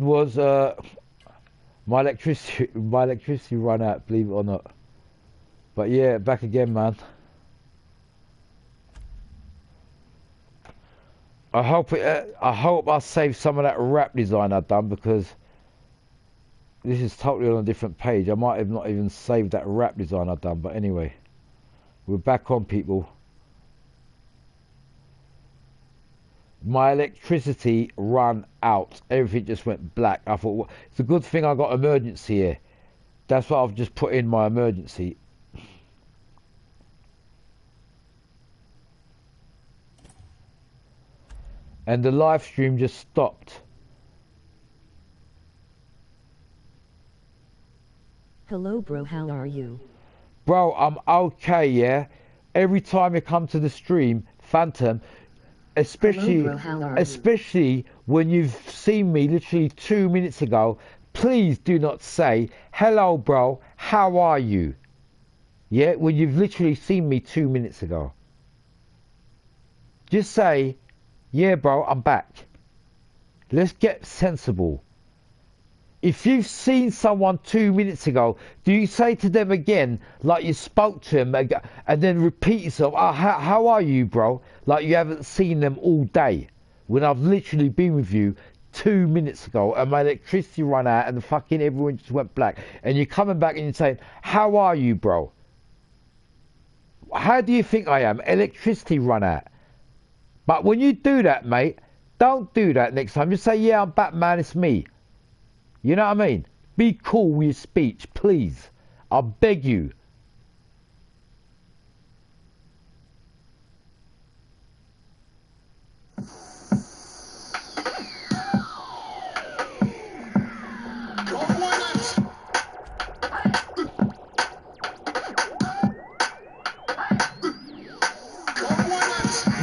was my electricity run out, believe it or not. But yeah, back again, man. I hope I saved some of that rap design I've done, because this is totally on a different page. I might have not even saved that rap design I've done, but anyway, we're back on, people. My electricity run out. Everything just went black. I thought, well, it's a good thing I got emergency here. That's what I've just put in my emergency. And the live stream just stopped. Hello, bro. How are you? Bro, I'm okay, yeah? Every time you come to the stream, Phantom, especially when you've seen me literally 2 minutes ago, please do not say, hello, bro, how are you? Yeah, when you've literally seen me 2 minutes ago. Just say, yeah, bro, I'm back. Let's get sensible. If you've seen someone 2 minutes ago, do you say to them again, like you spoke to them, and then repeat yourself, oh, how are you, bro? Like you haven't seen them all day, when I've literally been with you 2 minutes ago, and my electricity ran out, and fucking everyone just went black, and you're coming back and you're saying, how are you, bro? How do you think I am? Electricity run out. But when you do that, mate, don't do that next time. Just say, yeah, I'm Batman, it's me. You know what I mean? Be cool with your speech, please. I beg you.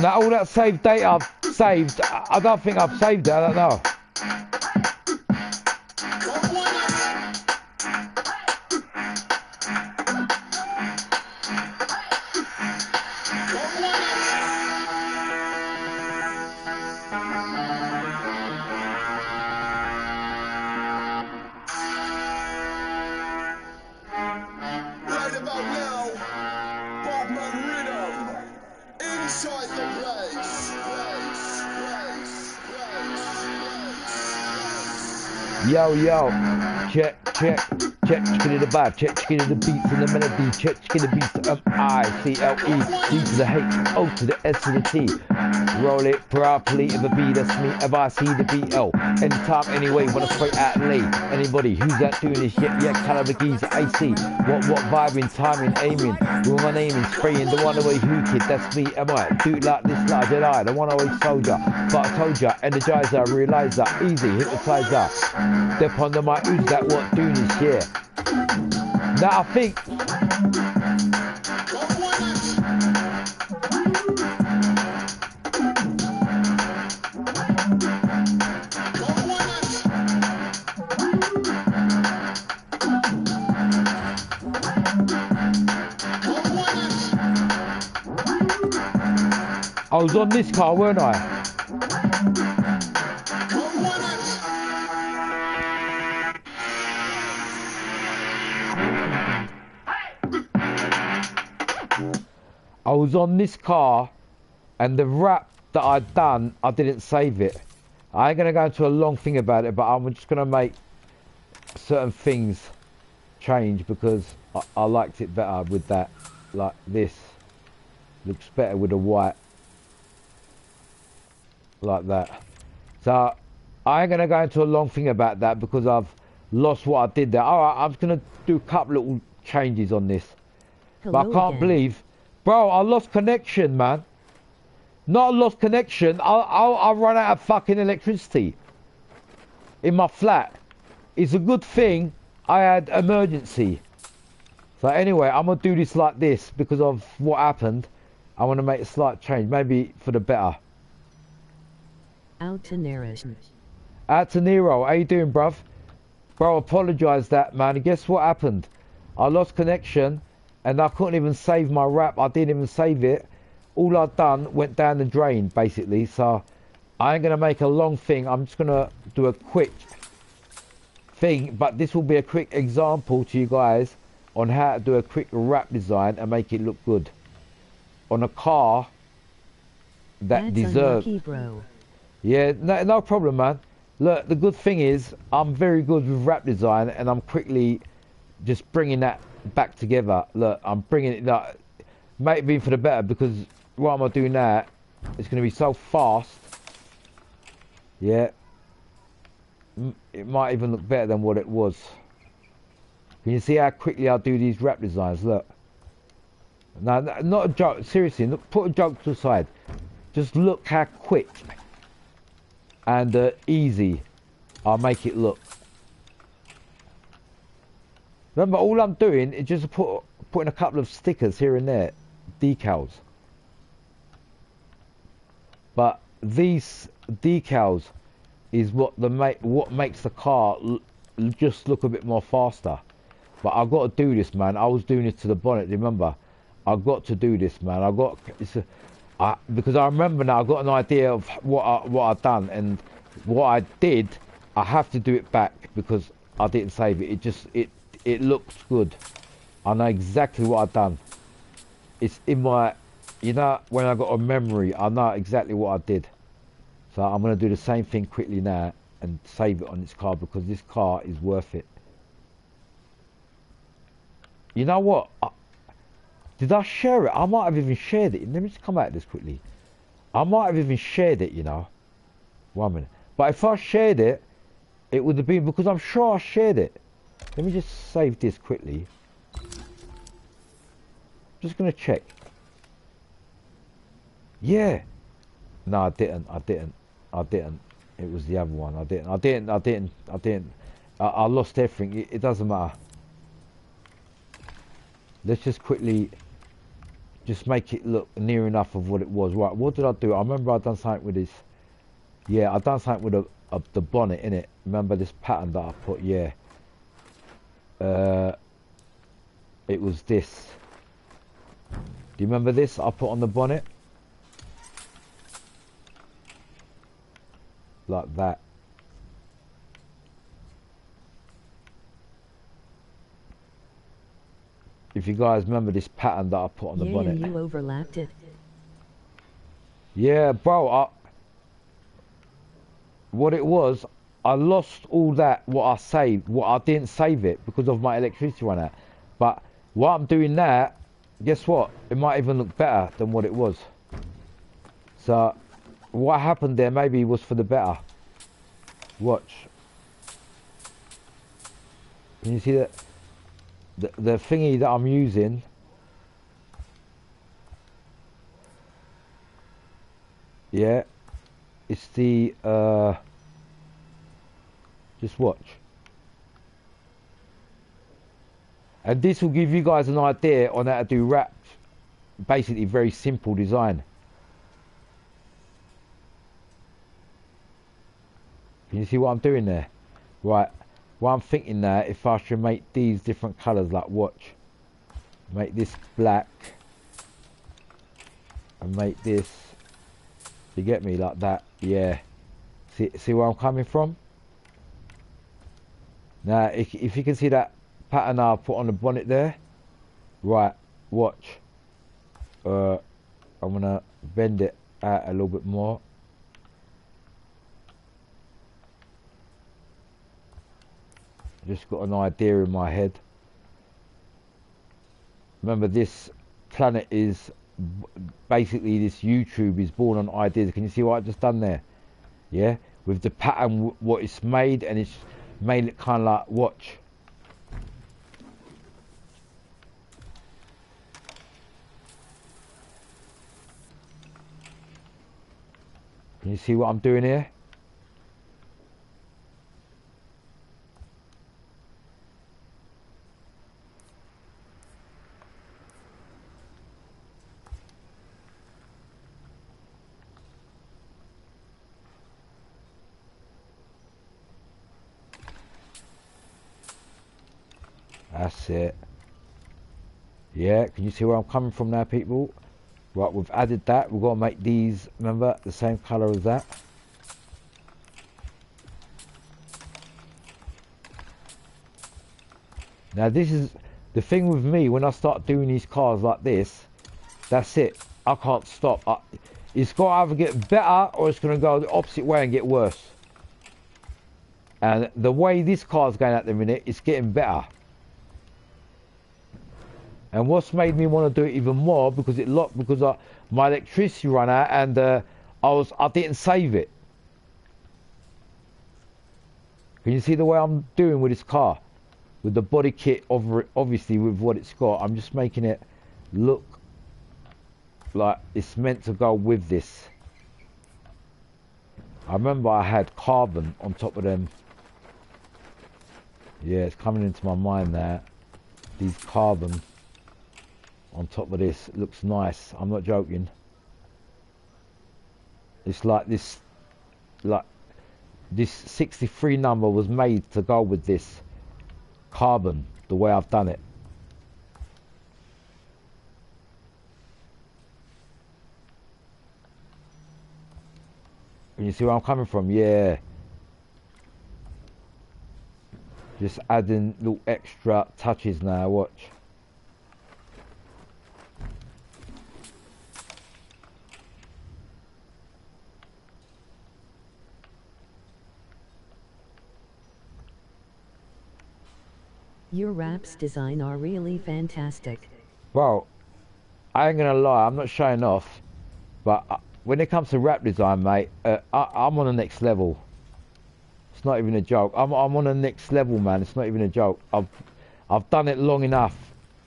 Now all that saved data I've saved, I don't think I've saved it, I don't know. Yo, check in the vibe, check in the beats and the melody, check in the beats, I-C-L-E, D to the H, O to the S to the T, roll it properly, if a B, that's me, if I see the B-L, anytime, anyway, when I spray out late, anybody who's that doing this shit, yeah, caliber geezer, AC, what vibing, timing, aiming, with my name is spraying, the one away who kid, that's me, am I, do it like this, like Jedi, the one away soldier, but I told ya, energizer, realizer, easy, hypnotizer, step on the mic, who's that, what doing this, yeah. Now I think I was on this car, weren't I? I was on this car, and the rap that I'd done, I didn't save it. I ain't gonna go into a long thing about it, but I'm just gonna make certain things change because I liked it better with that, like this. Looks better with the white, like that. So I ain't gonna go into a long thing about that because I've lost what I did there. Alright, I'm just gonna do a couple little changes on this. Hello but I can't again. believe, bro, I lost connection, man. Not lost connection, I run out of fucking electricity in my flat. It's a good thing I had emergency. So anyway, I'm gonna do this like this because of what happened. I want to make a slight change, maybe for the better. Out to narration. Out to Nero, how you doing, bruv? Bro, apologise that, man. And guess what happened? I lost connection and I couldn't even save my rap. I didn't even save it. All I'd done went down the drain, basically. So I ain't going to make a long thing. I'm just going to do a quick thing, but this will be a quick example to you guys on how to do a quick wrap design and make it look good on a car that That's deserves. unlucky, bro. Yeah, no problem, man. Look, the good thing is I'm very good with wrap design, and I'm quickly just bringing that back together. Look, I'm bringing it, like, might be for the better, because what I'm gonna do now, it's gonna be so fast. Yeah, it might even look better than what it was. Can you see how quickly I do these wrap designs? Look. No, not a joke. Seriously, look, put a joke to the side. Just look how quick and easy I'll make it look. Remember, all I'm doing is just putting a couple of stickers here and there, decals. But these decals is what makes the car just look a bit more faster. But I've got to do this, man. I was doing it to the bonnet. Remember, I've got to do this, man. Because I remember now. I've got an idea of what I've done, and what I did. I have to do it back because I didn't save it. It looks good. I know exactly what I've done. It's in my, you know, when I got a memory, I know exactly what I did. So I'm gonna do the same thing quickly now and save it on this car, because this car is worth it. You know what? Did I share it? I might have even shared it. Let me just come out of this quickly. I might have even shared it, you know. 1 minute. But if I shared it, it would have been, because I'm sure I shared it. Let me just save this quickly. Just gonna check. Yeah. No, I didn't. It was the other one. I didn't. I lost everything. It doesn't matter. Let's just quickly just make it look near enough of what it was. Right, what did I do? I remember I done something with this. Yeah, I done something with the bonnet in it. Remember this pattern that I put? Yeah. It was this. Do you remember this I put on the bonnet? Like that. If you guys remember this pattern that I put on the bonnet. Yeah, you overlapped it. Yeah, bro, what it was, I lost all that, what I saved, what I didn't save it because of my electricity run out. But what I'm doing now, guess what? It might even look better than what it was. So, what happened there maybe was for the better. Watch. Can you see that? The thingy that I'm using, yeah, it's the just watch, and this will give you guys an idea on how to do wraps. Basically, very simple design. Can you see what I'm doing there? Right. What I'm thinking now, if I should make these different colours, like watch, make this black, and make this, you get me, like that, yeah. See where I'm coming from? Now, if you can see that pattern I put on the bonnet there, right, watch. I'm gonna bend it out a little bit more. Just got an idea in my head. Remember, this planet is basically, this YouTube is born on ideas. Can you see what I just done there? Yeah, with the pattern, what it's made, and it's made it kind of like watch. Can you see what I'm doing here? That's it. Yeah, can you see where I'm coming from now, people? Right, we've added that. We've got to make these, remember, the same colour as that. Now this is the thing with me, when I start doing these cars like this, that's it. I can't stop. It's got to either get better or it's going to go the opposite way and get worse. And the way this car's going at the minute, it's getting better. And what's made me want to do it even more, because my electricity ran out and I didn't save it. Can you see the way I'm doing with this car? With the body kit, obviously with what it's got, I'm just making it look like it's meant to go with this. I remember I had carbon on top of them. Yeah, it's coming into my mind there. These carbon on top of this, it looks nice. I'm not joking. It's like this 63 number was made to go with this carbon, the way I've done it. Can you see where I'm coming from? Yeah. Just adding little extra touches now, watch. Your wraps design are really fantastic. Well, I ain't gonna lie, I'm not showing off, but when it comes to wrap design, mate, I'm on the next level. It's not even a joke. I'm on the next level, man. It's not even a joke. I've done it long enough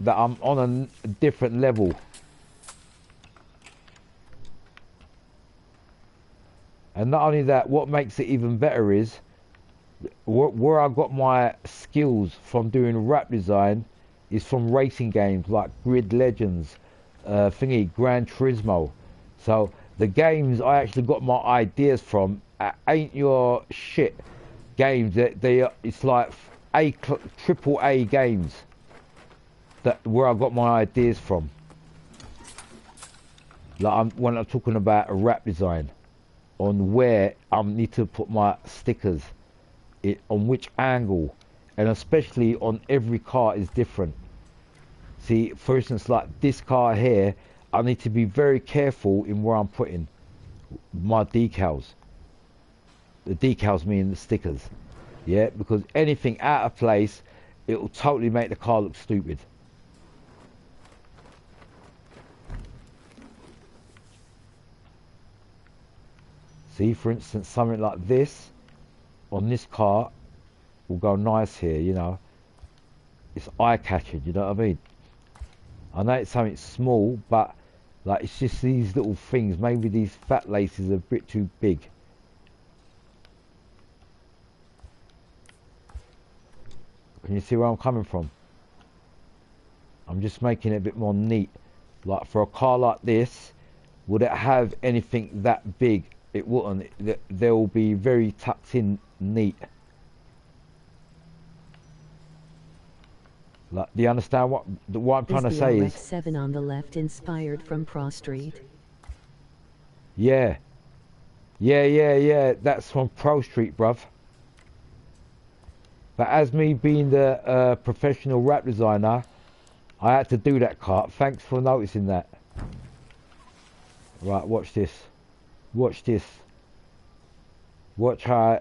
that I'm on a different level. And not only that, what makes it even better is where I got my skills from doing wrap design is from racing games like Grid Legends, Gran Turismo. So the games I actually got my ideas from ain't your shit games. It's like triple A games where I got my ideas from. Like when I'm talking about a wrap design, on where I need to put my stickers, on which angle, and especially on every car is different. See, for instance, like this car here, I need to be very careful in where I'm putting my decals. The decals mean the stickers, yeah, because anything out of place, it will totally make the car look stupid. See, for instance, something like this on this car will go nice here, you know. It's eye-catching, you know what I mean? I know it's something small, but like it's just these little things. Maybe these fat laces are a bit too big. Can you see where I'm coming from? I'm just making it a bit more neat. Like for a car like this, would it have anything that big? It wouldn't. They will be very tucked in neat. Like, do you understand what I'm trying to say is? Is the RX-7 on the left inspired from Pro Street? Yeah. Yeah. That's from Pro Street, bruv. But as me being the professional wrap designer, I had to do that car. Thanks for noticing that. Right, watch this. Watch this. Watch how I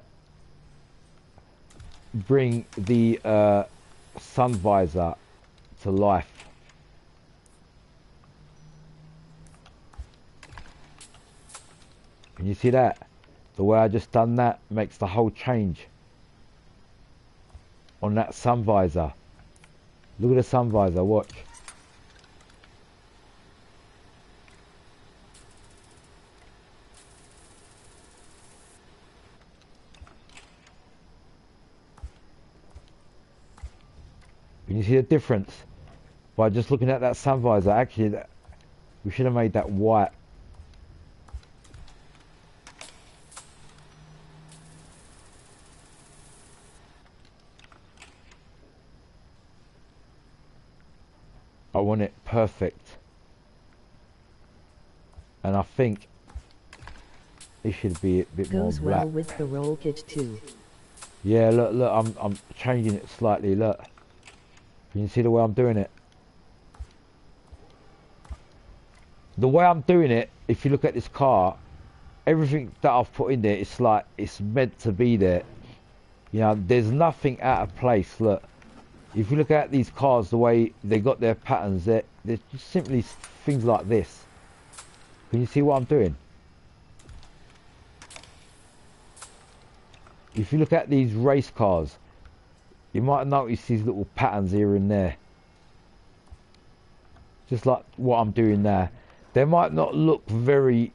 bring the sun visor to life. Can you see that? The way I just done that makes the whole change on that sun visor. Look at the sun visor, watch. Can you see the difference? By just looking at that sun visor, actually, we should have made that white. I want it perfect. And I think it should be a bit more black. Goes well with the roll kit too. Yeah, look, I'm changing it slightly, look. Can you see the way I'm doing it? The way I'm doing it, if you look at this car, everything that I've put in there, it's like it's meant to be there. You know, there's nothing out of place. Look, if you look at these cars, the way they got their patterns, they're just simply things like this. Can you see what I'm doing? If you look at these race cars, you might notice these little patterns here and there. Just like what I'm doing there. They might not look very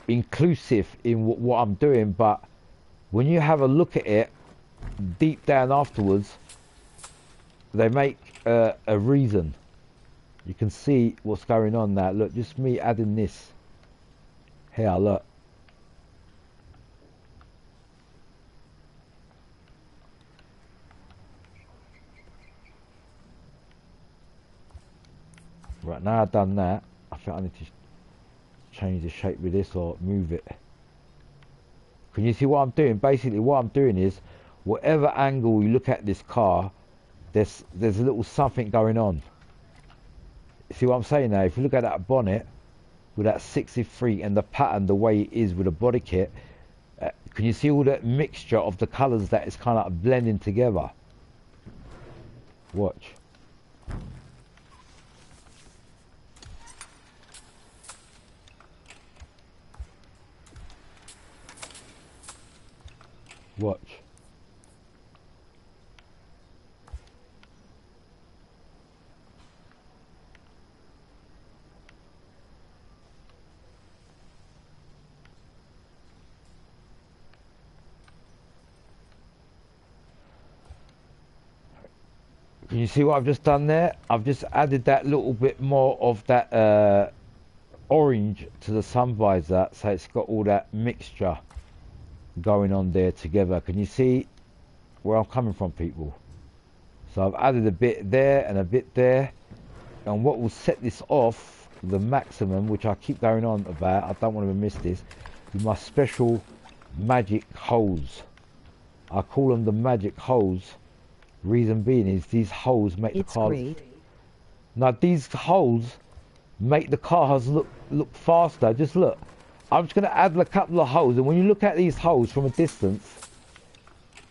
inclusive in what I'm doing, but when you have a look at it deep down afterwards, they make a reason. You can see what's going on now. Look, just me adding this. Here, look. Right, now I've done that, I think I need to change the shape with this or move it. Can you see what I'm doing? Basically what I'm doing is, whatever angle you look at this car, there's a little something going on. See what I'm saying now? If you look at that bonnet with that 63 and the pattern the way it is with the body kit, can you see all that mixture of the colours that is kind of like blending together? Watch. Watch. Can you see what I've just done there? I've just added that little bit more of that orange to the sun visor, so it's got all that mixture going on there together. Can you see where I'm coming from, people? So I've added a bit there and a bit there, and what will set this off the maximum, which I keep going on about, I don't want to miss this, is my special magic holes. I call them the magic holes. Reason being is these holes make the cars. Great. Now these holes make the cars look faster. Just look. I'm just going to add a couple of holes, and when you look at these holes from a distance,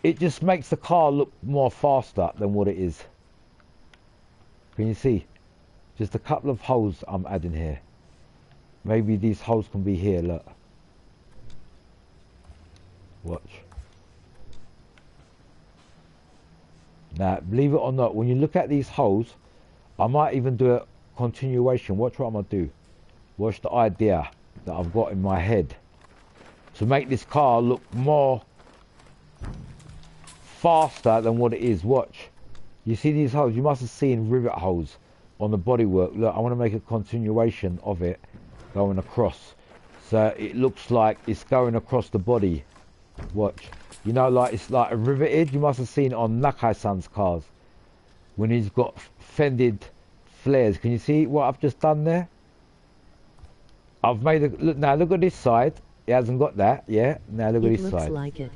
it just makes the car look more faster than what it is. Can you see? Just a couple of holes I'm adding here. Maybe these holes can be here, look. Watch. Now, believe it or not, when you look at these holes, I might even do a continuation. Watch what I'm going to do. Watch the idea that I've got in my head to make this car look more faster than what it is. Watch. You see these holes? You must have seen rivet holes on the bodywork. Look, I want to make a continuation of it going across. So it looks like it's going across the body. Watch. You know, like it's like a riveted. You must have seen it on Nakai-san's cars when he's got fended flares. Can you see what I've just done there? I've made a look now. Look at this side. It hasn't got that. Yeah. Now look at this side. It looks like it.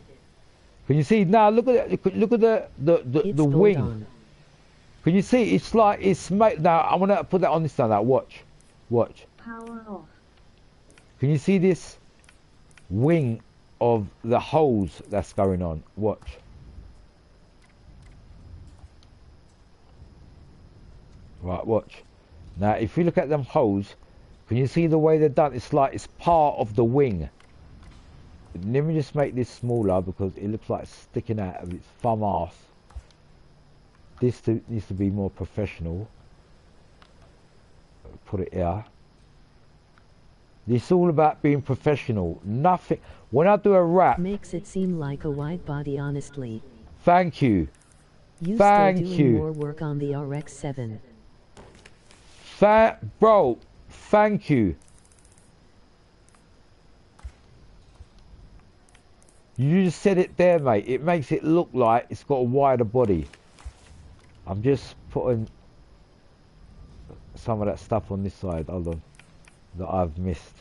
Can you see now? Look at it. Look at the wing. On. Can you see? It's like it's made. Now I want to put that on this side. Now watch. Watch. Power off. Can you see this wing of the holes that's going on? Watch. Right, watch. Now, if you look at them holes, can you see the way they're done? It's like it's part of the wing. Let me just make this smaller because it looks like it's sticking out of its thumb arse. This needs to be more professional. Put it here. It's all about being professional. Nothing. When I do a wrap, Makes it seem like a wide body, honestly. thank you. You Thank still doing you. more work on the RX-7. Bro, thank you. You just said it there, mate. It makes it look like it's got a wider body. I'm just putting some of that stuff on this side. Hold on. That I've missed.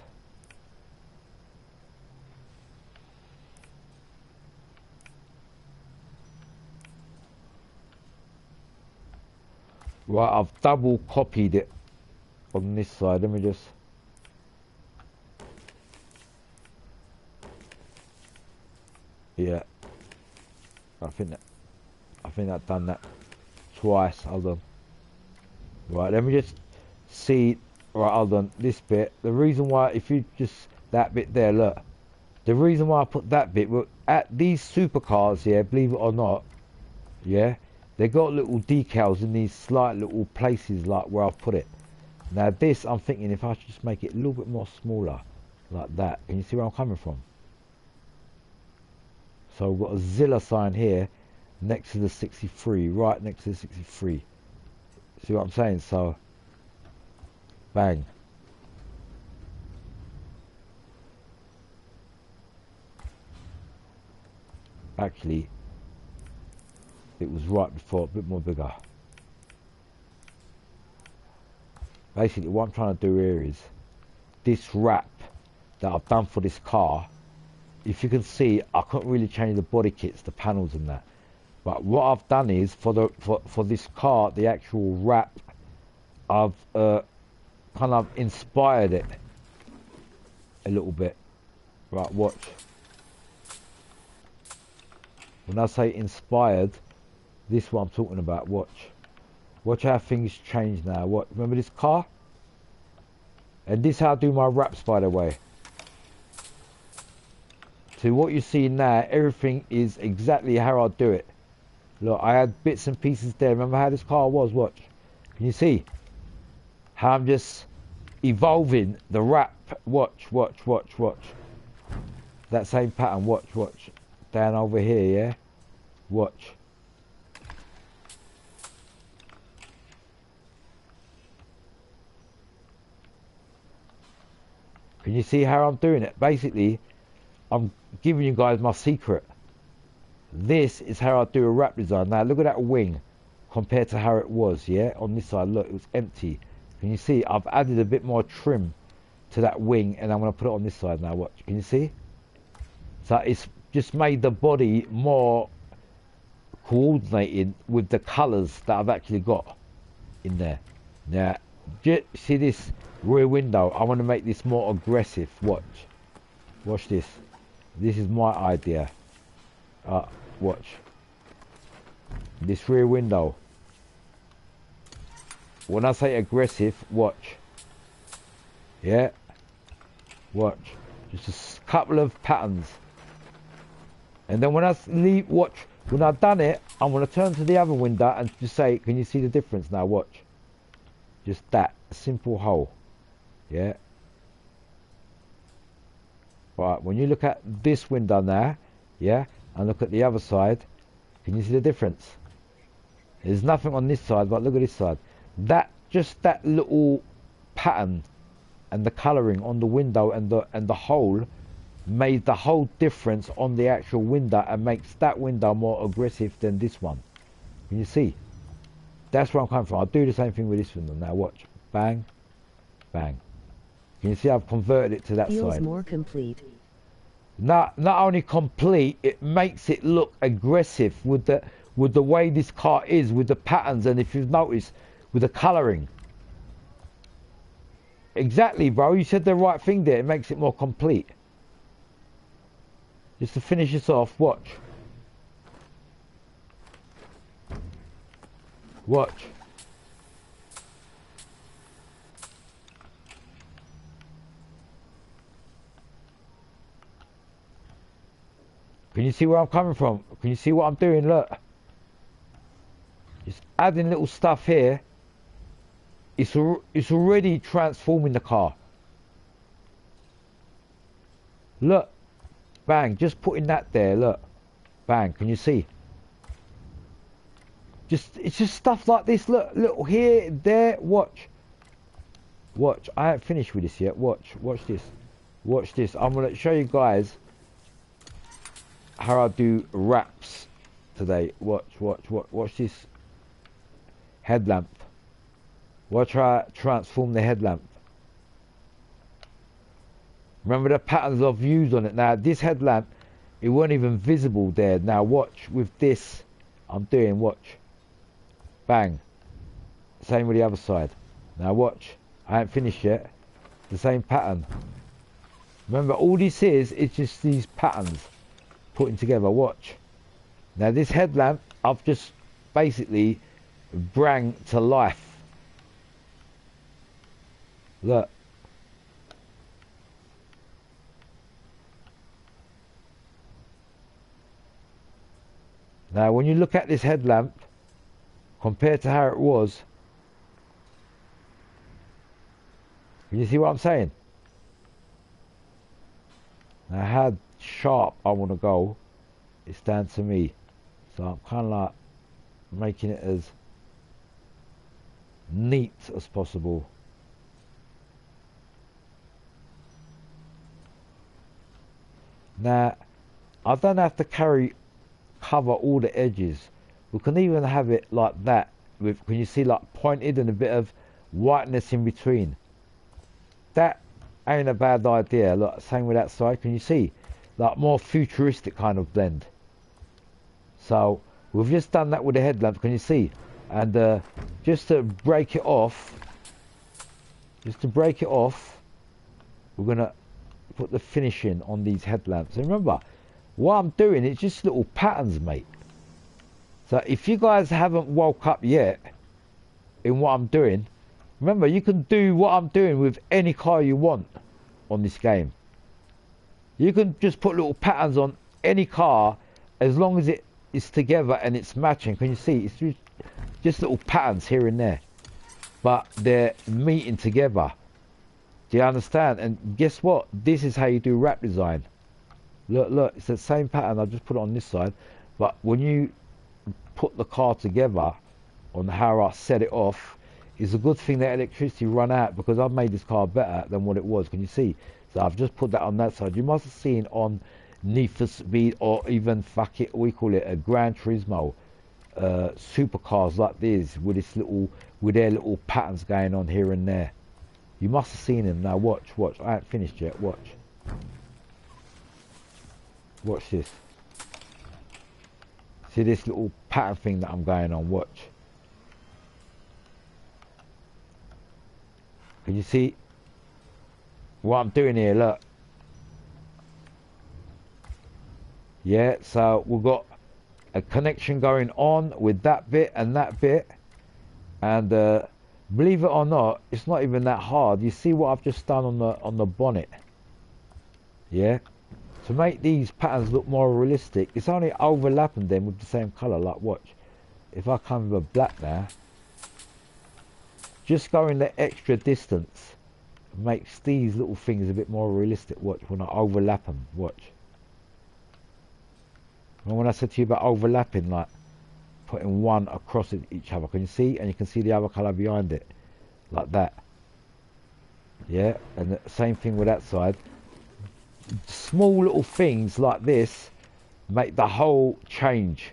Right, I've double copied it on this side. Let me just... Yeah. I think I've done that twice. Hold on. Right, let me just see. Right, hold on. This bit. The reason why, if you just... That bit there, look. The reason why I put that bit, well, at these supercars, yeah, believe it or not, yeah, they got little decals in these slight little places like where I've put it. Now this, I'm thinking if I should just make it a little bit more smaller, like that. Can you see where I'm coming from? So we've got a Zilla sign here, next to the 63, right next to the 63. See what I'm saying? So, bang. Actually, it was right before, a bit more bigger. Basically, what I'm trying to do here is this wrap that I've done for this car. If you can see, I couldn't really change the body kits, the panels and that. But what I've done is for this car, the actual wrap, I've kind of inspired it a little bit. Right, watch. When I say inspired, this is what I'm talking about. Watch. Watch how things change now. What? Remember this car? And this is how I do my wraps, by the way. So what you see now, everything is exactly how I do it. Look, I had bits and pieces there. Remember how this car was? Watch. Can you see? How I'm just evolving the wrap. Watch, watch, watch, watch. That same pattern. Watch, watch. Down over here, yeah? Watch. Can you see how I'm doing it? Basically, I'm giving you guys my secret. This is how I do a wrap design. Now, look at that wing compared to how it was, yeah? On this side, look, it was empty. Can you see? I've added a bit more trim to that wing, and I'm going to put it on this side now. Watch. Can you see? So it's just made the body more coordinated with the colours that I've actually got in there. Now, see this rear window? I want to make this more aggressive. Watch. Watch this. This is my idea. Watch. This rear window. When I say aggressive, watch. Yeah? Watch. Just a couple of patterns. And then when I leave, watch, when I've done it, I'm going to turn to the other window and just say, can you see the difference now? Watch. Just that. A simple hole. Yeah? Right, when you look at this window now, yeah, and look at the other side, can you see the difference? There's nothing on this side, but look at this side. That, just that little pattern and the colouring on the window and the hole made the whole difference on the actual window and makes that window more aggressive than this one. Can you see? That's where I'm coming from. I'll do the same thing with this window. Now watch. Bang. Bang. Can you see I've converted it to that Feels side? more complete. Not only complete, it makes it look aggressive with the way this car is, with the patterns, and if you've noticed, with the colouring. Exactly, bro. You said the right thing there. It makes it more complete. Just to finish this off, watch. Watch. Can you see where I'm coming from? Can you see what I'm doing? Look. Just adding little stuff here. It's already transforming the car. Look. Bang. Just putting that there. Look. Bang. Can you see? It's just stuff like this. Look. Little here, there. Watch. Watch. I haven't finished with this yet. Watch. Watch this. Watch this. I'm going to show you guys how I do wraps today. Watch, watch, watch, watch this headlamp. Watch how I transform the headlamp. Remember the patterns I've used on it. Now this headlamp, it weren't even visible there. Now watch with this I'm doing, watch. Bang. Same with the other side. Now watch. I ain't finished yet. The same pattern. Remember, all this is just these patterns putting together. Watch. Now this headlamp, I've just basically bring to life. Look. Now when you look at this headlamp, compared to how it was, can you see what I'm saying? Now how sharp I want to go, it's down to me. So I'm kind of like making it as neat as possible. Now I don't have to cover all the edges. We can even have it like that with, can you see, like pointed and a bit of whiteness in between. That ain't a bad idea. Look, same with that side. Can you see, like more futuristic kind of blend? So we've just done that with the headlamp. Can you see? And just to break it off, we're gonna put the finishing on these headlamps. And remember, what I'm doing is just little patterns, mate. So if you guys haven't woke up yet in what I'm doing, remember, you can do what I'm doing with any car you want on this game. You can just put little patterns on any car as long as it is together and it's matching. Can you see? It's just little patterns here and there, but they're meeting together. Do you understand? And guess what? This is how you do wrap design. Look, it's the same pattern. I just put it on this side, but when you put the car together on how I set it off, it's a good thing that electricity run out, because I've made this car better than what it was. Can you see? So I've just put that on that side. You must have seen on Need for Speed, or even fuck it, we call it a Gran Turismo, supercars like this with their little patterns going on here and there. You must have seen them. Now watch. I ain't finished yet. Watch this. See this little pattern thing that I'm going on? Watch. Can you see what I'm doing here? Look. Yeah, so we've got a connection going on with that bit and that bit. And believe it or not, it's not even that hard. You see what I've just done on the bonnet? Yeah. To make these patterns look more realistic, it's only overlapping them with the same colour. Like, watch. If I come with a black now, just going the extra distance makes these little things a bit more realistic. Watch, when I overlap them, watch. And when I said to you about overlapping, like putting one across each other, can you see? And you can see the other colour behind it, like that. Yeah, and the same thing with that side. Small little things like this make the whole change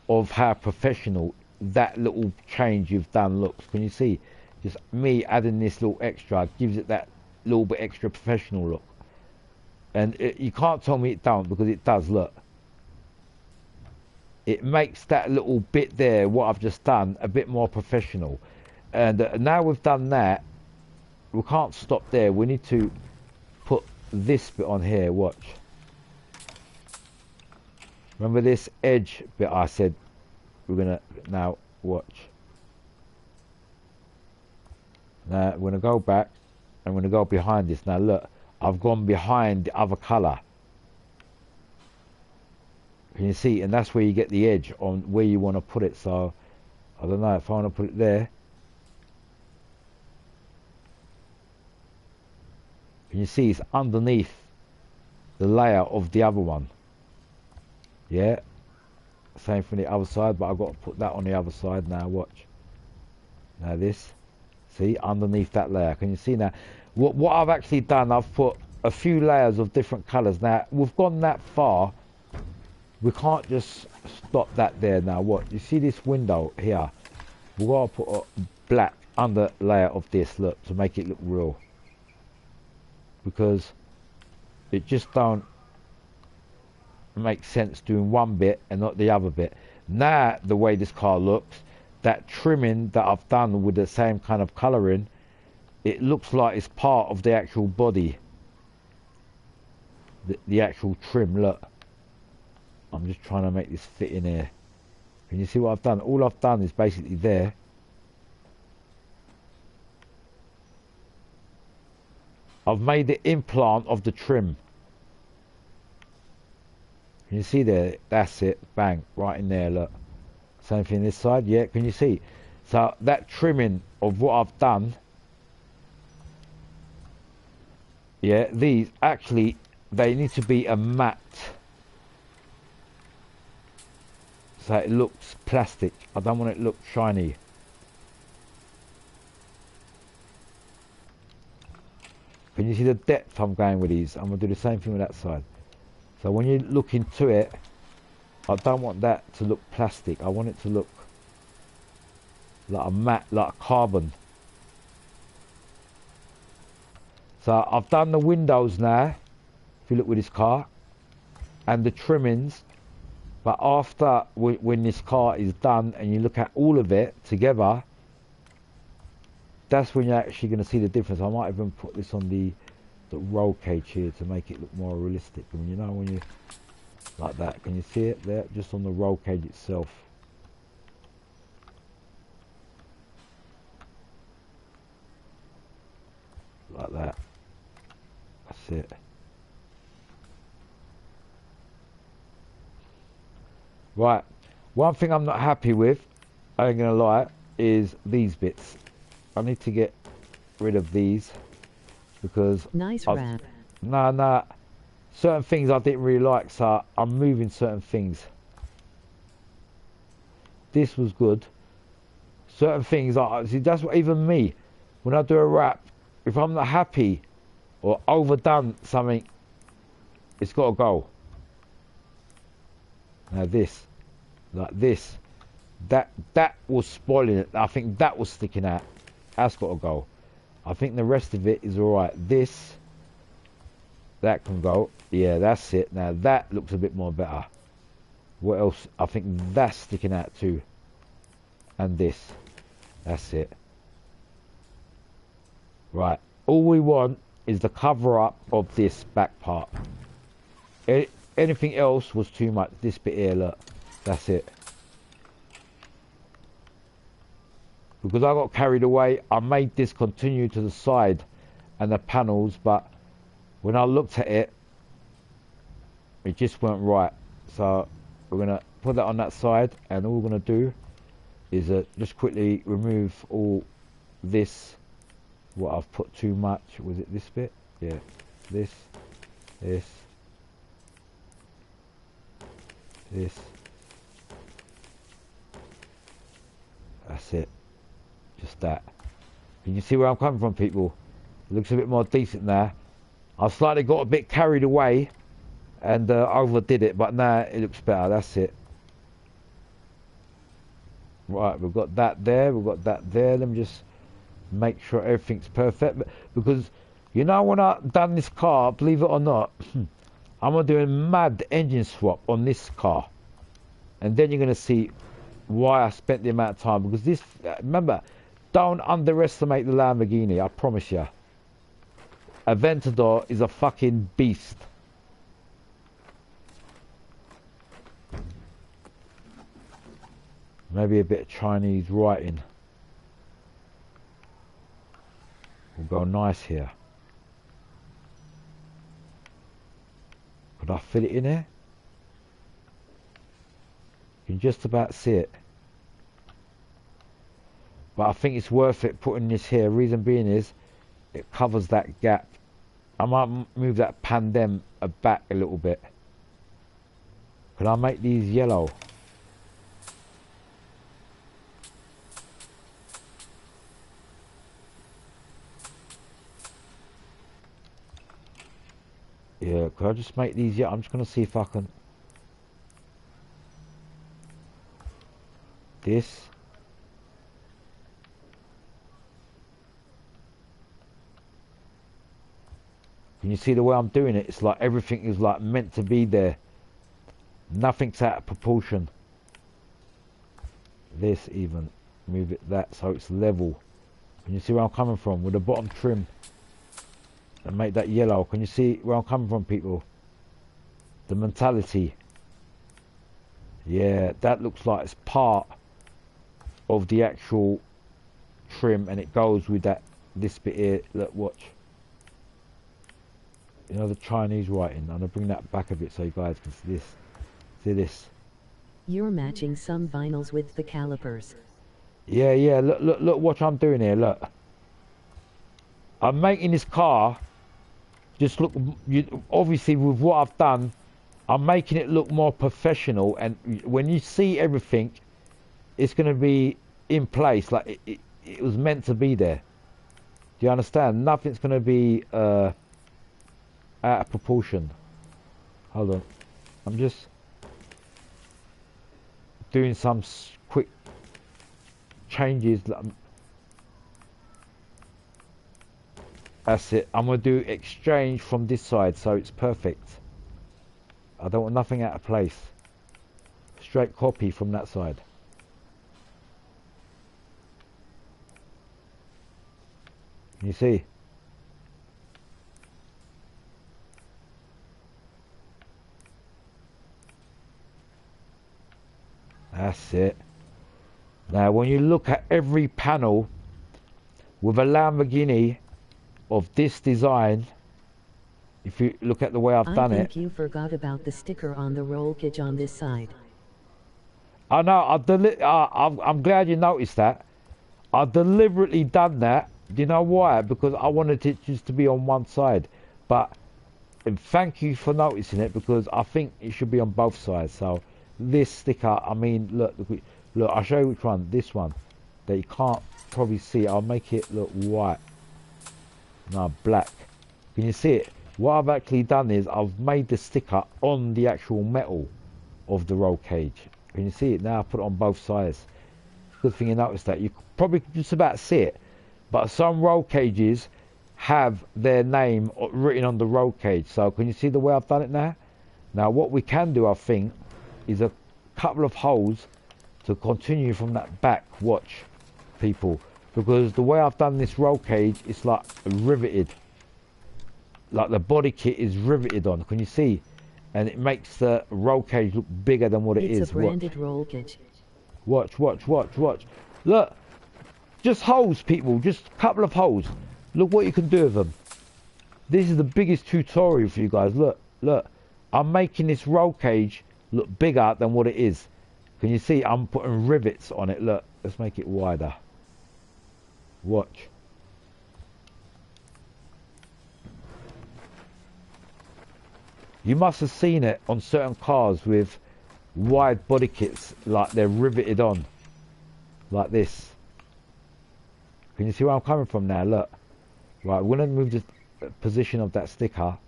of how professional that little change you've done looks. Can you see? Just me adding this little extra gives it that little bit extra professional look. And you can't tell me it don't, because it does. Look, it makes that little bit there, what I've just done, a bit more professional. And now we've done that, we can't stop there. We need to put this bit on here. Watch. Remember this edge bit I said we're gonna now watch. Now we're gonna go back and we're gonna go behind this. Now look, I've gone behind the other colour. Can you see? And that's where you get the edge on where you want to put it. So I don't know if I want to put it there. Can you see it's underneath the layer of the other one? Yeah, same from the other side, but I've got to put that on the other side now. Watch. Now this, see, underneath that layer. Can you see now? What I've actually done, I've put a few layers of different colours. Now we've gone that far, we can't just stop that there. Now what? You see this window here? We've got to put a black under layer of this, look, to make it look real. Because it just don't make sense doing one bit and not the other bit. Now the way this car looks, that trimming that I've done with the same kind of colouring, it looks like it's part of the actual body. The actual trim, look. I'm just trying to make this fit in here. Can you see what I've done? All I've done is basically there. I've made the implant of the trim. Can you see there? That's it. Bang. Right in there, look. Same thing this side. Yeah, can you see? So that trimming of what I've done. Yeah, these actually, they need to be a matte. So it looks plastic. I don't want it to look shiny. Can you see the depth I'm going with these? I'm going to do the same thing with that side. So when you look into it, I don't want that to look plastic. I want it to look like a matte, like carbon. So I've done the windows now, if you look with this car, and the trimmings. But after, when this car is done and you look at all of it together, that's when you're actually going to see the difference. I might even put this on the roll cage here to make it look more realistic. I mean, you know, when you like that, can you see it there? Just on the roll cage itself. Like that. That's it. Right. One thing I'm not happy with, I ain't gonna lie, is these bits. I need to get rid of these because Nice rap. Nah. Certain things I didn't really like, so I'm moving certain things. This was good. Certain things, see, that's what even me, when I do a rap, if I'm not happy or overdone something, it's got to go. Now this, like this, that was spoiling it. I think that was sticking out. That's got to go. I think the rest of it is alright. This, that can go. Yeah, that's it. Now that looks a bit more better. What else? I think that's sticking out too. And this. That's it. Right. All we want is the cover up of this back part. Anything else was too much. This bit here, look. That's it. Because I got carried away, I made this continue to the side and the panels, but when I looked at it, it just weren't right. So we're going to put that on that side, and all we're going to do is just quickly remove all this, what I've put too much. Was it this bit? Yeah. This. That's it. Just that. Can you see where I'm coming from, people? It looks a bit more decent now. I slightly got a bit carried away and overdid it, but now it looks better. That's it. Right, we've got that there, we've got that there. Let me just make sure everything's perfect. Because, you know, when I've done this car, believe it or not, I'm going to do a mad engine swap on this car. And then you're going to see why I spent the amount of time. Because this, remember, don't underestimate the Lamborghini, I promise you. Aventador is a fucking beast. Maybe a bit of Chinese writing will go nice here. Could I fit it in there? You can just about see it. But I think it's worth it putting this here. Reason being is it covers that gap. I might move that pandem back a little bit. Could I make these yellow? Yeah, could I just make these yellow? I'm just going to see if I can. This. Can you see the way I'm doing it? It's like everything is like meant to be there. Nothing's out of proportion. This even. move it that so it's level. Can you see where I'm coming from with the bottom trim? And make that yellow. Can you see where I'm coming from, people? The mentality. Yeah, that looks like it's part of the actual trim, and it goes with that this bit here. Look, watch. You know the Chinese writing. I'm gonna bring that back a bit so you guys can see this. See this? You're matching some vinyls with the calipers. Yeah, yeah. Look, look, look what I'm doing here. Look, I'm making this car. Just look. Obviously, with what I've done, I'm making it look more professional. And when you see everything, it's gonna be in place. Like it was meant to be there. Do you understand? Nothing's gonna be out of proportion. Hold on. I'm just doing some quick changes. That's it. I'm going to do exchange from this side so it's perfect. I don't want nothing out of place. Straight copy from that side. You see? That's it. Now when you look at every panel with a Lamborghini of this design, if you look at the way I've done it. I think you forgot about the sticker on the roll cage on this side. I know, I'm glad you noticed that. I've deliberately done that. Do you know why? Because I wanted it just to be on one side. But and thank you for noticing it, because I think it should be on both sides. So this sticker, I mean, look, I'll show you which one. This one that you can't probably see. I'll make it look white. No, black. Can you see it? What I've actually done is I've made the sticker on the actual metal of the roll cage. Can you see it now? I put it on both sides. Good thing you noticed that. You probably just about see it, but some roll cages have their name written on the roll cage. So can you see the way I've done it now? Now what we can do, I think, is a couple of holes to continue from that back. Watch, people, because the way I've done this roll cage, it's like riveted, like the body kit is riveted on. Can you see? And it makes the roll cage look bigger than what it is. It's a branded roll cage. Watch, watch, watch, watch. Look, just holes, people, just a couple of holes. Look what you can do with them. This is the biggest tutorial for you guys. Look, look, I'm making this roll cage look bigger than what it is. Can you see? I'm putting rivets on it. Look, let's make it wider. Watch. You must have seen it on certain cars with wide body kits, like they're riveted on, like this. Can you see where I'm coming from now? Look. Right, we're going to move the position of that sticker,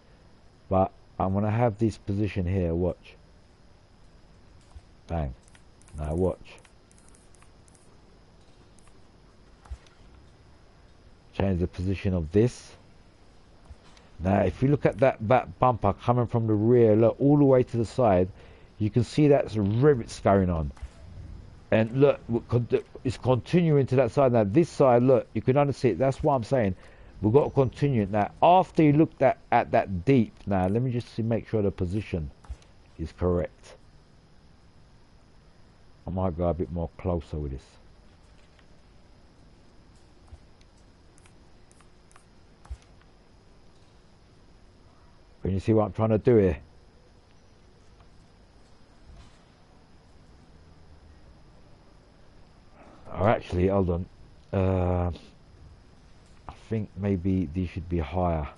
but I'm going to have this position here. Watch. Bang. Now watch. Change the position of this. Now if you look at that back bumper coming from the rear, look all the way to the side, you can see that's rivets going on. And look, it's continuing to that side. Now this side, look, you can understand it. That's what I'm saying. We've got to continue it. Now after you looked at that deep, now let me just see, make sure the position is correct. I might go a bit more closer with this. Can you see what I'm trying to do here? Oh, actually, hold on. I think maybe these should be higher.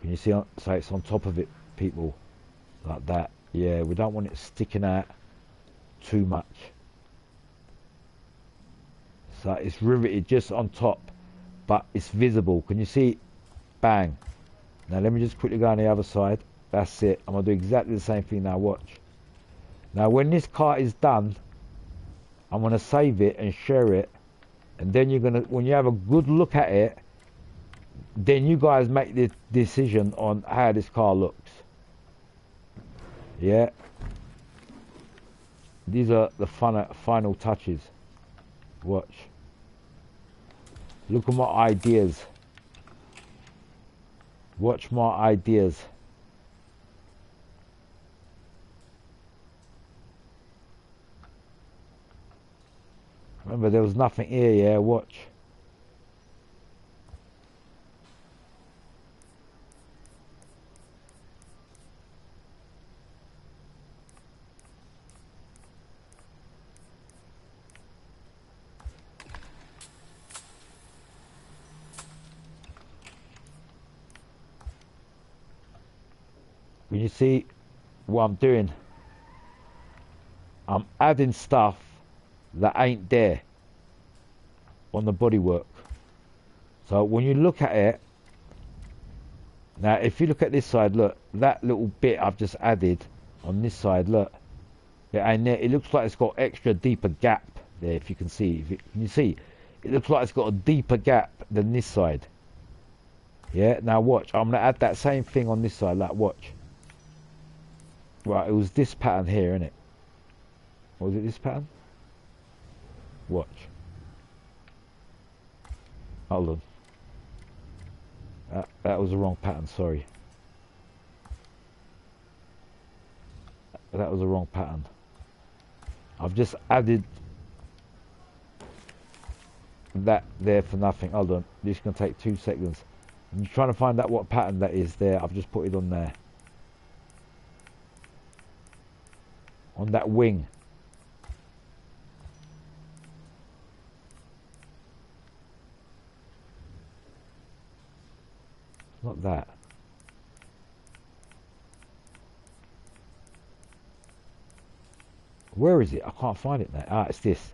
Can you see? So it's on top of it, people, like that. Yeah, we don't want it sticking out too much. So it's riveted just on top, but it's visible. Can you see? Bang. Now let me just quickly go on the other side. That's it. I'm going to do exactly the same thing now. Watch. Now when this car is done, I'm going to save it and share it. And then you're going to, when you have a good look at it, then you guys make the decision on how this car looks. Yeah. These are the final touches. Watch. Look at my ideas. Watch my ideas. Remember, there was nothing here, yeah? Watch. When you see what I'm doing, I'm adding stuff that ain't there on the bodywork. So when you look at it, now if you look at this side, look, that little bit I've just added on this side, look, it ain't there. It looks like it's got extra deeper gap there, if you can see. Can you see? It looks like it's got a deeper gap than this side. Yeah, now watch. I'm going to add that same thing on this side, like watch. Right, it was this pattern here, innit? Or was it this pattern? Watch. Hold on. That was the wrong pattern, sorry. That was the wrong pattern. I've just added that there for nothing. Hold on. This is going to take 2 seconds. I'm trying to find out what pattern that is there. I've just put it on there. On that wing. Not that. Where is it? I can't find it now. Ah, it's this.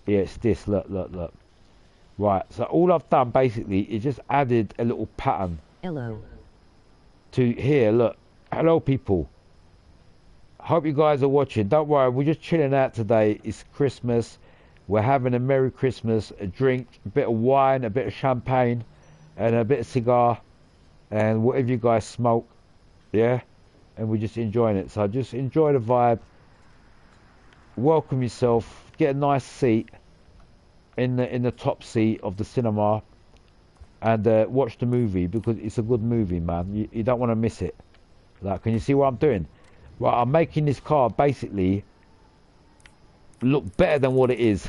Yeah, it's this. Look, look, look. Right, so all I've done basically is just added a little pattern. Hello. To here, look. Hello, people. Hope you guys are watching. Don't worry, we're just chilling out today. It's Christmas. We're having a Merry Christmas, a drink, a bit of wine, a bit of champagne, and a bit of cigar, and whatever you guys smoke, yeah? And we're just enjoying it. So just enjoy the vibe. Welcome yourself. Get a nice seat in the top seat of the cinema, and watch the movie, because it's a good movie, man. You don't want to miss it. Like, can you see what I'm doing? Right, I'm making this car basically look better than what it is.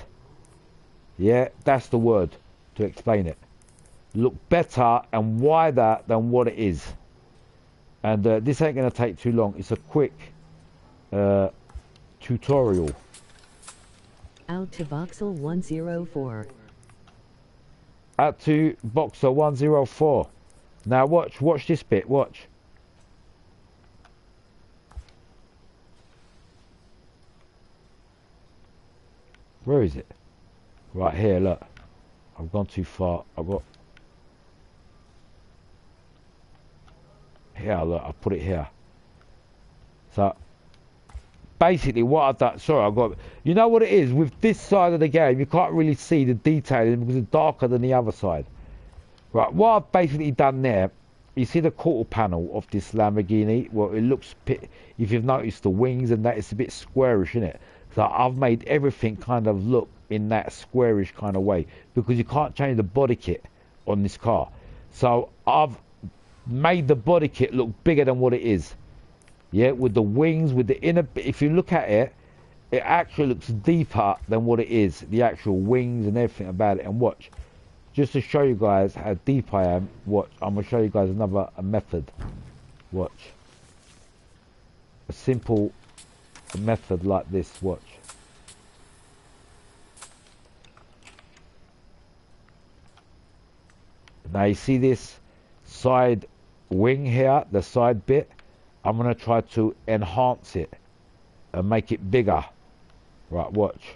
Yeah, that's the word to explain it. Look better and wider than what it is. And this ain't going to take too long. It's a quick tutorial. Out to Voxel 104. Out to Boxer 104. Now watch this bit, watch. Where is it? Right here, look. I've gone too far. I've got... Here, look, I've put it here. So, basically what I've done... Sorry, I've got... You know what it is? With this side of the game, you can't really see the detailing because it's darker than the other side. Right, what I've basically done there... You see the quarter panel of this Lamborghini? Well, it looks... If you've noticed the wings and that, it's a bit squarish, isn't it? So I've made everything kind of look in that squarish kind of way, because you can't change the body kit on this car. So I've made the body kit look bigger than what it is. Yeah, with the wings, with the inner... If you look at it, it actually looks deeper than what it is. The actual wings and everything about it. And watch. Just to show you guys how deep I am, watch. I'm going to show you guys another method. Watch. A simple method like this, watch. Now you see this side wing here, the side bit? I'm going to try to enhance it and make it bigger. Right, watch.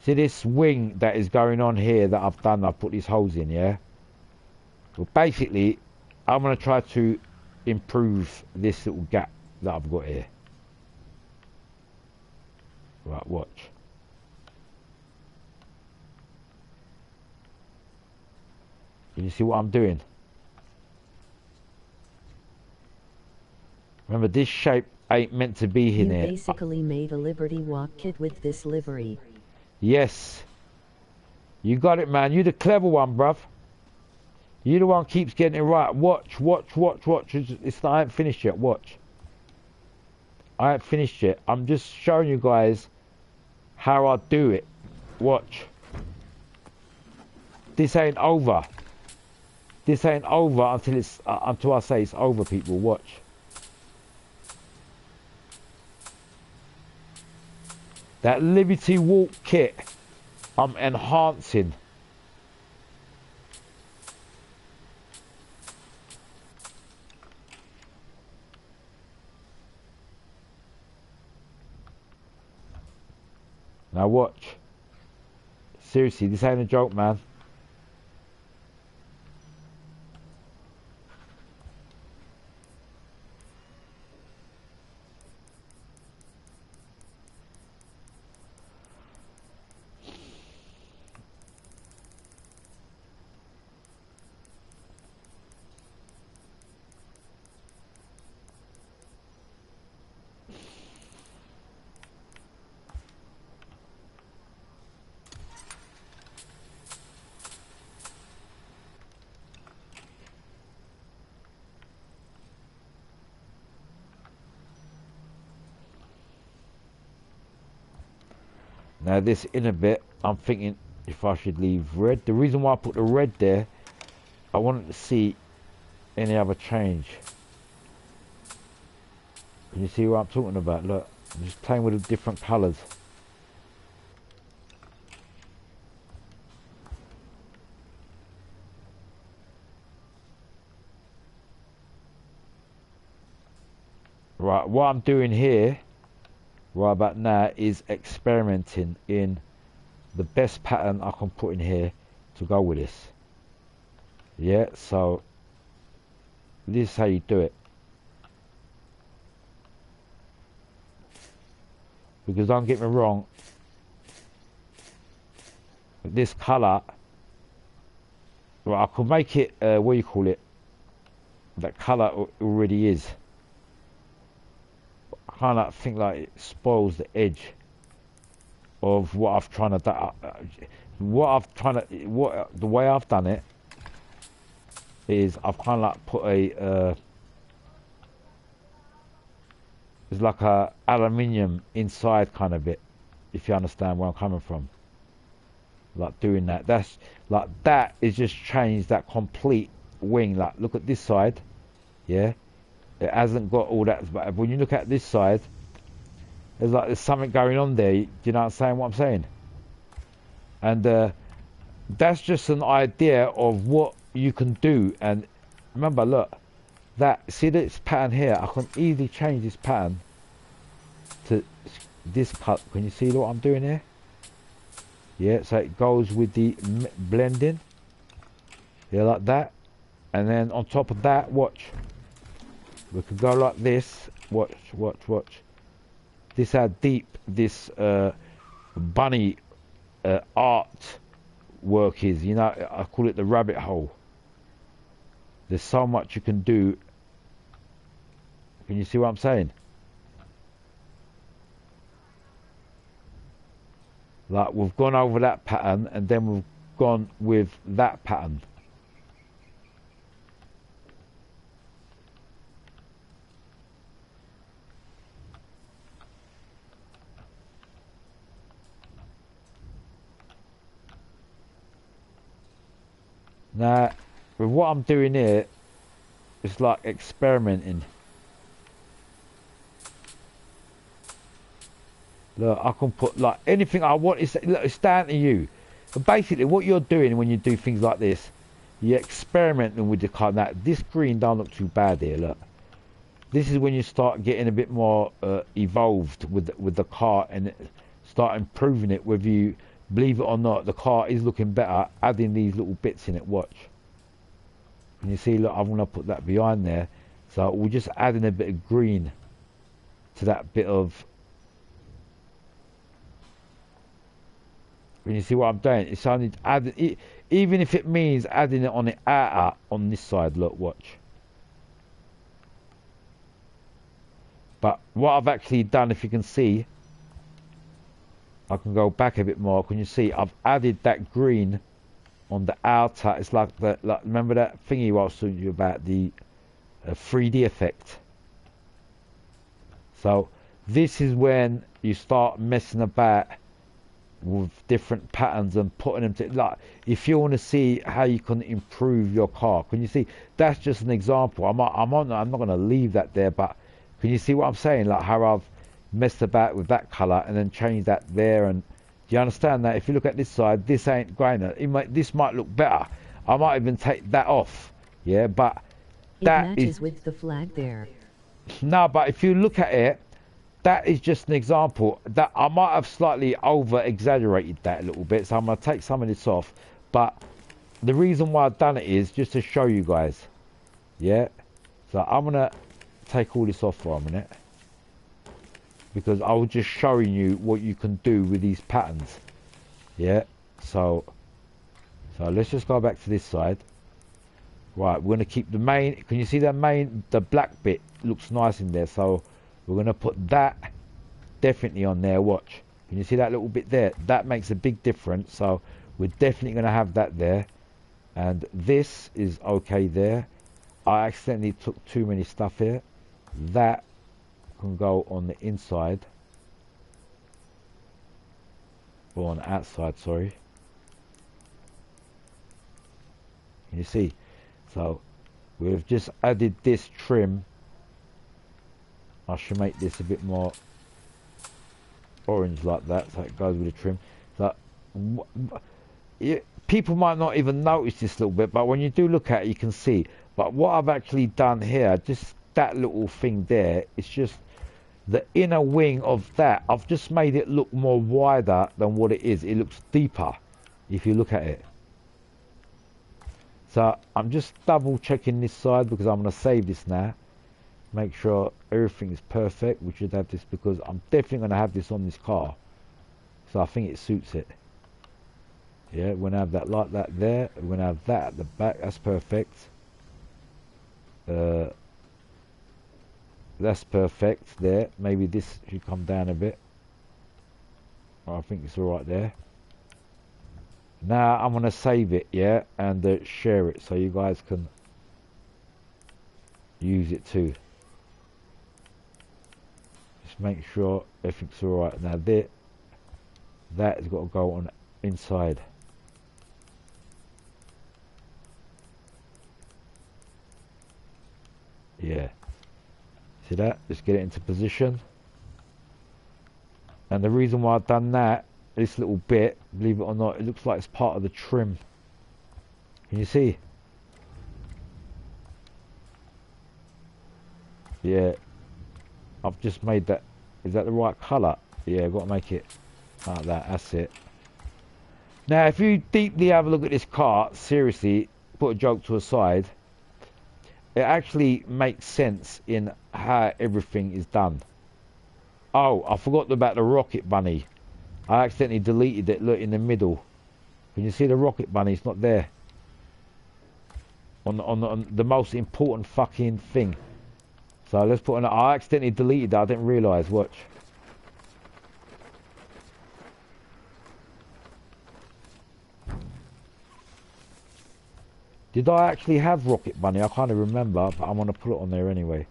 See this wing that is going on here that I've done, I've put these holes in, yeah? Well, basically, I'm going to try to improve this little gap that I've got here. Right, watch. Can you see what I'm doing? Remember, this shape ain't meant to be in You here. basically made a Liberty Walk kit with this livery. Yes. You got it, man. You the clever one, bruv. You the one keeps getting it right. Watch, watch, watch, watch. I ain't finished yet. Watch. I ain't finished yet. I'm just showing you guys how I do it. Watch. This ain't over. This ain't over until I say it's over, people. Watch. That Liberty Walk kit, I'm enhancing. Now watch. Seriously, this ain't a joke, man. Now this inner bit, I'm thinking if I should leave red. The reason why I put the red there, I wanted to see any other change. Can you see what I'm talking about? Look, I'm just playing with the different colours. Right, what I'm doing here, right about now, is experimenting in the best pattern I can put in here to go with this. Yeah, so this is how you do it. Because don't get me wrong, this colour, well, I could make it, what do you call it, that colour already is. I kind of think like it spoils the edge of what I've trying to do. The way I've done it is I've kind of like put a, it's like a aluminium inside kind of bit, if you understand where I'm coming from. Like doing that, that's like, that is just changed that complete wing. Like look at this side, yeah, it hasn't got all that, but when you look at this side, there's like there's something going on there. Do you know what I'm saying? And that's just an idea of what you can do. And remember, look, that, see this pattern here, I can easily change this pattern to this cut. Can you see what I'm doing here? Yeah, so it goes with the blending, yeah, like that. And then on top of that, watch, we could go like this. Watch, watch, watch. This how deep this bunny art work is. You know, I call it the rabbit hole. There's so much you can do. Can you see what I'm saying? Like we've gone over that pattern and then we've gone with that pattern. Now, with what I'm doing here, it's like experimenting. Look, I can put like anything I want. Look, it's down to you. But basically, what you're doing when you do things like this, you're experimenting with the colour. Now, this green don't look too bad here. Look, this is when you start getting a bit more evolved with the car and start improving it. Whether you believe it or not, the car is looking better. Adding these little bits in it. Watch. And you see, look, I'm gonna put that behind there. So we're just adding a bit of green to that bit of. When you see what I'm doing, it's only adding, even if it means adding it on the outer on this side. Look, watch. But what I've actually done, if you can see, I can go back a bit more. Can you see I've added that green on the outer? It's like the, like, remember that thingy I was talking to you about, the 3D effect. So this is when you start messing about with different patterns and putting them to, like, if you want to see how you can improve your car. Can you see? That's just an example. I'm not going to leave that there, but can you see what I'm saying? Like how I've messed about with that color and then changed that there. And do you understand that? If you look at this side, this ain't going. This might look better. I might even take that off. Yeah, but it that matches is with the flag there. no. But if you look at it, that is just an example. That I might have slightly over exaggerated that a little bit. So I'm gonna take some of this off. But the reason why I've done it is just to show you guys. Yeah. So I'm gonna take all this off for a minute, because I was just showing you what you can do with these patterns. Yeah, so let's just go back to this side. Right, we're going to keep the main. Can you see that main, the black bit looks nice in there, so we're going to put that definitely on there. Watch, can you see that little bit there? That makes a big difference, so we're definitely going to have that there. And this is okay there. I accidentally took too many stuff here. That can go on the inside, or on the outside, sorry. You see, so we've just added this trim. I should make this a bit more orange like that, so it goes with the trim. So people might not even notice this little bit, but when you do look at it, you can see. But what I've actually done here, just that little thing there, it's just the inner wing of that. I've just made it look more wider than what it is. It looks deeper if you look at it. So I'm just double checking this side, because I'm going to save this now. Make sure everything is perfect. We should have this, because I'm definitely going to have this on this car. So I think it suits it. Yeah, we're going to have that like that there. We're going to have that at the back. That's perfect. That's perfect there. Maybe this should come down a bit. I think it's alright there. Now I'm going to save it, yeah, and share it so you guys can use it too. Just make sure everything's alright. Now that has got to go on inside. Yeah. See that? Just get it into position. And the reason why I've done that, this little bit, believe it or not, it looks like it's part of the trim. Can you see? Yeah. I've just made that. Is that the right colour? Yeah, I've got to make it like that. That's it. Now, if you deeply have a look at this car, seriously, put a joke to a side, it actually makes sense in how everything is done. Oh, I forgot about the rocket bunny. I accidentally deleted it. Look in the middle. Can you see the rocket bunny? It's not there. On the most important fucking thing. So let's put on. I accidentally deleted that. I didn't realise. Watch. Did I actually have rocket bunny? I can't remember, but I'm gonna put it on there anyway.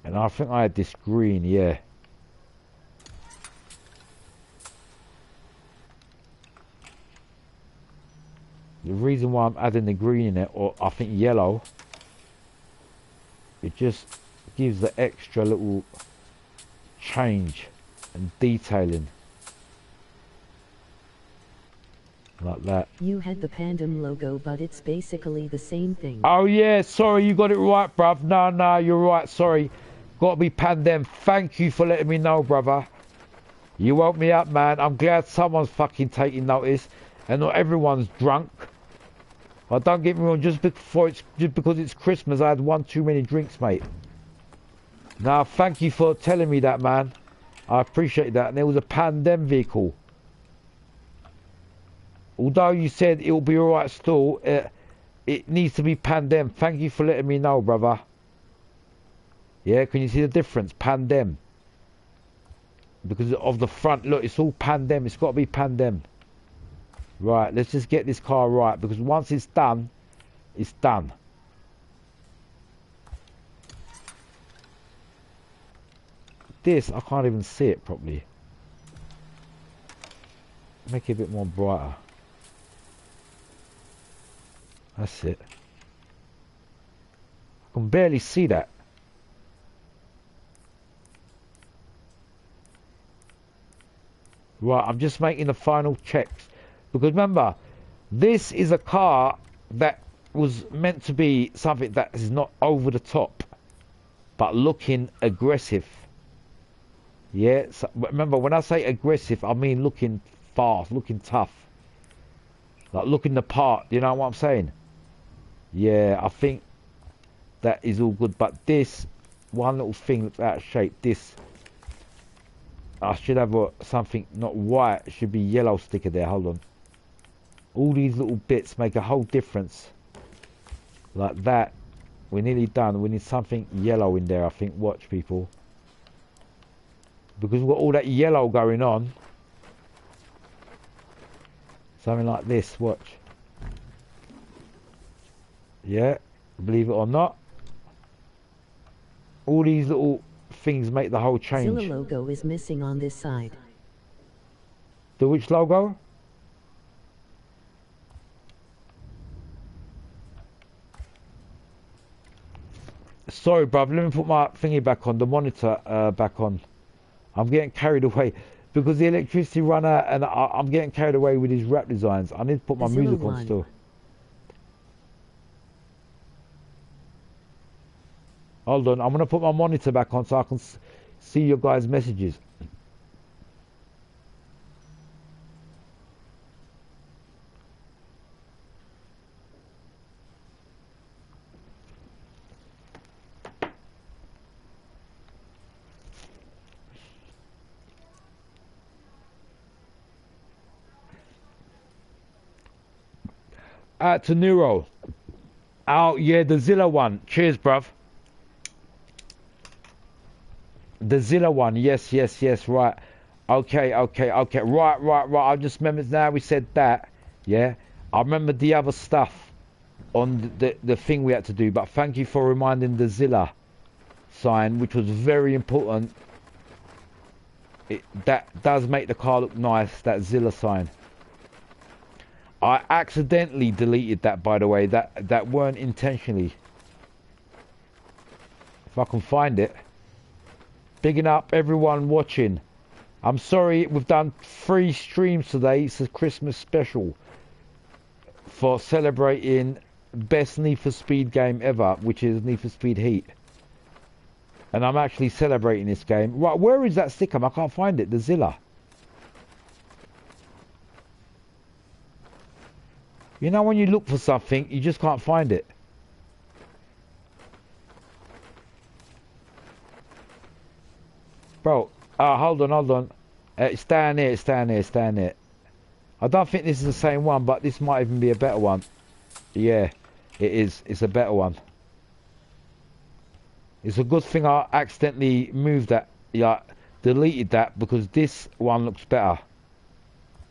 And I think I had this green, yeah. The reason why I'm adding the green in it, or I think yellow, it just gives the extra little change and detailing. Like that. You had the Pandem logo, but it's basically the same thing. Oh yeah, sorry, you got it right, bruv. No, you're right, sorry. Got to be Pandem. Thank you for letting me know, brother. You woke me up, man. I'm glad someone's fucking taking notice, and not everyone's drunk. But don't get me wrong, just because it's Christmas, I had one too many drinks, mate. Now, thank you for telling me that, man. I appreciate that. And there was a Pandem vehicle. Although you said it'll be alright still, it needs to be Pandem. Thank you for letting me know, brother. Yeah, can you see the difference? Pandem. Because of the front, look, it's all Pandem. It's got to be Pandem. Right, let's just get this car right, because once it's done, it's done. This, I can't even see it properly. Make it a bit more brighter. That's it. I can barely see that. Right, I'm just making the final checks. Because remember, this is a car that was meant to be something that is not over the top, but looking aggressive. Yeah, so remember, when I say aggressive, I mean looking fast, looking tough. Like looking the part, you know what I'm saying? Yeah, I think that is all good. But this, one little thing looks out of shape. This, I should have something, not white, it should be yellow sticker there, hold on. All these little bits make a whole difference. Like that, we're nearly done. We need something yellow in there, I think. Watch, people. Because we've got all that yellow going on. Something like this, watch. Yeah, believe it or not. All these little things make the whole change. Zilla logo is missing on this side. The which logo? Sorry, bruv, let me put my thingy back on, the monitor back on. I'm getting carried away because the electricity ran out and I'm getting carried away with these rap designs. I need to put my Zilla music on 1. still. Hold on, I'm going to put my monitor back on so I can see your guys' messages. To Neuro. Oh, yeah, the Zilla one. Cheers, bruv. The Zilla one. Yes, yes, yes, right. Okay. Right. I just remember now we said that. Yeah. I remember the other stuff on the thing we had to do. But thank you for reminding the Zilla sign, which was very important. That does make the car look nice, that Zilla sign. I accidentally deleted that, by the way. That weren't intentionally. If I can find it. Bigging up everyone watching. I'm sorry, we've done 3 streams today. It's a Christmas special for celebrating best Need for Speed game ever, which is Need for Speed Heat. And I'm actually celebrating this game. Right, where is that sticker? I can't find it. The Zilla. You know when you look for something, you just can't find it. Bro, hold on. It's down there, it's down there. I don't think this is the same one, but this might even be a better one. Yeah, it is. It's a better one. It's a good thing I accidentally moved that, yeah, deleted that, because this one looks better.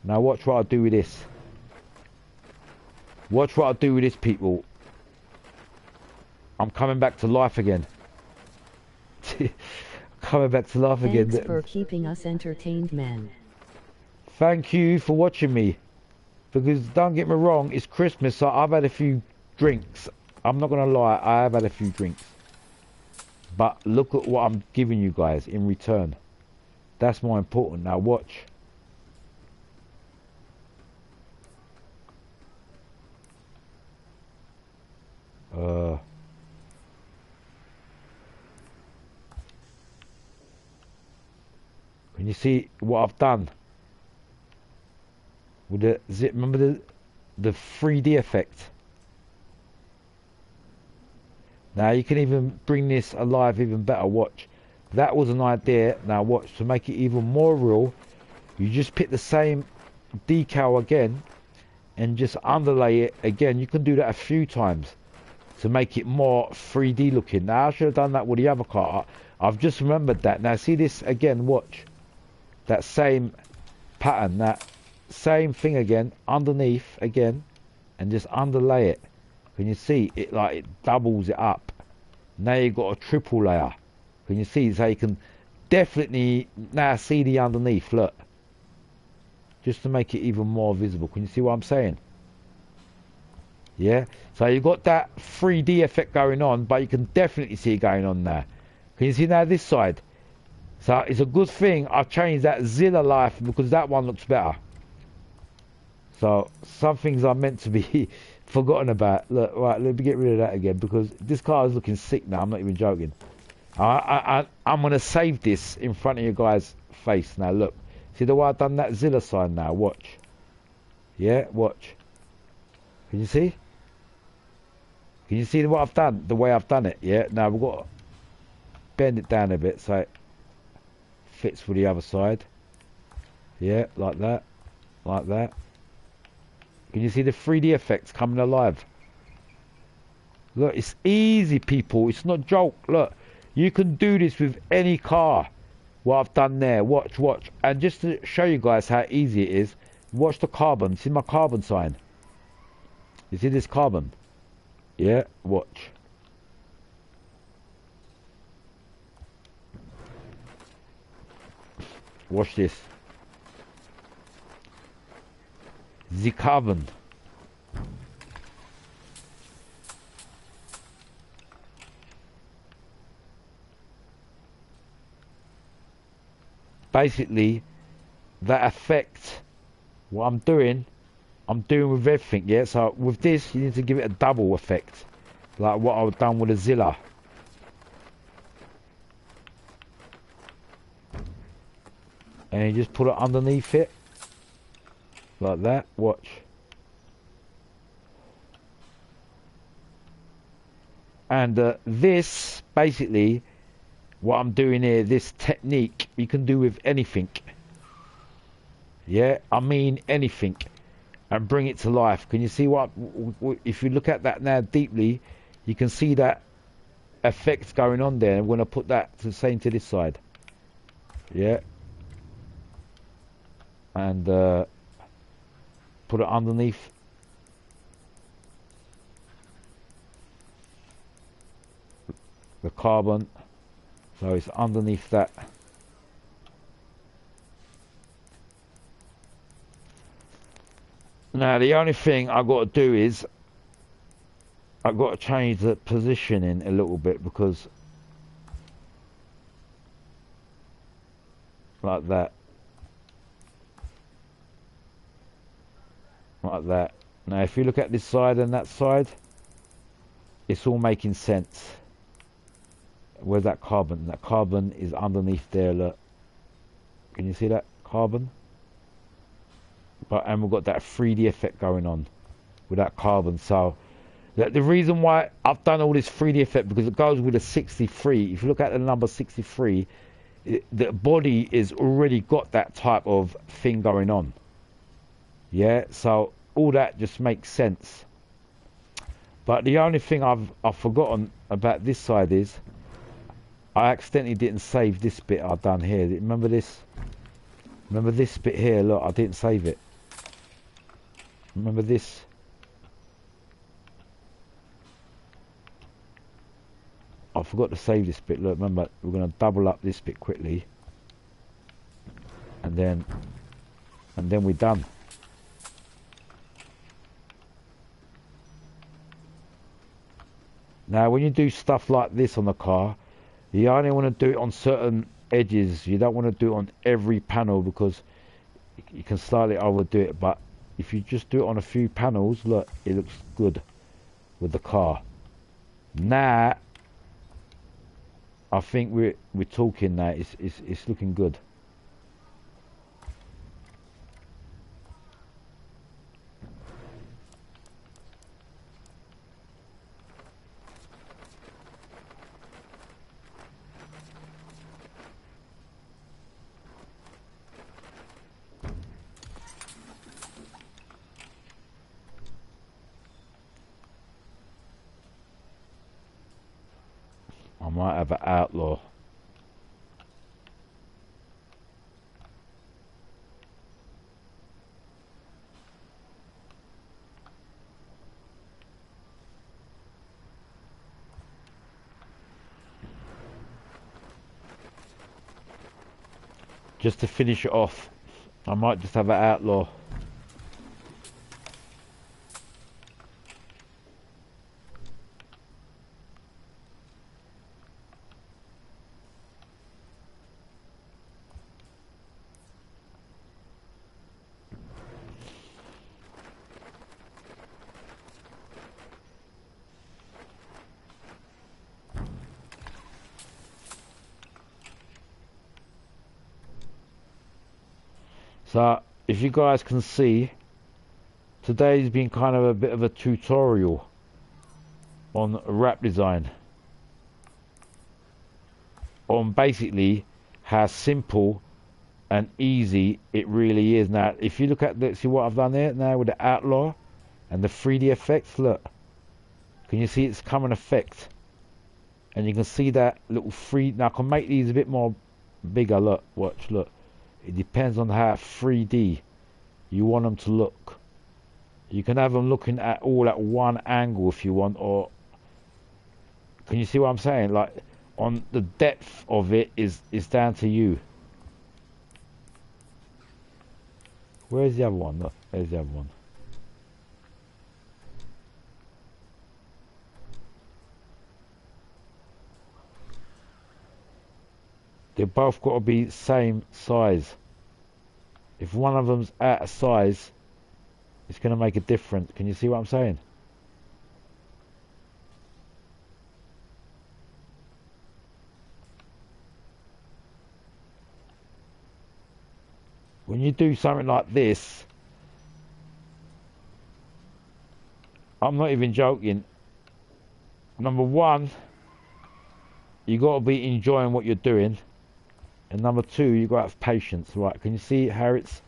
Now watch what I do with this. Watch what I do with this, people. I'm coming back to life again. Coming back to life again. Thanks for keeping us entertained, man. Thank you for watching me. Because don't get me wrong, it's Christmas, so I've had a few drinks. I'm not going to lie, I have had a few drinks. But look at what I'm giving you guys in return. That's more important. Now watch. Can you see what I've done with the zip? Remember the 3D effect. Now you can even bring this alive even better. Watch. That was an idea. Now watch, to make it even more real, you just pick the same decal again and just underlay it again. You can do that a few times to make it more 3D looking. Now I should have done that with the other car. I've just remembered that. Now see this again, watch. That same pattern, that same thing again, underneath again, and just underlay it. Can you see it, like it doubles it up? Now you've got a triple layer. Can you see? So you can definitely now see the underneath, look. Just to make it even more visible. Can you see what I'm saying? Yeah, so you've got that 3D effect going on, but you can definitely see it going on there. Can you see now this side? So it's a good thing I've changed that Zilla Life because that one looks better. So some things are meant to be forgotten about. Look, right, let me get rid of that again because this car is looking sick now. I'm not even joking. I'm going to save this in front of you guys' face now. Look, see the way I've done that Zilla sign now? Watch. Yeah, watch. Can you see? Can you see what I've done? The way I've done it, yeah? Now we've got to bend it down a bit so it fits for the other side. Yeah, like that. Like that. Can you see the 3D effects coming alive? Look, it's easy, people. It's not a joke. Look, you can do this with any car. What I've done there. Watch, watch. And just to show you guys how easy it is, watch the carbon. See my carbon sign? You see this carbon? Yeah, watch. Watch this. The carbon. Basically, that affects what I'm doing with everything, yeah? So with this, you need to give it a double effect. Like what I've done with the Zilla. And you just put it underneath it. Like that, watch. And this, basically, what I'm doing here, this technique, you can do with anything. Yeah, I mean anything. And bring it to life. Can you see what, if you look at that now deeply, you can see that effect going on there. I'm going to put that the same to this side. Yeah. And put it underneath. The carbon. So it's underneath that. Now the only thing I've got to do is I've got to change the positioning a little bit because like that. Like that. Now if you look at this side and that side, it's all making sense. Where's that carbon? That carbon is underneath there, look. Can you see that carbon? And we've got that 3D effect going on with that carbon. So the reason why I've done all this 3D effect, because it goes with a 63. If you look at the number 63, the body is already got that type of thing going on. Yeah, so all that just makes sense. But the only thing I've forgotten about this side is I accidentally didn't save this bit I've done here. Remember this? Remember this bit here? Look, I didn't save it. Remember this? I forgot to save this bit. Look, remember, we're going to double up this bit quickly. And then we're done. Now, when you do stuff like this on the car, you only want to do it on certain edges. You don't want to do it on every panel because you can slightly overdo it. But if you just do it on a few panels, look, it looks good with the car. Now, I think we're talking now. It's looking good. might have an outlaw. Just to finish it off, I might just have an outlaw. So, if you guys can see, today's been kind of a bit of a tutorial on wrap design. On basically how simple and easy it really is. Now, if you look at see what I've done there now with the outlaw and the 3D effects, look. Can you see it's coming effect? And you can see that little now I can make these a bit more bigger, look, watch, look. It depends on how 3D you want them to look. You can have them looking at all at one angle if you want, or can you see what I'm saying? Like on the depth of it is down to you. Where's the other one? Look, there's the other one. They've both got to be same size. If one of them's out of size, it's going to make a difference. Can you see what I'm saying? When you do something like this, I'm not even joking. Number one, you got to be enjoying what you're doing. And number two, you got to have patience, right? Can you see how it's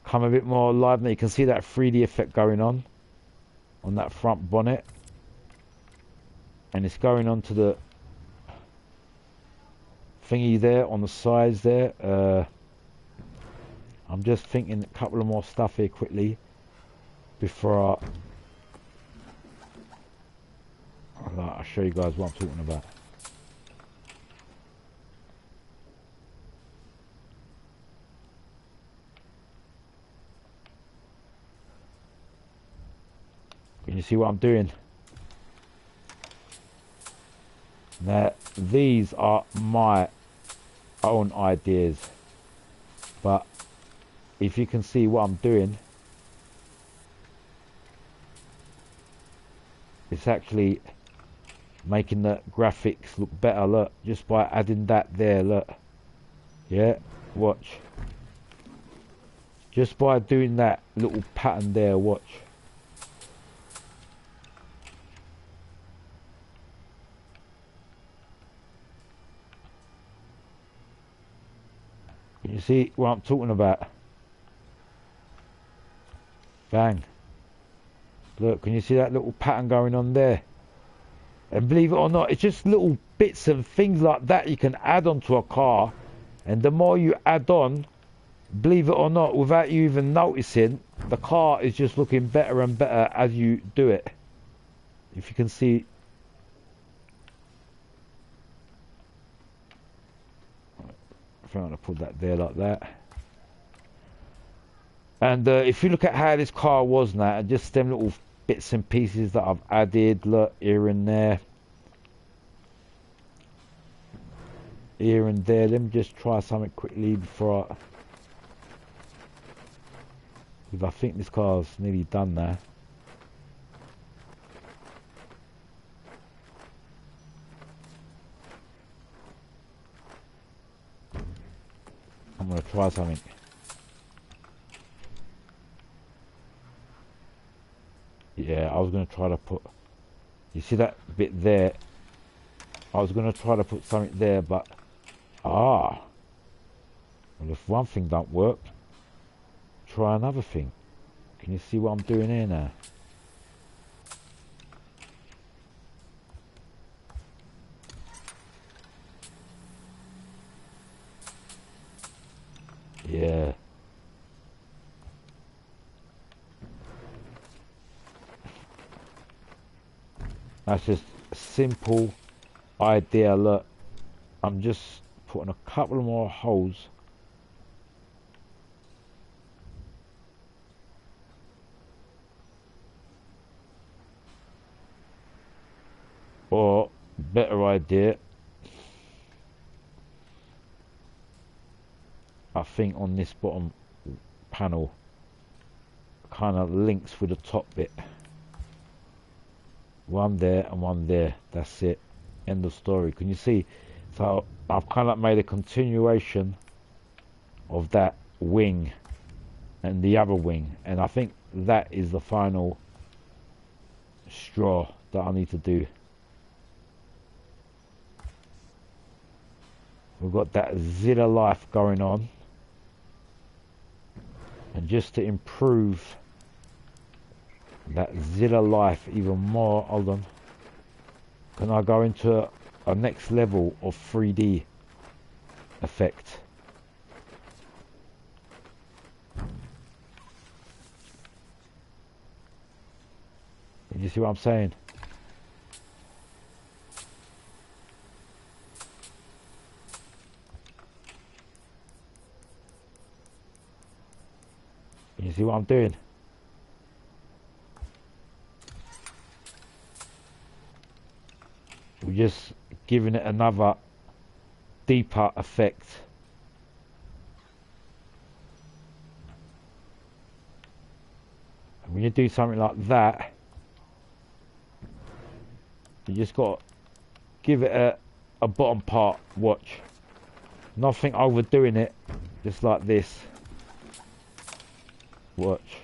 come a bit more alive now? You can see that 3D effect going on that front bonnet. And it's going on to the thingy there on the sides there. I'm just thinking a couple of more stuff here quickly before I'll show you guys what I'm talking about. Can you see what I'm doing? Now, these are my own ideas, but if you can see what I'm doing, it's actually making the graphics look better, look, just by adding that there, look. Yeah, watch. Just by doing that little pattern there, watch. Can you see what I'm talking about? Bang. Look, can you see that little pattern going on there? And believe it or not, it's just little bits and things like that you can add onto a car. And the more you add on, believe it or not, without you even noticing, the car is just looking better and better as you do it. If you can see. I think I'm going to put that there like that. And if you look at how this car was now, and just them little bits and pieces that I've added, look, here and there. Here and there. Let me just try something quickly before because I think this car's nearly done now. I'm going to try something. Yeah, I was going to try to put, you see that bit there? I was going to try to put something there, but well, if one thing don't work, try another thing. Can you see what I'm doing here now? Yeah. That's just a simple idea. Look, I'm just putting a couple more holes. Or, better idea, I think on this bottom panel, kind of links with the top bit. One there and one there. That's it. End of story. Can you see? So I've kind of made a continuation of that wing and the other wing, and I think that is the final straw that I need to do. We've got that Zilla life going on, and just to improve that Zilla life even more, hold on, can I go into a next level of 3D effect? You see what I'm saying? You see what I'm doing? We're just giving it another deeper effect. And when you do something like that, you just got to give it a bottom part. Watch. Nothing overdoing it. Just like this. Watch.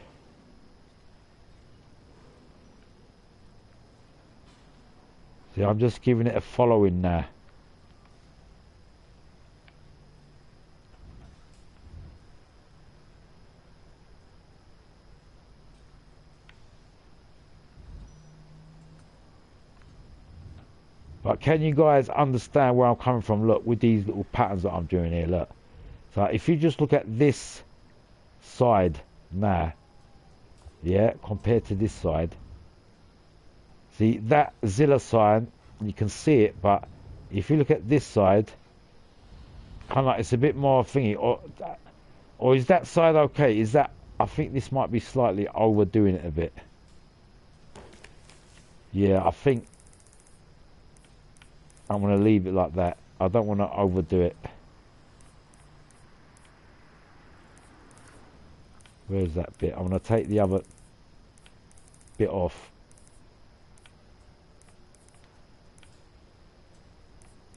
See, I'm just giving it a following now. But can you guys understand where I'm coming from? Look, with these little patterns that I'm doing here, look. So if you just look at this side now, yeah, compared to this side, see that Zilla sign, you can see it, but if you look at this side, kind of like it's a bit more thingy, or is that side okay? Is that, I think this might be slightly overdoing it a bit. Yeah, I think I'm going to leave it like that. I don't want to overdo it. Where's that bit? I'm going to take the other bit off.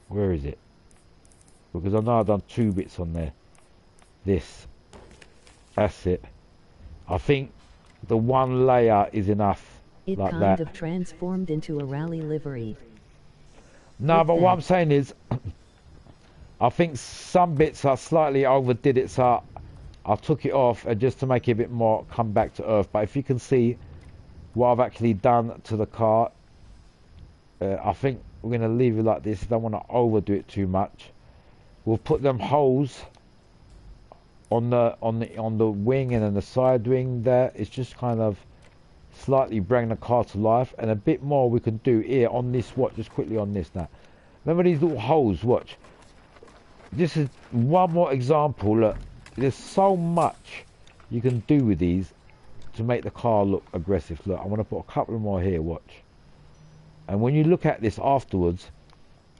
Where is it? Because I know I've done two bits on there. This. That's it. I think the one layer is enough. It like kind that. of transformed into a rally livery. No, With but that. what I'm saying is, I think some bits I slightly overdid it, so I took it off and just to make it a bit more come back to earth. But if you can see what I've actually done to the car, I think we're going to leave it like this. I don't want to overdo it too much. We'll put them holes on the wing and then the side wing there. It's just kind of slightly bring the car to life, and a bit more we can do here on this. Watch, just quickly on this now. Remember these little holes? Watch. This is one more example. Look, there's so much you can do with these to make the car look aggressive. Look, I want to put a couple more here. Watch. And when you look at this afterwards,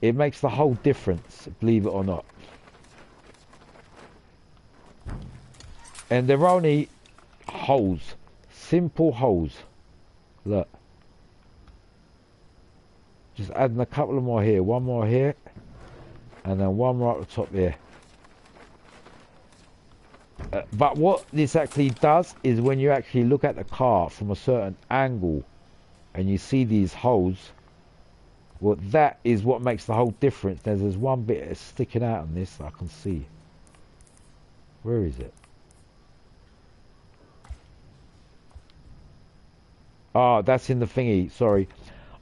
it makes the whole difference, believe it or not. And they're only holes, simple holes. Look, just adding a couple of more here, one more here, and then one more at the top here. But what this actually does is when you actually look at the car from a certain angle and you see these holes, well, that is what makes the whole difference. There's one bit that's sticking out on this I can see. Where is it? Oh, that's in the thingy. Sorry,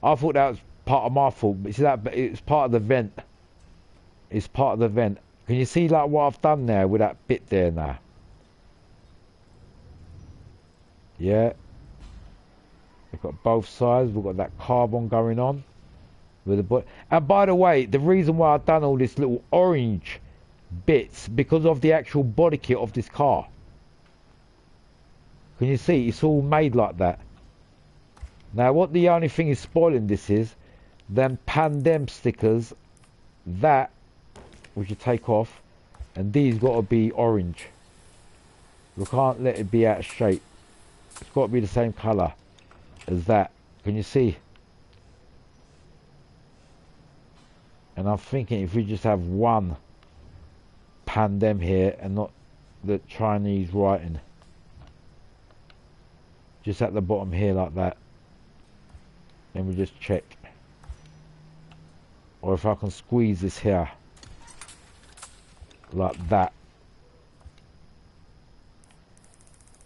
I thought that was part of my fault. But see that? But it's part of the vent. It's part of the vent. Can you see like what I've done there with that bit there now? Yeah. We've got both sides. We've got that carbon going on with the and by the way, the reason why I've done all this little orange bits because of the actual body kit of this car. Can you see? It's all made like that. Now, what the only thing is spoiling this is them Pandem stickers. That we should take off, and these got to be orange. We can't let it be out of shape. It's got to be the same colour as that. Can you see? And I'm thinking if we just have one Pandem here and not the Chinese writing, just at the bottom here like that, then we just check. Or if I can squeeze this here like that,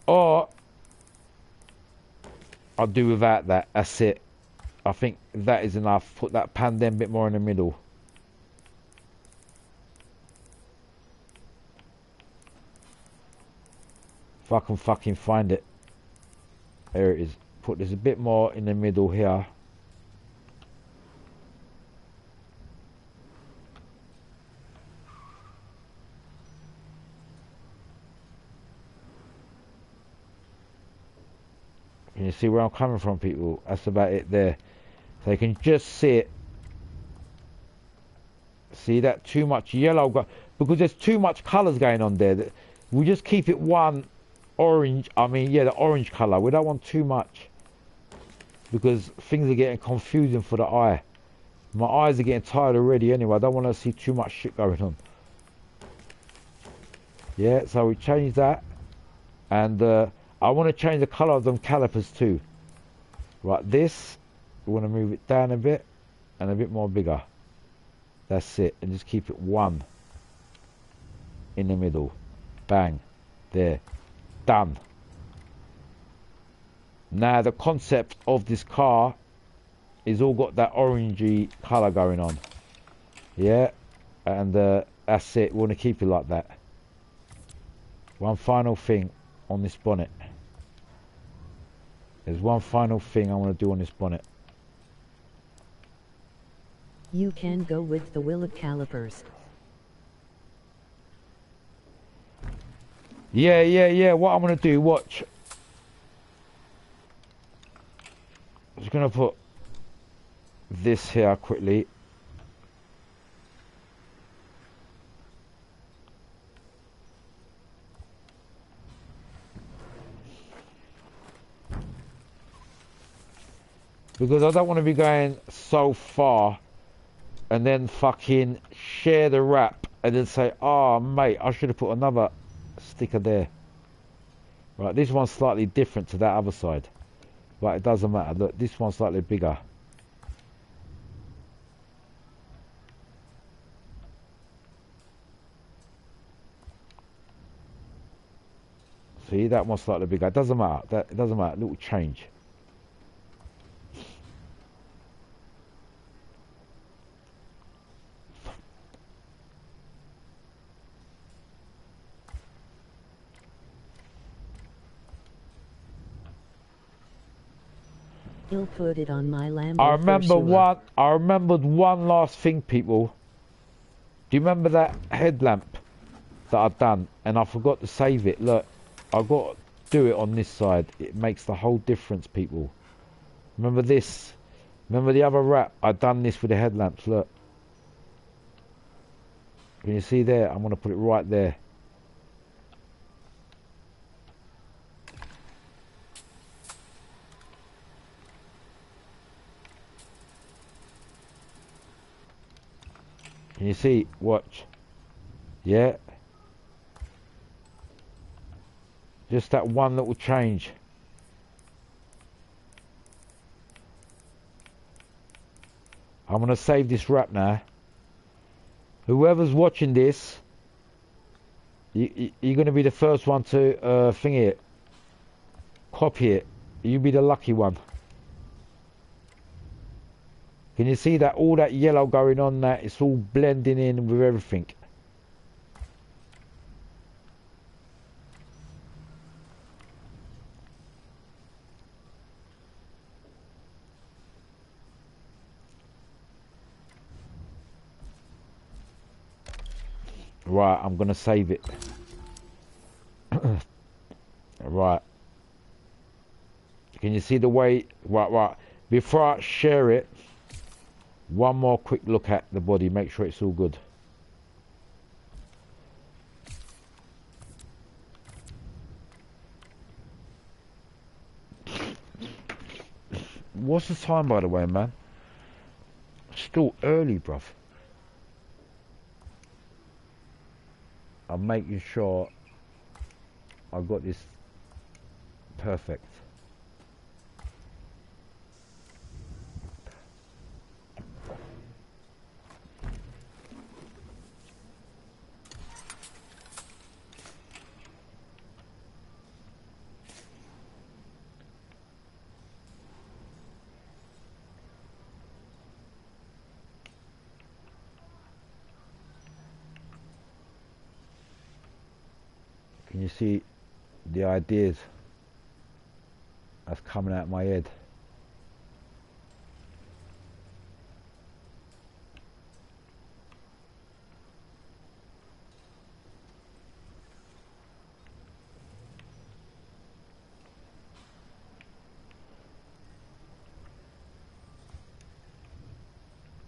or I'll do without that. That's it. I think that is enough. Put that Pandem bit more in the middle. If I can fucking find it. There it is. Put this a bit more in the middle here. Can you see where I'm coming from, people? That's about it there. So you can just see it. See that? Too much yellow. Because there's too much colours going on there. We just keep it one orange. I mean, yeah, the orange colour. We don't want too much. Because things are getting confusing for the eye. My eyes are getting tired already anyway. I don't want to see too much shit going on. Yeah, so we change that. And I want to change the colour of them calipers too. Right, this, we want to move it down a bit and a bit more bigger. That's it. And just keep it one in the middle. Bang. There. Done. Now the concept of this car is all got that orangey colour going on. Yeah. And that's it. We want to keep it like that. One final thing on this bonnet. There's one final thing I want to do on this bonnet. You can go with the Willet calipers. Yeah. What I'm going to do, watch. I'm just going to put this here quickly. Because I don't want to be going so far and then fucking share the wrap and then say, oh mate, I should have put another sticker there. Right, this one's slightly different to that other side. But it doesn't matter. Look, this one's slightly bigger. See, that one's slightly bigger. It doesn't matter. It doesn't matter. Little change. He'll put it on my Lambo. I remembered one last thing, people. Do you remember that headlamp that I'd done? And I forgot to save it. Look, I've got to do it on this side. It makes the whole difference, people. Remember this? Remember the other wrap? I'd done this with the headlamps. Look. Can you see there? I'm going to put it right there. Can you see? Watch. Yeah. Just that one little change. I'm going to save this wrap now. Whoever's watching this, you're going to be the first one to thingy it. Copy it. You'll be the lucky one. Can you see that? All that yellow going on, that it's all blending in with everything. Right, I'm gonna save it. Right. Can you see the way? Right. Before I share it, one more quick look at the body. Make sure it's all good. What's the time, by the way, man? Still early, bruv. I'm making sure I got this perfect. Can you see the ideas that's coming out of my head?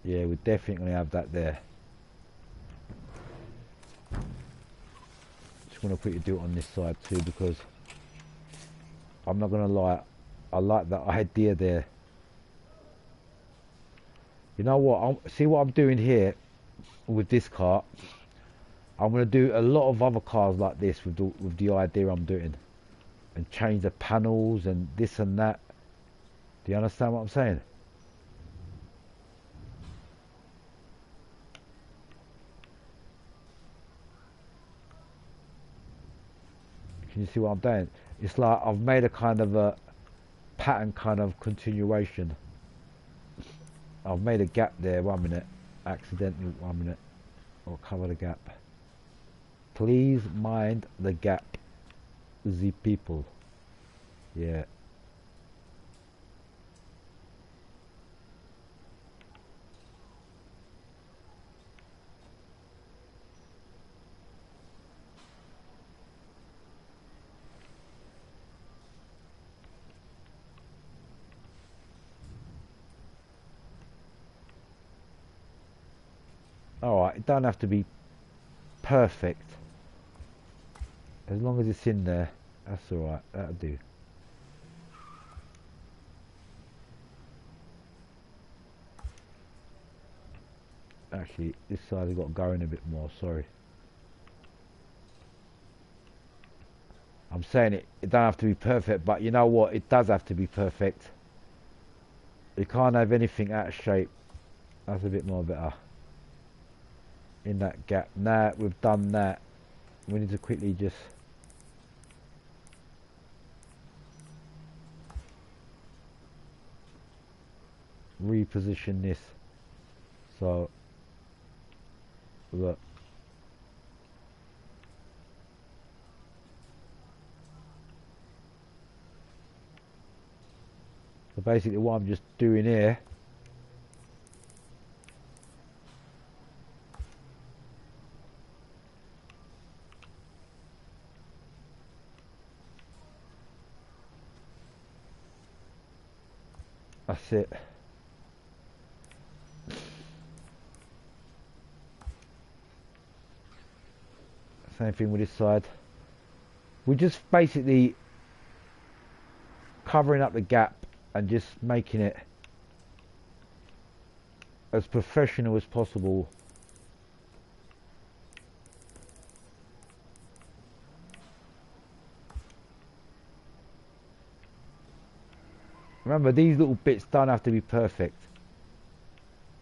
Yeah, we definitely have that there. Just want to quickly do it on this side too, because I'm not gonna lie, I like that idea there. You know what? See what I'm doing here with this car. I'm gonna do a lot of other cars like this with the idea I'm doing, and change the panels and this and that. Do you understand what I'm saying? Can you see what I'm doing? It's like I've made a kind of a pattern kind of continuation. I've made a gap there, 1 minute. Accidentally, 1 minute. I'll cover the gap. Please mind the gap, the people. Yeah. Alright, it don't have to be perfect. As long as it's in there, that's alright, that'll do. Actually, this side has got to go in a bit more, sorry. I'm saying it don't have to be perfect, but you know what, it does have to be perfect. You can't have anything out of shape. That's a bit more better. In that gap. Now we've done that, we need to quickly just reposition this. So look, so basically what I'm just doing here, that's it. Same thing with this side. We're just basically covering up the gap and just making it as professional as possible. Remember, these little bits don't have to be perfect.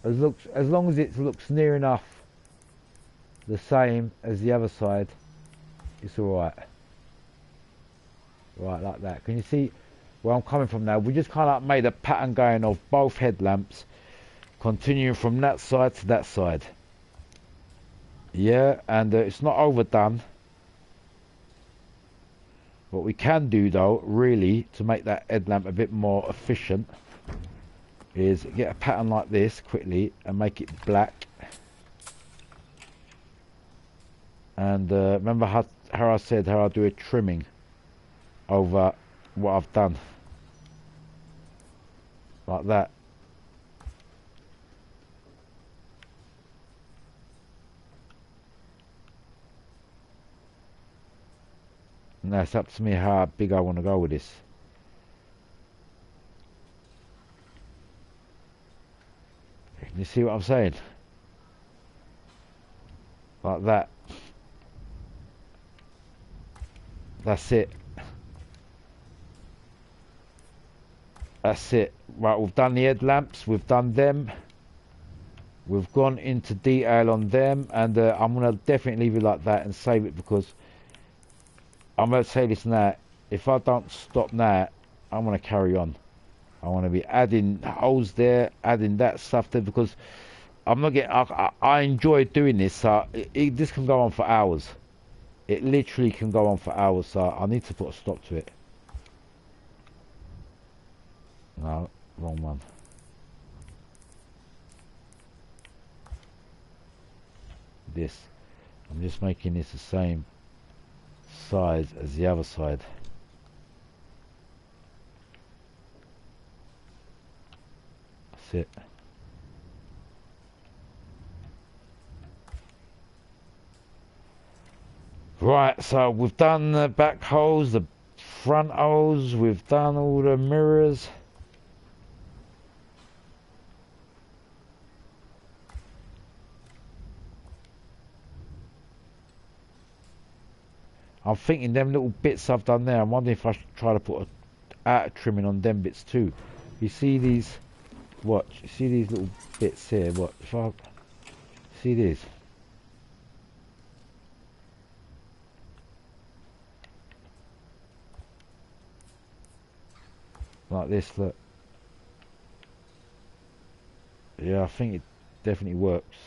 As long as it looks near enough the same as the other side, it's alright. Right, like that. Can you see where I'm coming from now? We just kind of made a pattern going of both headlamps, continuing from that side to that side. Yeah, and it's not overdone. What we can do though, really, to make that headlamp a bit more efficient, is get a pattern like this quickly and make it black. And remember how I said how I do a trimming over what I've done, like that. Now it's up to me how big I want to go with this. Can you see what I'm saying? Like that. That's it. That's it. Right, we've done the headlamps, we've done them. We've gone into detail on them, and I'm going to definitely leave it like that and save it, because I'm going to say this now. If I don't stop now, I'm going to carry on. I want to be adding holes there, adding that stuff there, because I'm not getting. I enjoy doing this. So this can go on for hours. It literally can go on for hours. So I need to put a stop to it. No, wrong one. This. I'm just making this the same size as the other side. That's it. Right, so we've done the back holes, the front holes, we've done all the mirrors. I'm thinking them little bits I've done there, I'm wondering if I should try to put a outer trimming on them bits too. You see these, watch, you see these little bits here, what, if I, see these? Like this, look. Yeah, I think it definitely works.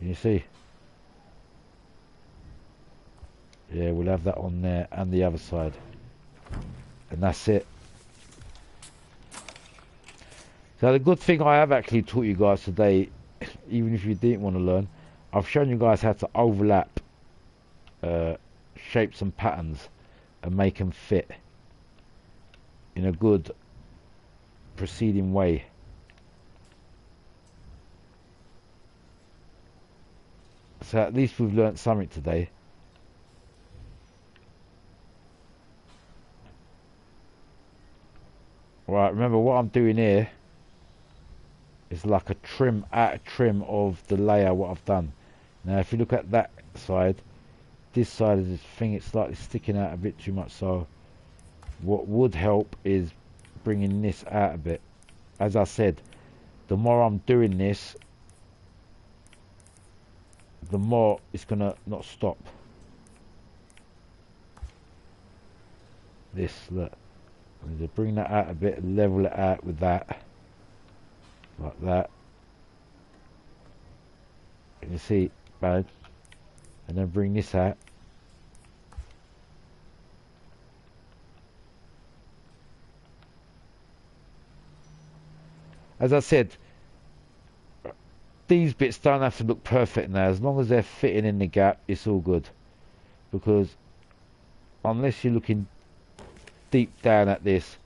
You see? Yeah, we'll have that on there and the other side. And that's it. So the good thing I have actually taught you guys today, even if you didn't want to learn, I've shown you guys how to overlap shapes and patterns and make them fit in a good proceeding way. So at least we've learnt something today. Right, remember what I'm doing here is like a trim, outer trim of the layer what I've done. Now if you look at that side, this side of this thing, it's slightly sticking out a bit too much, so what would help is bringing this out a bit. As I said, the more I'm doing this, the more it's gonna not stop. This, look, I'm going to bring that out a bit, level it out with that, like that. Can you see, bad? And then bring this out. As I said, these bits don't have to look perfect now. As long as they're fitting in the gap, it's all good. Because unless you're looking deep down at this,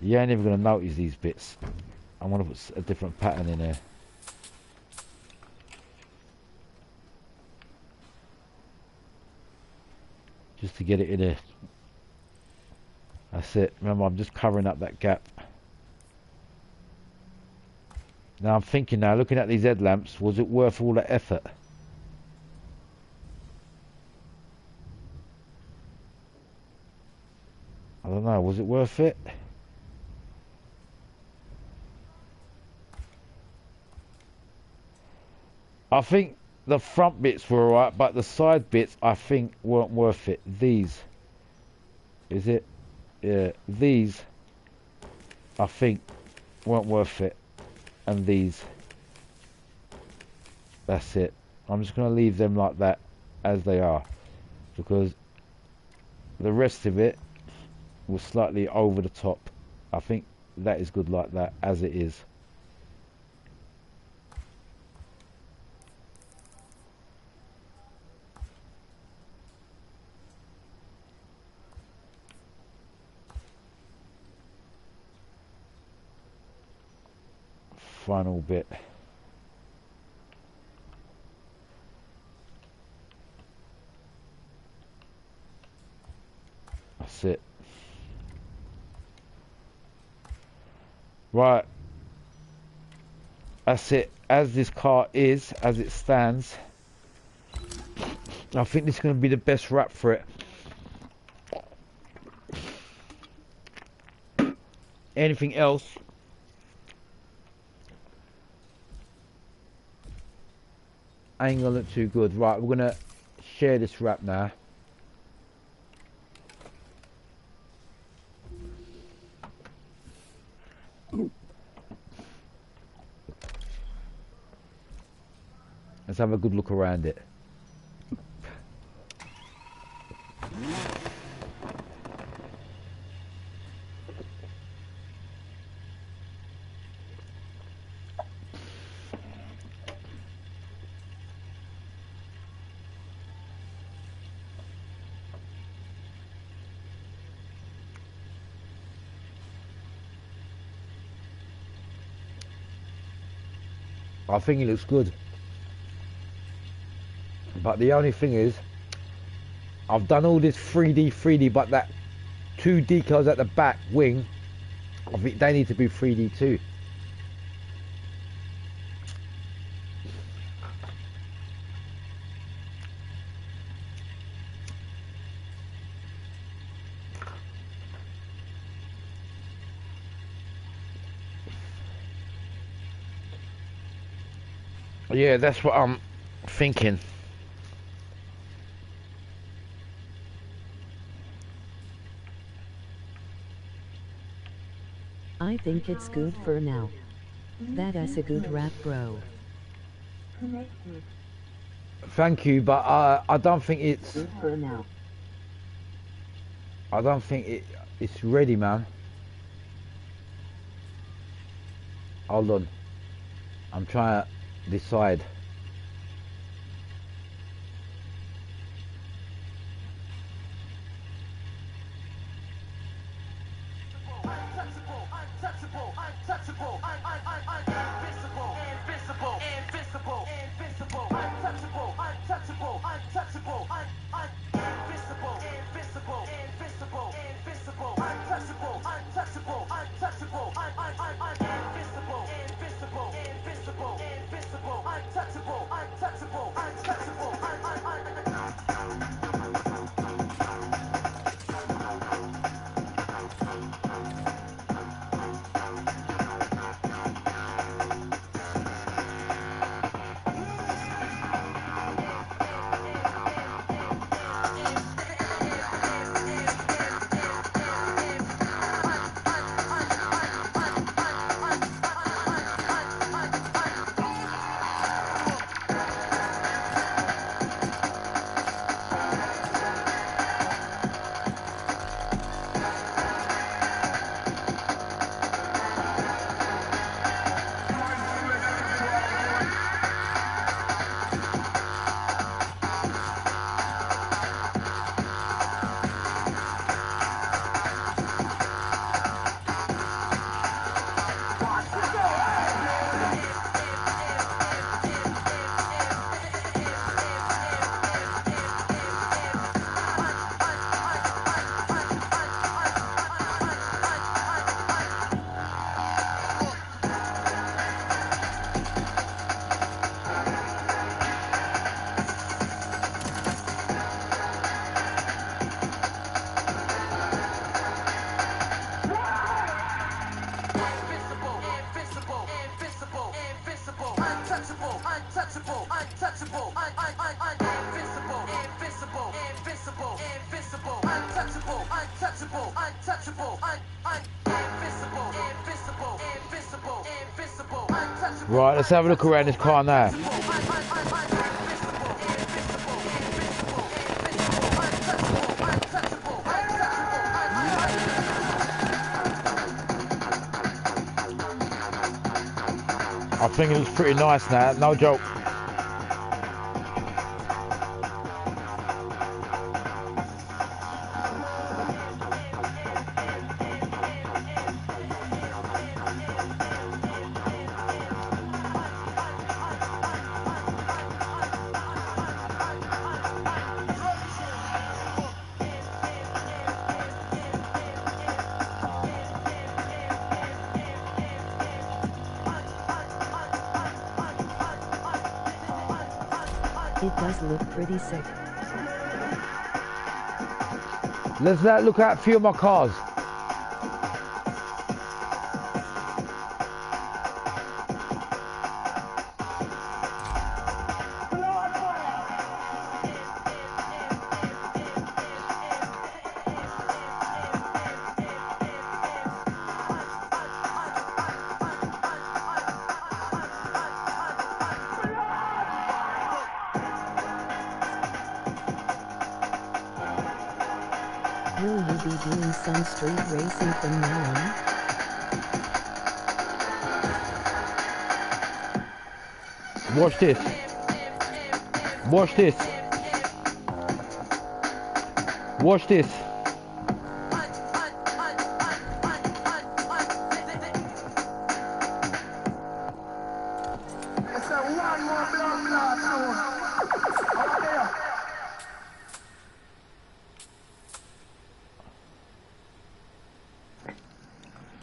you ain't even going to notice these bits. I'm going to put a different pattern in there. Just to get it in there. That's it. Remember, I'm just covering up that gap. Now I'm thinking now, looking at these headlamps, was it worth all the effort? I don't know, was it worth it? I think the front bits were alright, but the side bits I think weren't worth it. These. Is it? Yeah, these I think weren't worth it. And these. That's it. I'm just going to leave them like that as they are, because the rest of it was slightly over the top. I think that is good like that as it is. final bit. That's it. Right. That's it. As this car is, as it stands, I think this is going to be the best wrap for it. Anything else ain't gonna look too good. Right, we're gonna share this wrap now. Let's have a good look around it. I think it looks good. But the only thing is, I've done all this 3D, but that 2 decals at the back wing, I think they need to be 3D too. Yeah, that's what I'm thinking. I think it's good for now. That's a good wrap, bro. Thank you, but I don't think it's. Good for now. I don't think it's ready, man. Hold on. I'm trying to decide. Right, let's have a look around this car now. I think it looks pretty nice now, no joke. It does look pretty sick. Let's look at a few of my cars. Will you be doing some street racing from now on? Watch this. Watch this. Watch this.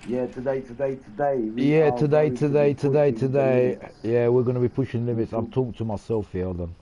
Yeah, today. Yeah, today. Yeah, we're going to be pushing limits. I'm talking to myself here, hold on.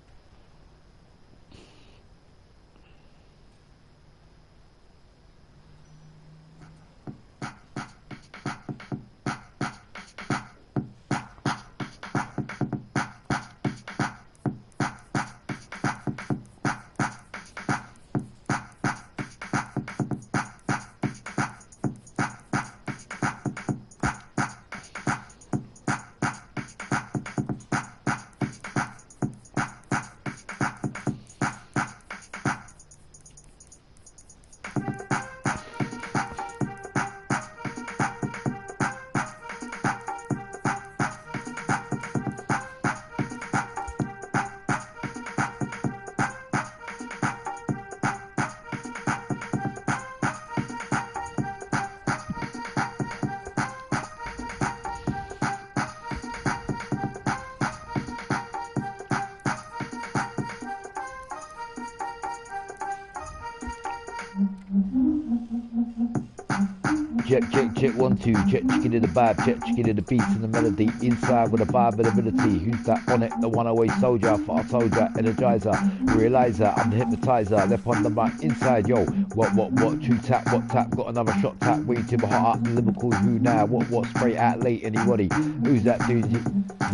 Check, 1, 2, check, chicken in the vibe, check, chicken in the beats and the melody, inside with a vibe and ability, who's that on it, the one-away soldier, I thought I told ya, energizer, realizer, I'm the hypnotizer, left on the mic, inside, yo, what, true tap, what tap, got another shot tap, way too hot up, lyrical, who now, what, spray out late, anybody, who's that doing it,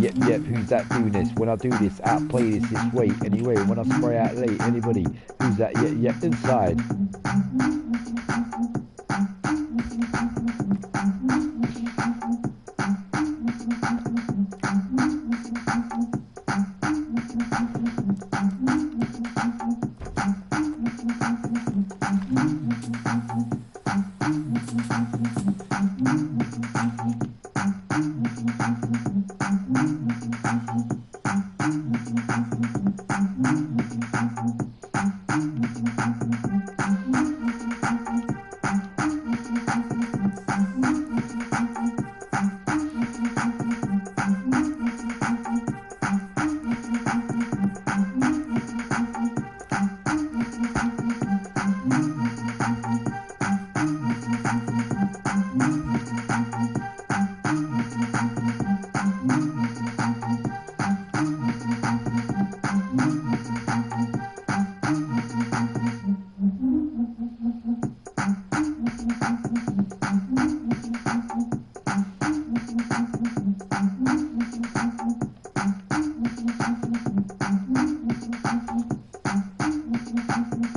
yep, who's that doing this, when I do this, outplay this way, anyway, when I spray out late, anybody, who's that, yep, inside.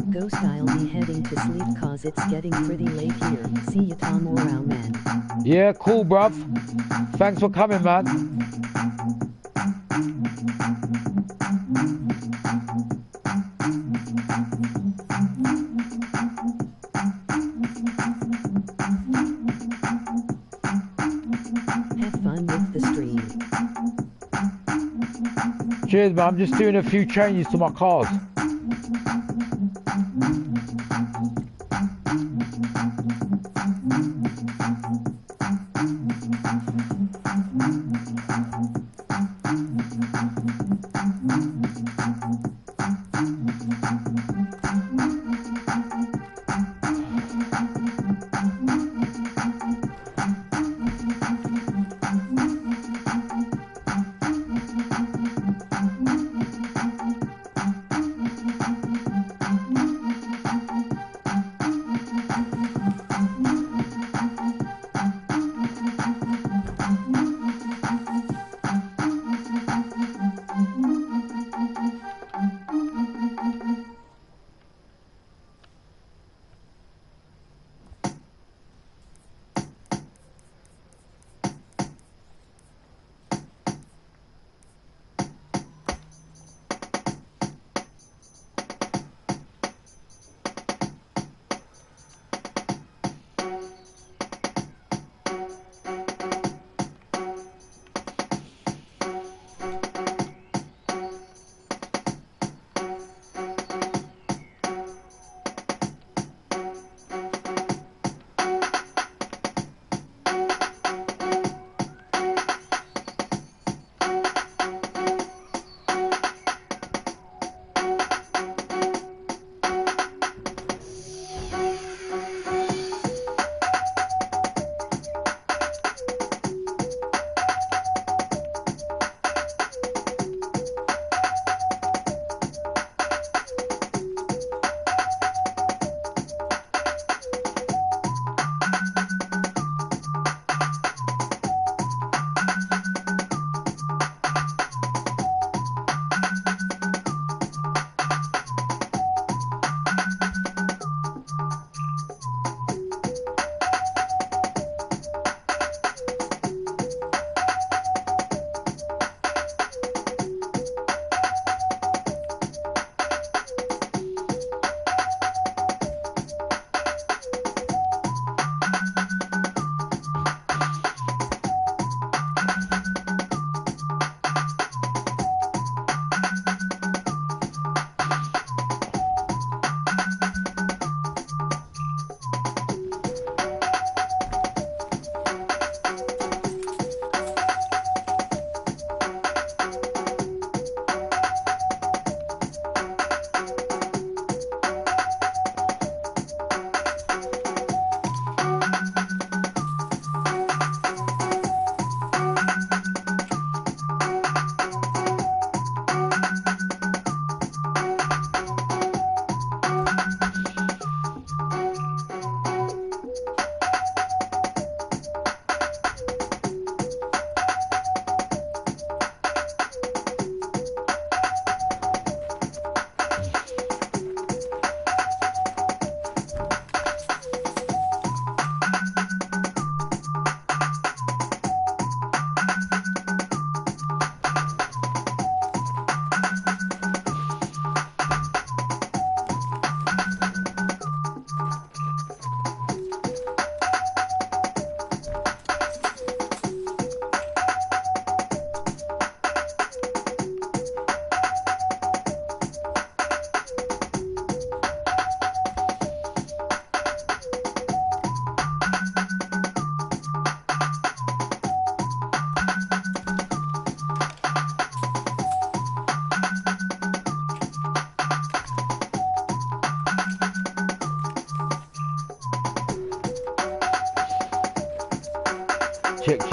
Ghost, I'll be heading to sleep cause it's getting pretty late here. See you tomorrow, man. Yeah, cool, bruv. Thanks for coming, man. Have fun with the stream. Cheers, man. I'm just doing a few changes to my cars.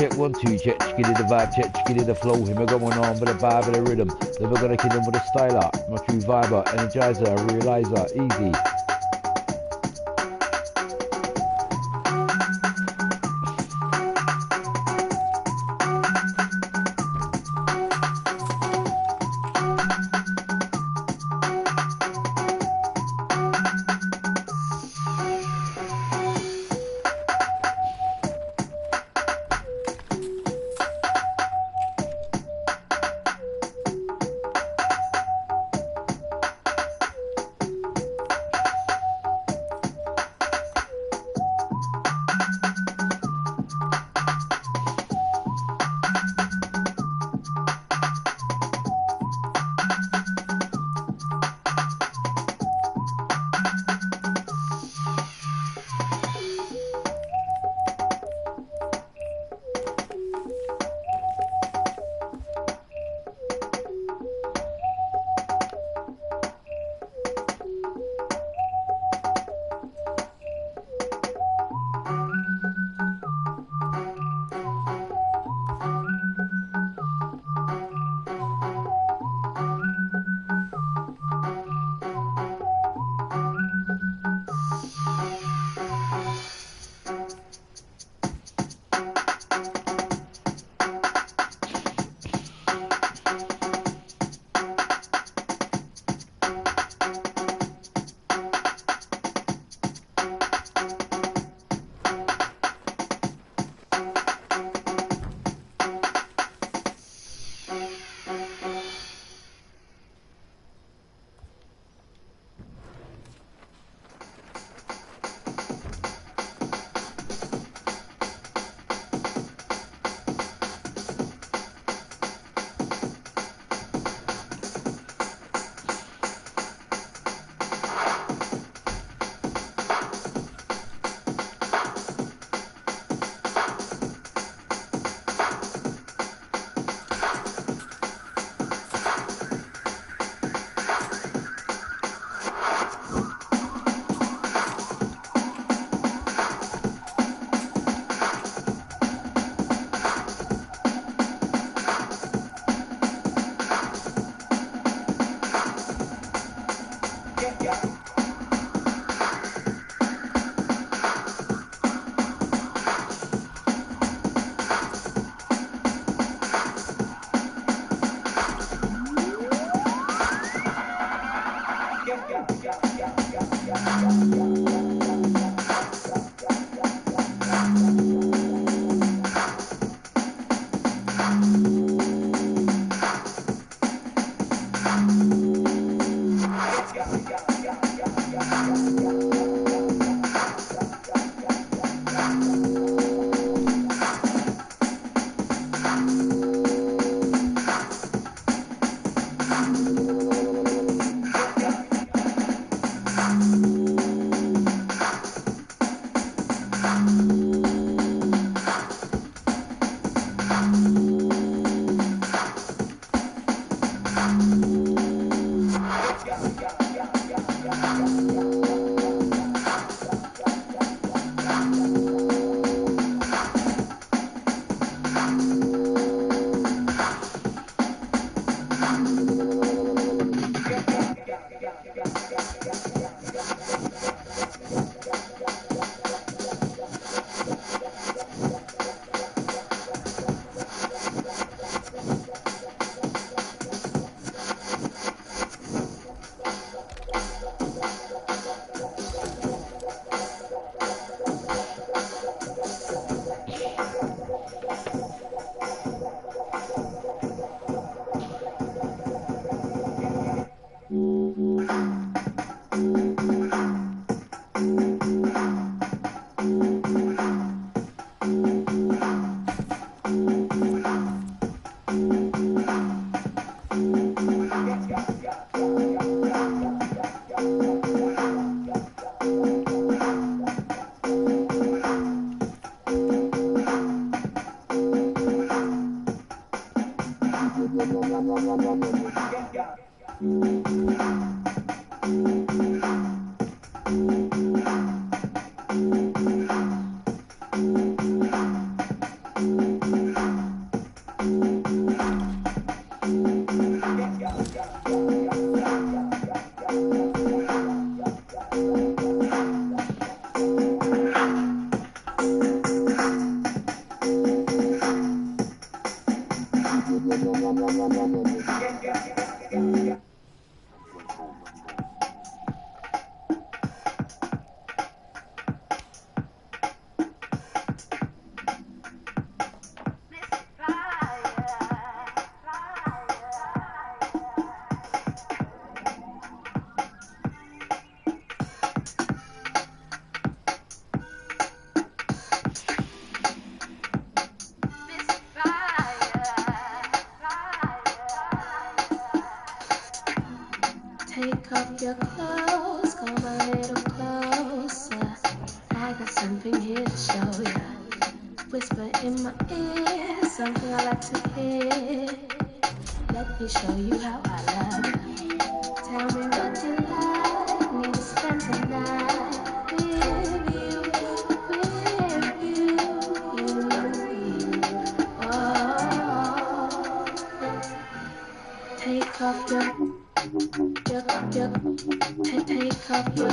check 1 2, check skinny the vibe, check skinny the flow. Him going on with the vibe and the rhythm. Never gonna kill him with a styler. My true viber, energizer, realizer, easy. Take off your clothes, come a little closer. I got something here to show ya. Whisper in my ear, something I like to hear. Let me show you how I love you. Tell me what you like, need to spend the night with you, Oh, take off your take off your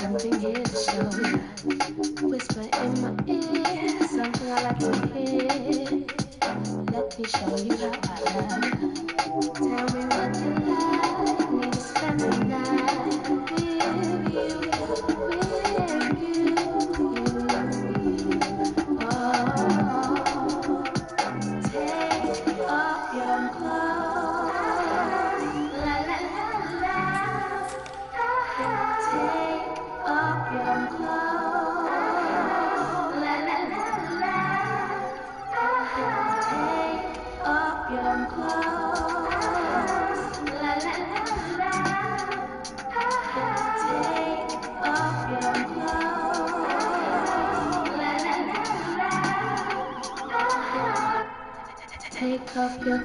something here to show you. Whisper in my ear, something I like to hear. Let me show you how I love. Tell me what you like, need to spend the night with you, Oh, take off your clothes, la la la la. Take off your clothes, la la la la. Take off your clothes, la la la la. Take off your clothes, la la la la. Take off your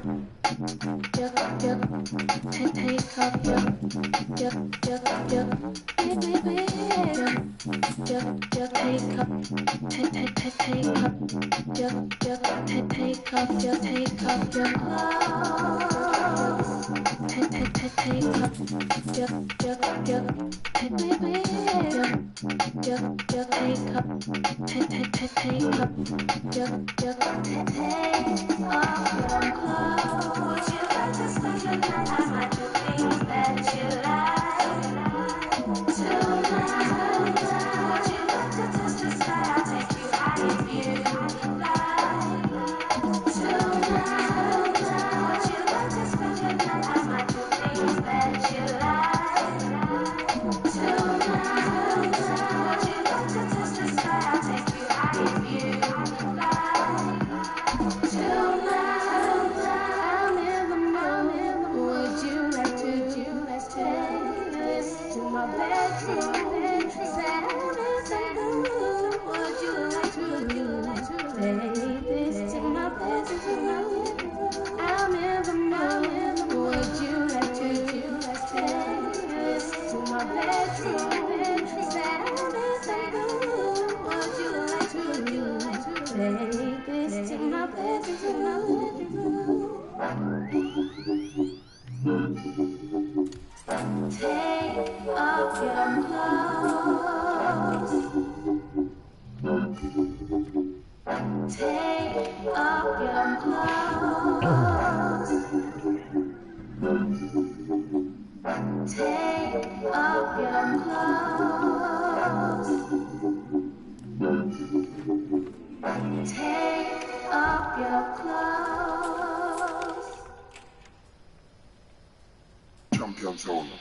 take off your Champion Zone.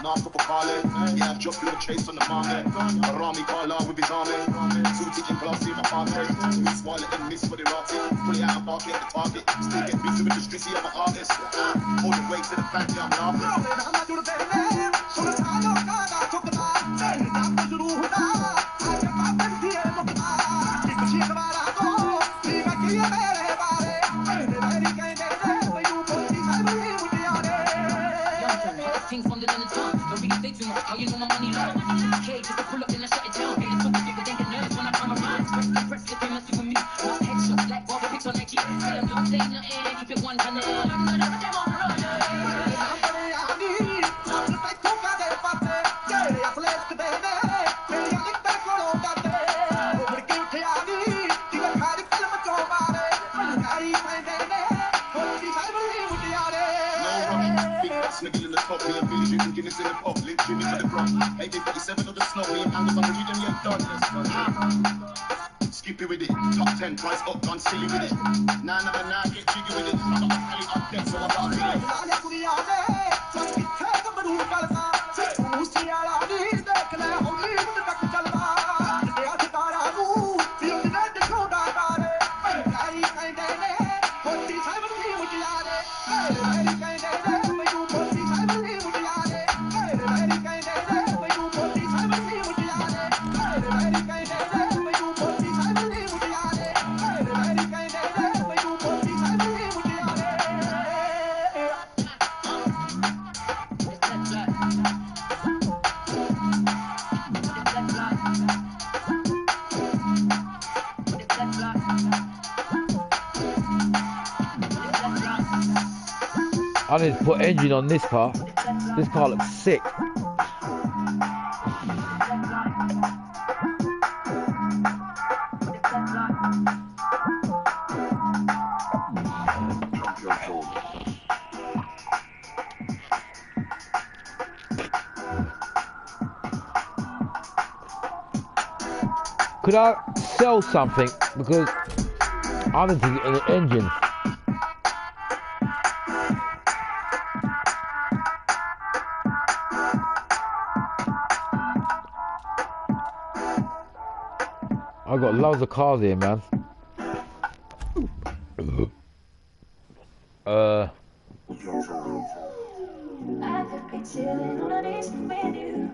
Now for Carly, yeah, I've just been chased on the market. Rami Kala with his army. 2 ticking glass in my pocket. Miss Wallet and miss for the rocket. Pull it out of market at the target. Still get busy with the stressy, I'm an artist. All the way to the bank, yeah, I'm laughing. Things from the London town. Don't really say too much. How you know my money long? Okay, just to pull up and I shut it down. Really talk to people, they get nervous when I come around. Press the famous with me. Lost headshots like Bobby pics on Nike. Tell them don't say nothing, keep it 100. Nigga in the top, me and Billy drinking Guinness in the pop, link Jimmy to the ground. AK-47 or the snow, me and Angus on the rhythm, yeah, done. Skippy with it, top 10, price up, done silly with it. Nah, get jiggy with it. I got a tally up there, so I got a feeling. I need to put engine on this car. This car looks sick. Could I sell something? Because I need to get an engine. I've got loads of cars here, man. I could be chilling on a beach with you.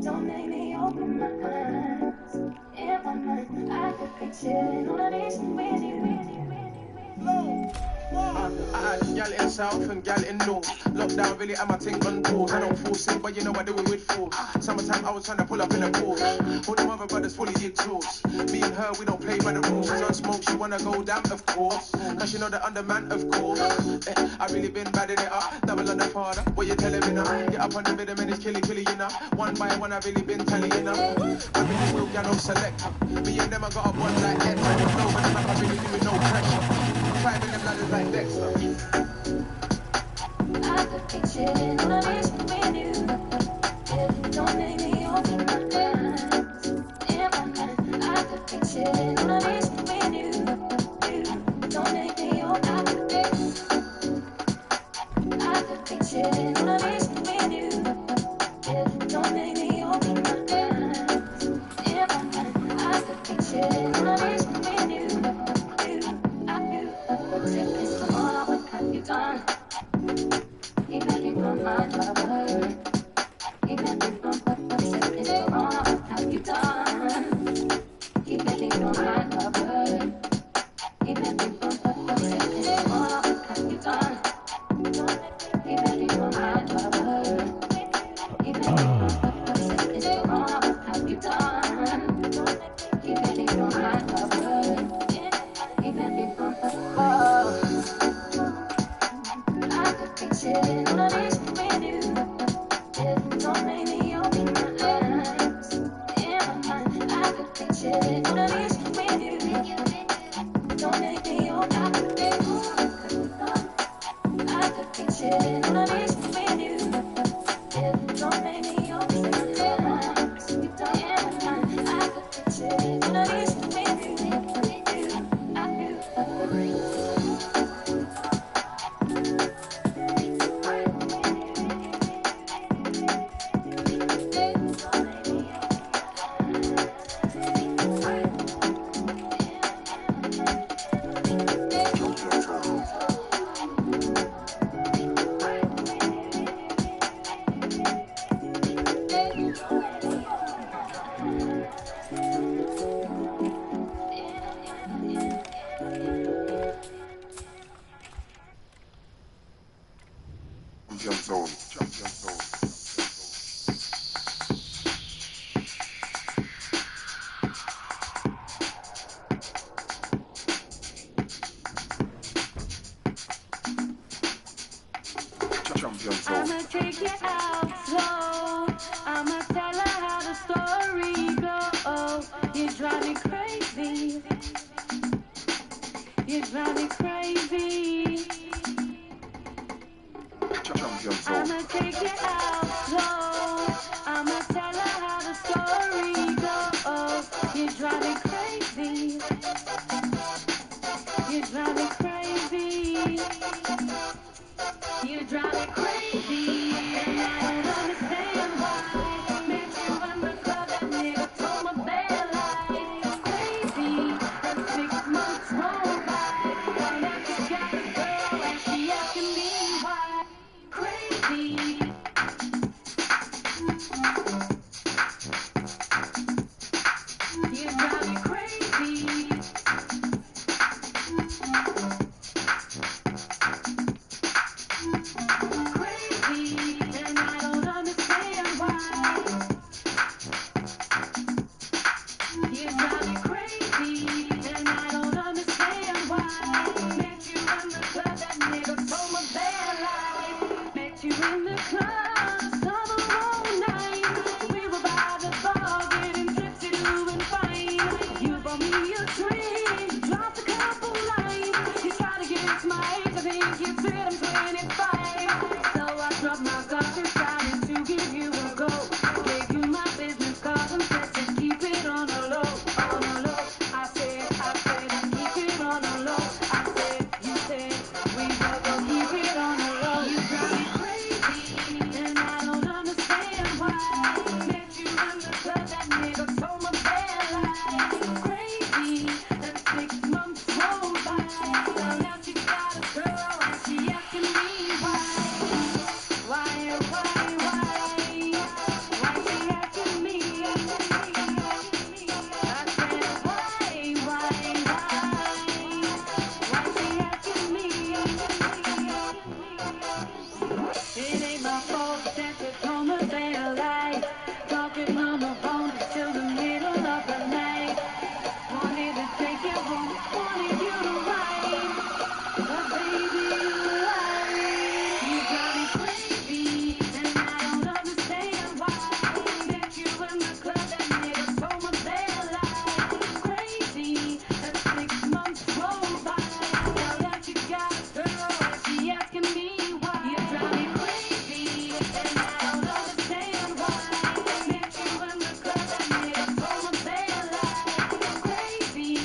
Don't make me open my eyes. In my mind, I could be chilling on a beach with you. I had gal in south and gal in north. Lockdown really had my thing on pause. I don't force it, but you know I do it with force. Summertime I was trying to pull up in a Porsche. All the other brothers fully exhaust. Me and her, we don't play by the rules. She's on smoke, she wanna go down, of course. Cause she know the underman, of course. I really been badding it up. Double on the father, what you telling me now? Get up on the rhythm and it's killy, you know. One by one, I really been telling you now. I really will get no selector. Me and them, I got a one like Ed. I don't know, but I really do it, no pressure. Climbing them ladders like Dexter. I could be chilling on a beach with you. Don't make me open my eyes. In my mind, I could be chilling on a beach with you. Don't make me open my eyes. I could be chilling on a beach with you. Don't make me open my eyes. In my mind, I could be chilling on a beach with you. It's all what have you done? Keep it from my lover. Keep it from it's all what have you done? Keep it from my lover. Keep it from it's all what have you done? Keep it from my lover. Keep it from it's all what have you done? Keep it from my lover. Keep it from I could be chilling on a beach with you. Don't make me open my eyes. In my mind, I could be chilling on a beach with you. Don't make me open my eyes. I could be chilling on a beach with you. Don't make me open my eyes. In my mind, I could be chilling on a beach with you. take it out slow. I'ma tell her how the story goes. You drive me crazy. You drive me crazy. You drive me crazy. And I don't understand why. Met you in the club, that nigga told my bad life. Crazy. And 6 months roll by. And I just got a girl and she asking me why. Crazy. You drive me crazy. Crazy, and I don't understand why. You drive me crazy, and I don't understand why. Met you in the club, that nigga told my bad life. Met you in the club, summer all night. We were by the bar, getting tipsy, doing fine. You bought me a drink, dropped a couple lines. You tried to guess my age, I think you said I'm 25. So I dropped my guard and started to give you a go. Gave you my business card and said to keep it on the low, on the low. I said, keep it on the low. I said, you said, we both gon' keep it on the low. You drive me crazy, and I don't understand why. Met you in the club, that nigga told my bad life. Crazy, and 6 months roll by. Well, now she got a girl, and she asking me why. Why, why she asking me? I said, why she asking me? It ain't my fault that you told me that lie. Talking on the phone till the middle of the night. Wanted to take you home, wanted you to ride. But baby, you lied. You drive me crazy, and I don't understand why. Met you in the club, that nigga told my bad life. Crazy, and 6 months roll by. Now that you got a girl, and she asking me why. You drive me crazy, and I don't understand why. Met you in the club, that nigga told my bad life. Crazy,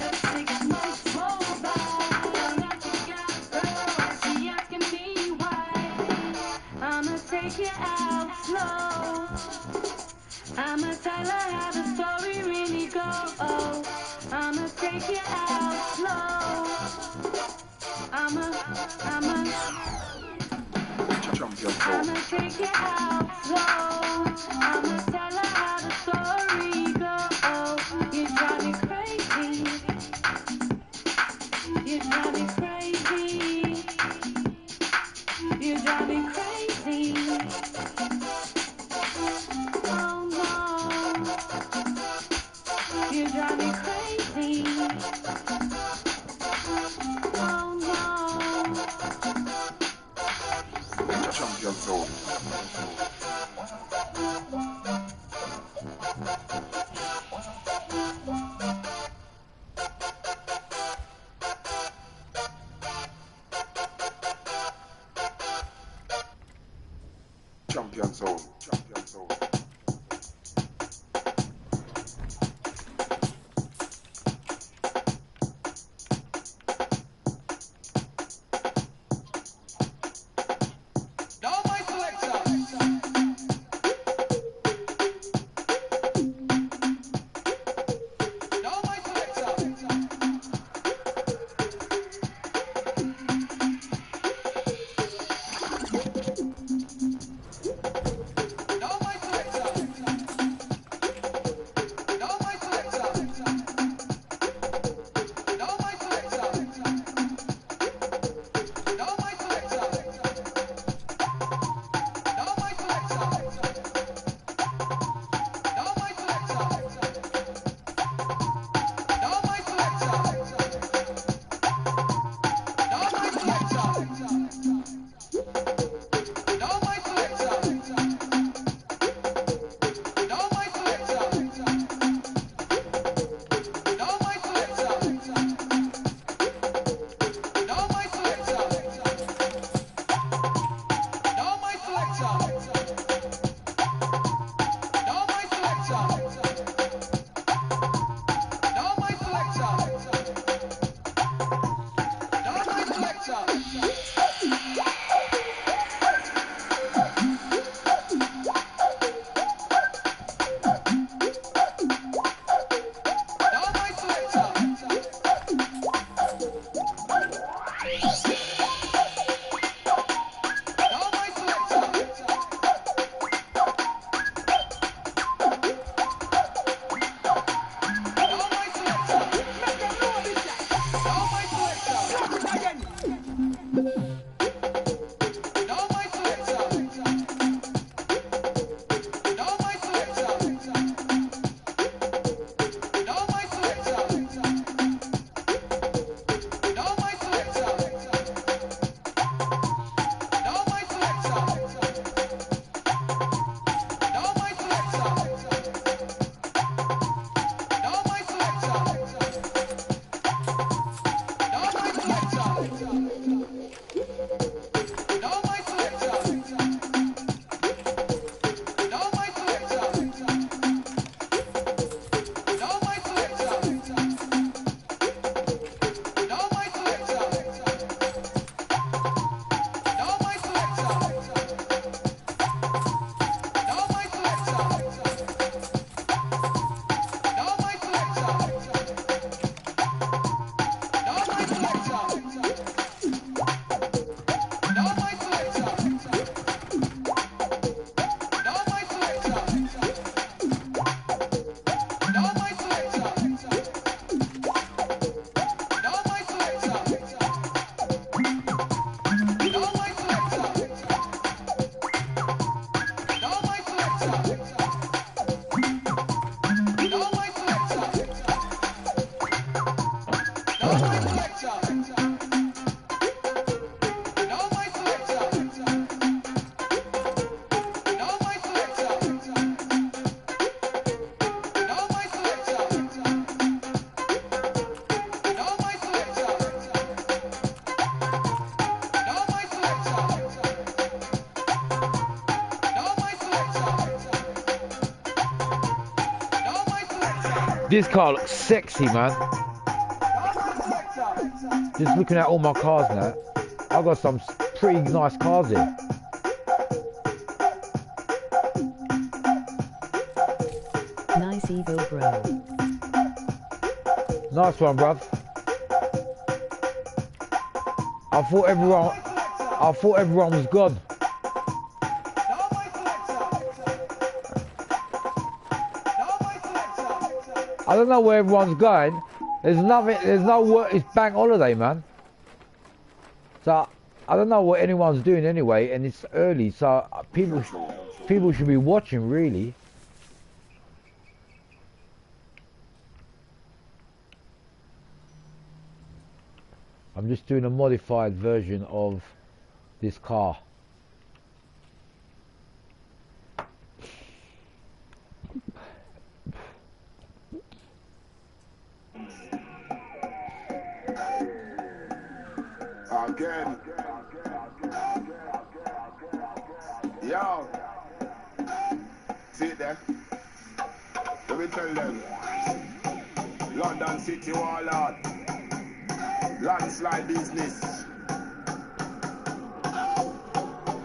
and 6 months roll by. Now that you got a girl, and she asking me why. I'ma take you out slow. I'ma tell her how the story really goes. I'ma take you out slow. I'ma Champion Zone. I'ma take it out slow. I'ma tell her how the story goes. You drive me crazy. You drive me crazy. You drive me crazy. Oh no. You drive me crazy. Oh no. Champion Zone. This car looks sexy, man. Just looking at all my cars now. I've got some pretty nice cars here. Nice Evo, bro. Nice one, bruv. I thought everyone was gone. I don't know where everyone's going. There's no work, it's bank holiday, man. So, I don't know what anyone's doing anyway, and it's early, so people should be watching, really. I'm just doing a modified version of this car. Again. Yo. See it there? Let me tell them. London City Warlord. Landslide business.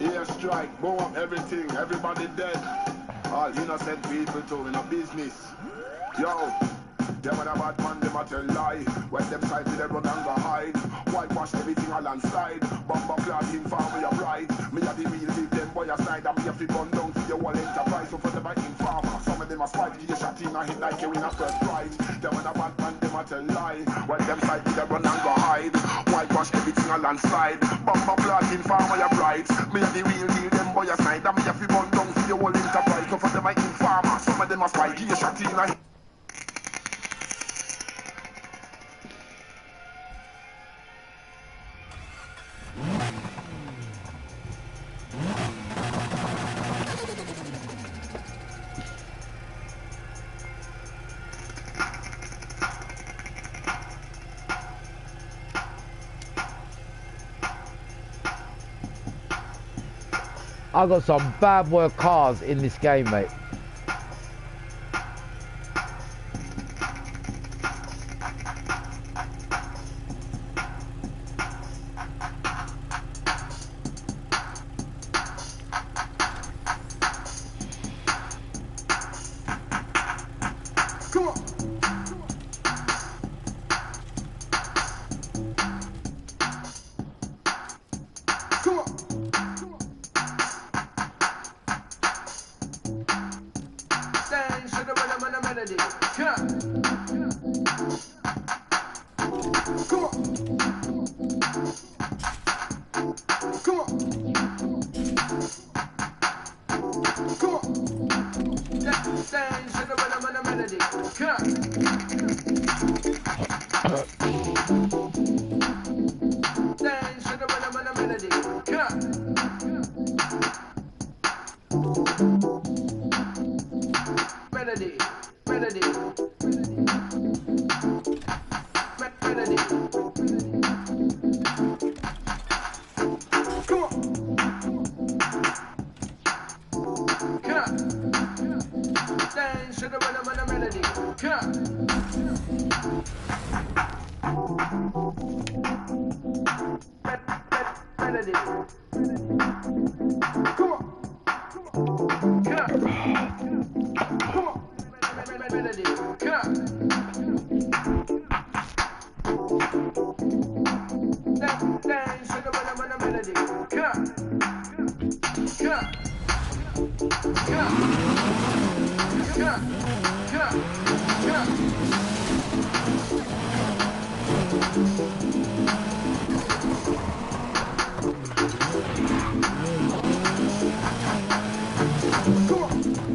Air strike, boom up everything, everybody dead. All innocent people too in a business. Yo. Them and a bad man, them a tell lie. When them side to them run and go hide. Whitewash everything a landslide. Bomber clad in farm with your bride. Me a the real big them boy a side. And me a fi gun down to your whole enterprise. So for them a informer. Some of them a spite. Give you shot in a hit like you win a first prize. Them and a bad man, them a tell lie. When them side to them run and go hide. Whitewash everything a landslide. Bomber clad in farm with your bride. Me a the real deal them boy a side. And me a fi gun down to your whole enterprise. So for them a informer. Some of them a spite. Give you shot in a hit. I got some bad boy cars in this game, mate. Come on. Come on. Stand, should have rhythm and a melody. Come on. Come on. Come on. Come on. Stand, should have rhythm and a melody. Come on. Stand, should have rhythm and a melody. Come on. Melody, melody, melody. Come on. Come on. Dance to the rhythm and the melody. Come on. Melody. Come on. Come on. Come on. Melody. Come on. Dance to the rhythm and the melody. Come on. Come on. Come on. Come on. Come on. Come on. Come on.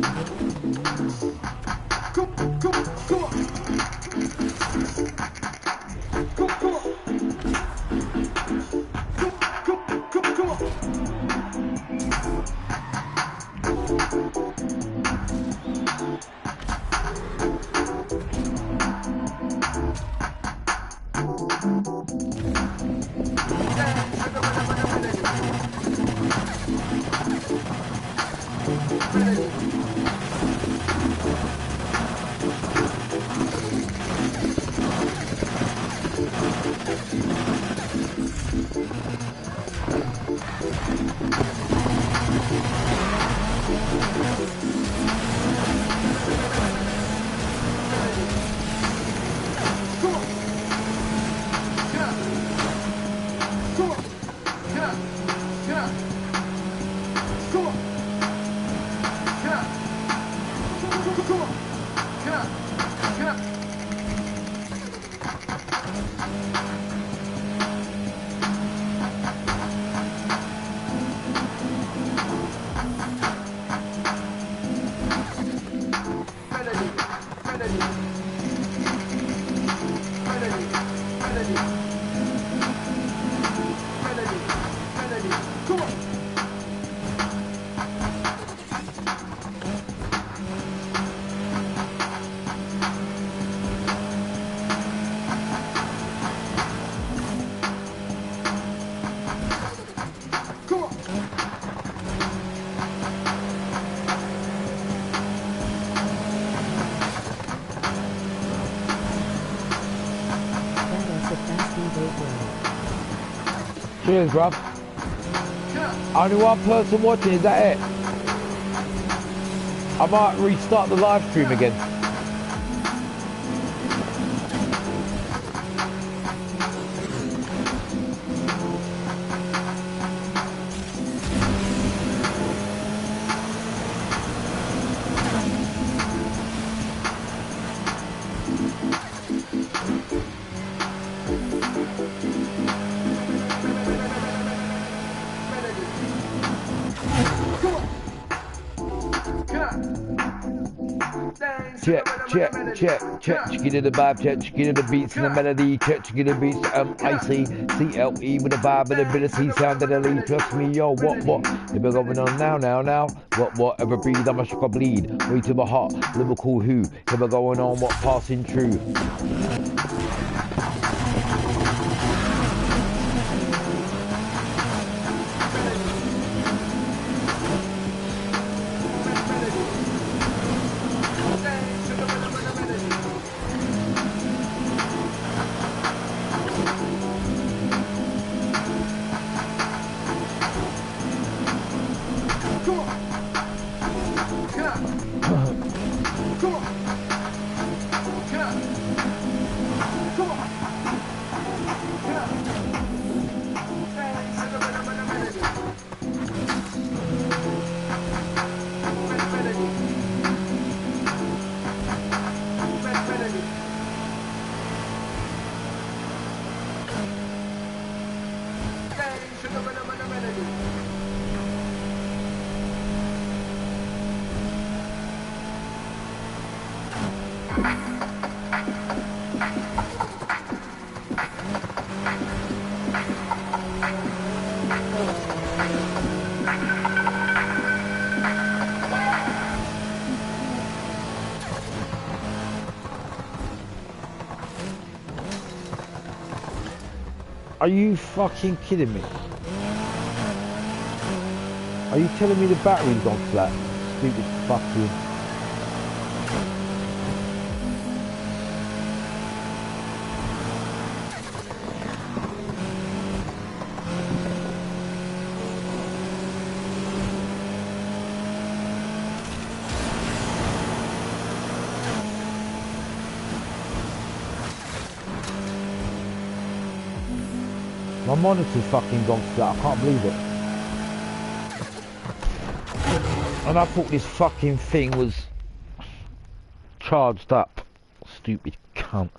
That is a fast DJ bro. Cheers, bruv. Only one person watching, is that it? I might restart the live stream again. Check, check, check, check, chicken in the vibe, check, chicken in the beats and the melody, check, chicken in the beats, icy, CLE with the vibe and ability, sound and the lead, trust me, yo, what, here we going on now, what, ever breathe, I'm a shock, I bleed, way to my heart, lyrical who, here we going on, what, passing true. Are you fucking kidding me? Are you telling me the battery's gone flat? Stupid fucking... My monitor's fucking gone flat, I can't believe it. And I thought this fucking thing was charged up. Stupid cunt.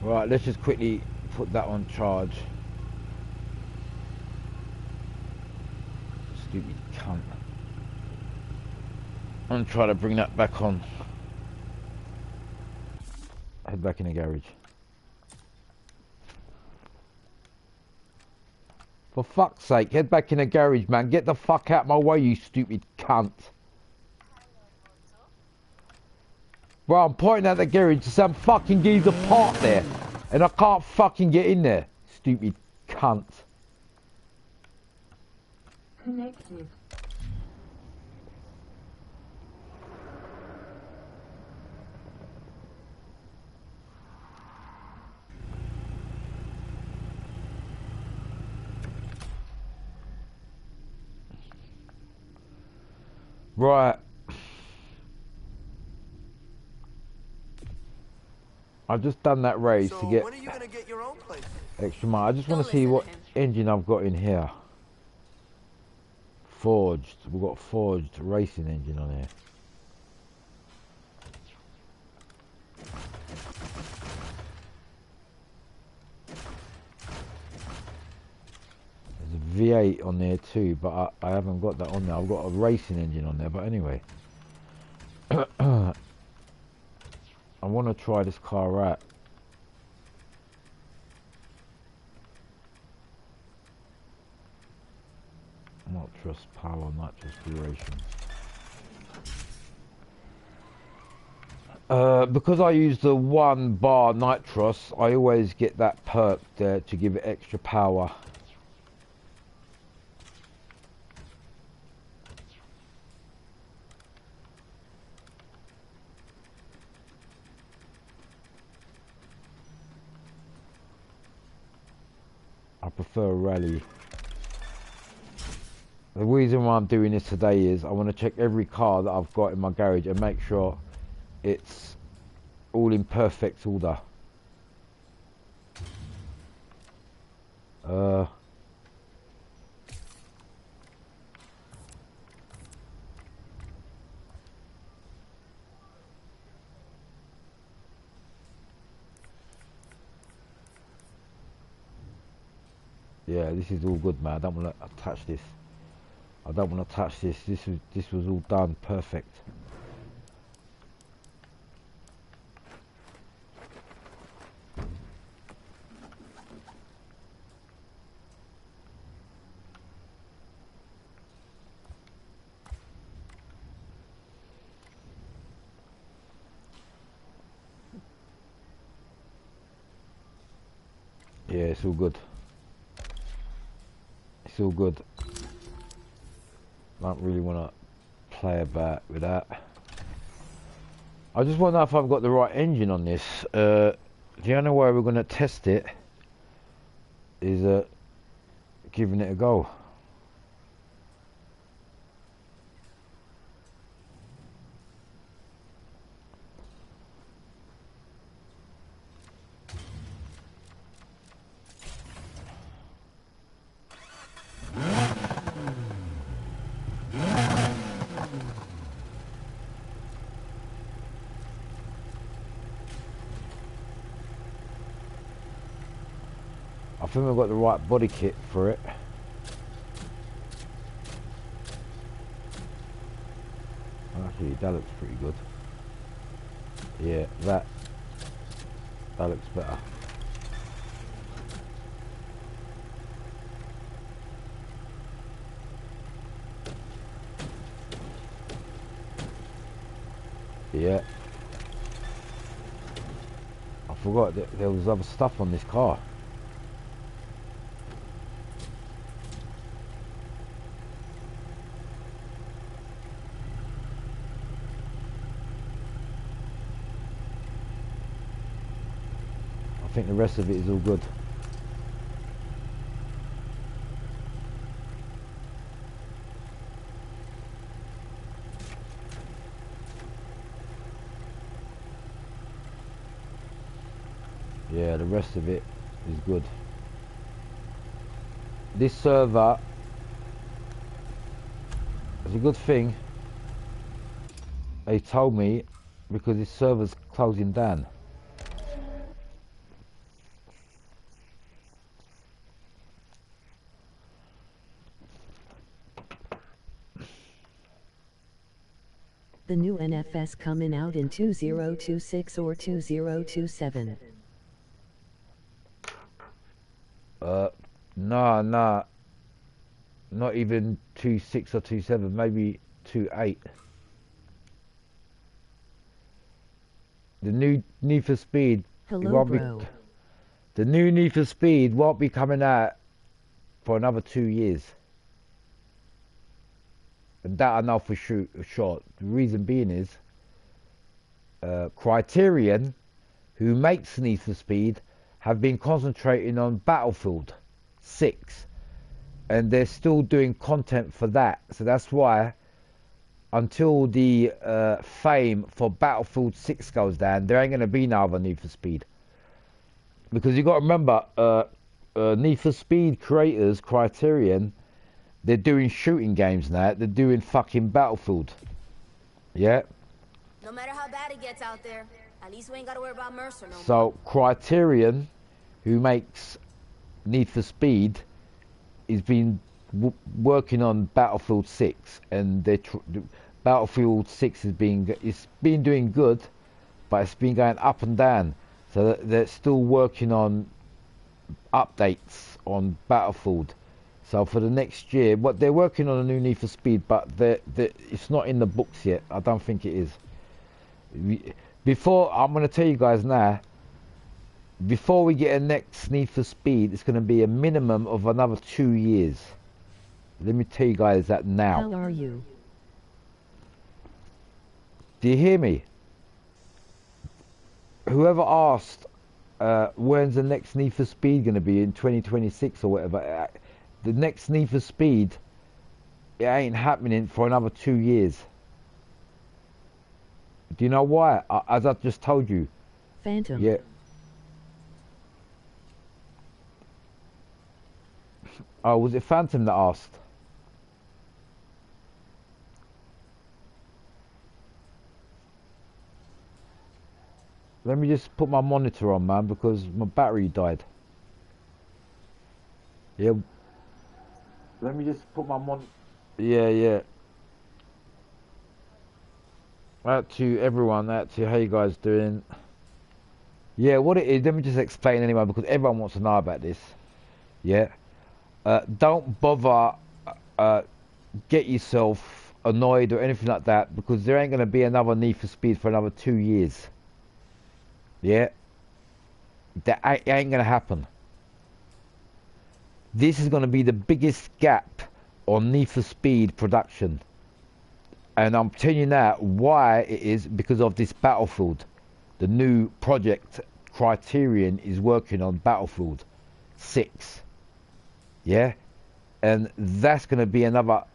Right, let's just quickly put that on charge. Stupid cunt. I'm trying to bring that back on. Head back in the garage. For fuck's sake, head back in the garage, man. Get the fuck out my way, you stupid cunt. Bro, I'm pointing at the garage to some fucking geezer parked there. And I can't fucking get in there. Stupid cunt. Connected. Right. I've just done that race to get, when are you gonna get your own place? extra money. I just want to see what engine I've got in here. Forged. We've got forged racing engine on here. There's a V8 on there too, but I haven't got that on there. I've got a racing engine on there, but anyway. I want to try this car out. Nitrous power, nitrous duration. Because I use the 1 bar nitrous, I always get that perk there to give it extra power. I prefer rally. The reason why I'm doing this today is I want to check every car that I've got in my garage and make sure it's all in perfect order. Yeah, this is all good, man. I don't want to touch this. I don't want to touch this. This was all done perfect. Yeah, it's all good. It's all good. Don't really want to play about with that. I just want to know if I've got the right engine on this. The only way we're going to test it is giving it a go. I think we've got the right body kit for it. Actually, that looks pretty good. Yeah, that looks better. Yeah. I forgot that there was other stuff on this car. I think the rest of it is all good. Yeah, the rest of it is good. This server is a good thing. They told me because this server's closing down. The new NFS coming out in 2026 or 2027. Nah. Not even 2.6 or 2.7, maybe 2.8. The new Need for Speed. Hello, bro. The new Need for Speed won't be coming out for another 2 years. And that I know for sure. The reason being is Criterion, who makes Need for Speed, have been concentrating on Battlefield 6. And they're still doing content for that. So that's why until the fame for Battlefield 6 goes down, there ain't going to be no other Need for Speed. Because you got to remember, Need for Speed creators, Criterion, they're doing shooting games now. They're doing fucking Battlefield. Yeah? No matter how bad it gets out there, at least we ain't got to worry about Mercer no more. So Criterion, who makes Need for Speed, has been working on Battlefield 6, and Battlefield 6 it's been doing good, but it's been going up and down. So they're still working on updates on Battlefield. So for the next year, what they're working on a new Need for Speed, but it's not in the books yet. I don't think it is. Before, I'm going to tell you guys now, before we get a next Need for Speed, it's going to be a minimum of another 2 years. Let me tell you guys that now. How are you? Do you hear me? Whoever asked when's the next Need for Speed going to be, in 2026 or whatever, the next Need for Speed, it ain't happening for another 2 years. Do you know why? As I just told you. Phantom. Yeah. Oh, was it Phantom that asked? Let me just put my monitor on, man, because my battery died. Yeah. Let me just put my Yeah. Out to everyone, out to how you guys doing. Yeah, what it is, let me just explain anyway, because everyone wants to know about this. Yeah. Don't bother get yourself annoyed or anything like that, because there ain't going to be another Need for Speed for another 2 years. Yeah, that ain't going to happen. This is going to be the biggest gap on Need for Speed production, and I'm telling you now why it is, because of this Battlefield. The new project Criterion is working on Battlefield 6. Yeah, and that's going to be about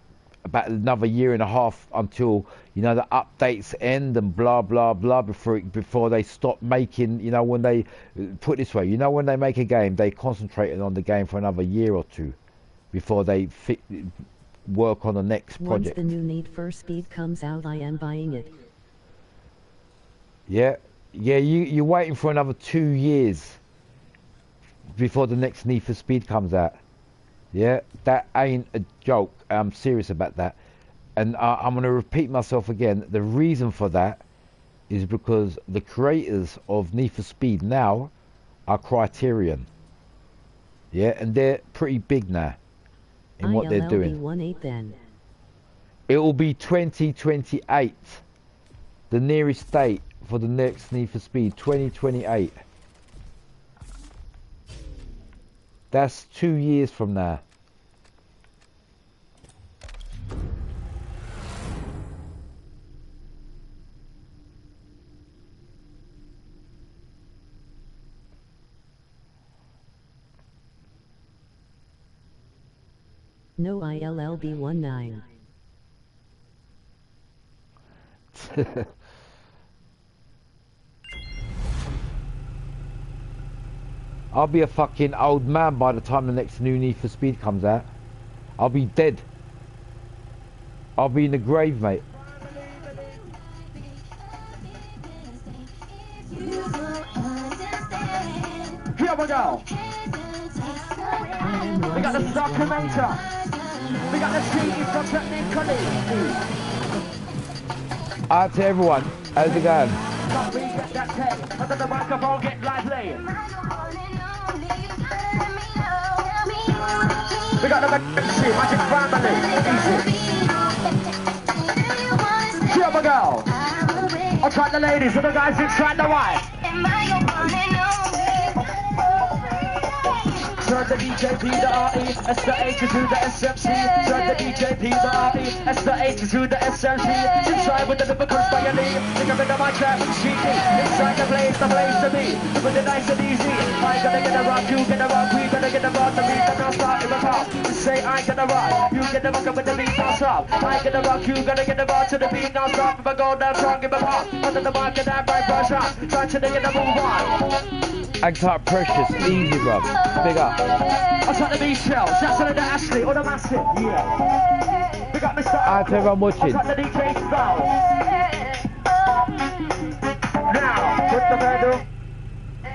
another year and a half until, you know, the updates end and blah blah blah before they stop making. You know, when they put it this way, you know, when they make a game, they concentrate on the game for another year or two before they work on the next project. Once the new Need for Speed comes out, I am buying it. Yeah, you're waiting for another 2 years before the next Need for Speed comes out. Yeah, that ain't a joke. I'm serious about that. And I'm going to repeat myself again. The reason for that is because the creators of Need for Speed now are Criterion. Yeah, and they're pretty big now in what they're doing. ILLB18 then. It will be 2028. The nearest date for the next Need for Speed, 2028. That's 2 years from now. No ILLB19. I'll be a fucking old man by the time the next new Need for Speed comes out. I'll be dead. I'll be in the grave, mate. Here we go. We got the Sacramento. We got the Stevie from Technically. Out to everyone. How's it going? Under the microphone, get lively. We got the Magic Family. Easy. Here we go. I'll try the ladies and the guys inside the white. Turn the DJ P the RE, S the H to the SMC. Turn the DJ P the RE, S the H to the SMC. Inside with the lyrical style, think of it on my trap, cheeky. Inside the place to be. With it nice and easy. I gotta get a rock, you get a rock, we gotta get a rock. The beat that don't start in the top. Say I get a rock, you get a rock with the beat don't stop. I get a rock, you gotta get a rock to the beat don't stop. If I go down strong, give a pop. Under the mic and that right brush up. Try to get a move on. Act up precious, easy bruv. Big up. I'll try the beat shell, shouts to the Ashley or the Massive, yeah. Big up Mr. Out to everyone watching. I'll try the DJ style. Now, put the pedal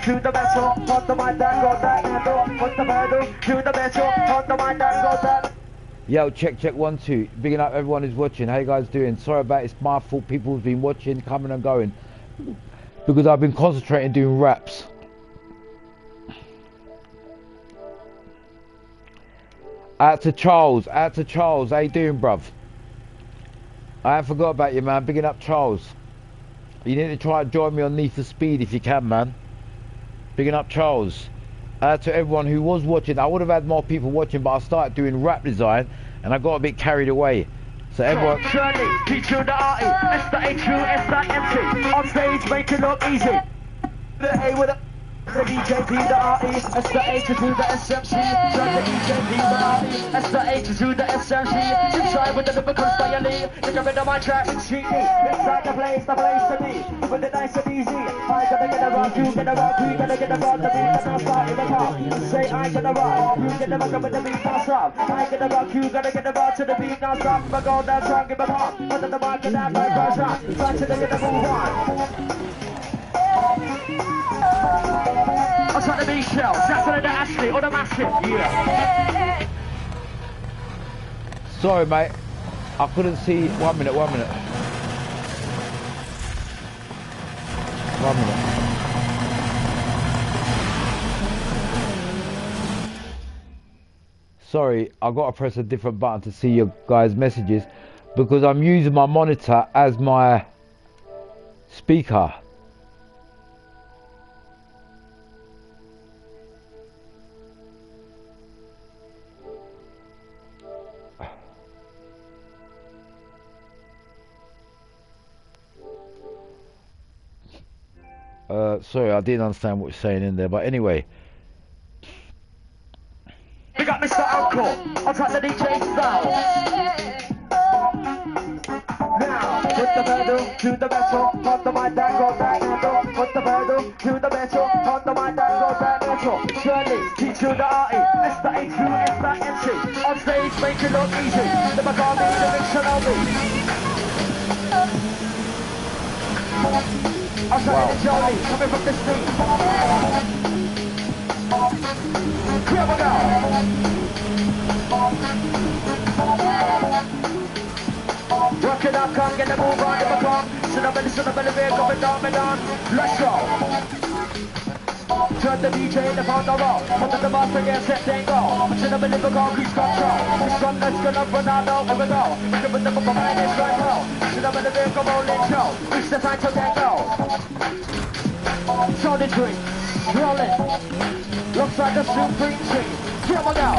to the metal, on the mic that goes that handle. Put the pedal to the metal, on the mic that goes that. Yo, check 1 2. Bigging up everyone who's watching. How you guys doing? Sorry about it's my fault. People have been watching, coming and going because I've been concentrating doing raps. Out to Charles, how you doing, bruv? I haven't forgot about you, man. Bigging up Charles. You need to try and join me on Need for Speed if you can, man. Bigging up Charles. Out to everyone who was watching. I would have had more people watching, but I started doing rap design and I got a bit carried away. So everyone... Shirley, teach you the RE, S the H U, S the MC. On stage, make it look easy. The A with a... The DJ P the RE, S the H to the SMC. Turn the DJ P the RE, S the H to the SMC. Inside with the lyrical style, think of it on my track, it's cheeky. Inside the place to be. With it nice and easy. I gotta get a rock, you get a rock, we gotta get a rock. The beat don't start in the top. Say I get a rock, you get a rock with the beat don't stop. I get a rock, you gotta get a rock to the beat don't stop. If I go down strong, give a pop. Under the mic and that right brush up. Try to get a move on. I'll try the beat shell, shouts to the Ashley or the Massive, yeah. Sorry, mate. I couldn't see... 1 minute. 1 minute. Sorry, I've got to press a different button to see your guys' messages because I'm using my monitor as my speaker. Sorry, I didn't understand what you're saying in there, but anyway. We got Mr. Uncle, I'll try the DJ style. Now, put the pedal to the metal, on the mic that goes that handle. Put the pedal to the metal, on the mic that goes that metal. Shirley, teach you the RE, S the H U, S the MC. On stage, make it look easy. The Magami, the Dictionary. I'll show you the Jolie, coming from the street. Here we go. Work it up, come get the move on, never come. Sit up and veer, coming down. Let's go. Turn the DJ in the pound of roll. Under the boss again, set then go. Sit up and never go, cruise control. It's from let's go up Ronaldo, over go. Look up at the bubble and it's right now. Sit up in the vehicle, rolling show. It's the time to then go. Show the drink, rolling. Looks like the Supreme Tree. Here we go.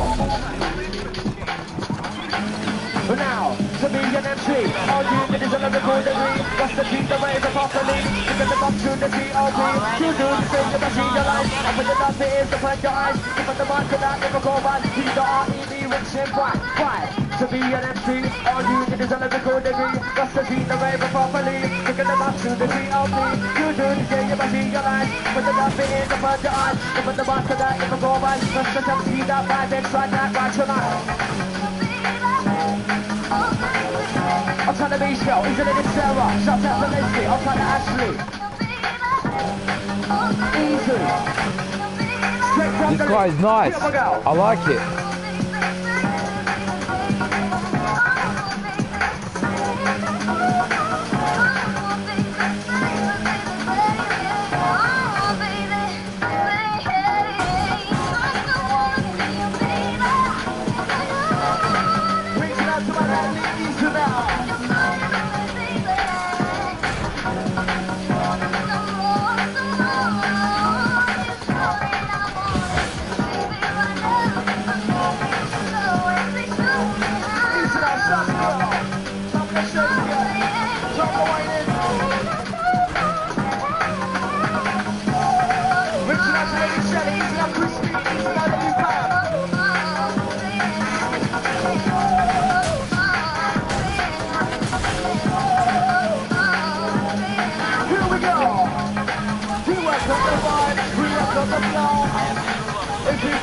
Now, to be an MC, all you need is a lyrical degree. What's the key to raise a properly? You get the box to the T.O.P. You do the thing, you machine your life. Open it up, it is to plant your eyes. Give us the mark to that, never go by. He's the R.E.D. rich and bright. Why? To be an MC, all you need is a lyrical degree. What's the key to raise a properly? You get the box to the T.O.P. You do the thing, you machine your life. Open it up, it is to plant your eyes. Give us the mark to that, never go by. What's the MC, that vibe, inside that, watch your life. I'll try the beach girl, isn't it Sarah? Shout out to Leslie, I'll try the Ashley. Easy. Straight from This guy is nice. I like it.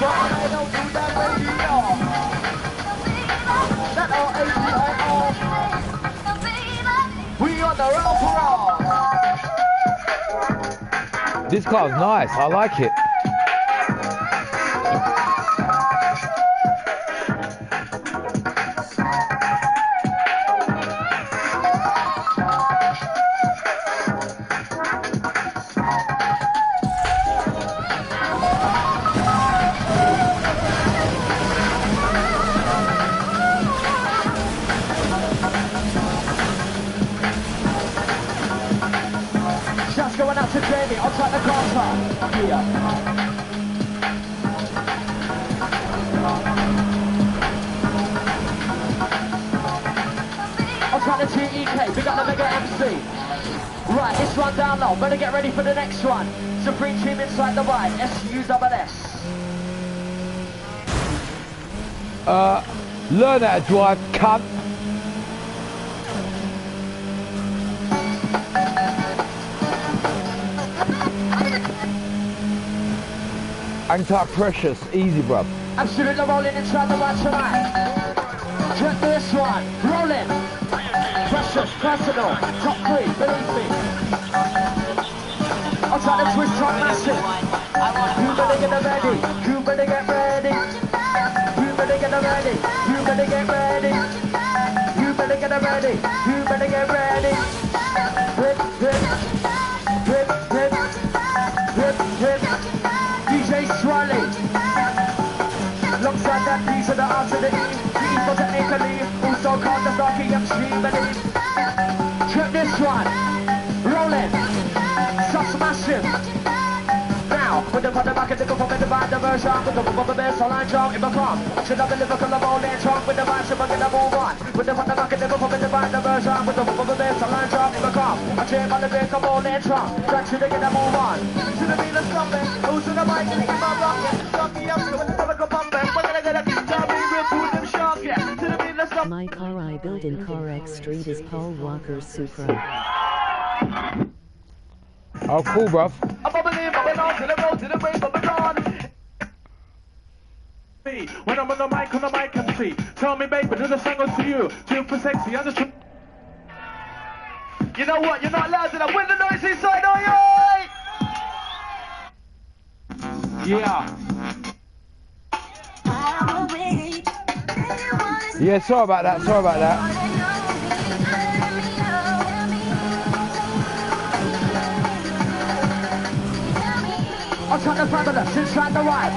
but I don't do that radio. That R-A-D-I-O. We on the roll for all. This car's nice. I like it. Going out to Jamie, I'll try the car park. Yeah. I'll try the TEK, we got the Mega MC. Right, this one down low, better get ready for the next one. Supreme Team inside the ride, SUSS. Learn how to drive, cunt. Anti-precious, easy, bruv. Absolutely rolling inside the right tonight. Check this one, rolling. Precious, personal, top 3, believe me. I'll try to twist on massive. You better get ready, you better get ready. You better get ready, you better get ready. You better get ready, you better get ready. Whip, whip, whip, whip, whip, whip. DJ Swally. Alongside that piece of the R to the E. The E for technically, also called the Darky MC believe. Check this one. Rolling. Such massive. Now, with the back of the go for the band, the version, with the bubble bass, a line jump, if I come. Should have been lyrical of all in trunk with the vibe, so we're gonna move on. With the back of the go for the band, the version, with the bubble bass, a line jump, if I come. I jam on the break of all in trunk. Track to the get move on. To the beat of something, who's to the mic, and keep on rocking. Jockey up, so it's never go bumping. We're gonna get a deep down, we'll pull them sharp, yeah. To the beat of something. My car I built in Car X Street is Paul Walker's Supra. Oh, cool, bruv. I'm bubbling on to the road, to the wave of the dawn. When I'm on the mic MC. Tell me, baby, do the song to you. Tune for sexy, I'm just... You know what? You're not loud enough. Win the noise inside, are you? Yeah. Yeah, sorry about that, sorry about that. I'll try the front of us, inside the right.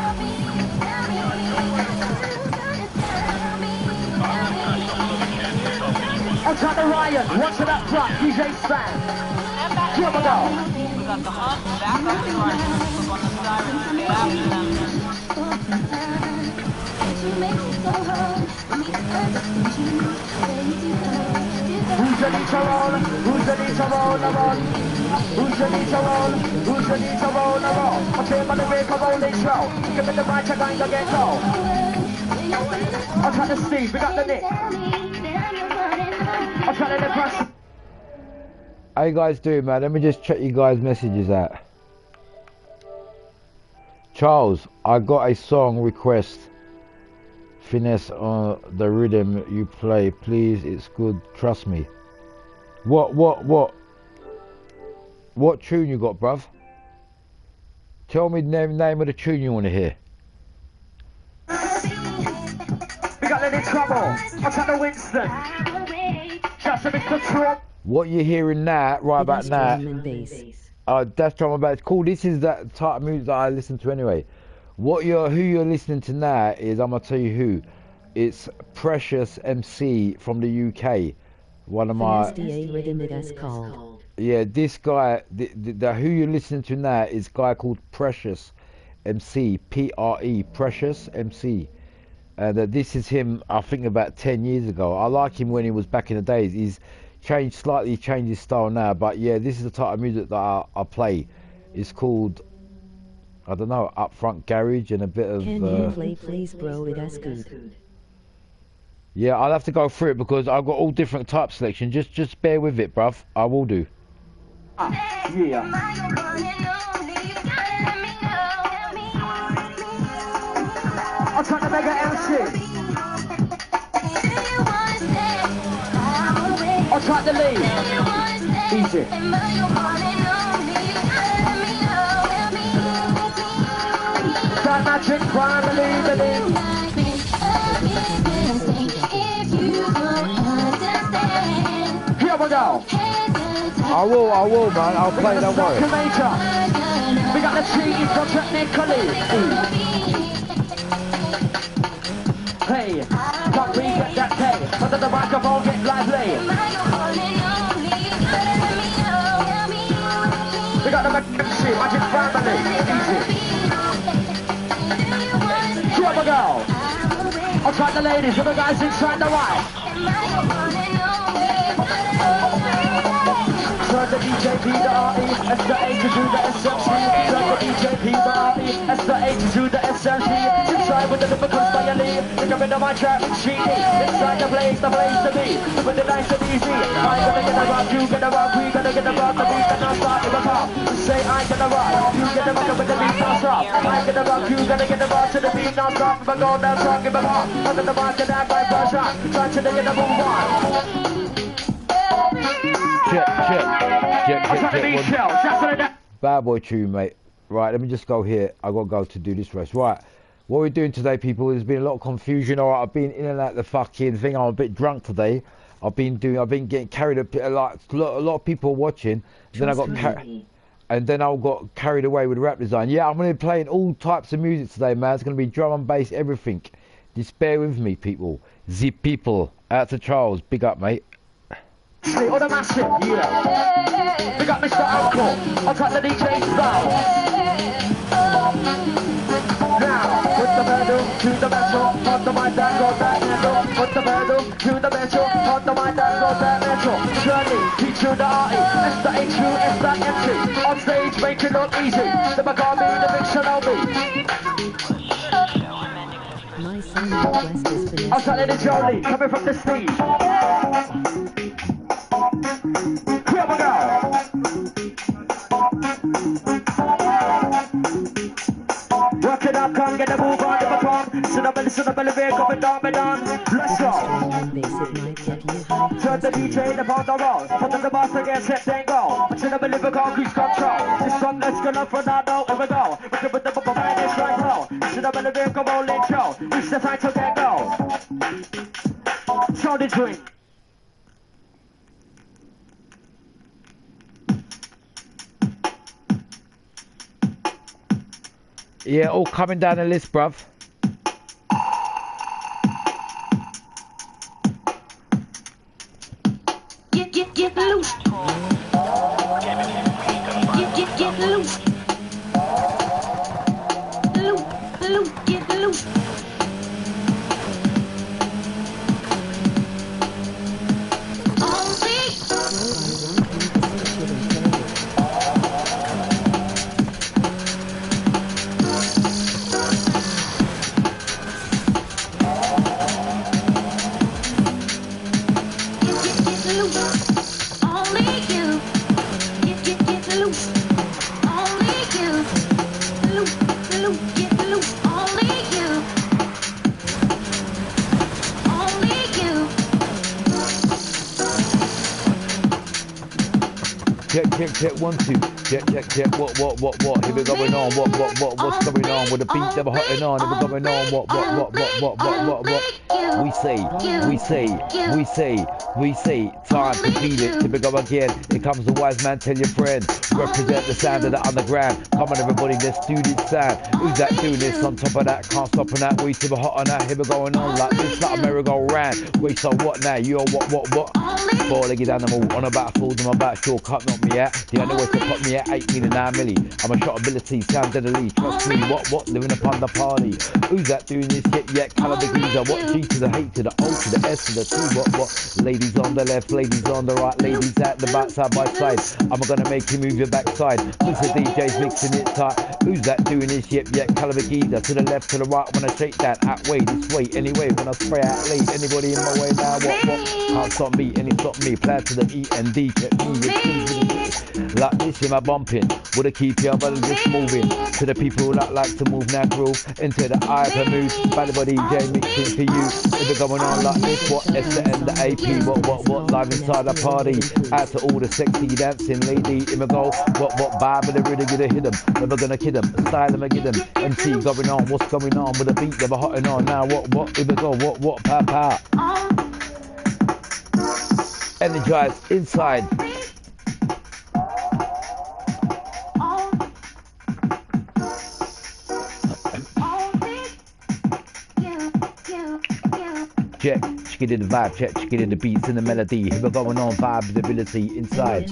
I'll try the Ryan, watch it up front, DJ Span. Here we go. We got the hunt, back up the front. Look on the side, get after them. Who's ready to roll? Who's ready to roll? Who's ready to roll? Who's ready to roll? I'll tell you on the break of rolling slow. Give me the right to go get low. I'll try the Steve, we got the Nick. I'll try the press. How you guys doing, man? Let me just check you guys' messages out. Charles, I got a song request. Finesse on the rhythm you play, please. It's good, trust me. What tune you got, bruv? Tell me the name of the tune you want to hear. We got in trouble. I'll try the Winston. Just a Mr. Trump. What you're hearing now, right about now. That's drum and bass. Cool. This is that type of music that I listen to anyway. Who you're listening to now is, I'm gonna tell you who. It's Precious MC from the UK. One of my. Yeah, this guy. The who you're listening to now is a guy called Precious MC. PRE. Precious MC. And this is him. I think about 10 years ago. I like him when he was back in the days. He's slightly changed his style now. But yeah, this is the type of music that I play. It's called, I don't know, Upfront Garage and a bit of... Can you play please bro, that's good. Yeah, I'll have to go through it because I've got all different type selection. Just bear with it, bruv. I will do. Yeah. Easy. I'll try the lead. Easy. That magic family, believe. Here we go. I will, man. I'll play, don't worry. We got the cheating from technically. Hey, can't we get that pay? Under the microphone, get lively. We got the magic family. Easy. Here we go. I'll try the ladies, for the guys inside the right. Turn the DJ, P, the R-E, S, the A to do the SMC. Turn the DJ, P, the R-E, S, the A to do the SMC. Inside with the lyrical style, think I'm into my trap, cheating. Inside the place to be. With the nice and easy. I gonna get a rock, you get a rock, we gonna get a rock, the beat and I'll start in the top. Say I get a rock, you get a rock with the beat non stop. I get a rock, you gonna get a rock to the beat non stop. If I go down, talk, give a rock. Under the mark and act like brush on. Try to get a move on. Check. Bad boy tune, mate. Right, let me just go here. I gotta go to do this rest. Right, what we're doing today, people, there's been a lot of confusion. Alright, I've been in and out the fucking thing. I'm a bit drunk today. I've been getting carried a bit, like a lot of people watching. Then I got got carried away with rap design. Yeah, I'm gonna be playing all types of music today, man. It's gonna be drum and bass, everything. Just bear with me, people. Zip people. Out to Charles. Big up, mate. Straight on the massive, yeah. We got Mr. Alcohol. I'll cut the DJ style. Now, put the pedal to the metal. On the mic, that goes that metal. Put the pedal to the metal. On the mic, that goes that metal. Journey, P to the R-E. S the H U, S the M-T. On stage, make it look easy. The Maccabi, the fiction I'll be. My son request is finished. I'll cut the Jolie, coming from the stage. Here we go. Work it up, come get the move on, never come. Sit up and veer, coming down, let's go. Turn the DJ, the pound the rolls. Put the boss again, set then go. Sit up and live a car, cruise control. This song, let's go up for now, here we go. We can put the bubble man in right now. Sit up and veer, come on, let's go. Reach the time to get go. Show the drink. Yeah, all coming down the list, bruv. Get loose. Get loose. Loose, get loose. Check, 1, 2. Check. What? Here we going on. What's going on? With the beat never hotting on. Here we going on. What? We say. Time to feel it. Here we go again. Here comes the wise man. Tell your friend. Represent the sound of the underground. Come on, everybody. Let's do this sound. Who's that doing this? On top of that, can't stop on that. We super hot on that. Here we going on like this, like a merry-go-round. Wait, so what now? You're what? Four-legged animal on a battlefield. I'm about sure cut knock me out. The only way to put me at 8 million 9 milli. I'm a shot ability, sound deadly. Trust me, what? Living upon the party. Who's that doing this? Yet, colour the geezer. What? G to the H to the O to the S to the T. What? Ladies on the left, ladies on the right, ladies at the back, side by side. I'm gonna make you move your backside. Who's the DJ's mixing it tight? Who's that doing this? Yet, colour the geezer. To the left, to the right, when I shake that. That way, this way, anyway. When I spray out late, anybody in my way now? What? Can't stop me, any stop me. Plan to the E and D. Kept moving, Like this, yeah, my bumping. Woulda keep your body just moving. To the people that like to move now groove. Into the hyper mood. Bad body DJ mixing for you. If it going on like this, what S and the AP, what live inside the party. Out to all the sexy dancing lady. If it go, what vibe, but they really gonna hit them. Never gonna kid them. Style them, get them. MC going on, what's going on with the beat? Never hotting on now. What, if it go, what, pow. Energize inside. Check, chicken in the vibe, check, chicken in the beats and the melody. Here we're going on, vibe, ability inside.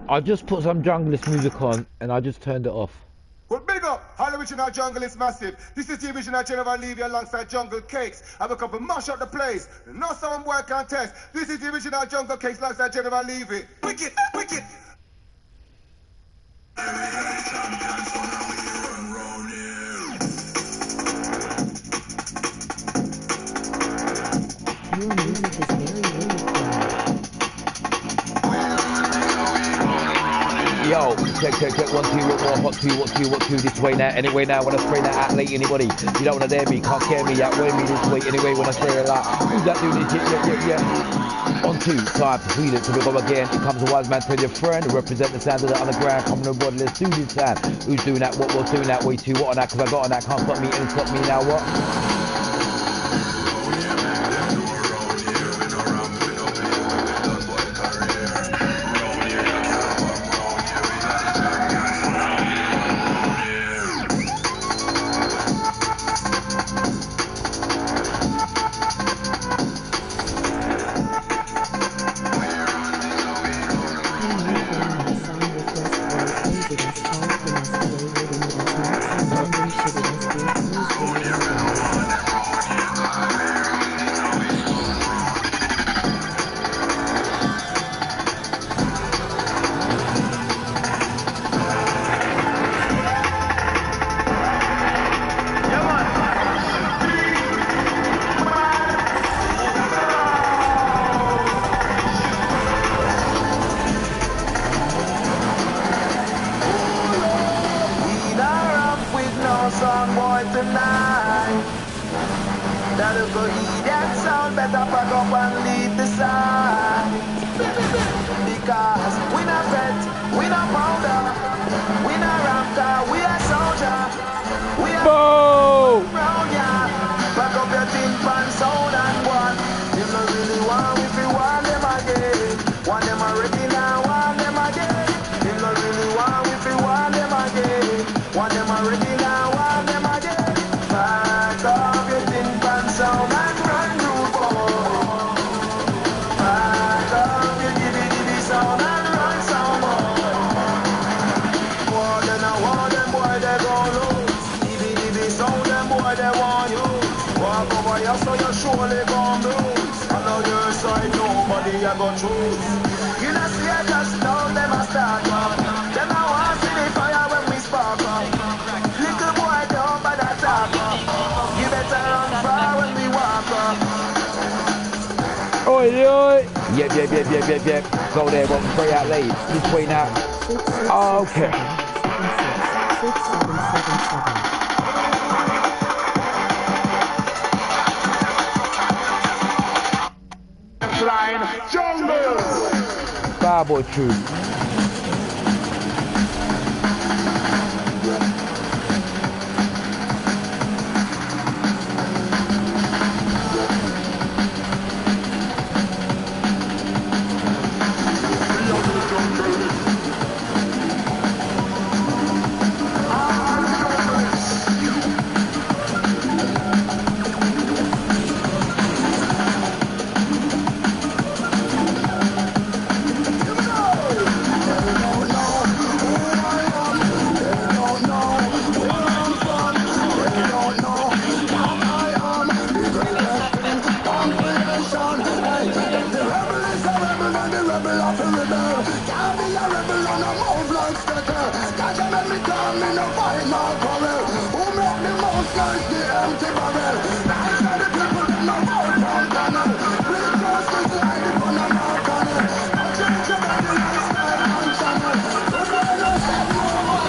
I just put some junglist music on and I just turned it off. Well, big up! All the original jungle is massive. This is the original General Levy alongside Jungle Cakes. I will come to mash up the place. No someone boy can test. This is the original Jungle Cakes alongside General Levy. Wicked, wicked! Your music is very lyrical. Yo, check, 1, 2, what more, hot 2, this way now, anyway now, when I spray that out late, anybody, you don't wanna dare me, can't scare me, outweigh me this way, anyway, when I spray it out, who's that doing this, yeah. On 2, time to feel it, so we go again, it comes a wise man, tell your friend, represent the sound of the underground, coming on board, let's do this time, who's doing that, what we're doing that, way too, what on that, cause I got on that, can't stop me, and stop me now, what? Yep. Go there, well, spray out late. This way now. Okay. 6777. Flying jungle! Fireboy Truth. no fight, no quarrel. Who make the most noise, the empty barrel? Nice are the people that no vote from tunnel. Bring justice like the Panama Canal. No change about the lifestyle and channel. Prepare yourself for what.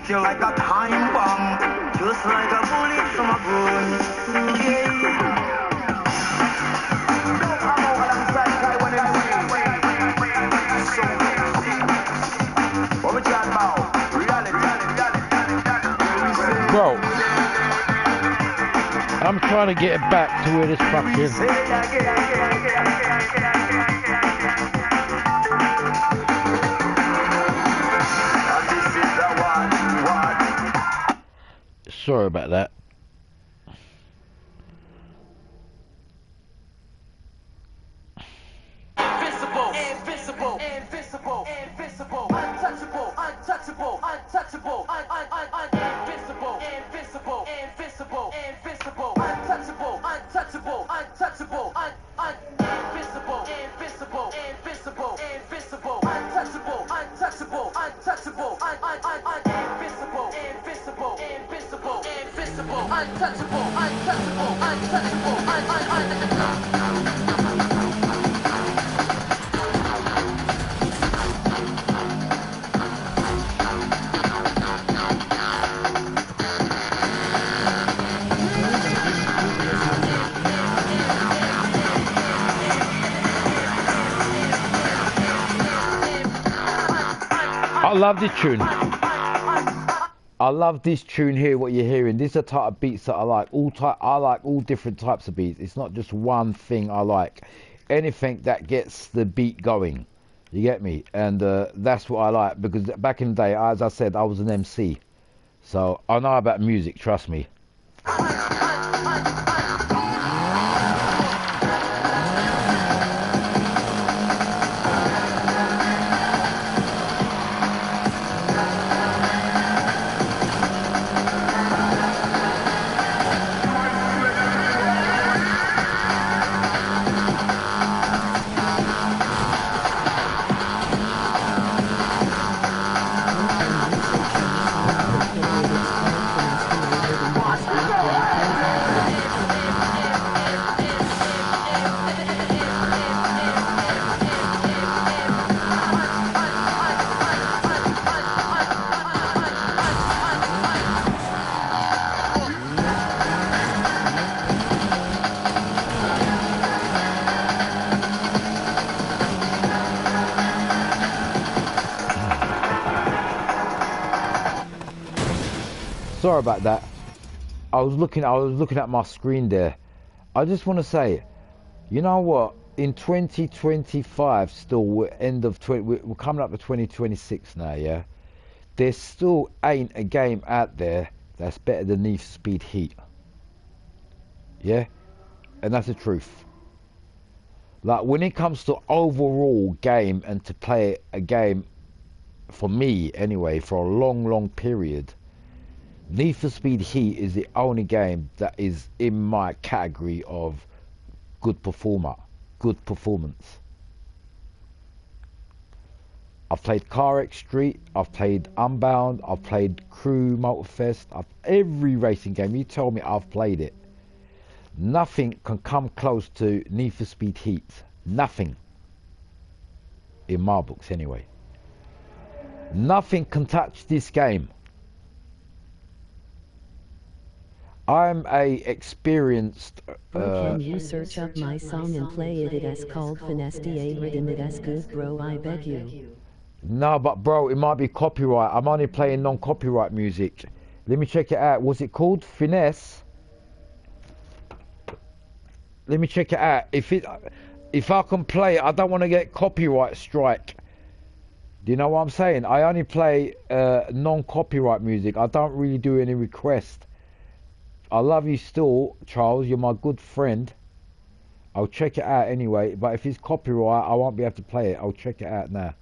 You like a time bomb, just like a bullet from a gun. Bro, I'm trying to get it back to where this fucking... Sorry about that. Invincible, invincible, invincible, invincible, untouchable, untouchable, untouchable, invincible, invincible, invincible, invincible, untouchable, untouchable, untouchable, invincible, invincible, invincible, invincible, untouchable, untouchable, untouchable, invincible, invincible, invincible, invincible, untouchable, untouchable, untouchable, I love this tune. I love this tune here, what you're hearing. These are the type of beats that I like. I like all different types of beats. It's not just one thing I like. Anything that gets the beat going. You get me? And that's what I like. Because back in the day, as I said, I was an MC. So I know about music, trust me. Sorry about that. I was looking at my screen there. I just want to say, you know what? In 2025, still we're coming up to 2026 now. Yeah, there still ain't a game out there that's better than Need for Speed Heat. Yeah, and that's the truth. Like when it comes to overall game and to play a game, for me anyway, for a long period, Need for Speed Heat is the only game that is in my category of good performance. I've played Car X Street, I've played Unbound, I've played Crew Motorfest, every racing game, you tell me I've played it. Nothing can come close to Need for Speed Heat. Nothing. In my books anyway. Nothing can touch this game. I'm a experienced... Bro, can you search up my song and play it? It is called Finesse DA Rhythm. It is good, bro, I beg you. No, but bro, it might be copyright. I'm only playing non-copyright music. Let me check it out. What's it called? Finesse? Let me check it out. If I can play it, I don't want to get copyright strike. Do you know what I'm saying? I only play non-copyright music. I don't really do any requests. I love you still, Charles. You're my good friend. I'll check it out anyway. But if it's copyright, I won't be able to play it. I'll check it out now.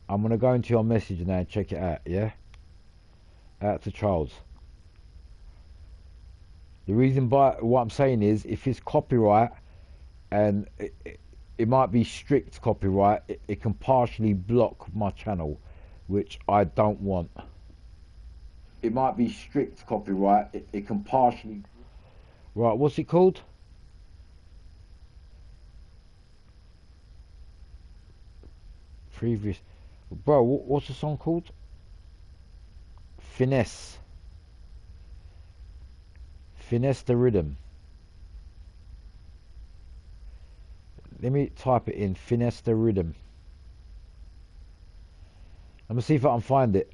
I'm going to go into your message now and check it out, yeah? Out to Charles. The reason by what I'm saying is, if it's copyright, and it might be strict copyright, it can partially block my channel, which I don't want. It might be strict copyright, it can partially... Right, what's it called? Previous... Bro, what's the song called? Finesse. Finesse the Rhythm. Let me type it in. Finesse the Rhythm. Let me see if I can find it.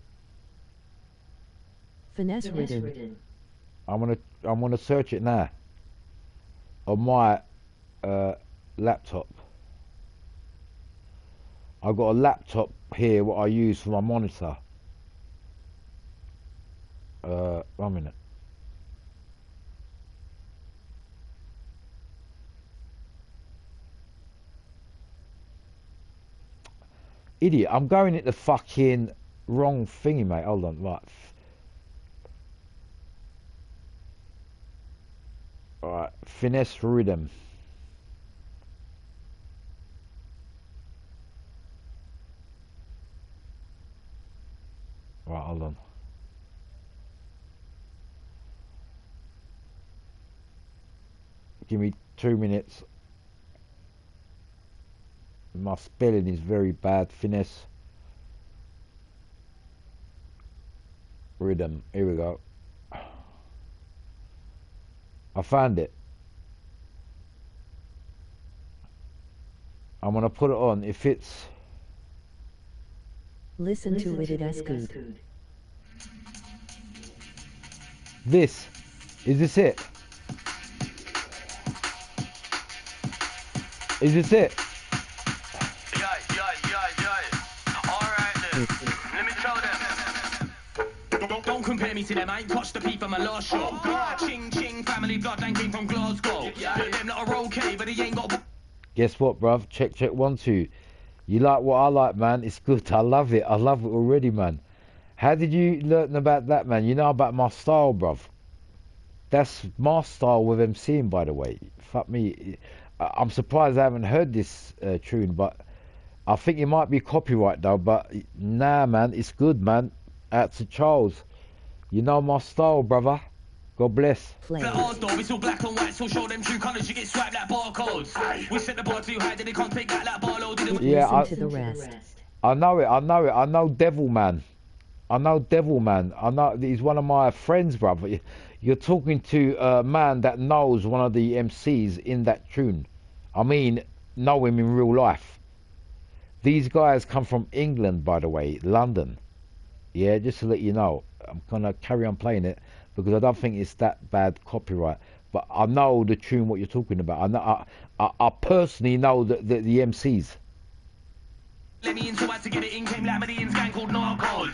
Finesse Rhythm. I'm gonna search it now on my laptop. I've got a laptop here what I use for my monitor. 1 minute. Idiot, I'm going at the fucking wrong thingy, mate. Hold on, right. Alright, Finesse Rhythm. Right, hold on. Give me 2 minutes. My spelling is very bad. Finesse Rhythm. Here we go. I found it. I'm gonna put it on. If it's... Listen to it, it is good. This. Is this it? Is this it? Don't compare me to them, I ain't touched the beef on my last show. Ching ching, family bloodline came from Glasgow. Them not a okay, but he ain't got... Guess what, bruv? Check 1 2. You like what I like, man? It's good. I love it. I love it already, man. How did you learn about that, man? You know about my style, bruv. That's my style with MCing, by the way. Fuck me. I'm surprised I haven't heard this tune, but I think it might be copyright, though. But nah, man. It's good, man. Out to Charles. You know my style, brother. God bless. It's all black and white, so show them true colours, you get swiped like barcodes. We set the bar too high, they can't take that like barload. Yeah, Listen to the rest. I know it. I know Devil Man. I know he's one of my friends, brother. You're talking to a man that knows one of the MCs in that tune. I mean, know him in real life. These guys come from England, by the way, London. Yeah, just to let you know. I'm gonna carry on playing it because I don't think it's that bad copyright. But I know the tune what you're talking about. I know. I personally know the MCs. Let me into to get it in came like Median's gang called Narcos.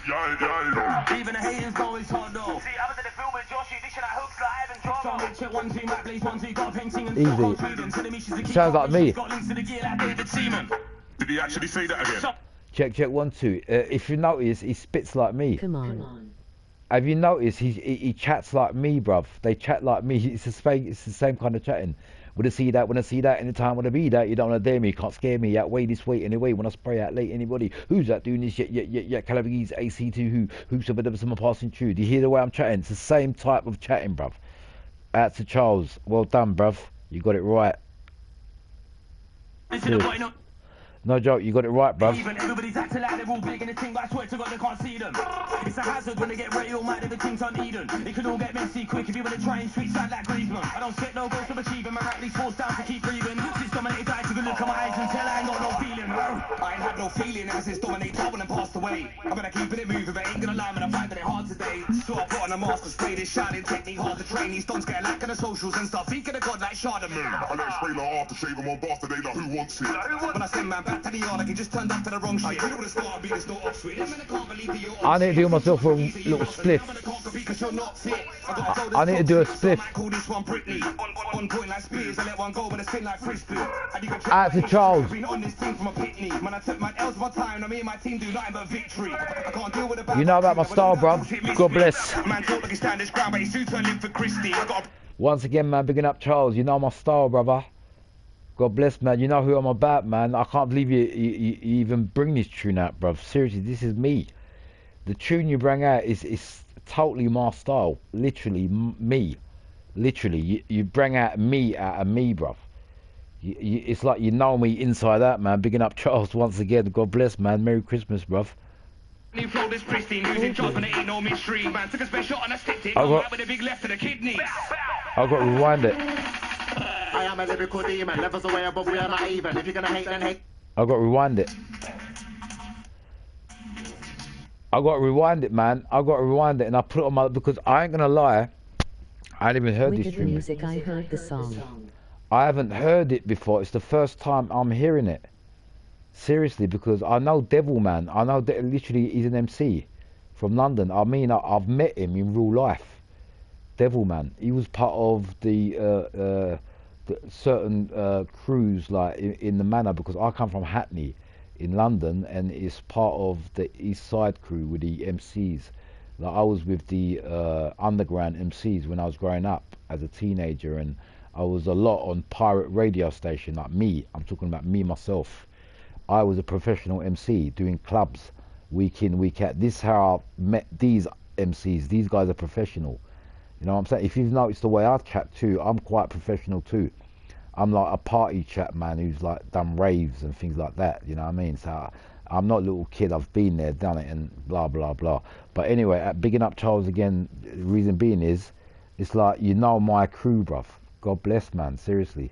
Even the haters know it's hard though. See, I was in the film with Josh, this shit I hooks like Ivan Drama. Check 1 2, Matt Blaze 1 2, got a painting and easy. Sounds like me. Got links to the gear like David Seaman. Did he actually say that again? Check 1 2. If you notice, he spits like me. Come on. Have you noticed he chats like me, bruv? They chat like me. It's the same kind of chatting. When I see that, anytime when I be that, you don't wanna dare me, can't scare me, out way this way anyway, when I spray out late anybody, who's that doing this, yeah, Calabrese AC2, who's some passing through, do you hear the way I'm chatting? It's the same type of chatting, bruv. Out to Charles, well done, bruv, you got it right. Good. No joke, you got it right, bruv. Even everybody's acting like they're all big in the thing, but I swear to God they can't see them. It's a hazard when they get ready, all might everything's uneven. It could all get messy quick if you wanna try and switch side like Griezmann. I don't set no goals from achieving, my right league's forced down to keep breathing. This dominated eye, take a look at my eyes and tell I ain't got no feeling. I ain't had no feeling ever since dominated when I passed away. I'm gonna keep it moving, but ain't gonna lie, man, I'm finding it hard today. So I put on a mask to spray this shouting technique hard to train. These dons get like on the socials and stuff, thinking of God like Charlemagne. I let spray like aftershave them on bastard, they like who wants it? When I send man back to the yard, like he just turned up to the wrong shit. You know the start beat is not Oxford. I need to do myself a little spliff. I need to do a spliff. Out to Charles. You know about my style, bro. God bless. Once again, man, bigging up Charles. You know my style, brother. God bless, man. You know who I'm about, man. I can't believe you even bring this tune out, bruv. Seriously, this is me. The tune you bring out is totally my style. Literally, me. Literally, you bring out me, bruv. It's like you know me inside out, man. Bigging up Charles once again. God bless, man. Merry Christmas, bruv. I got to rewind it. I am a lyrical demon, levels away above, we are not even. If you're gonna hate, then hate. I got to rewind it. I got to rewind it, man. I got to rewind it, and I put it on my, because I ain't gonna lie, I ain't even heard this tune. Music, I heard the song. I haven't heard it before. It's the first time I'm hearing it. Seriously, because I know Devil Man. I know that literally he's an MC from London. I mean, I've met him in real life. Devil Man. He was part of the certain crews like in the manor, because I come from Hackney in London, and it's part of the East Side crew with the MCs. Like I was with the underground MCs when I was growing up as a teenager, and I was a lot on pirate radio station. Like me, I'm talking about me myself. I was a professional MC doing clubs week in, week out. This is how I met these MCs. These guys are professional. You know what I'm saying? If you've noticed the way I chat too, I'm quite professional too. I'm like a party chat man who's like done raves and things like that. You know what I mean? So I'm not a little kid. I've been there, done it, and blah blah blah. But anyway, bigging up Charles again. The reason being is, it's like you know my crew, bruv. God bless, man. Seriously.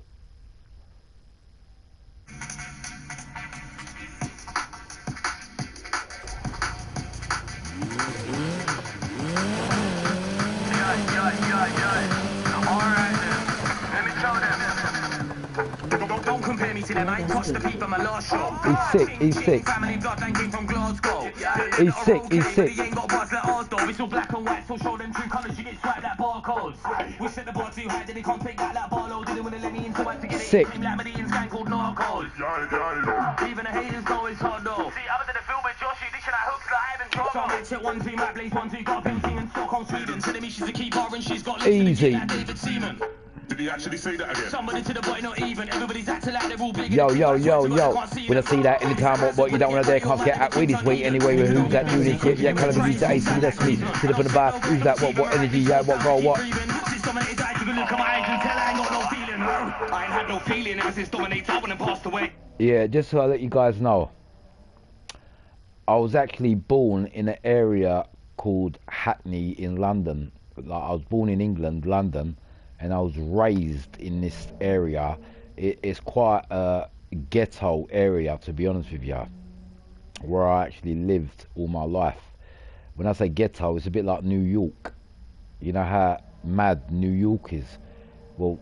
He's sick, he's sick. He's sick, he's sick. Sick. Easy. Did he actually say that again? Somebody to the boy, not even. Everybody's acting like they're all big. Yo. When I see that anytime, what you don't want to dare, can't get out with his weight anyway. Who's that doing this shit? Yeah, kind of use the AC, that's me. Sit up in the bar. Who's that? What energy? Yeah, what goal? What? I ain't had no feeling ever since dominated when I passed away. Yeah, just so I let you guys know, I was actually born in an area called Hackney in London. Like I was born in England, London, and I was raised in this area. It's quite a ghetto area, to be honest with you, where I actually lived all my life. When I say ghetto, it's a bit like New York. You know how mad New York is? Well,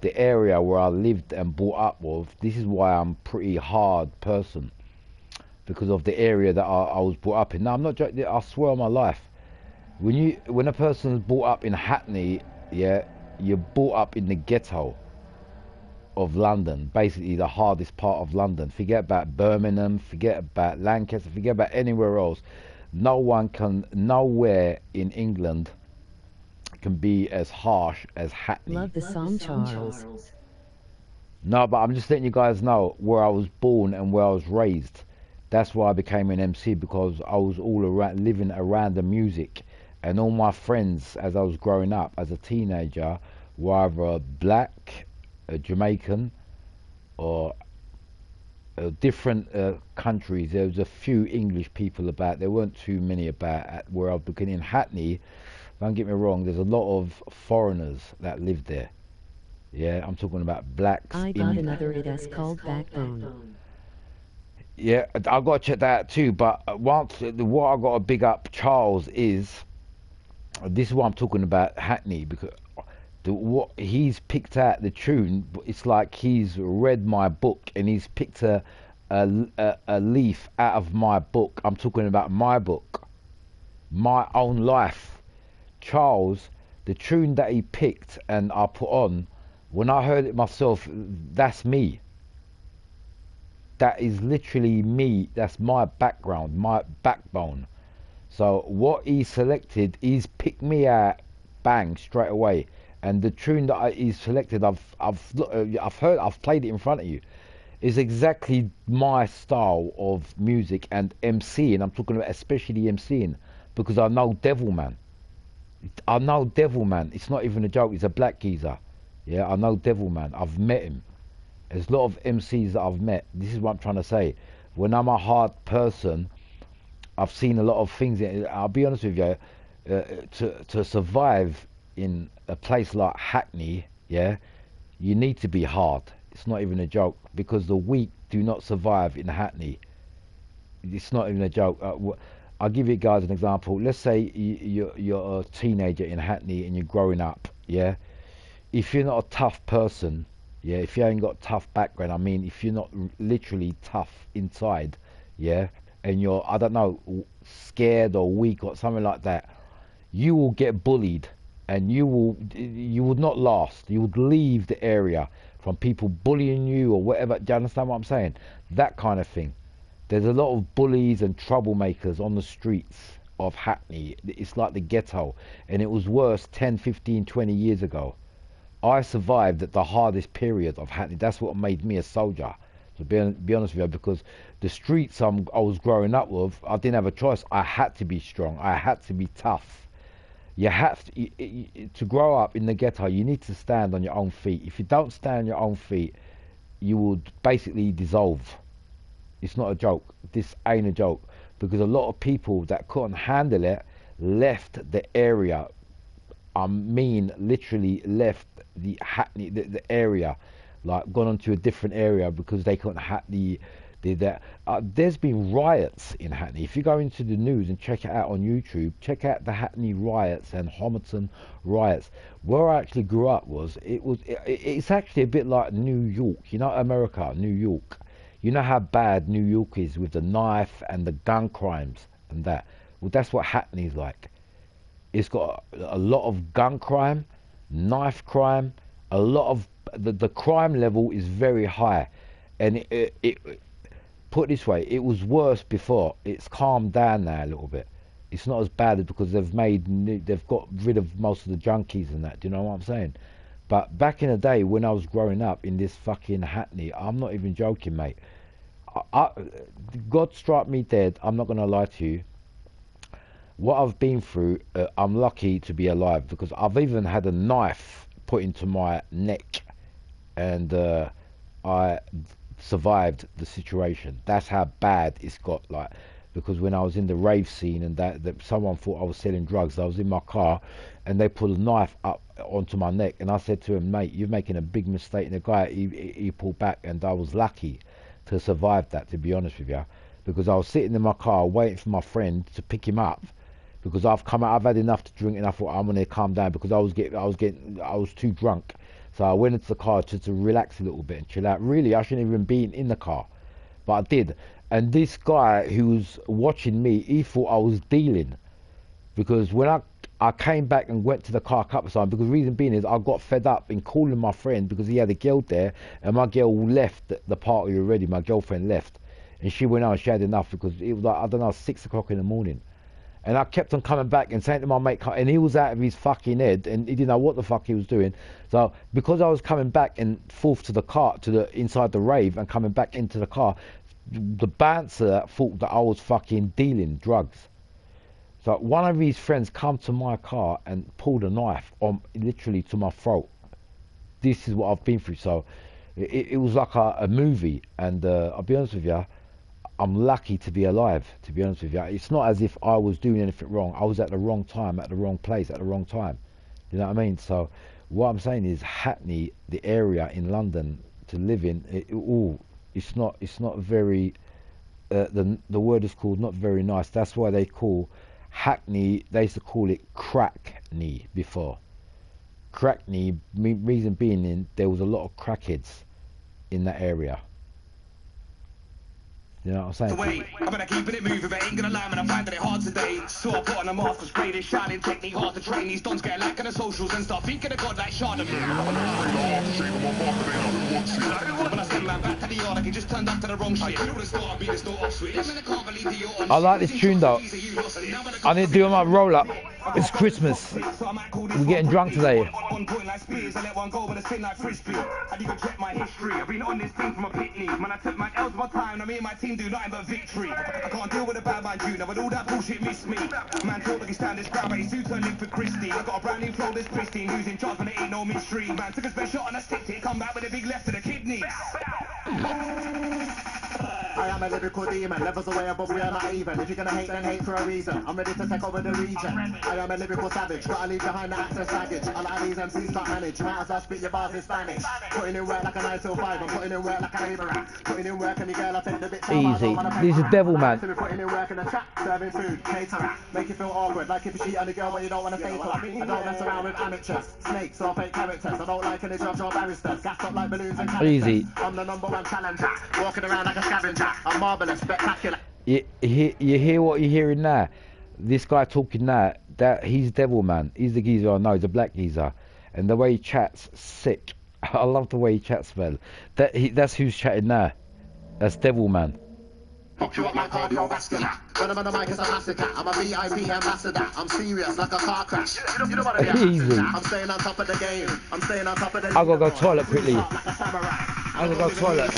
the area where I lived and brought up with, this is why I'm a pretty hard person, because of the area that I was brought up in. Now, I'm not joking, I swear on my life. When a person's brought up in Hackney, yeah, you're brought up in the ghetto of London, basically the hardest part of London. Forget about Birmingham, forget about Lancaster, forget about anywhere else. Nowhere in England can be as harsh as Hackney. Love the song, Charles. No, but I'm just letting you guys know where I was born and where I was raised. That's why I became an MC, because I was all around, living around the music, and all my friends as I was growing up as a teenager were either black, Jamaican, or different countries. There was a few English people about. There weren't too many about at where I was beginning. Hackney, don't get me wrong, there's a lot of foreigners that live there. Yeah, I'm talking about blacks. I got another it as called Backbone. Yeah, I got to check that out too. But once what I got to big up Charles is, this is what I'm talking about Hackney, because what he's picked out the tune. It's like he's read my book and he's picked a leaf out of my book. I'm talking about my book, my own life. Charles, the tune that he picked and I put on, when I heard it myself, that's me. That is literally me. That's my background, my backbone. So what he selected, he's picked me out, bang, straight away. And the tune that he's selected, I've heard, I've played it in front of you, is exactly my style of music and MCing. I'm talking about especially MCing, because I know Devilman. I know Devilman. It's not even a joke. He's a black geezer. Yeah, I know Devilman. I've met him. There's a lot of MCs that I've met. This is what I'm trying to say. When I'm a hard person, I've seen a lot of things. I'll be honest with you. To survive in a place like Hackney, yeah, you need to be hard. It's not even a joke, because the weak do not survive in Hackney. It's not even a joke. I'll give you guys an example. Let's say you're a teenager in Hackney and you're growing up, yeah. If you're not a tough person, yeah, if you ain't got tough background, I mean, if you're not literally tough inside, yeah, and you're, I don't know, scared or weak or something like that, you will get bullied, and you would not last. You would leave the area from people bullying you or whatever. Do you understand what I'm saying? That kind of thing. There's a lot of bullies and troublemakers on the streets of Hackney. It's like the ghetto, and it was worse 10, 15, 20 years ago. I survived at the hardest period of Hackney. That's what made me a soldier, to be honest with you, because the streets I was growing up with, I didn't have a choice. I had to be strong. I had to be tough. You have to grow up in the ghetto. You need to stand on your own feet. If you don't stand on your own feet, you would basically dissolve. It's not a joke. This ain't a joke, because a lot of people that couldn't handle it left the area. I mean, literally left the Hackney, the area, like gone on to a different area because they couldn't there's been riots in Hackney. If you go into the news and check it out on YouTube, check out the Hackney riots and Homerton riots. Where I actually grew up it's actually a bit like New York. You know, America, New York. You know how bad New York is with the knife and the gun crimes and that. Well, that's what Hackney's like. It's got a lot of gun crime, knife crime, a lot of the crime level is very high, and it put it this way, it was worse before. It's calmed down now a little bit. It's not as bad because they've got rid of most of the junkies and that. Do you know what I'm saying? But back in the day when I was growing up in this fucking Hackney, I'm not even joking, mate. God strike me dead. I'm not gonna lie to you. What I've been through, I'm lucky to be alive, because I've even had a knife put into my neck, and I survived the situation. That's how bad it's got, like, because when I was in the rave scene and that someone thought I was selling drugs, I was in my car and they put a knife up onto my neck, and I said to him, mate, you're making a big mistake. And the guy, he pulled back, and I was lucky to survive that, to be honest with you, because I was sitting in my car waiting for my friend to pick him up, because I've had enough to drink, and I thought I'm gonna calm down, because I was too drunk. So I went into the car to relax a little bit and chill out. Really, I shouldn't even be in the car, but I did. And this guy who was watching me, he thought I was dealing, because when I came back and went to the car a couple of times, because the reason being is I got fed up in calling my friend, because he had a girl there, and my girl left the party already. My girlfriend left, and she went out and she had enough, because it was like, I don't know, 6 o'clock in the morning. And I kept on coming back and saying to my mate, and he was out of his fucking head, and he didn't know what the fuck he was doing. So because I was coming back and forth to the car, to the inside the rave, and coming back into the car, the bouncer thought that I was fucking dealing drugs. So one of his friends come to my car and pulled a knife on literally to my throat. This is what I've been through. So it was like a movie, and I'll be honest with you, I'm lucky to be alive, to be honest with you. It's not as if I was doing anything wrong. I was at the wrong time, at the wrong place, at the wrong time. You know what I mean? So what I'm saying is Hackney, the area in London to live in, it's not very, the word is called not very nice. That's why they call Hackney, they used to call it Crackney before. Crackney, reason being there was a lot of crackheads in that area. You know what I'm saying? Wait, I'm gonna keep it moving, but ain't gonna lie, man, I'm finding it hard today. So I put on a mask, spray this shining technique hard to train. These dons get like on the socials and start thinking of God like Charlemagne. When I send man back to the yard, like he just turned up to the wrong shit. I like this tune though. I need to do my roll up. It's Christmas. We're getting drunk today. On point like spears, I let one go, but it's like frisbee. Have you check my history? I've been on this team from a picnic. Man, I took my L's one time, and me and my team do nothing but victory. I can't deal with a bad man junior, but all that bullshit missed me. Man talk like he stand this crowd, but he's too turning for Christie. I got a brand new flow this pristine, who's in charge, but it ain't no mystery. Man took a spare shot and I sticked it, come back with a big left to the kidneys. I am a lyrical demon, levels away above, we are not even. If you're gonna hate, then hate for a reason. I'm ready to take over the region. I am a lyrical savage, gotta leave behind the access baggage. A lot of these MCs can't manage, might as well spit your bars in Spanish. Putting in work like a 9 till 5, I'm putting in work like a labourer. Putting in work and the girl I take the bits out. Easy. He's a devil, man. Putting in work in the trap, serving food, catering. Make you feel awkward, like if you cheat on a girl when you don't want to fake her. I don't mess around with amateurs, snakes or fake characters. I don't like any judge or barristers, gassed up like balloons and characters. Easy. I'm the #1 challenger, walking around like a scavenger. I'm marvellous, spectacular. You hear what you're hearing now? This guy talking now, that he's devil, man. He's the geezer I know, he's a black geezer. And the way he chats, sick. I love the way he chats, man. That's who's chatting now. That's devil, man. Pop you up like cardiovascular. When I'm on the mic, it's a massacre. I'm a VIP ambassador. I'm serious like a car crash. You know what I mean? Easy. I'm staying on top of the game. I'm staying on top of the I gotta go toilet quickly. Like a samurai. I gotta go toilet.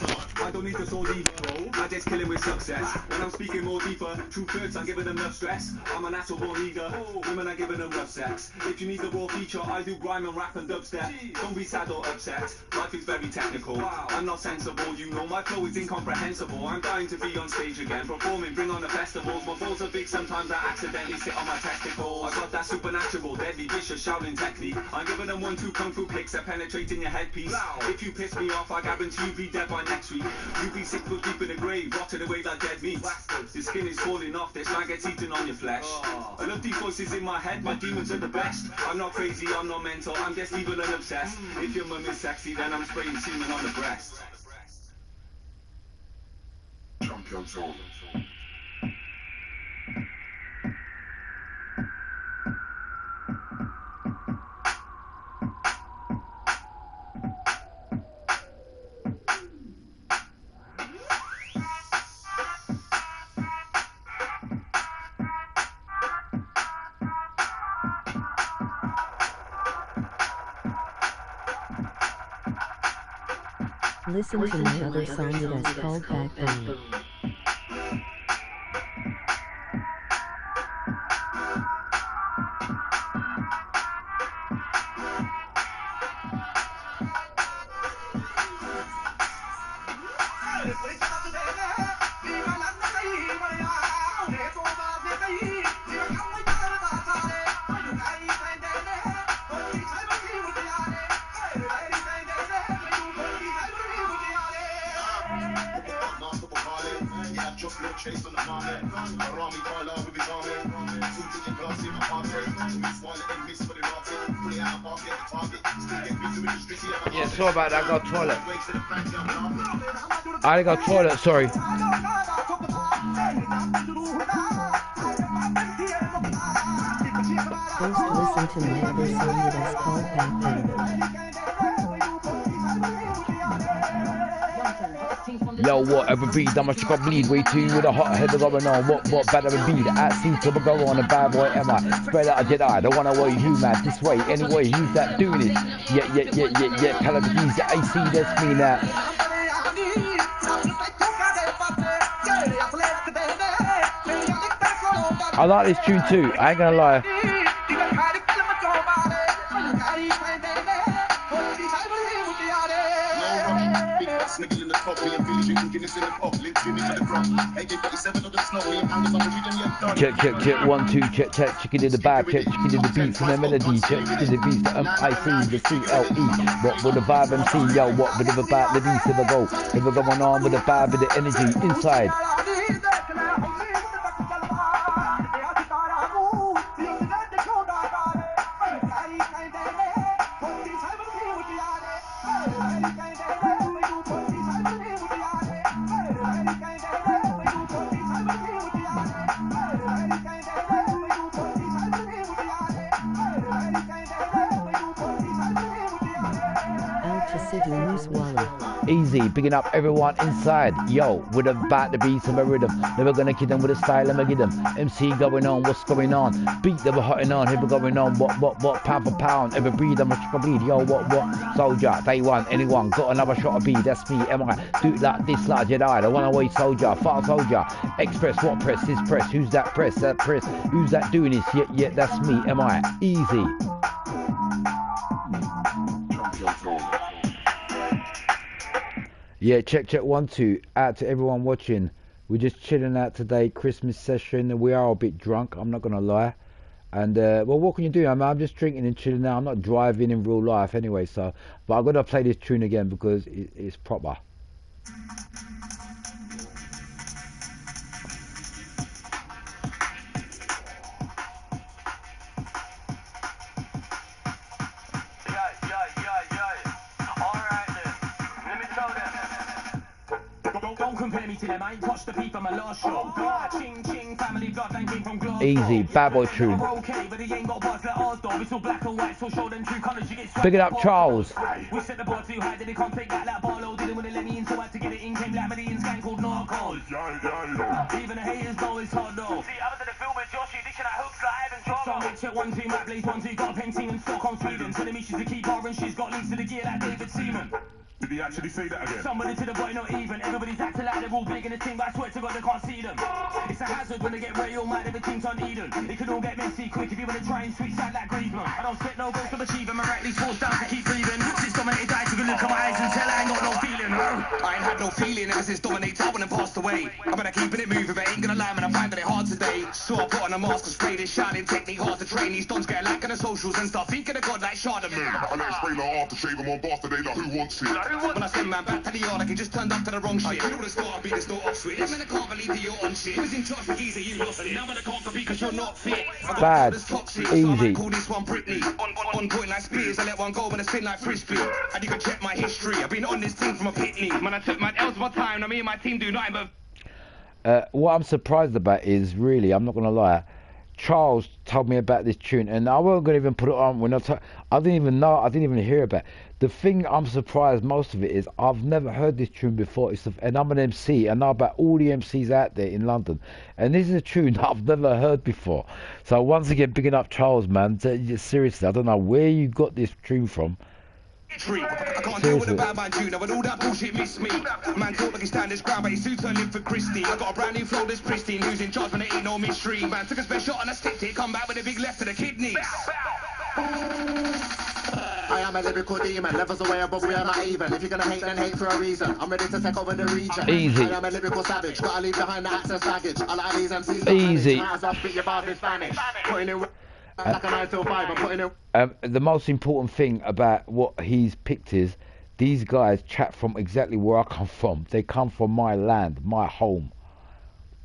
I don't need to soul either, bro. I just kill him with success. When I'm speaking more deeper, true thirds, I'm giving them enough stress. I'm a natural born leader. Women are giving them rough sex. If you need the raw feature, I do grime and rap and dubstep. Don't be sad or upset. Life is very technical. I'm not sensible, you know my flow is incomprehensible. I'm dying to be on stage again, performing, bring on the festivals. My balls are big, sometimes I accidentally sit on my testicles. I got that supernatural, deadly, vicious shouting technique. I'm giving them 1-2 kung fu kicks that penetrate in your headpiece. If you piss me off, I guarantee you'll be dead by next week. You'll be 6 foot deep in the grave, rotted away like dead meat. Your skin is falling off, this maggots eating on your flesh. I love these voices in my head, my demons are the best. I'm not crazy, I'm not mental, I'm just evil and obsessed. If your mum is sexy, then I'm spraying semen on the breast. Champion Soul. Listen to my other song that is called Backbone. Yeah, sorry about that, I got toilet. I got toilet, sorry. First listen to my other song that is called Backbone. Yo, what ever breed, how much you got bleed? Way too with a hot header going on. What better beat? At sea to go on a bad boy am I? Spread out a Jedi, don't wanna worry you man. This way, anyway, who's that doing it? Yeah. Calamities, I see that's me now. I like this tune too, I ain't gonna lie. Check, 1, 2, check, chicken in the bag, check, chicken in the beats and the melody, check, chicken in the beats, the I-C, the C-L-E, what with the vibe MC, yo, what with the vibe, the beats, if I go on with the vibe, with the energy, inside. Easy, picking up everyone inside. Yo, with about the beats and the rhythm. Never gonna kid them with a style, I'ma get them. MC going on, what's going on? Beat that we're hotting on, here we going on. What, pound for pound. Every breed, I'm a chicken bleed. Yo, what? Soldier, day one, anyone. Got another shot of B, that's me, am I? Do it like this, like Jedi. The one away soldier, far soldier. Express, what press? This press. Who's that press? That press. Who's that doing this? Yeah, that's me, am I? Easy. Yeah, check 1, 2. Out to everyone watching. We're just chilling out today, Christmas session. We are a bit drunk, I'm not gonna lie. And well, what can you do? I'm just drinking and chilling now. I'm not driving in real life anyway, so. But I'm gonna play this tune again because it's proper. Easy, bad boy tune. Pick it up, Charles. We set the bar too high, they can't take that Barlow didn't want to let me in, so I had to get it in. Came like Medians gang called Narcos. Even the haters know it's hard though. See, I was in the film with Josh, dishing out hooks like Ivan Drago. So check 1, 2, Matt Blaze 1, 2, got a painting in Stockholm, Sweden. Telling me she's a keeper and she's got links to the gear like David Seaman. Did he actually say that again? Somebody to the boy, not even. Everybody's acting like they're all big in the team, but I swear to God they can't see them. It's a hazard when they get real mad, everything's on Eden. It can all get messy quick if you want to try and switch out like Griezmann. I don't set no goals to achieve them, I'm rightly forced down to keep breathing. Since Dominator died, you can look at my eyes and tell I ain't got no feeling. I ain't had no feeling ever since Dominator went and passed away. I'm gonna keep it moving, but ain't gonna lie, man, I'm finding it hard today. So I put on a mask and spray this shining technique hard to train. These dons get a like on the socials and start thinking of God like Charlemagne. I let spray like after shave them on bastard, they like who wants it? When I send man back to the yard like he just turned up to the wrong shit. You know the start, I'll be the store off switch. Man, I can't believe that you're on shit. Who's in charge for geezer, you lost it. Now man, I can't compete because you're not fit. Bad, easy. Call this one Britney. On point like Spears, I let one go when I spin like Frisbee. And you can check my history, I've been on this team from a pitney. Man, I took my L's one time, now me and my team do nothing but... What I'm surprised about is, really, I'm not gonna lie, Charles told me about this tune, and I wasn't gonna even put it on when I didn't even know, I didn't even hear about it. The thing I'm surprised most of it is I've never heard this tune before. And I'm an MC. I know about all the MCs out there in London, and this is a tune that I've never heard before. So once again, picking up Charles, man. Seriously, I don't know where you got this tune from. I can't deal with a bad man tune, but all that bullshit missed me. Man talk like he stand his ground, but he suits live for Christie. I got a brand new flow that's pristine, who's in charge when it ain't no mystery. Man took a special shot and I sticked it, come back with a big left to the kidneys. I am a lyrical demon, levels away above, we are not even. If you're gonna hate, then hate for a reason. I'm ready to take over the region. Easy. I am a lyrical savage, gotta leave behind the access baggage. I like these MCs. Easy. The most important thing about what he's picked is these guys chat from exactly where I come from. They come from my land, my home.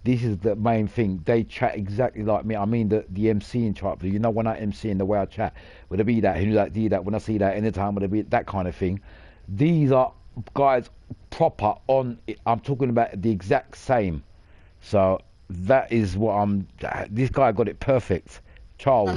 This is the main thing. They chat exactly like me. I mean the MCing type. You know, when I MC and the way I chat, would it be that? Who like do that? When I see that anytime, would it be that kind of thing? These are guys proper on. I'm talking about the exact same. So that is what I'm. This guy got it perfect. Charles.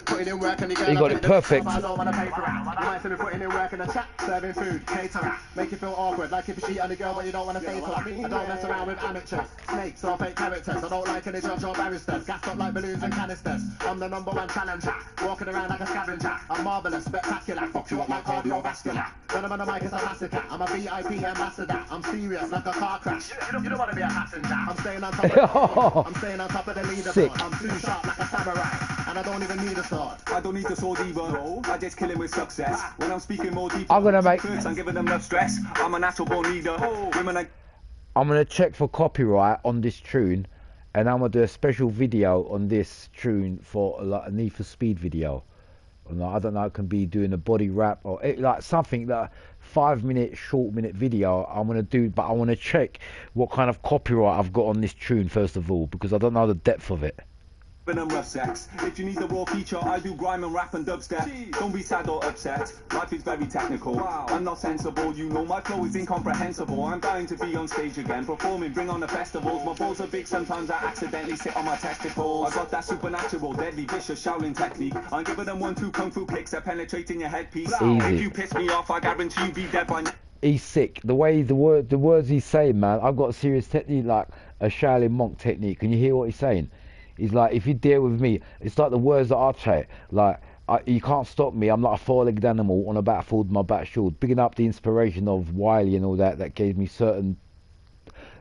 Putting in work and He got it perfect. I don't want to pay for it. You might see me putting in work in the chat, serving food, caterer. Make you feel awkward, like if you cheat on a girl but you don't want to say to her. I don't mess around with amateurs, snakes or fake characters. I don't like any judge or barristers, gassed up like balloons and canisters. I'm the #1 challenger, walking around like a scavenger. I'm marvellous, spectacular, fuck you up like cardiovascular. When I'm on the mic, it's a massacre. I'm a VIP ambassador. I'm serious like a car crash. You don't want to be a passenger. I'm staying on top of the I'm staying on top of the leaderboard. I'm too sharp like a samurai, and I don't even need a sword. I don't need the sword either. No. I just kill him with success. When I'm speaking more deeper, I'm gonna make. first, I'm giving them enough stress. I'm a natural born leader. Women are... I'm gonna check for copyright on this tune, and I'm gonna do a special video on this tune for like a Need for Speed video. Like, I don't know, it can be doing a body rap or like something that 5-minute, short-minute video I'm gonna do, but I want to check what kind of copyright I've got on this tune first of all, because I don't know the depth of it. And rough sex. If you need the raw feature, I do grime and rap and dubstep. Don't be sad or upset. Life is very technical. Wow. I'm not sensible, you know my flow is incomprehensible. I'm dying to be on stage again, performing, bring on the festivals. My balls are big, sometimes I accidentally sit on my testicles. I got that supernatural, deadly, vicious Shaolin technique. I'm giving them 1-2 kung fu kicks that penetrate in your headpiece. Easy. If you piss me off, I guarantee you be dead by now. He's sick. The way the words he's saying, man. I've got a serious technique, like a Shaolin monk technique. Can you hear what he's saying? He's like, if you deal with me, it's like the words that I say. Like, you can't stop me. I'm like a 4-legged animal on a battlefield with my back shield. Picking up the inspiration of Wiley and all that, that gave me certain,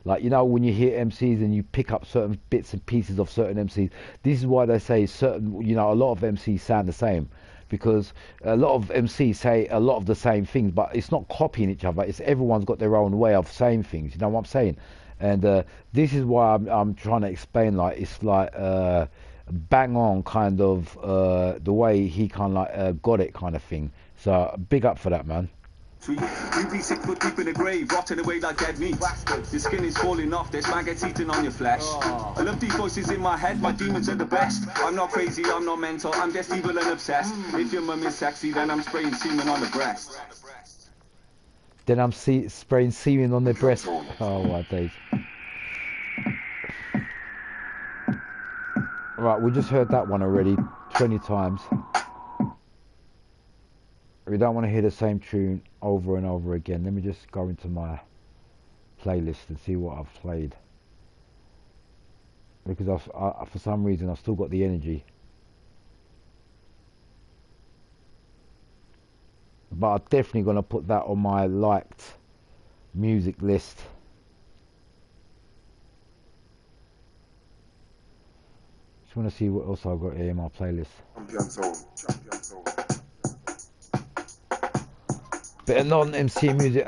like, you know, when you hear MCs and you pick up certain bits and pieces of certain MCs. This is why they say certain, you know, a lot of MCs sound the same. Because a lot of MCs say a lot of the same things, but it's not copying each other. It's everyone's got their own way of saying things. You know what I'm saying? And this is why I'm trying to explain, like, it's like bang on kind of the way he kind of like got it kind of thing. So big up for that, man. You be 6 foot deep in the grave, rotting away like dead meat. Your skin is falling off, there's maggots eating on your flesh. I love these voices in my head, my demons are the best. I'm not crazy, I'm not mental, I'm just evil and obsessed. If your mum is sexy, then I'm spraying semen on the breast. Then I'm spraying semen on their breast. Oh, my days. Right, we just heard that one already 20 times. We don't want to hear the same tune over and over again. Let me just go into my playlist and see what I've played. Because for some reason I've still got the energy. But I'm definitely going to put that on my liked music list. Just want to see what else I've got here in my playlist. Champion zone. Bit of non-MC music.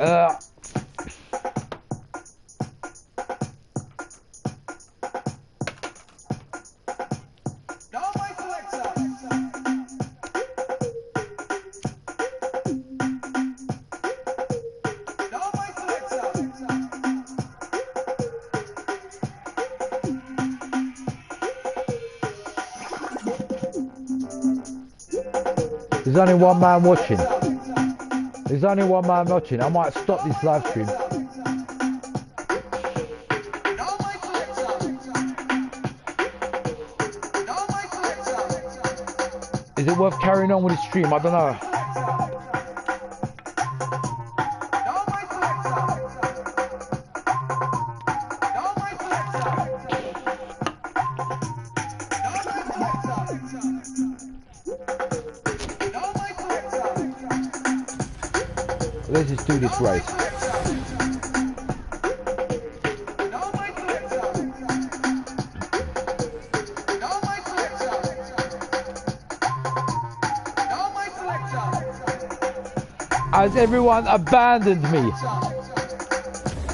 There's only one man watching. There's only one man watching. I might stop this live stream. Is it worth carrying on with the stream? I don't know. Let's just do this race. Has everyone abandoned me?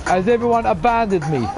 Has everyone abandoned me?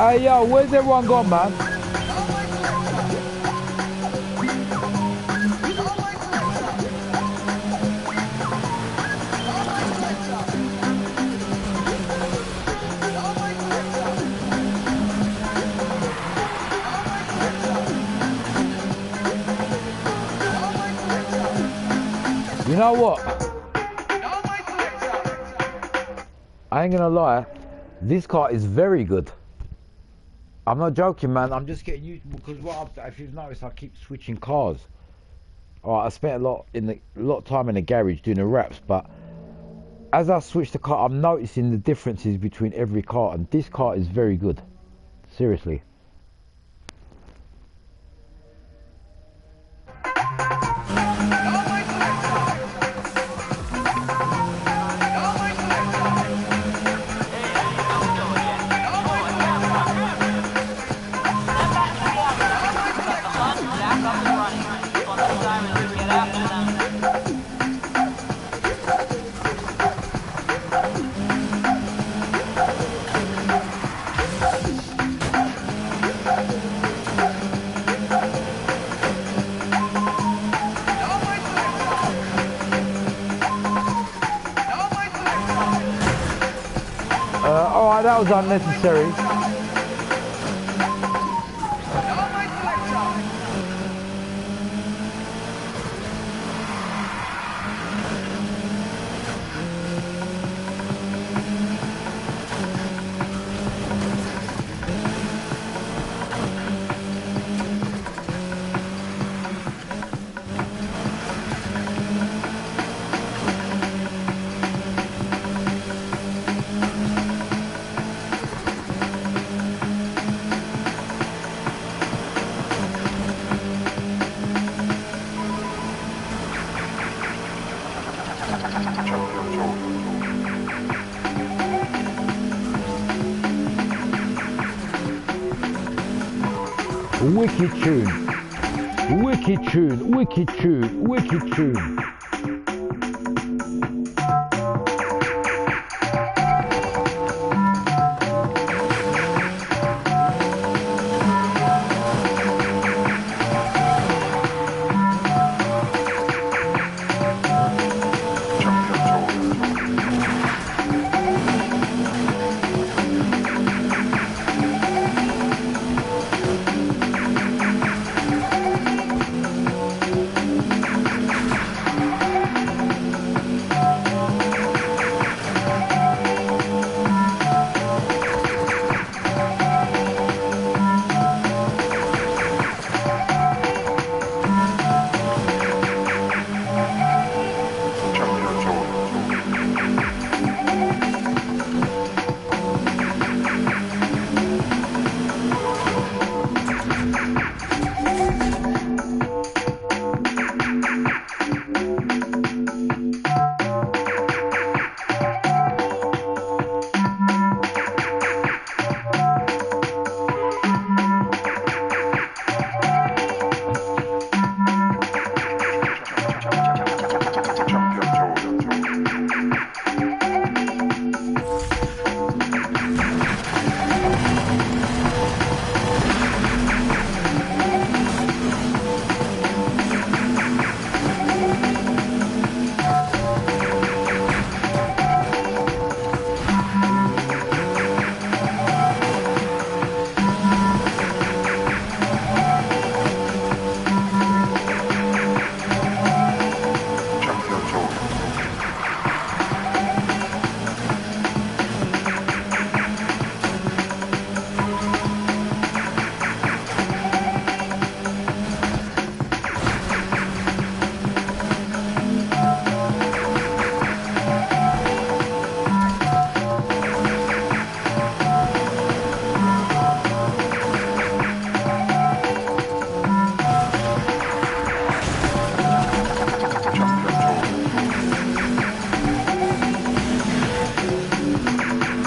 Hey yo, where's everyone gone, man? You know what? I ain't gonna lie, this car is very good. I'm not joking, man. I'm just getting used because if you've noticed, I keep switching cars. Alright, I spent a lot of time in the garage doing the wraps, but as I switch the car, I'm noticing the differences between every car, and this car is very good. Seriously. Alright, that was unnecessary. Wicked tune, wicked tune, wicked tune, wicked tune.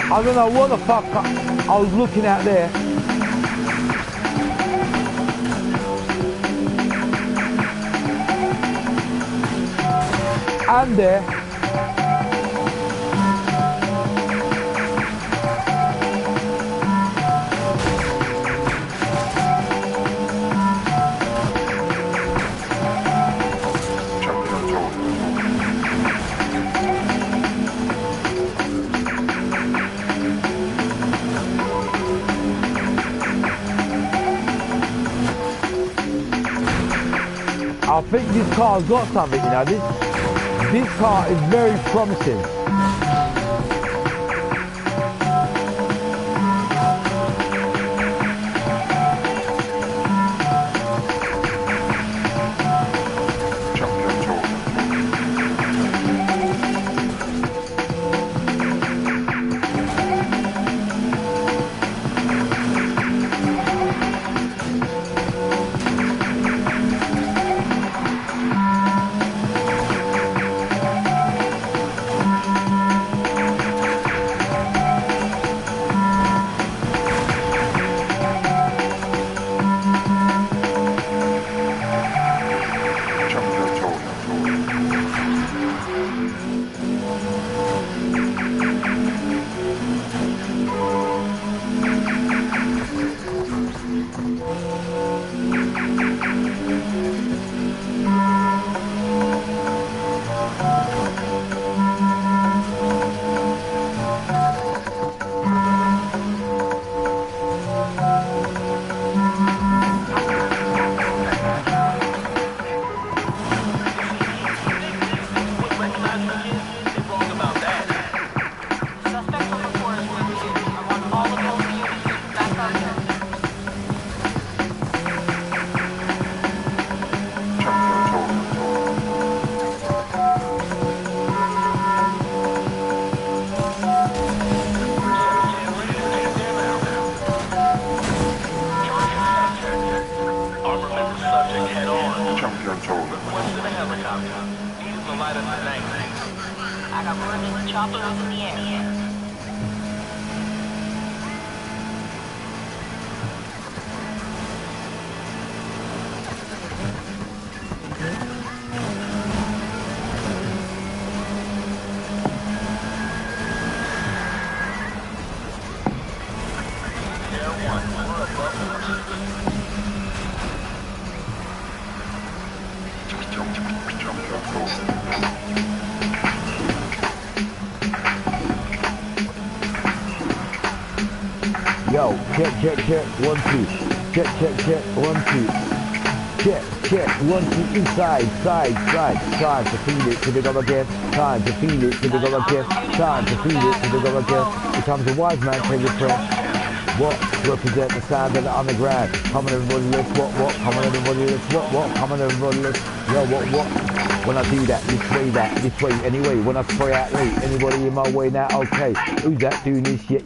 I don't know what the fuck I was looking at there. And there. think this car's got something, you know. This car is very promising. Yo, check, 1, 2. Check, 1, 2. Check, 1, 2. Inside, side. Time to feel it till they go again. Time to feel it till they go again. Time to feel it till they go again. Becomes a wise man, tell your friend. What? Represent the sound of the underground. Come on everybody, let's what? Come on everybody, let's what? Come on everybody, let's yo, what? When I do that, this way, anyway. When I spray out late, anybody in my way now, okay. Who's that doing this? Yeah,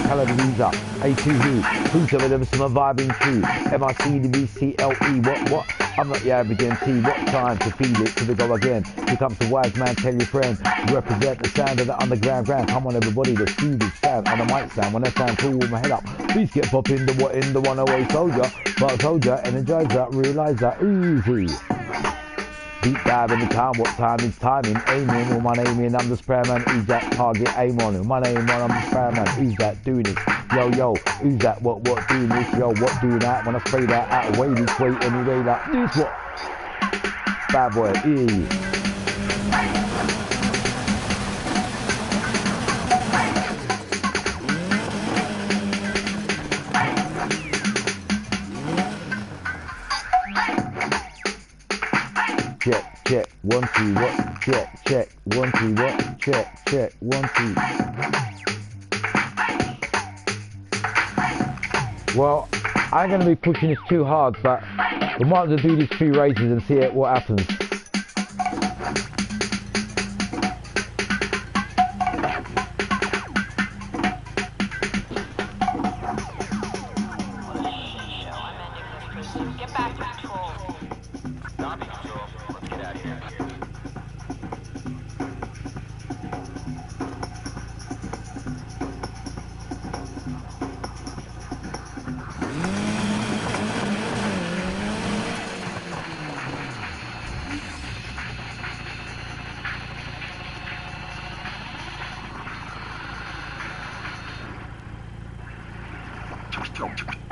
tell her who's up. A to who? Who's some of them, some vibing too? M-I-C-D-B-C-L-E, what? I'm not your average MC, what time to feel it till we go again. Here comes the wise man, tell your friend. Represent the sound of the underground ground. Come on everybody, let's do this sound on the mic sound. When I sound cool with my head up, please get pop in the 1away soldier. But soldier, energize that, realize that, easy. Deep dive in the time, what time is timing? Aiming, or my name in, I'm the spray man, who's that target? Aim on, my name on, I'm the spray man, who's that doing this? Yo, who's that, what doing this? Yo, what doing that? When I spray that out, away this way, anyway, like this, what? Bad boy, Check, 1, 2, what? Check, 1, 2, what? Check, 1, 2. Well, I ain't gonna be pushing this too hard, but we might as well do these 3 races and see what happens. Get back to control. Copy control. Let's get out of here.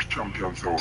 Champion zone.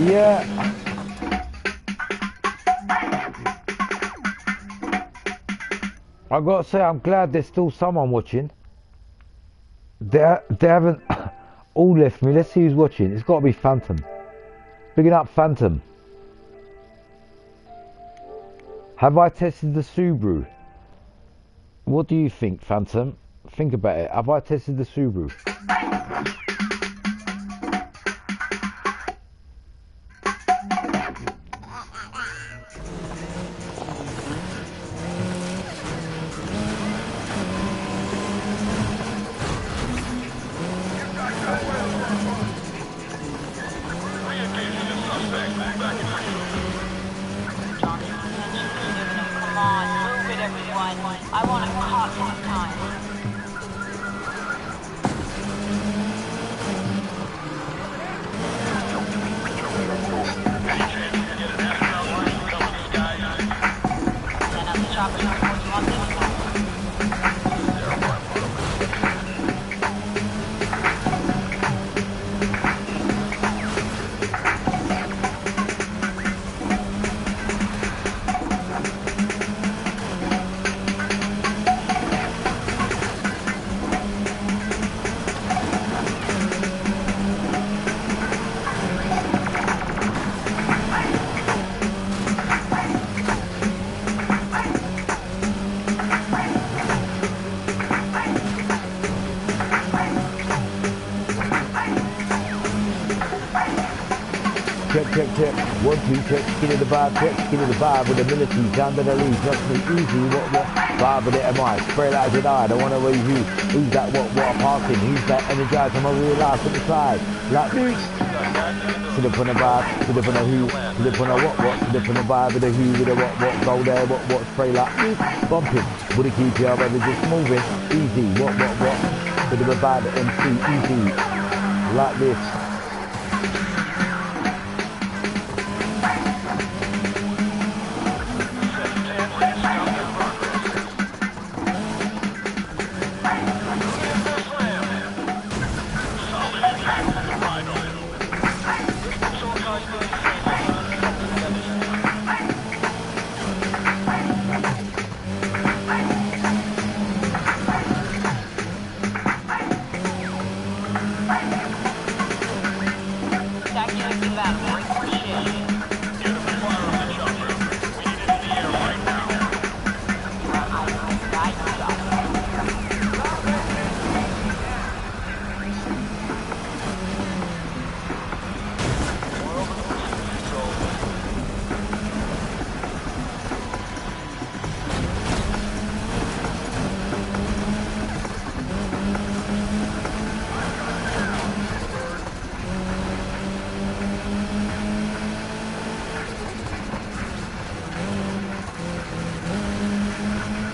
Yeah. I've got to say, I'm glad there's still someone watching. They haven't all left me. Let's see who's watching. It's got to be Phantom. Bigging up Phantom. Have I tested the Subaru? What do you think, Phantom? Think about it. Have I tested the Subaru? I want him caught this time. Send out the choppers before you want this one. Check. 1, 2, check, skinny the vibe, check, skinny the vibe with the military, down to the lead, just me easy, what, vibe with it am I, spray like I Jedi, don't wanna know who's that, what I'm passing, who's that energized, I'm a real life on the side, like me, sit up on the vibe, sit up on the who, sit up on the what, sit up on the vibe with the who, with the what, go there, what, spray like me, bumping, would it keep you up, rather just moving, easy, what, sit up the vibe, MC, easy, like this.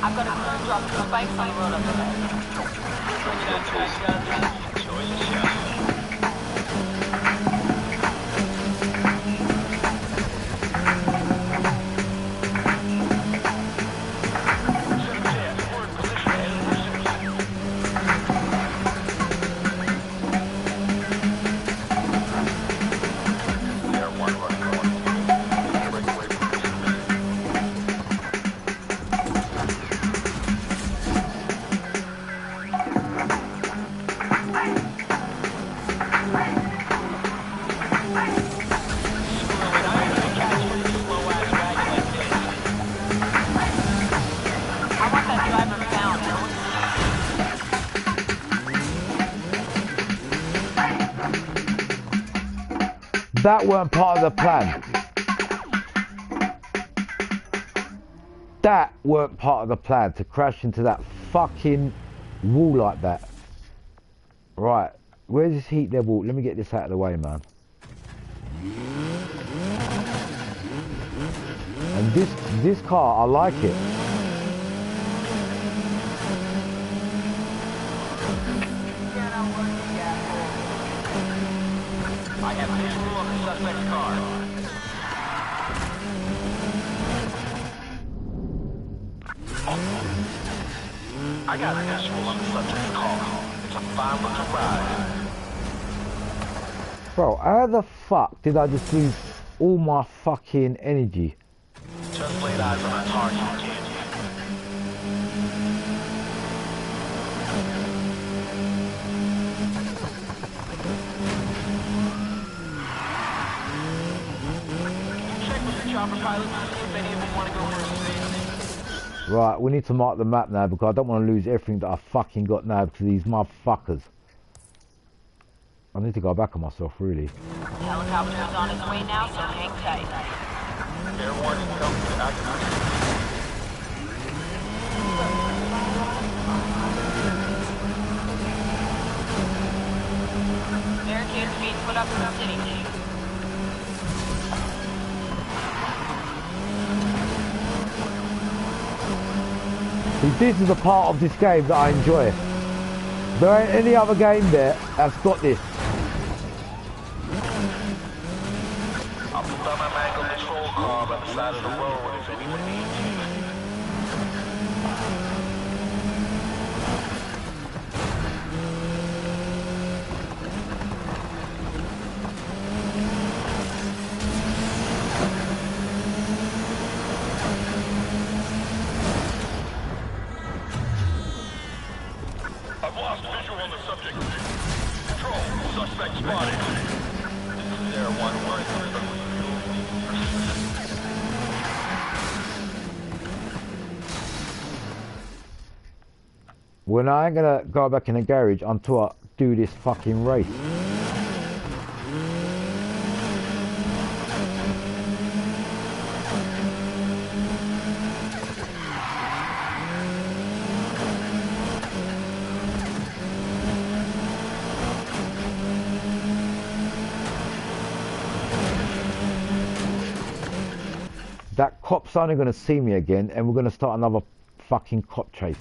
I've got a crew drop to the base on the road up there. That weren't part of the plan. That weren't part of the plan, to crash into that fucking wall like that. Right, where's this heat level? Let me get this out of the way, man. And this car, I like it. I have visual on the suspect's car. I got a visual on the subject's car. It's a fine looking ride. Bro, how the fuck did I just lose all my fucking energy? Just laid eyes on a target, kid. Check with your chopper pilots to see if any of them want to go for a spin. Right, we need to mark the map now because I don't want to lose everything that I fucking got now because of these motherfuckers. I need to go back on myself, really. Helicopter is on its way now, so hang tight. Air warning coming. Barricades being put up in the city. See, this is a part of this game that I enjoy. There ain't any other game there that's got this. I'll put down my manual patrol car by the side of the road if anyone needs you. I've lost visual on the subject. Control, suspect spotted. This is Air 1 working. When I ain't gonna go back in the garage until I do this fucking race. That cop's only gonna see me again and we're gonna start another fucking cop chase.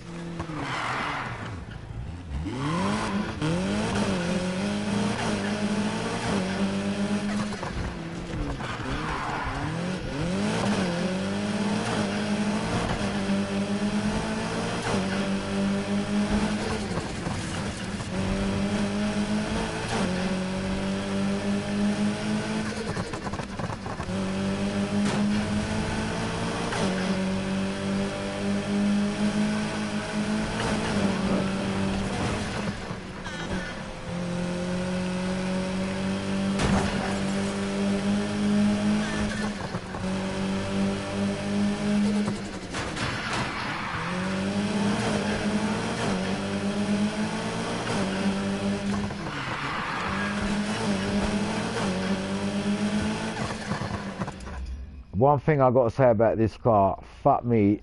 One thing I got to say about this car, fuck me,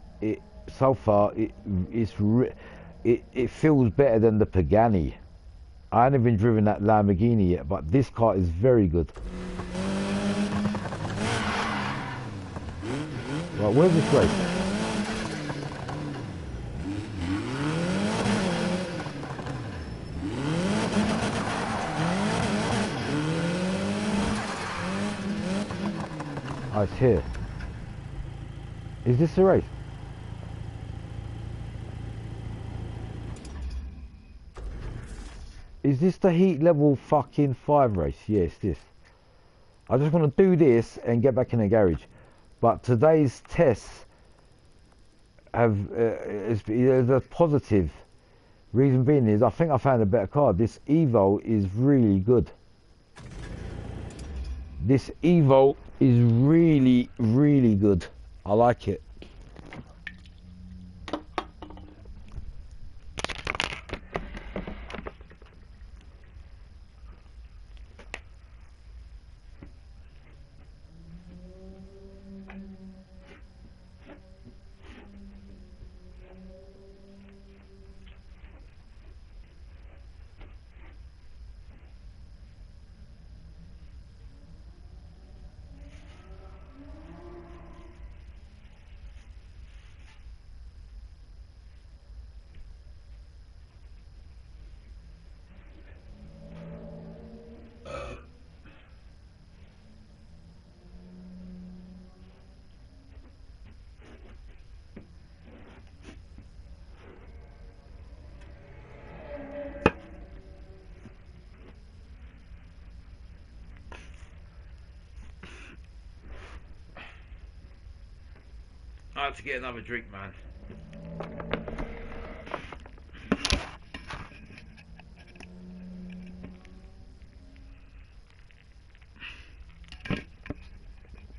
so far it feels better than the Pagani. I haven't even driven that Lamborghini yet, but this car is very good. Right, where's this race? Oh, it's here. Is this the race? Is this the heat level fucking 5 race? Yes, this. I just want to do this and get back in the garage. But today's tests have is a positive. Reason being is I think I found a better car. This Evo is really good. This Evo is really, really good. I like it. I have to get another drink, man.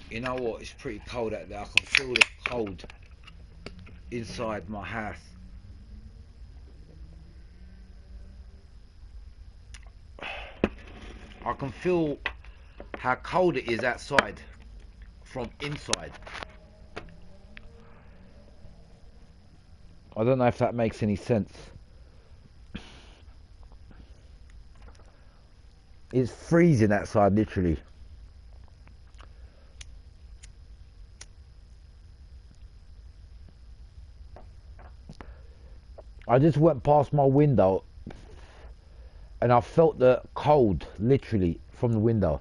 You know what? It's pretty cold out there. I can feel the cold inside my house. I can feel how cold it is outside from inside. I don't know if that makes any sense. It's freezing outside, literally. I just went past my window and I felt the cold, literally, from the window.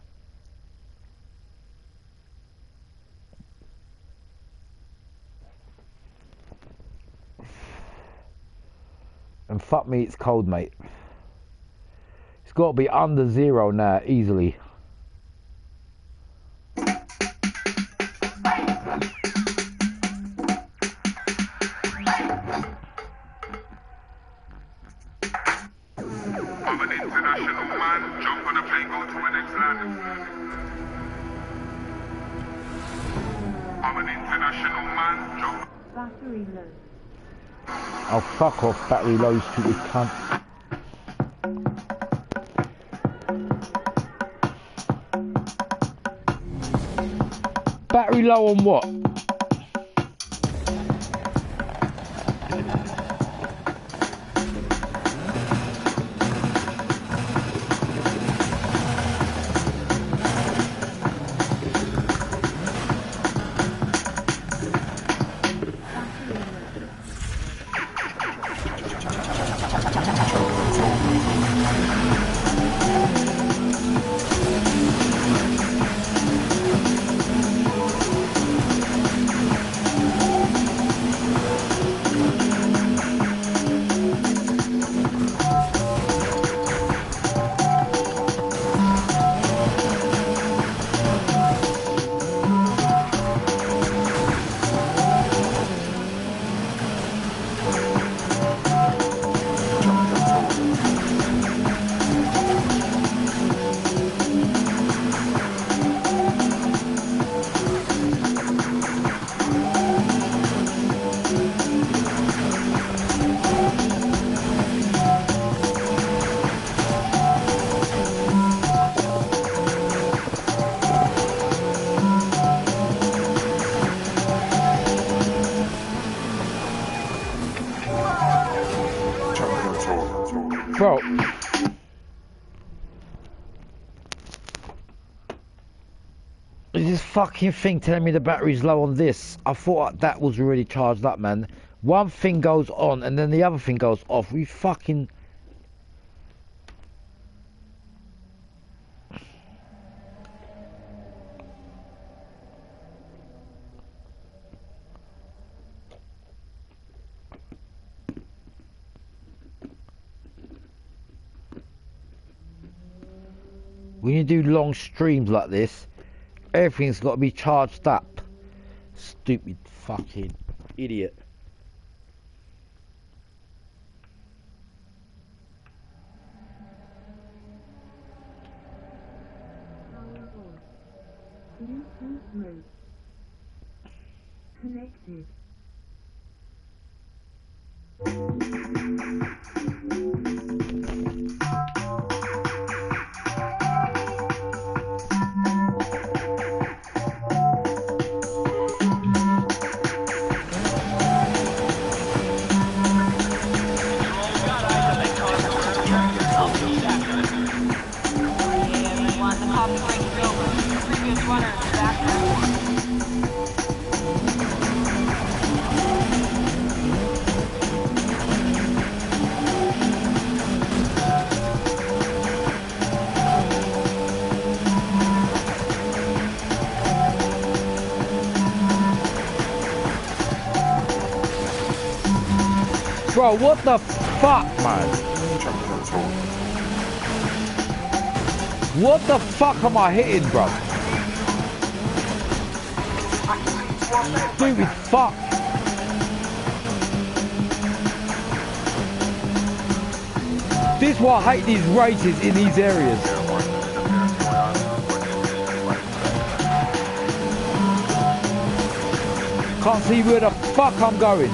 And fuck me, it's cold, mate. It's got to be under 0 now, easily. I'm an international man. Jump on a plane, go to an next land. I'm an international man. Jump. Battery low. Oh, fuck off, battery low, stupid cunt. Battery low on what? Bro. Is this fucking thing telling me the battery's low on this? I thought that was already charged up, man. One thing goes on and then the other thing goes off. We fucking... When you do long streams like this, everything's got to be charged up. Stupid fucking idiot. Bluetooth mode. Connected. Bro, what the fuck, man? What the fuck am I hitting, bro? Stupid fuck. This is why I hate these races in these areas. Can't see where the fuck I'm going.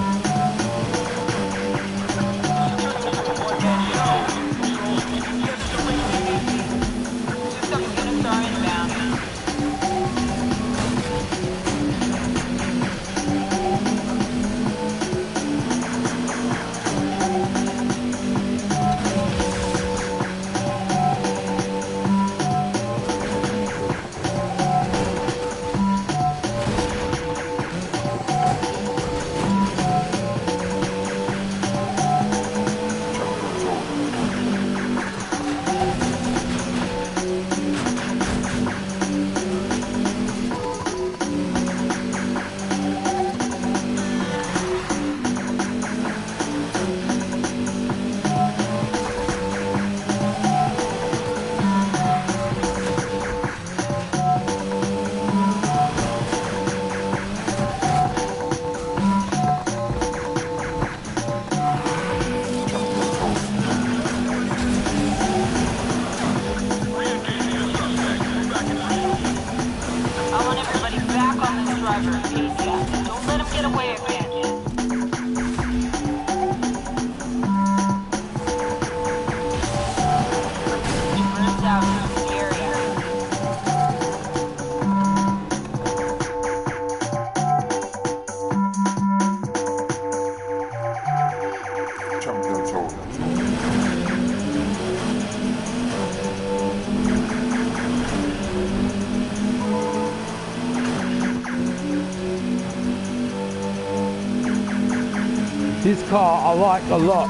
This car I like a lot.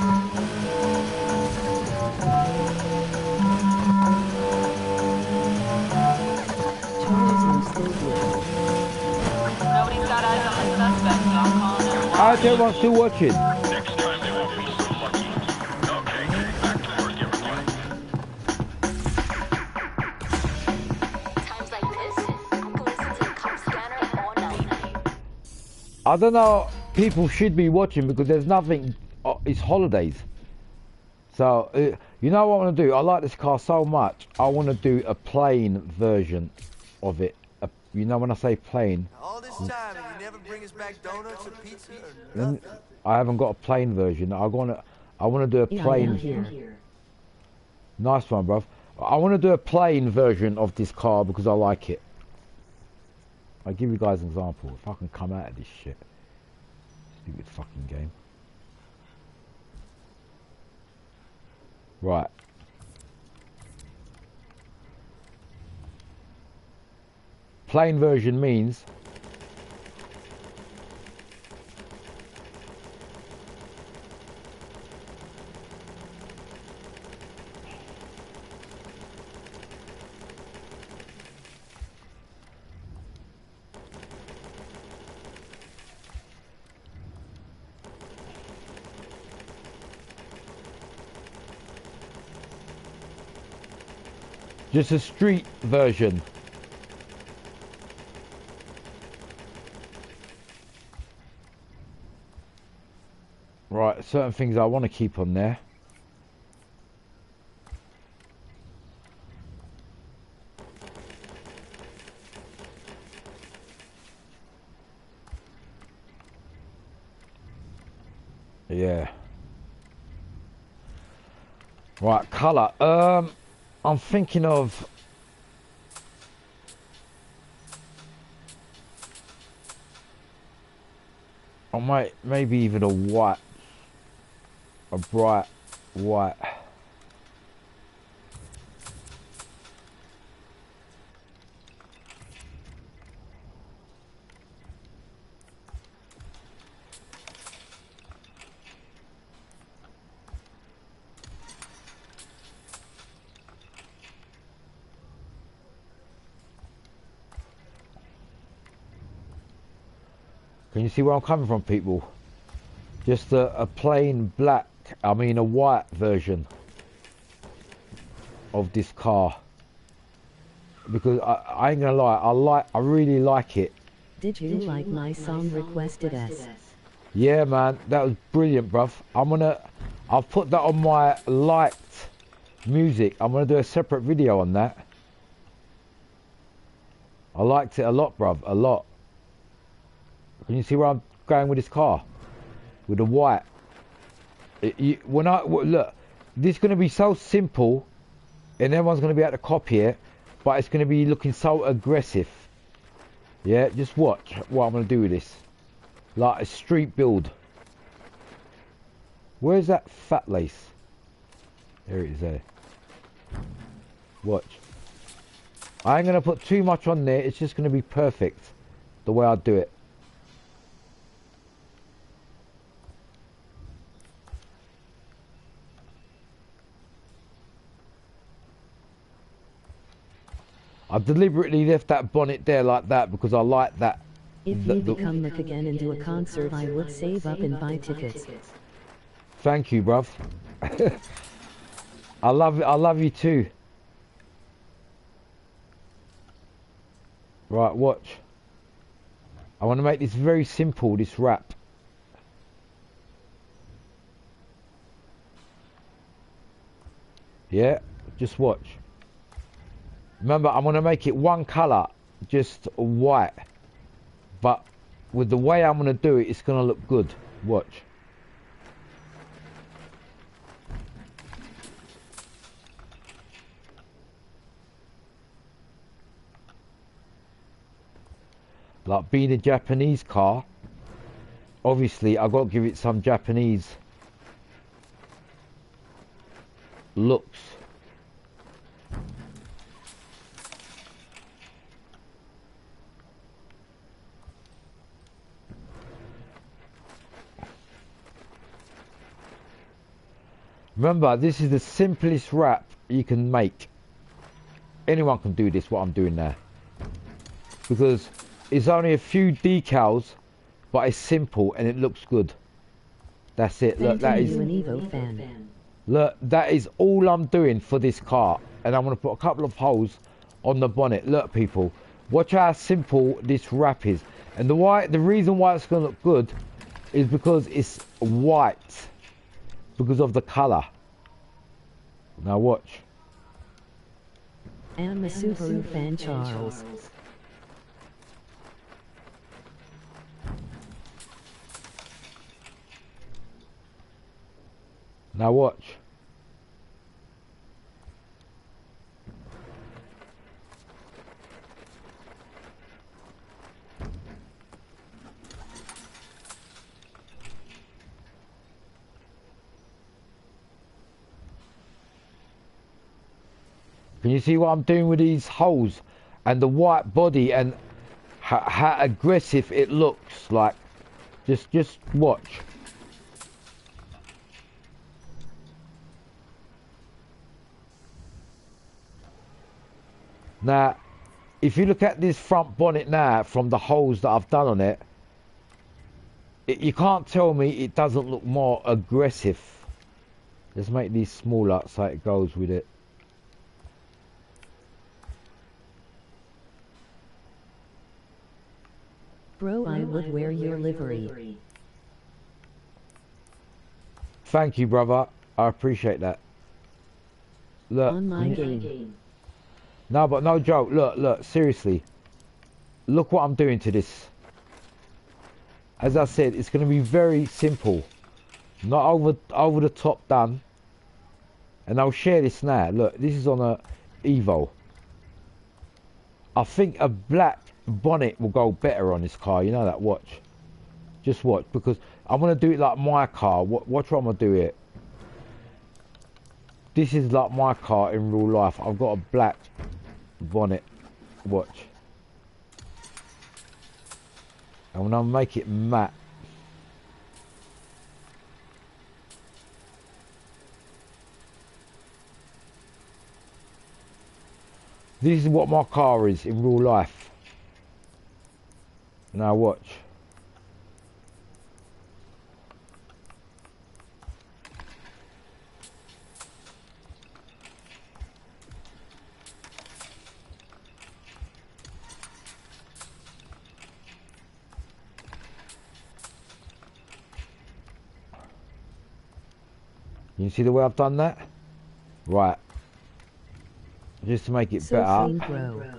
Nobody's got eyes on the suspect, so I'm calling it. How's everyone still watching? Next time they won't be so lucky. Okay, back to work, everybody. Times like this, I can listen to the cop scanner all night. I don't know, people should be watching because there's nothing, it's holidays. So, you know what I want to do? I like this car so much, I want to do a plain version of it. You know when I say plain? All this time and you never bring us back donuts or pizza or nothing. I haven't got a plain version. I want to do a plain. Nice one, bruv. I want to do a plain version of this car because I like it. I'll give you guys an example. If I can come out of this shit. Stupid fucking game. Right. Plain version means just a street version. Right, certain things I want to keep on there. Yeah. Right, colour. I'm thinking of I might maybe even a white. A bright white. Can you see where I'm coming from, people? Just a plain black, I mean a white version of this car. Because I ain't gonna lie, I really like it. Did you like my song requested as? Yeah man, that was brilliant bruv. I've put that on my liked music. I'm gonna do a separate video on that. I liked it a lot, bruv, a lot. Can you see where I'm going with this car? With the white. Look, this is gonna be so simple, and everyone's gonna be able to copy it, but it's gonna be looking so aggressive. Yeah, just watch what I'm gonna do with this. Like a street build. Where's that fat lace? There it is there. Watch. I ain't gonna put too much on there, it's just gonna be perfect the way I do it. I deliberately left that bonnet there like that because I like that. If you become Nick again and do a concert, I would save up and buy tickets. Thank you, bruv. I love you too. Right, watch. I want to make this very simple, this rap. Yeah, just watch. Remember, I'm going to make it one colour, just white. But with the way I'm going to do it, it's going to look good. Watch. Like being a Japanese car, obviously I've got to give it some Japanese looks. Remember, this is the simplest wrap you can make. Anyone can do this, what I'm doing there. Because it's only a few decals, but it's simple and it looks good. That's it. Look, that is. Look, that is all I'm doing for this car. And I'm going to put a couple of holes on the bonnet. Look, people, watch how simple this wrap is. And the reason why it's going to look good is because it's white. Because of the colour. Now watch. I'm a Subaru fan, Charles. Now watch. Can you see what I'm doing with these holes and the white body and how aggressive it looks? Like, just watch. Now, if you look at this front bonnet now from the holes that I've done on it, you can't tell me it doesn't look more aggressive. Let's make these smaller so it goes with it. Bro, I would wear your livery. Thank you, brother. I appreciate that. Look. On my game. No, but no joke. Look, seriously. Look what I'm doing to this. As I said, it's going to be very simple. Not over the top done. And I'll share this now. Look, this is on a Evo. I think a black bonnet will go better on this car. You know that? Watch. Just watch. Because I'm going to do it like my car. Watch what I'm going to do here. This is like my car in real life. I've got a black bonnet. Watch. And when I make it matte. This is what my car is in real life. Now watch. You see the way I've done that? Right. just to make it So better. clean, bro.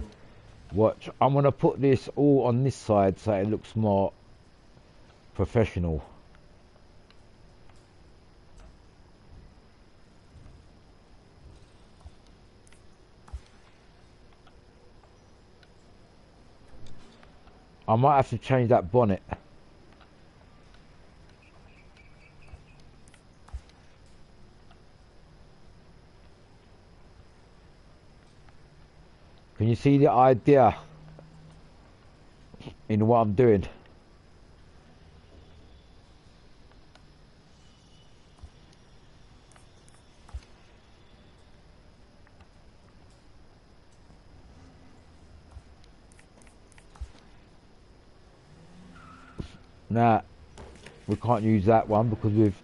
Watch, I'm gonna put this all on this side so it looks more professional. I might have to change that bonnet. Can you see the idea in what I'm doing? Now, we can't use that one because we've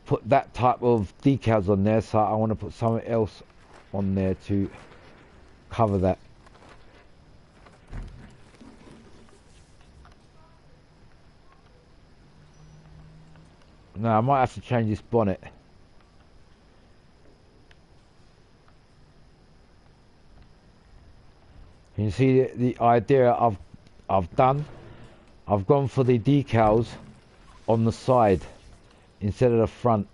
put that type of decals on there, so I want to put something else on there to cover that. Now, I might have to change this bonnet. Can you see the idea I've done? I've gone for the decals on the side instead of the front.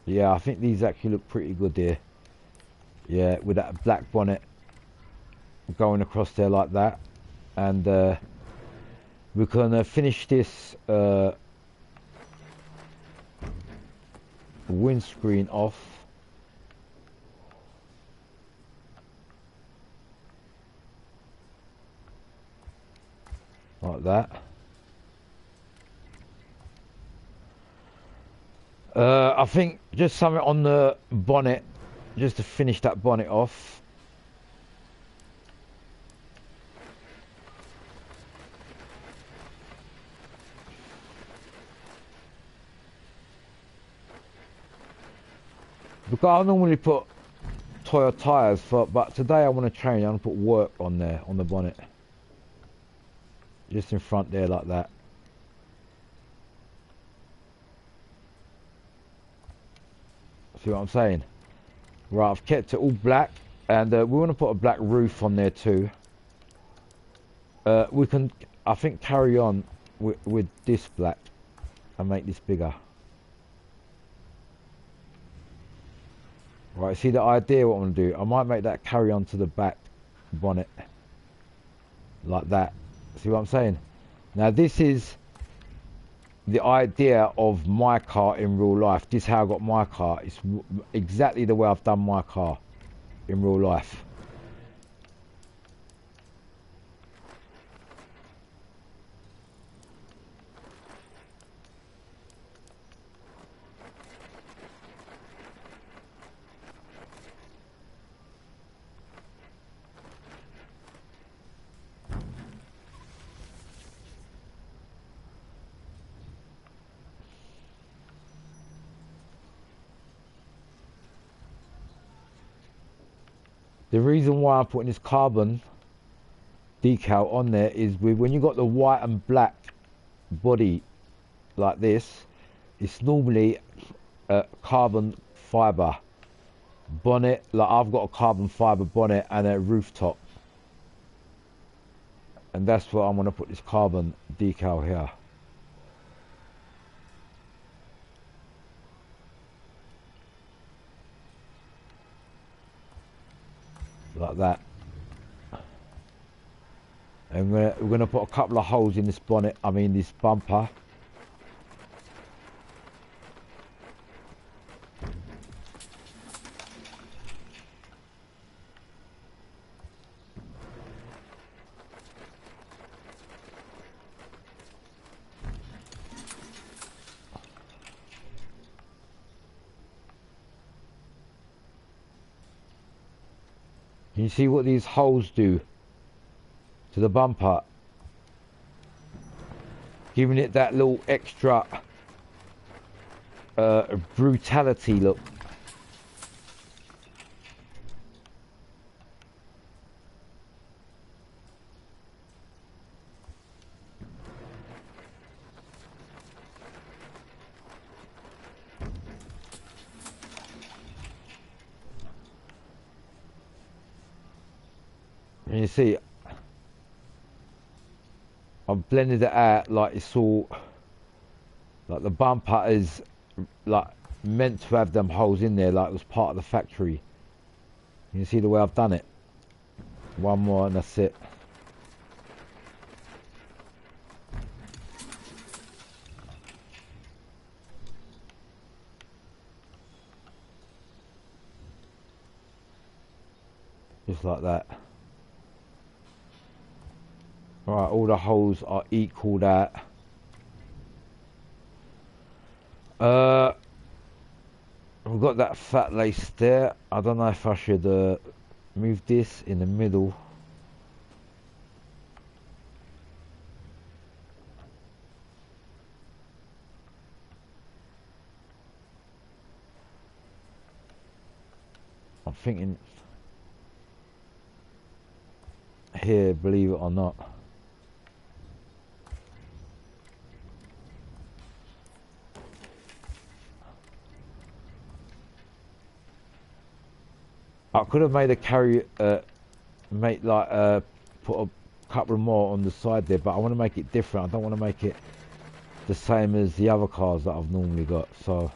Yeah, I think these actually look pretty good there. Yeah, with that black bonnet going across there like that. And we're gonna finish this windscreen off. Like that. I think just something on the bonnet, just to finish that bonnet off. Because I normally put Toyota tyres for, but today I want to change. I want to put work on there, on the bonnet. Just in front there like that. See what I'm saying? Right, I've kept it all black, and we want to put a black roof on there too. We can, I think, carry on with this black and make this bigger. Right, see the idea what I'm going to do? I might make that carry on to the back bonnet. Like that. See what I'm saying? Now this is the idea of my car in real life. This is how I got my car. It's exactly the way I've done my car in real life. The reason why I'm putting this carbon decal on there is when you got the white and black body like this, it's normally a carbon fibre bonnet. Like I've got a carbon fibre bonnet and a rooftop, and that's where I'm going to put this carbon decal here. Like that. And we're going to put a couple of holes in this bonnet, I mean this bumper. Can you see what these holes do to the bumper? Giving it that little extra brutality look. You see, I've blended it out like it's all, like the bumper is like meant to have them holes in there like it was part of the factory. You see the way I've done it? One more and that's it. Just like that. Right, all the holes are equaled out. We've got that fat lace there. I don't know if I should move this in the middle. I'm thinking here, believe it or not. I could have made a carry, make like put a couple more on the side there, but I want to make it different. I don't want to make it the same as the other cars that I've normally got. So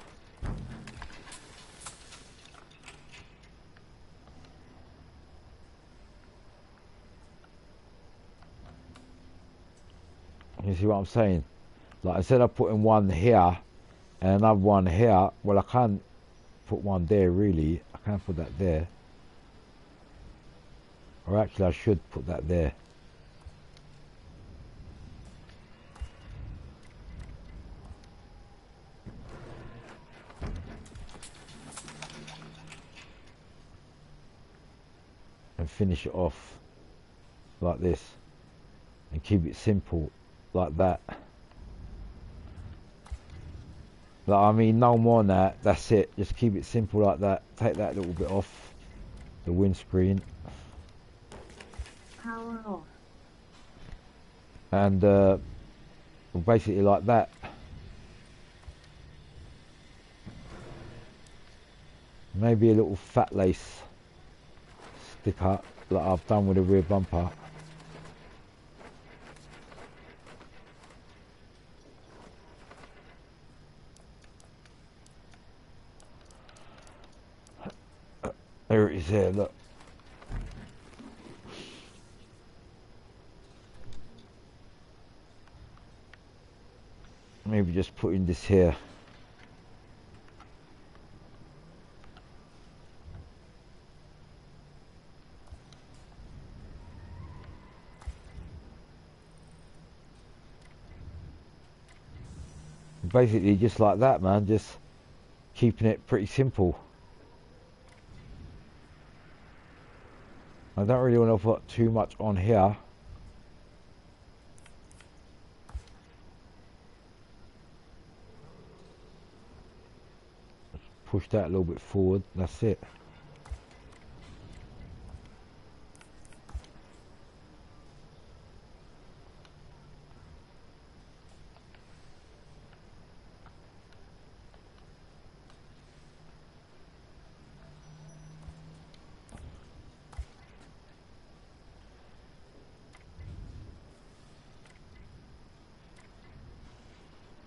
you see what I'm saying? Like instead of putting one here and another one here, well I can't put one there really. I can't put that there. Or actually I should put that there. And finish it off like this. And keep it simple like that. Like, I mean no more than that, that's it. Just keep it simple like that. Take that little bit off the windscreen. Power off. And basically like that. Maybe a little fat lace sticker like I've done with the rear bumper. There it is there, look. Maybe just putting this here. Basically just like that, man, just keeping it pretty simple. I don't really want to put too much on here. Push that a little bit forward, that's it.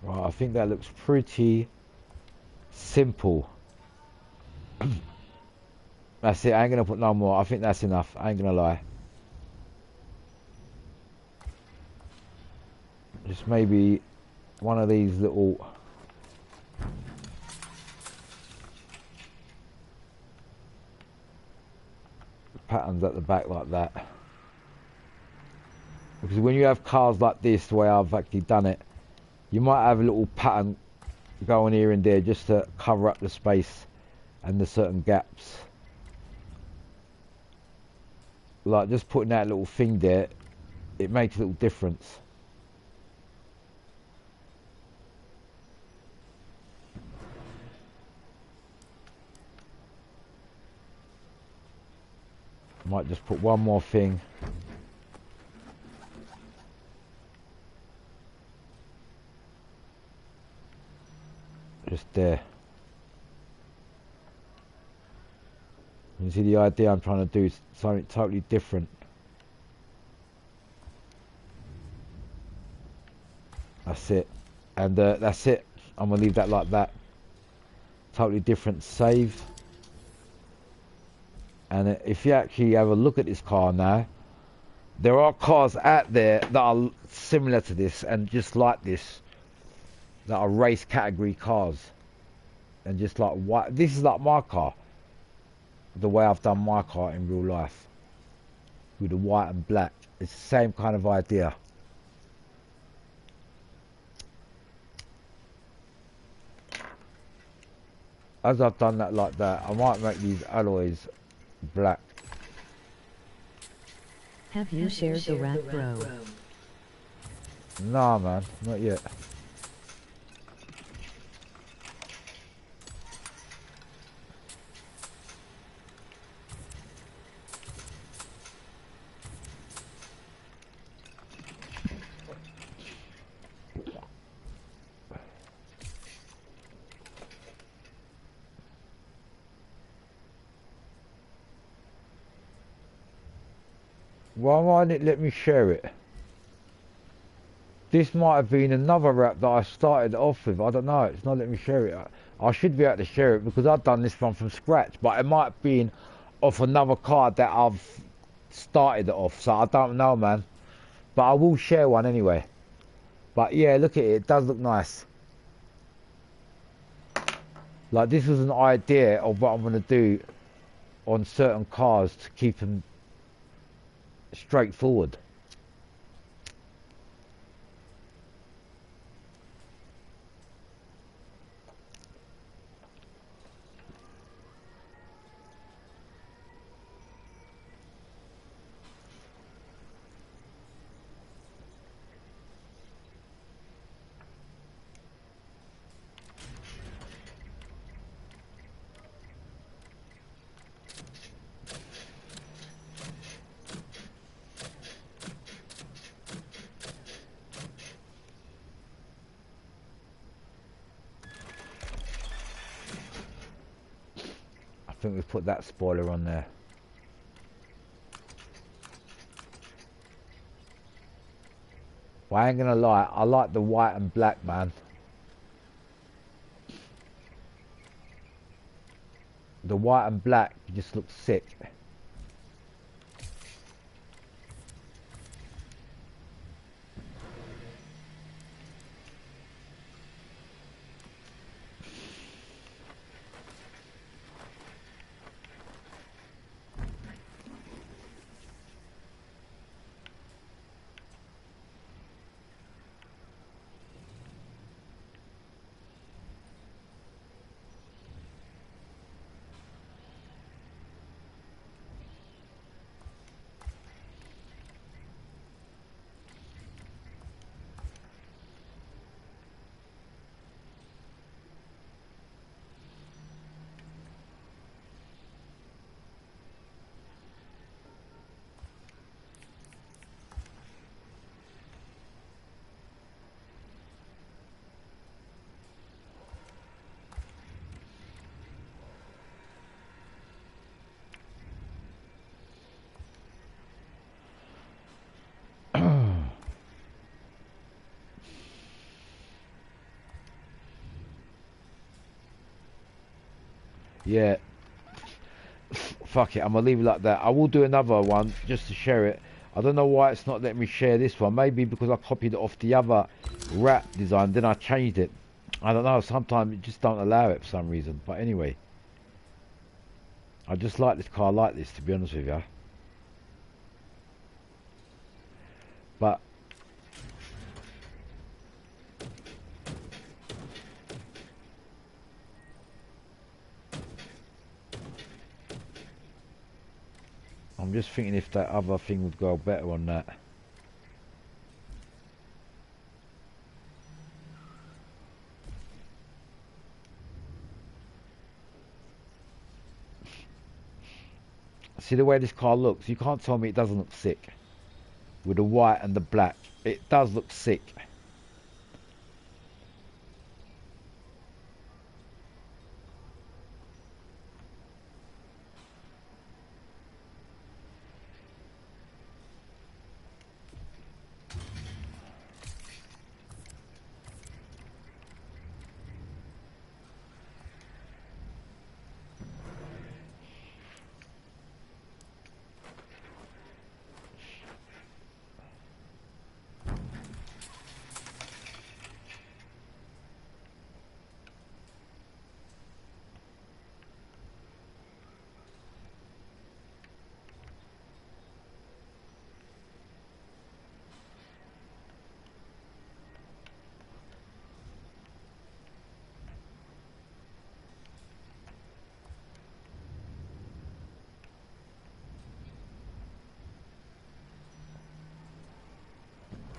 Right, I think that looks pretty simple. That's it, I ain't gonna put no more. I think that's enough, I ain't gonna lie. Just maybe one of these little patterns at the back like that. Because when you have cars like this, the way I've actually done it, you might have a little pattern going here and there just to cover up the space and the certain gaps. Like just putting that little thing there, it makes a little difference. Might just put one more thing. Just there. You see the idea I'm trying to do is something totally different. That's it. And that's it. I'm gonna leave that like that. Totally different save. And if you actually have a look at this car now, there are cars out there that are similar to this and just like this, that are race category cars. And just like what this is like my car, the way I've done my car in real life, with the white and black. It's the same kind of idea. As I've done that like that, I might make these alloys black. Have you shared the rap, bro? Nah, man, not yet. Why won't it let me share it? This might have been another rap that I started off with. I don't know. It's not letting me share it. I should be able to share it because I've done this one from scratch. But it might have been off another card that I've started it off. So I don't know, man. But I will share one anyway. But yeah, look at it. It does look nice. Like this was an idea of what I'm going to do on certain cars to keep them straightforward. I think we've put that spoiler on there. But I ain't gonna lie, I like the white and black, man. The white and black just looks sick. Yeah. Fuck it, I'm gonna leave it like that. I will do another one just to share it. I don't know why it's not letting me share this one. Maybe because I copied it off the other wrap design, then I changed it. I don't know, sometimes it just don't allow it for some reason. But anyway, I just like this car like this, to be honest with you. But I'm just thinking if that other thing would go better on that. See the way this car looks? You can't tell me it doesn't look sick. With the white and the black. It does look sick.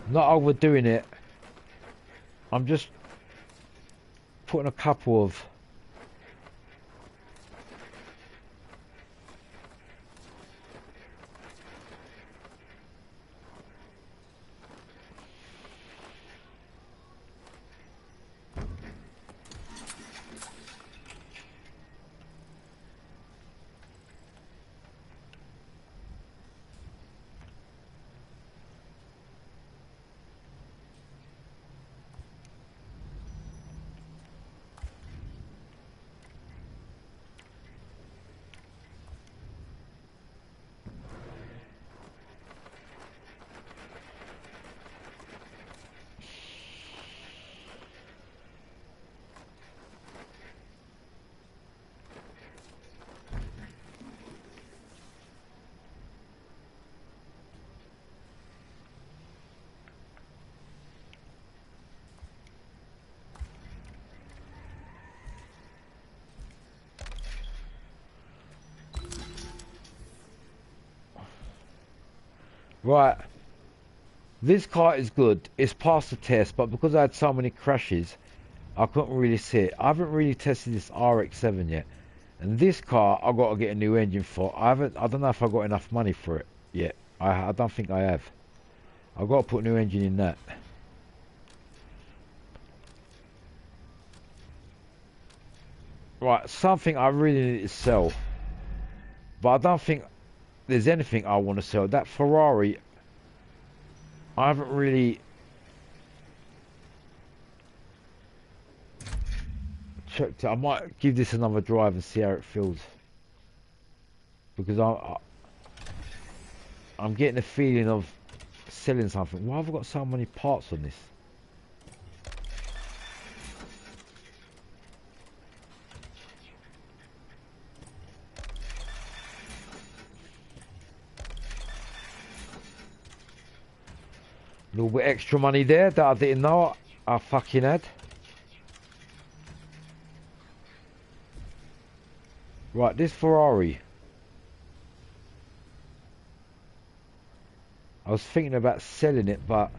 Not overdoing it. I'm just putting a couple of right. This car is good. It's passed the test, but because I had so many crashes, I couldn't really see it. I haven't really tested this RX-7 yet. And this car, I've got to get a new engine for. I don't know if I got enough money for it yet. I don't think I have. I've got to put a new engine in that. Right, something I really need to sell. But I don't think there's anything I want to sell. That Ferrari, I haven't really checked it. I might give this another drive and see how it feels. Because I'm getting the feeling of selling something. Why have I got so many parts on this? A little bit extra money there that I didn't know I fucking had. Right, this Ferrari. I was thinking about selling it, but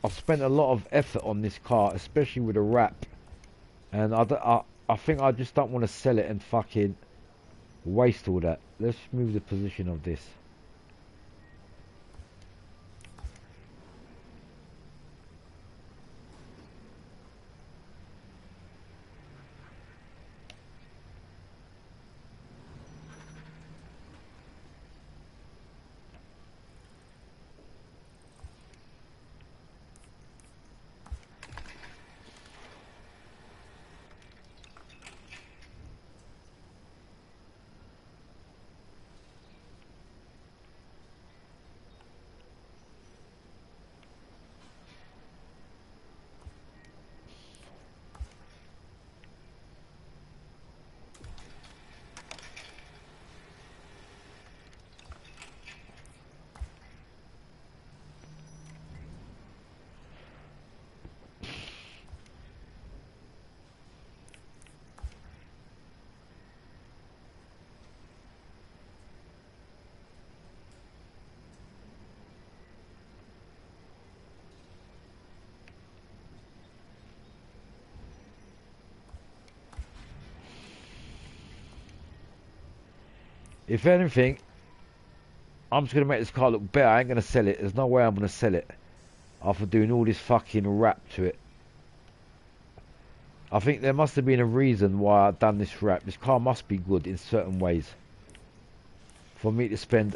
I've spent a lot of effort on this car, especially with a wrap. And I think I just don't want to sell it and fucking waste all that. Let's move the position of this. If anything, I'm just going to make this car look better. I ain't going to sell it. There's no way I'm going to sell it after doing all this fucking wrap to it. I think there must have been a reason why I've done this wrap. This car must be good in certain ways for me to spend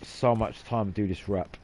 so much time to do this wrap.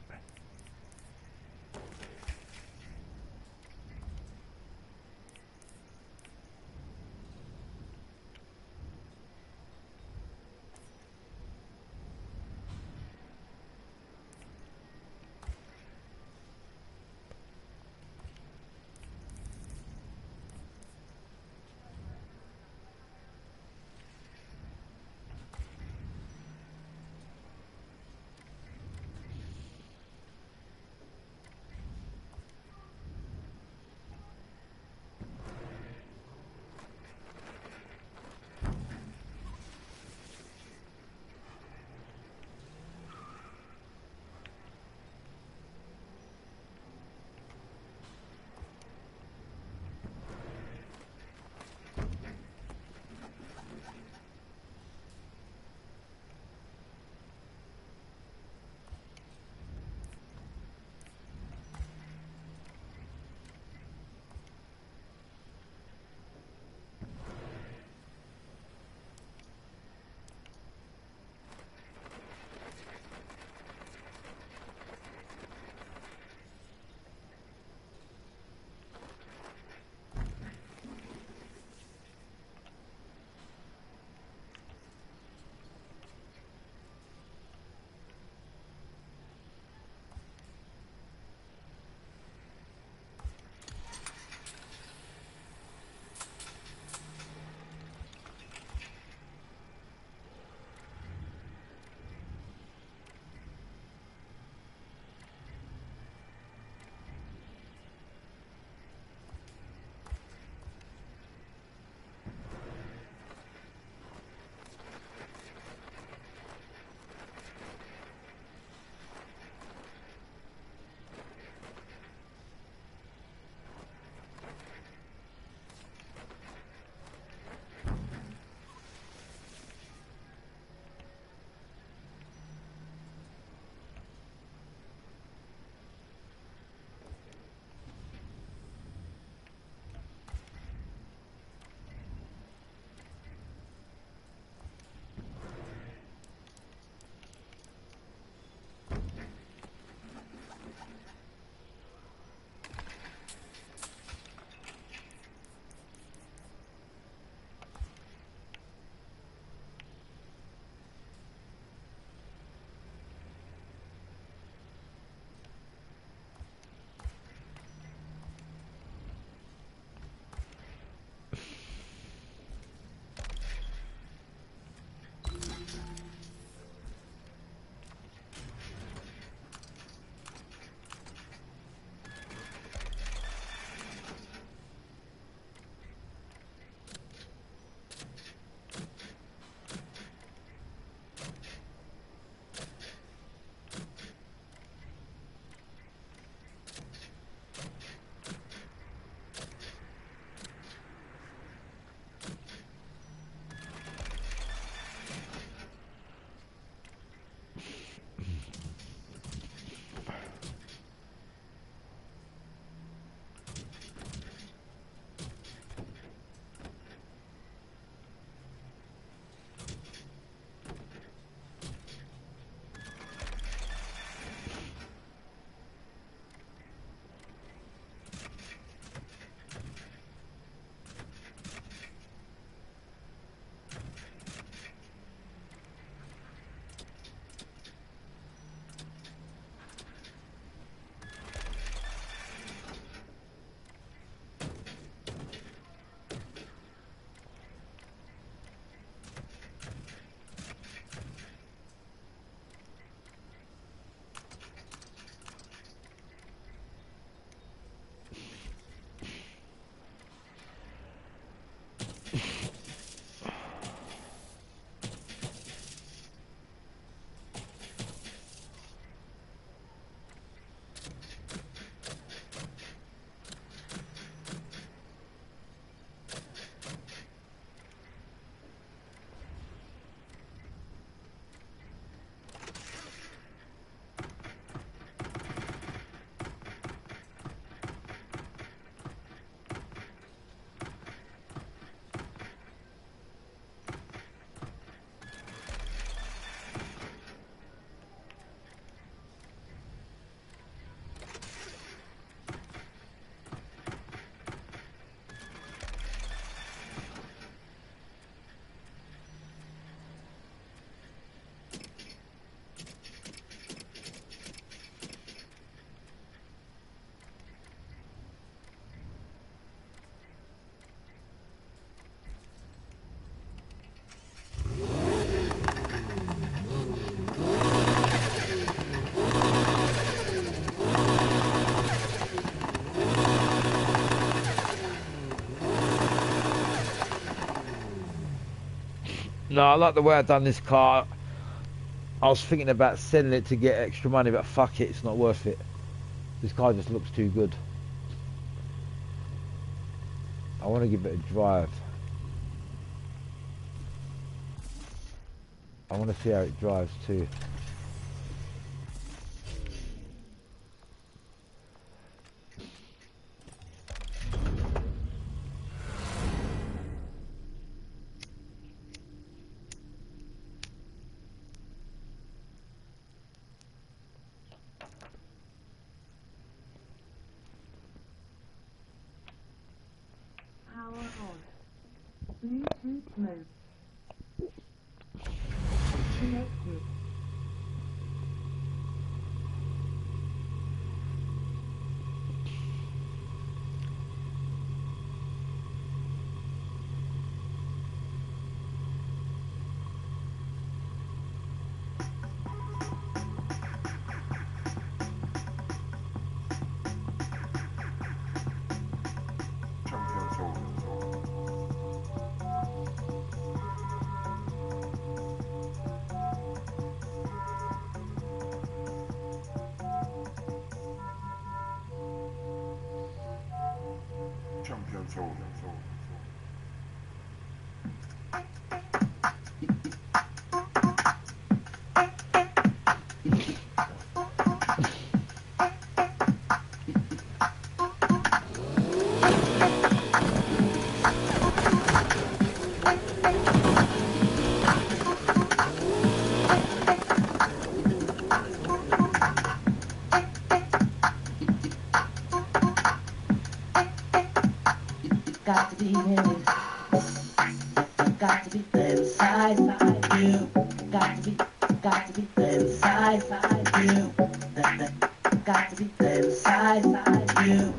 No, I like the way I've done this car. I was thinking about selling it to get extra money, but fuck it, it's not worth it. This car just looks too good. I want to give it a drive. I want to see how it drives too. Power on. Bluetooth mode. Connected. Champion soul. Got to be in it. Got to be inside you. Got to be inside you. Got to be inside you. Got to be inside you.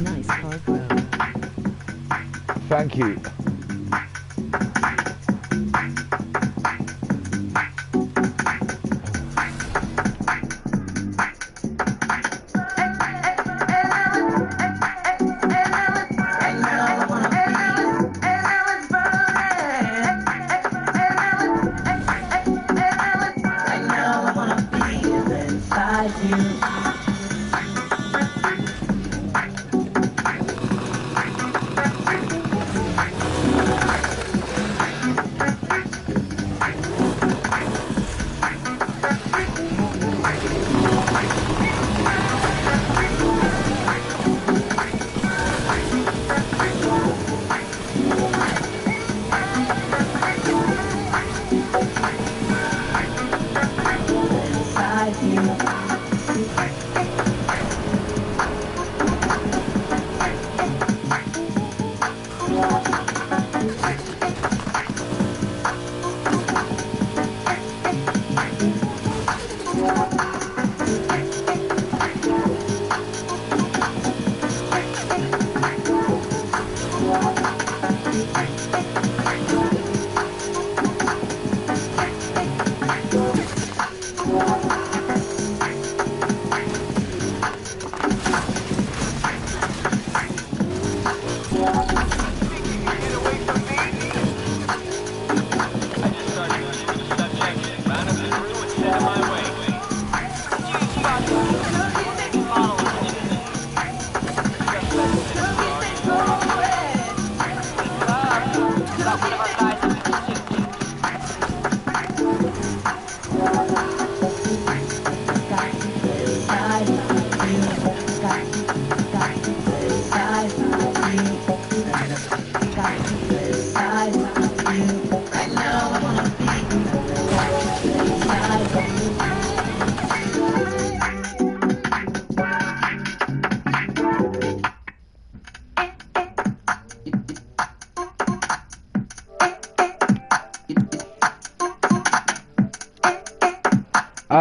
Nice car, bro. Thank you.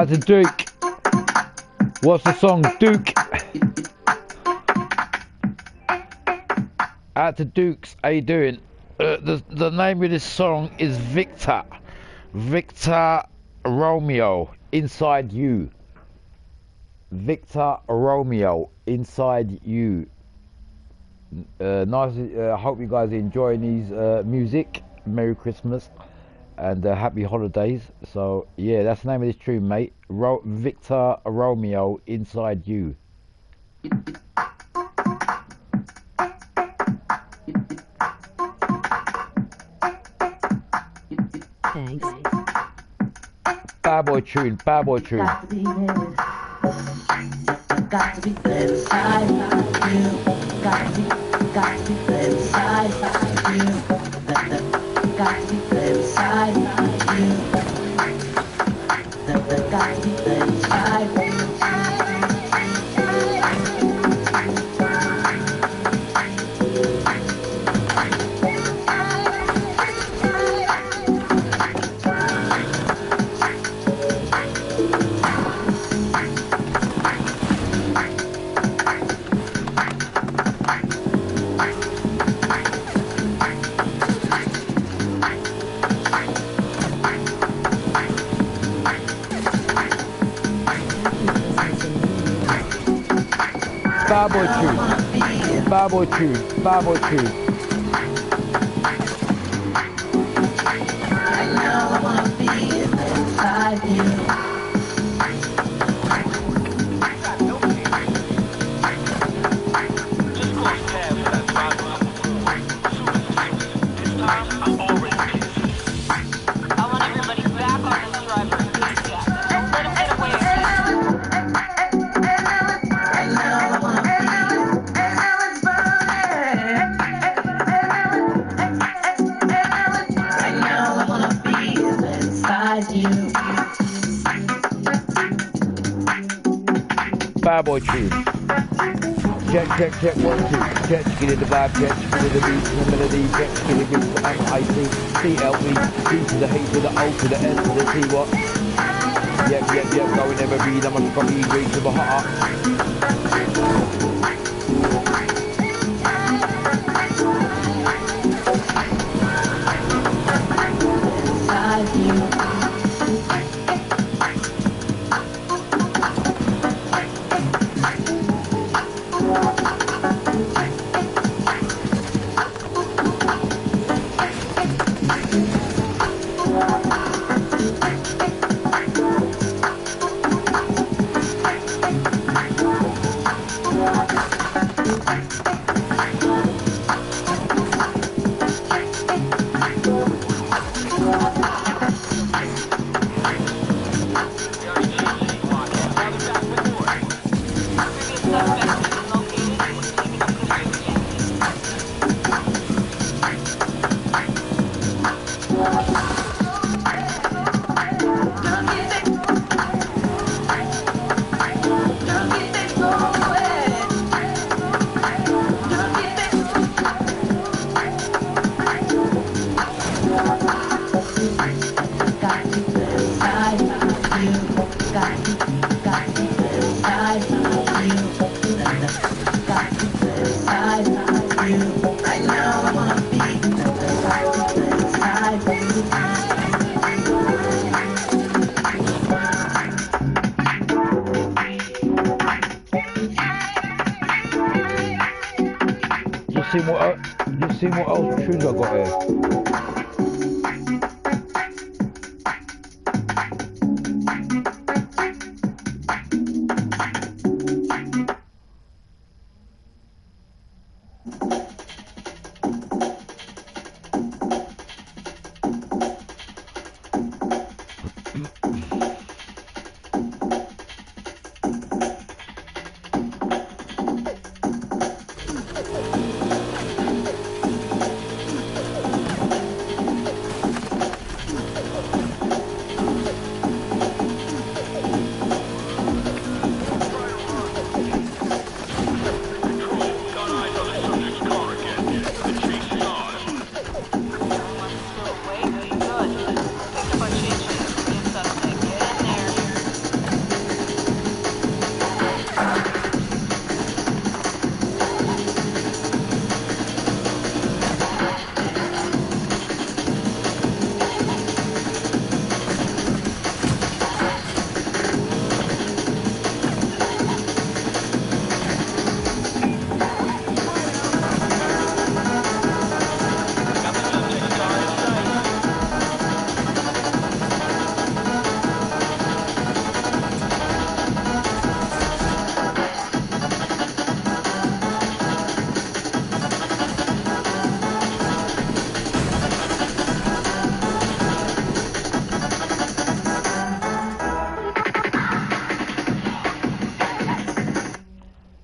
Out to Duke. What's the song? Duke. Out to Dukes. How you doing? The name of this song is Victor. Victor Romeo. Inside You. Victor Romeo. Inside You. Nice. Hope you guys are enjoying these music. Merry Christmas and happy holidays. So yeah, that's the name of this tune, mate. Victor Romeo, Inside You. Thanks. Bad boy tune, bad boy tune. Got to be inside you. Got to be inside you. Got to be inside you. Got to be inside you. Bad boy tune. Bad boy tune. Bad boy tune. I know I wanna be inside you. Bad boy tune. Check, 1, 2. Check, get in the vibe, check, get in the beat, the melody, check, get in the beat, M-I-C, C-L-E, C to the H to the O to the S to the T, what? Yep, going never read, I'm a copy, read to the heart. Just see what else tunes I got here.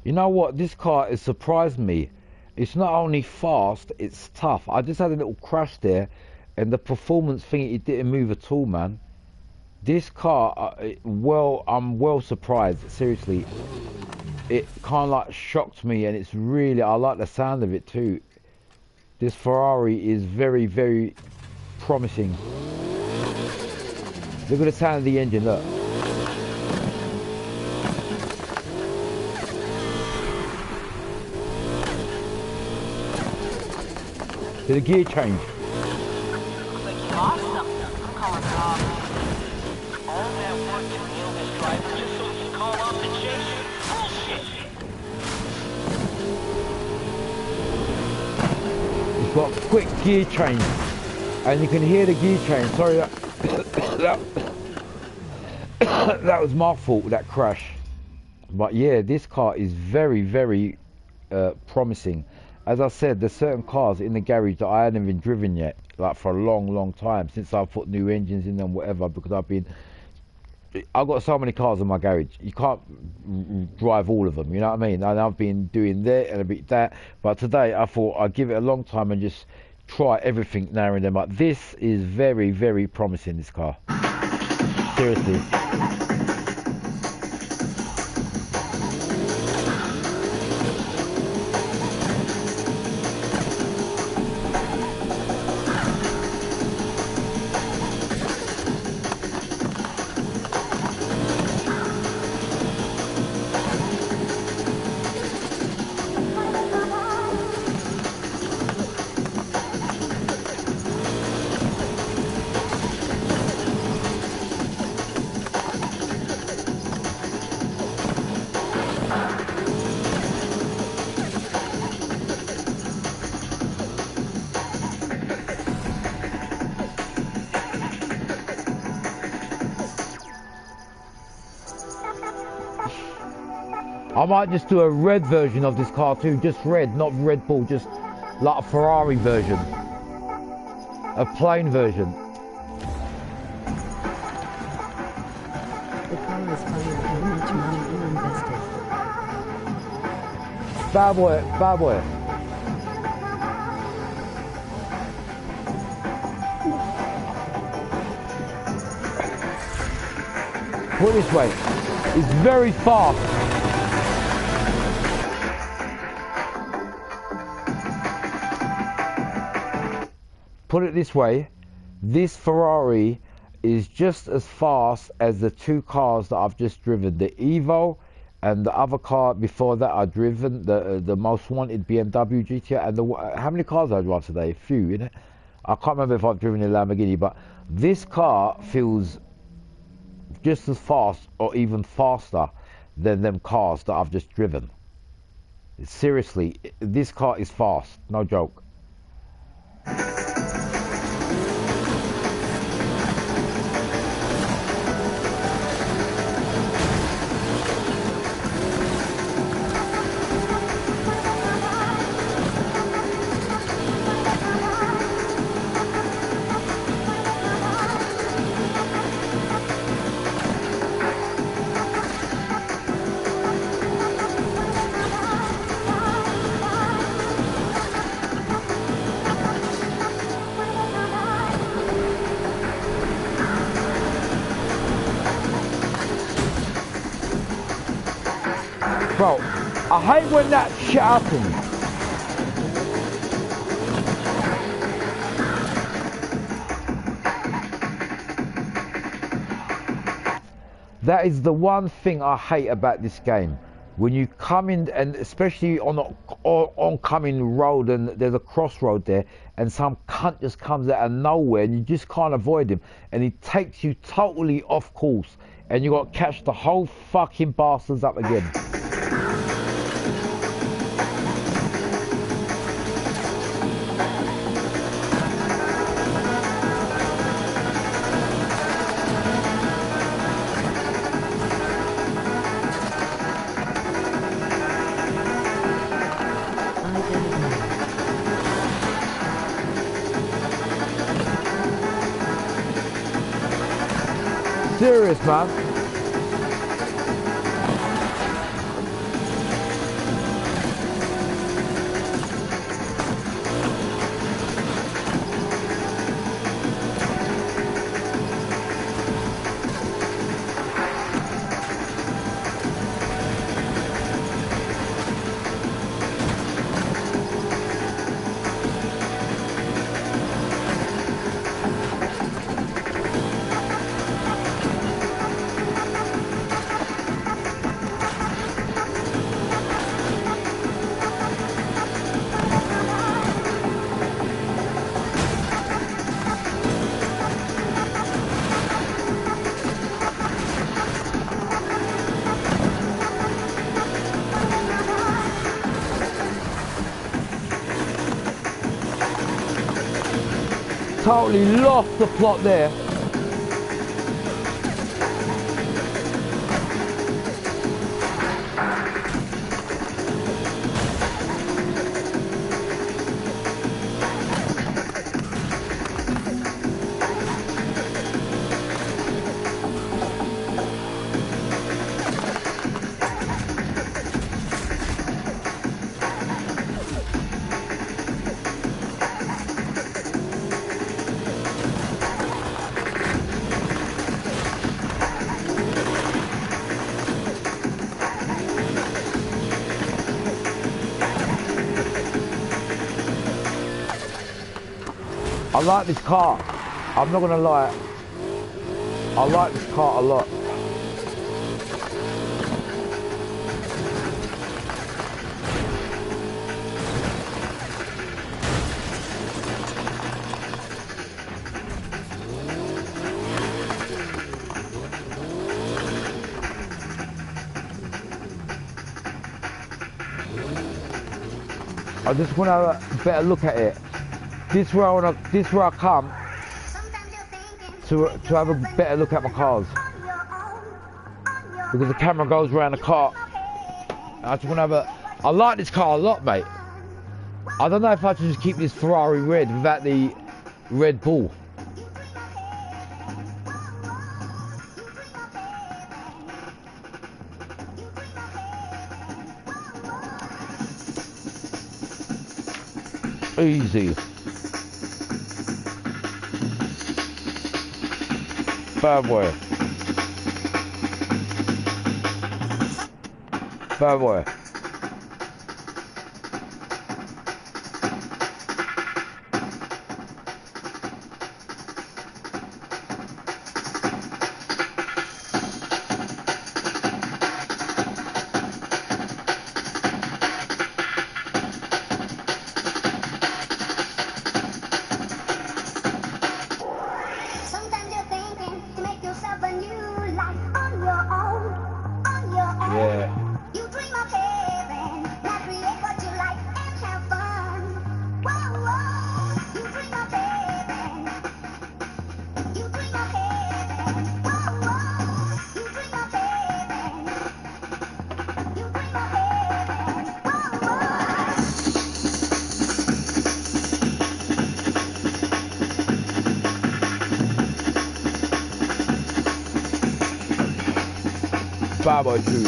You know what? This car has surprised me. It's not only fast, it's tough. I just had a little crash there, and the performance thing, it didn't move at all, man. This car, I'm well surprised. Seriously, it kind of like shocked me, and it's really, I like the sound of it too. This Ferrari is very, very promising. Look at the sound of the engine, look. To the gear change. It's got quick gear change, and you can hear the gear change. Sorry, that was my fault, that crash. But yeah, this car is very, very promising. As I said, there's certain cars in the garage that I hadn't even driven yet, like for a long, long time, since I've put new engines in them, whatever, because I've got so many cars in my garage. You can't drive all of them, you know what I mean? And I've been doing that and a bit that, but today I thought I'd give it a long time and just try everything, narrowing them up. This is very, very promising, this car. Seriously. I might just do a red version of this car too, just red, not Red Bull, just like a Ferrari version. A plain version. The car is fired. How much money you invested? Bad boy, bad boy. Put it this way, it's very fast. Put it this way, this Ferrari is just as fast as the two cars that I've just driven. The Evo and the other car before that I've driven, the most wanted BMW GTR. And how many cars I drive today? A few, innit? I can't remember if I've driven a Lamborghini, but this car feels just as fast or even faster than them cars that I've just driven. Seriously, this car is fast, no joke. Bro, I hate when that shit happens. That is the one thing I hate about this game. When you come in, and especially on an oncoming road, and there's a crossroad there, and some cunt just comes out of nowhere, and you just can't avoid him, and he takes you totally off course, and you got to catch the whole fucking bastards up again. Serious, man. totally lost the plot there. I like this car. I'm not gonna lie. I like this car a lot. I just want to have a better look at it. This where I come to have a better look at my cars, because the camera goes around the car. I just want to have a. I like this car a lot, mate. I don't know if I should just keep this Ferrari red without the Red Bull. Easy. Bad boy. Bad boy. Bad boy too.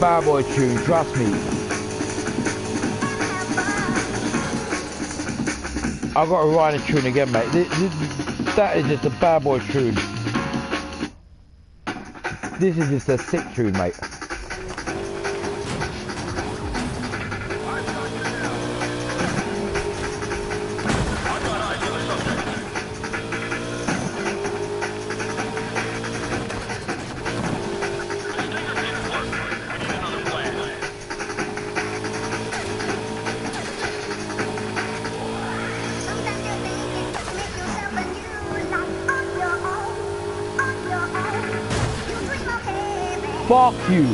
bad boy tune, trust me. I've got to write a tune again, mate. That is just a bad boy tune. This is just a sick tune, mate. Fuck you.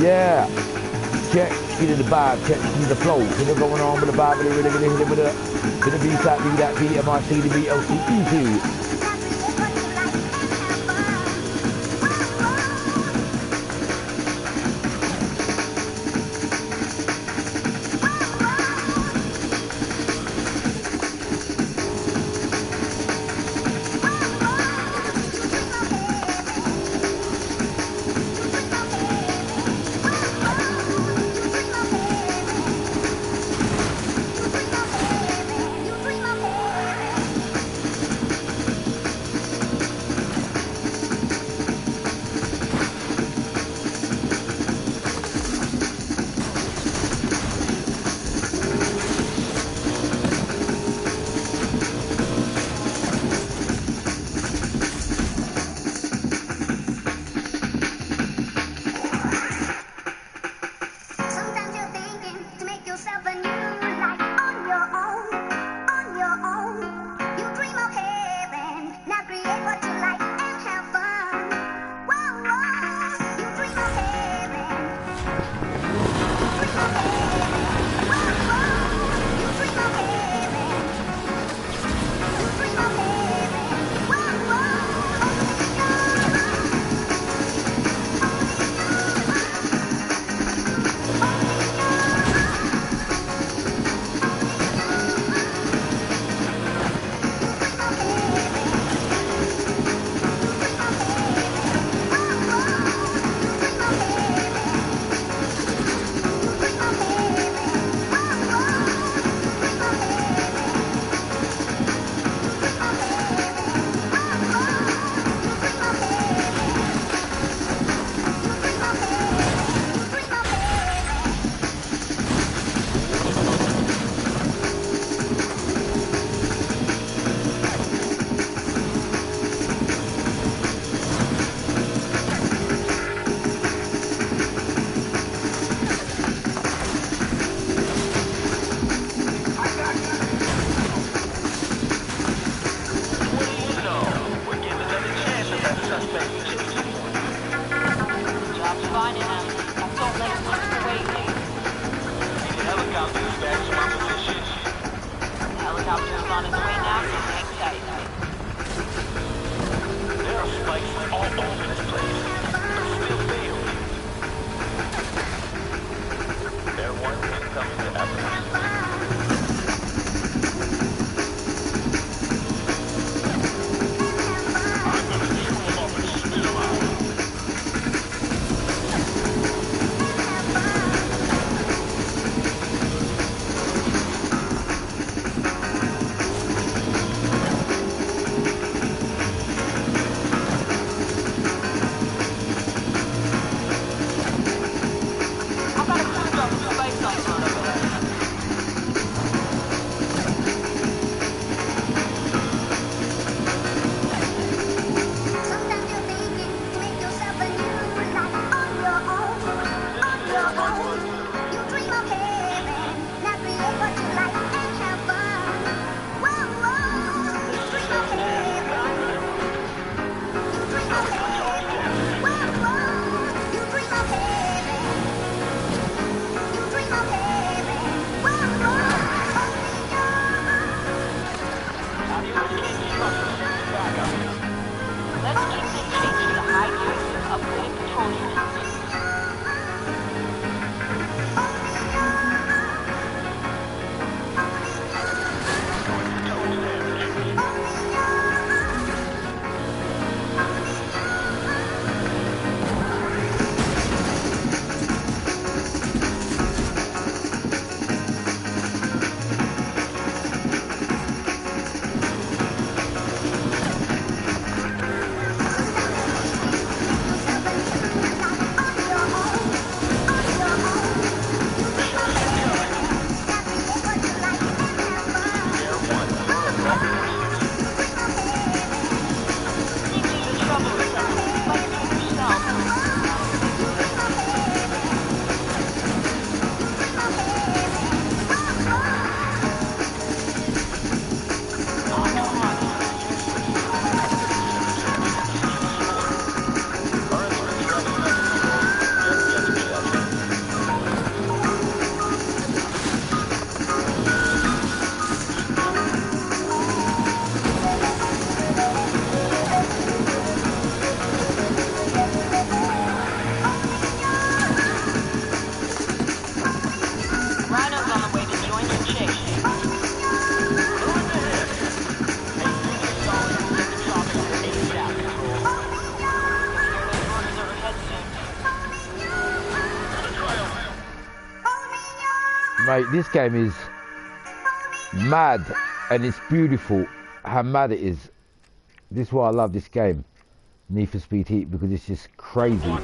Yeah. Check into the vibe, check into the flow. What's going on with the vibe, with the rhythm, with the B-side, B, that B, M-I-C, the B-L-C-E-T. Mate, this game is mad and it's beautiful how mad it is. This is why I love this game, Need for Speed Heat, because it's just crazy.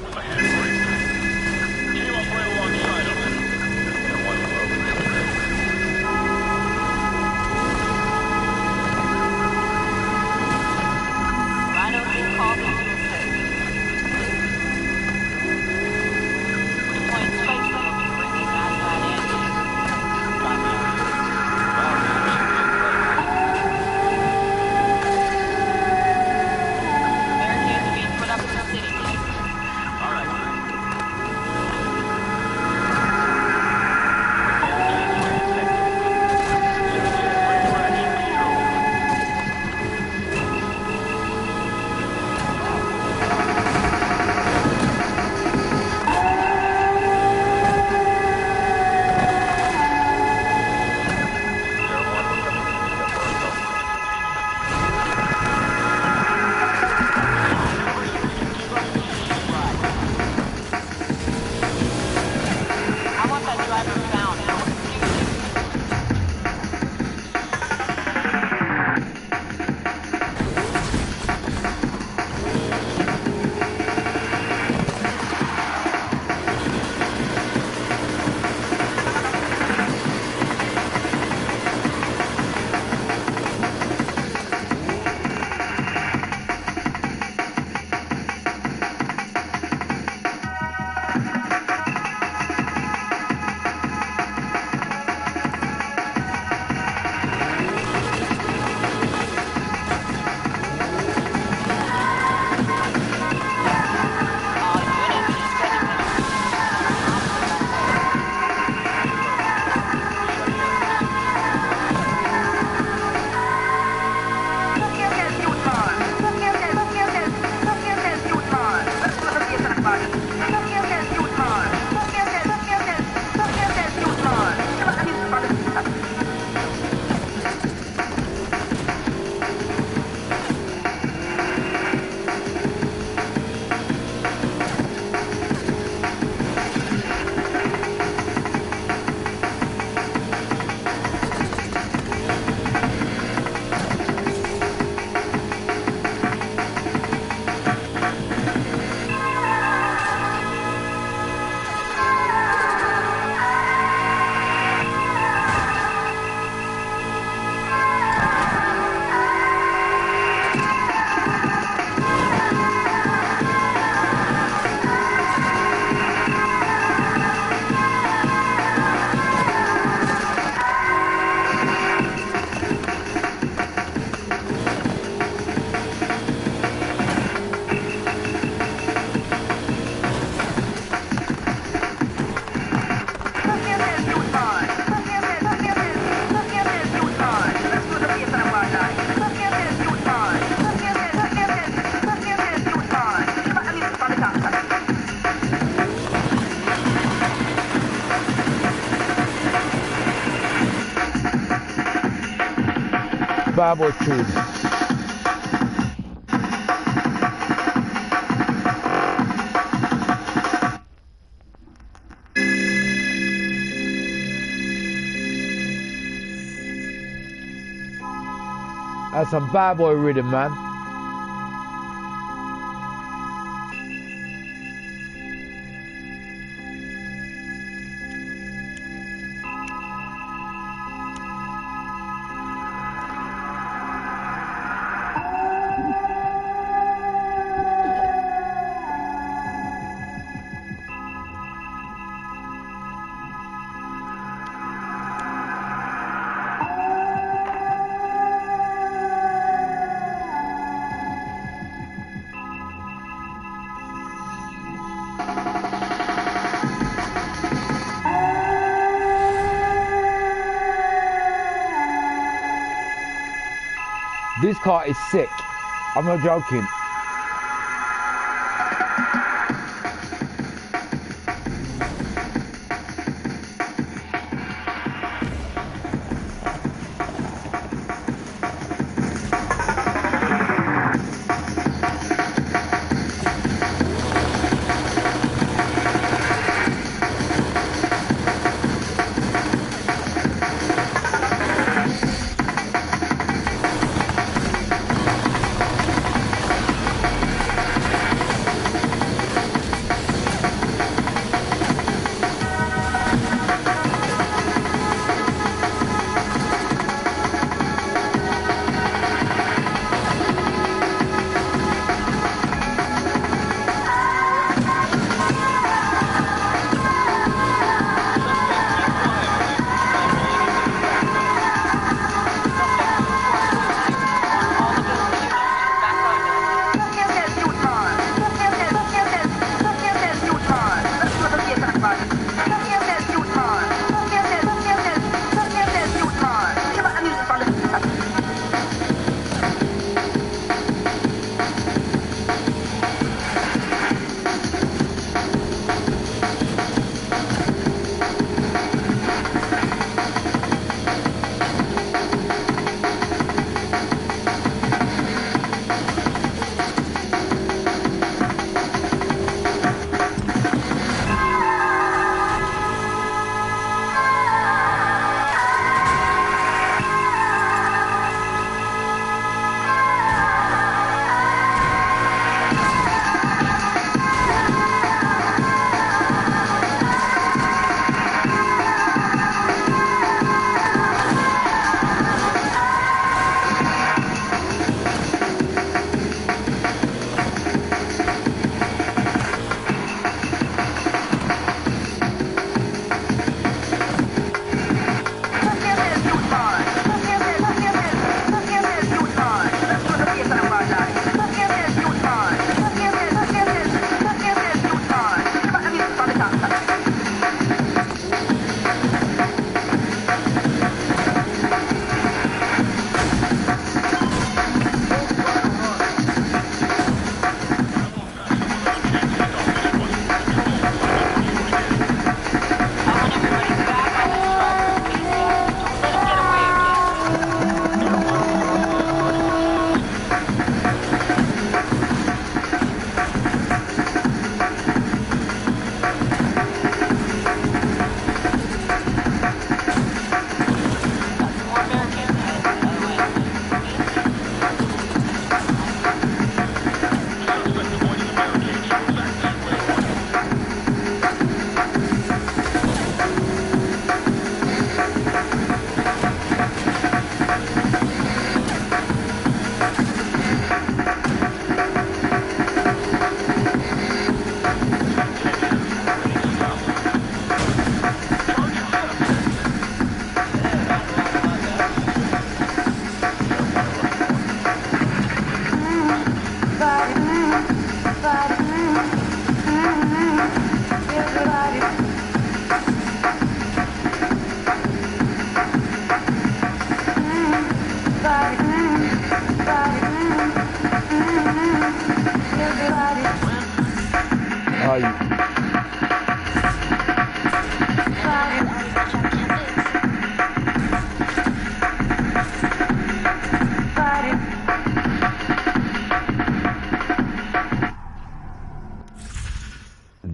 Bad boy tune. That's some bad boy rhythm, man. This car is sick. I'm not joking.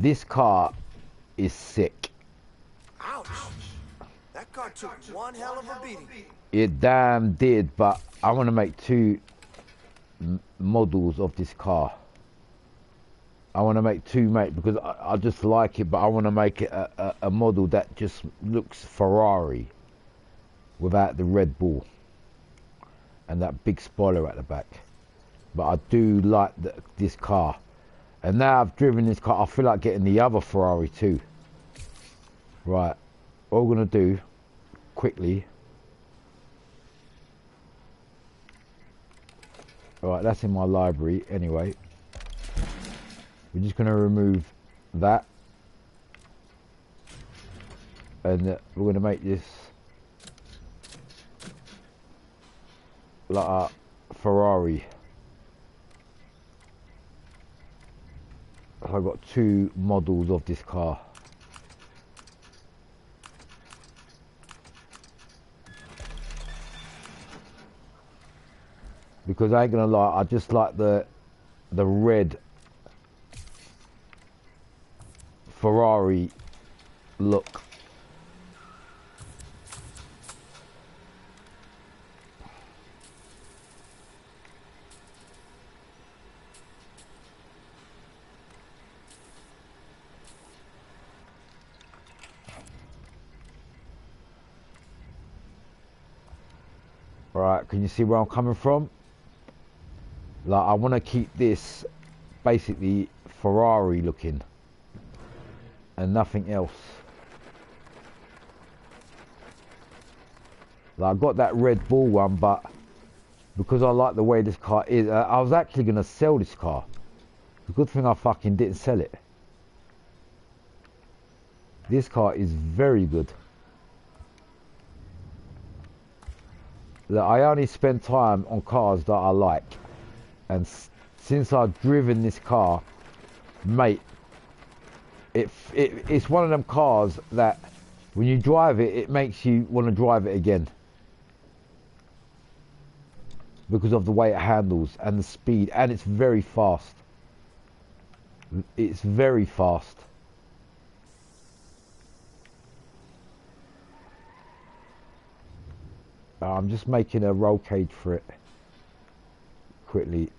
this car is sick. Ouch. That car took one hell of a beating. It damn did, but I want to make two models of this car. I want to make two, mate, because I just like it, but I want to make it a model that just looks Ferrari without the Red Bull and that big spoiler at the back. But I do like this car, and now I've driven this car, I feel like getting the other Ferrari too. Right, what we're going to do quickly. Alright, that's in my library anyway. We're just going to remove that. And we're going to make this like a Ferrari. I've got two models of this car. Because I ain't gonna lie, I just like the red Ferrari look. Right, can you see where I'm coming from? Like, I want to keep this basically Ferrari looking and nothing else. Like, I got that Red Bull one, but because I like the way this car is, I was actually going to sell this car. The good thing I fucking didn't sell it. This car is very good. Like, I only spend time on cars that I like. And since I've driven this car, mate, it's one of them cars that when you drive it, it makes you want to drive it again. Because of the way it handles and the speed, and it's very fast. It's very fast. I'm just making a roll cage for it quickly.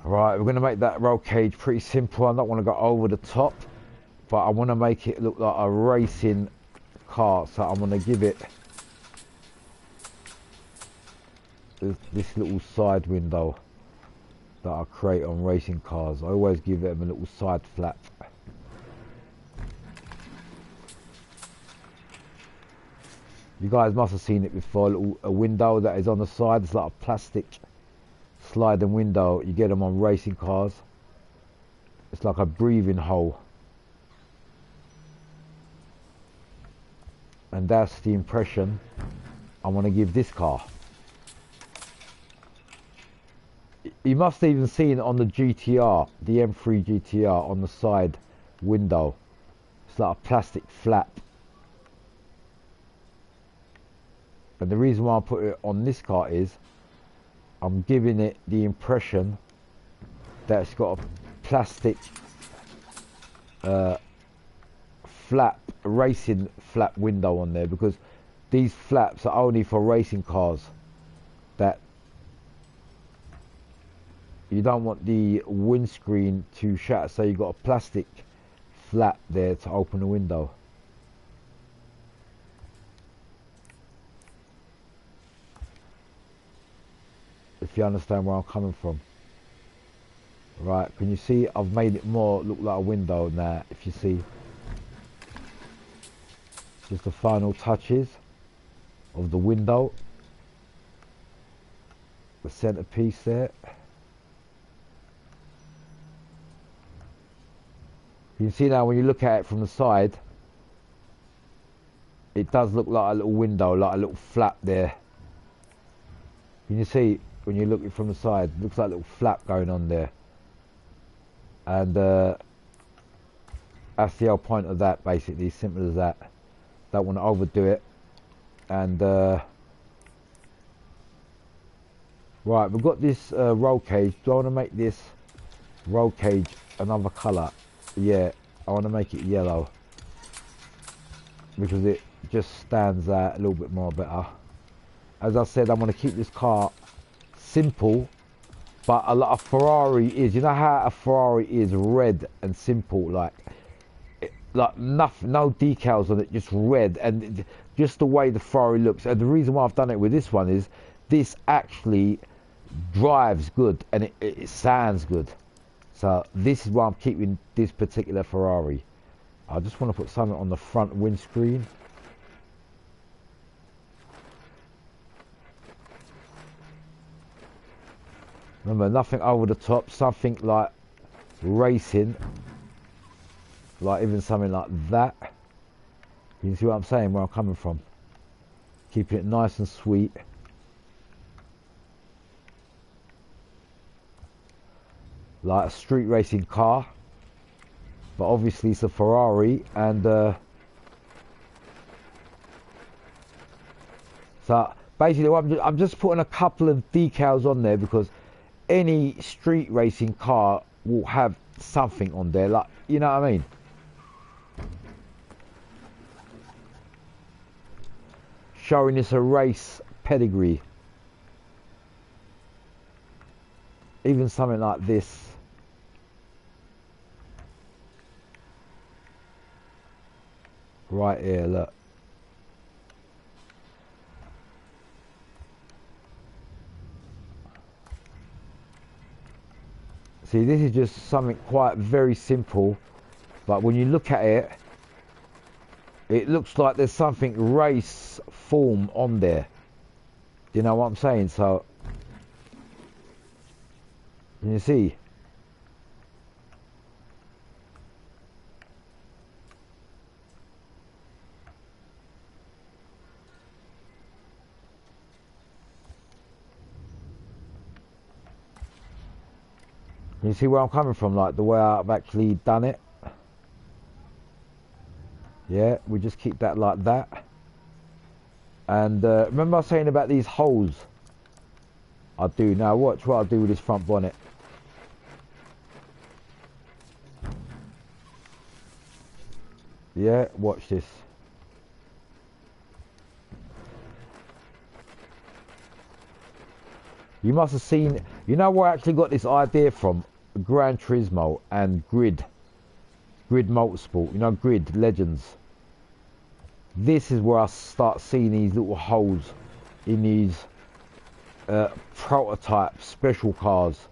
Right, we're going to make that roll cage pretty simple. I don't want to go over the top, but I want to make it look like a racing car. So I'm going to give it this little side window that I create on racing cars. I always give them a little side flap. You guys must have seen it before, a window that is on the side. It's like a plastic sliding window. You get them on racing cars. It's like a breathing hole. And that's the impression I want to give this car. You must have even seen it on the GTR, the M3 GTR, on the side window. It's like a plastic flap. And the reason why I put it on this car is I'm giving it the impression that it's got a plastic flap, racing flap window on there, because these flaps are only for racing cars. That you don't want the windscreen to shatter, so you've got a plastic flap there to open the window. If you understand where I'm coming from. Right, can you see I've made it more look like a window now, if you see. Just the final touches of the window. The centerpiece there. You can see now when you look at it from the side, it does look like a little window, like a little flap there. Can you see when you look at it from the side, it looks like a little flap going on there. And that's the whole point of that, basically, simple as that. Don't want to overdo it. And right, we've got this roll cage. Do I want to make this roll cage another colour? Yeah, I want to make it yellow because it just stands out a little bit more better. As I said, I'm going to keep this car simple, but a lot of Ferrari is, you know how a Ferrari is red and simple, like nothing, no decals on it, just red, and just the way the Ferrari looks. And the reason why I've done it with this one is this actually drives good and it sounds good. So this is why I'm keeping this particular Ferrari. I just want to put something on the front windscreen. Remember, nothing over the top, something like racing, like even something like that. You can see what I'm saying, where I'm coming from. Keeping it nice and sweet. Like a street racing car, but obviously it's a Ferrari, and so basically I'm just putting a couple of decals on there because any street racing car will have something on there, like, you know what I mean. Showing us a race pedigree. Even something like this. Right here, look. See, this is just something quite very simple, but when you look at it, it looks like there's something race form on there. Do you know what I'm saying? So, can you see? You see where I'm coming from, like the way I've actually done it? Yeah, we just keep that like that. And remember I was saying about these holes? I do. Now watch what I do with this front bonnet. Yeah, watch this. You must have seen, you know where I actually got this idea from? Gran Turismo and Grid Motorsport, you know, Grid Legends. This is where I start seeing these little holes in these prototype special cars.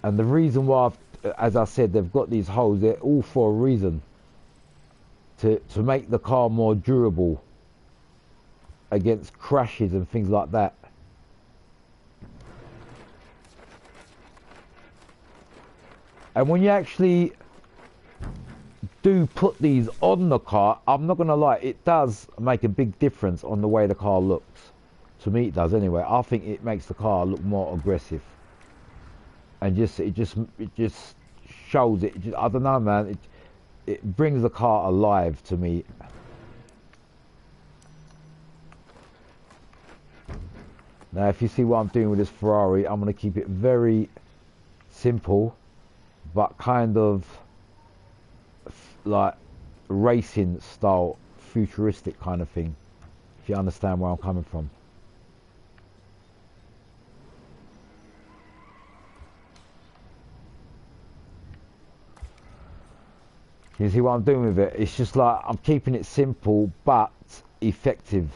And the reason why, as I said, they've got these holes, they're all for a reason. To make the car more durable against crashes and things like that. And when you actually do put these on the car, I'm not going to lie, it does make a big difference on the way the car looks. To me it does anyway. I think it makes the car look more aggressive. And it just shows it. I don't know, man. It brings the car alive to me. Now if you see what I'm doing with this Ferrari, I'm going to keep it very simple, but kind of like racing style, futuristic kind of thing, if you understand where I'm coming from. You see what I'm doing with it? It's just like I'm keeping it simple but effective.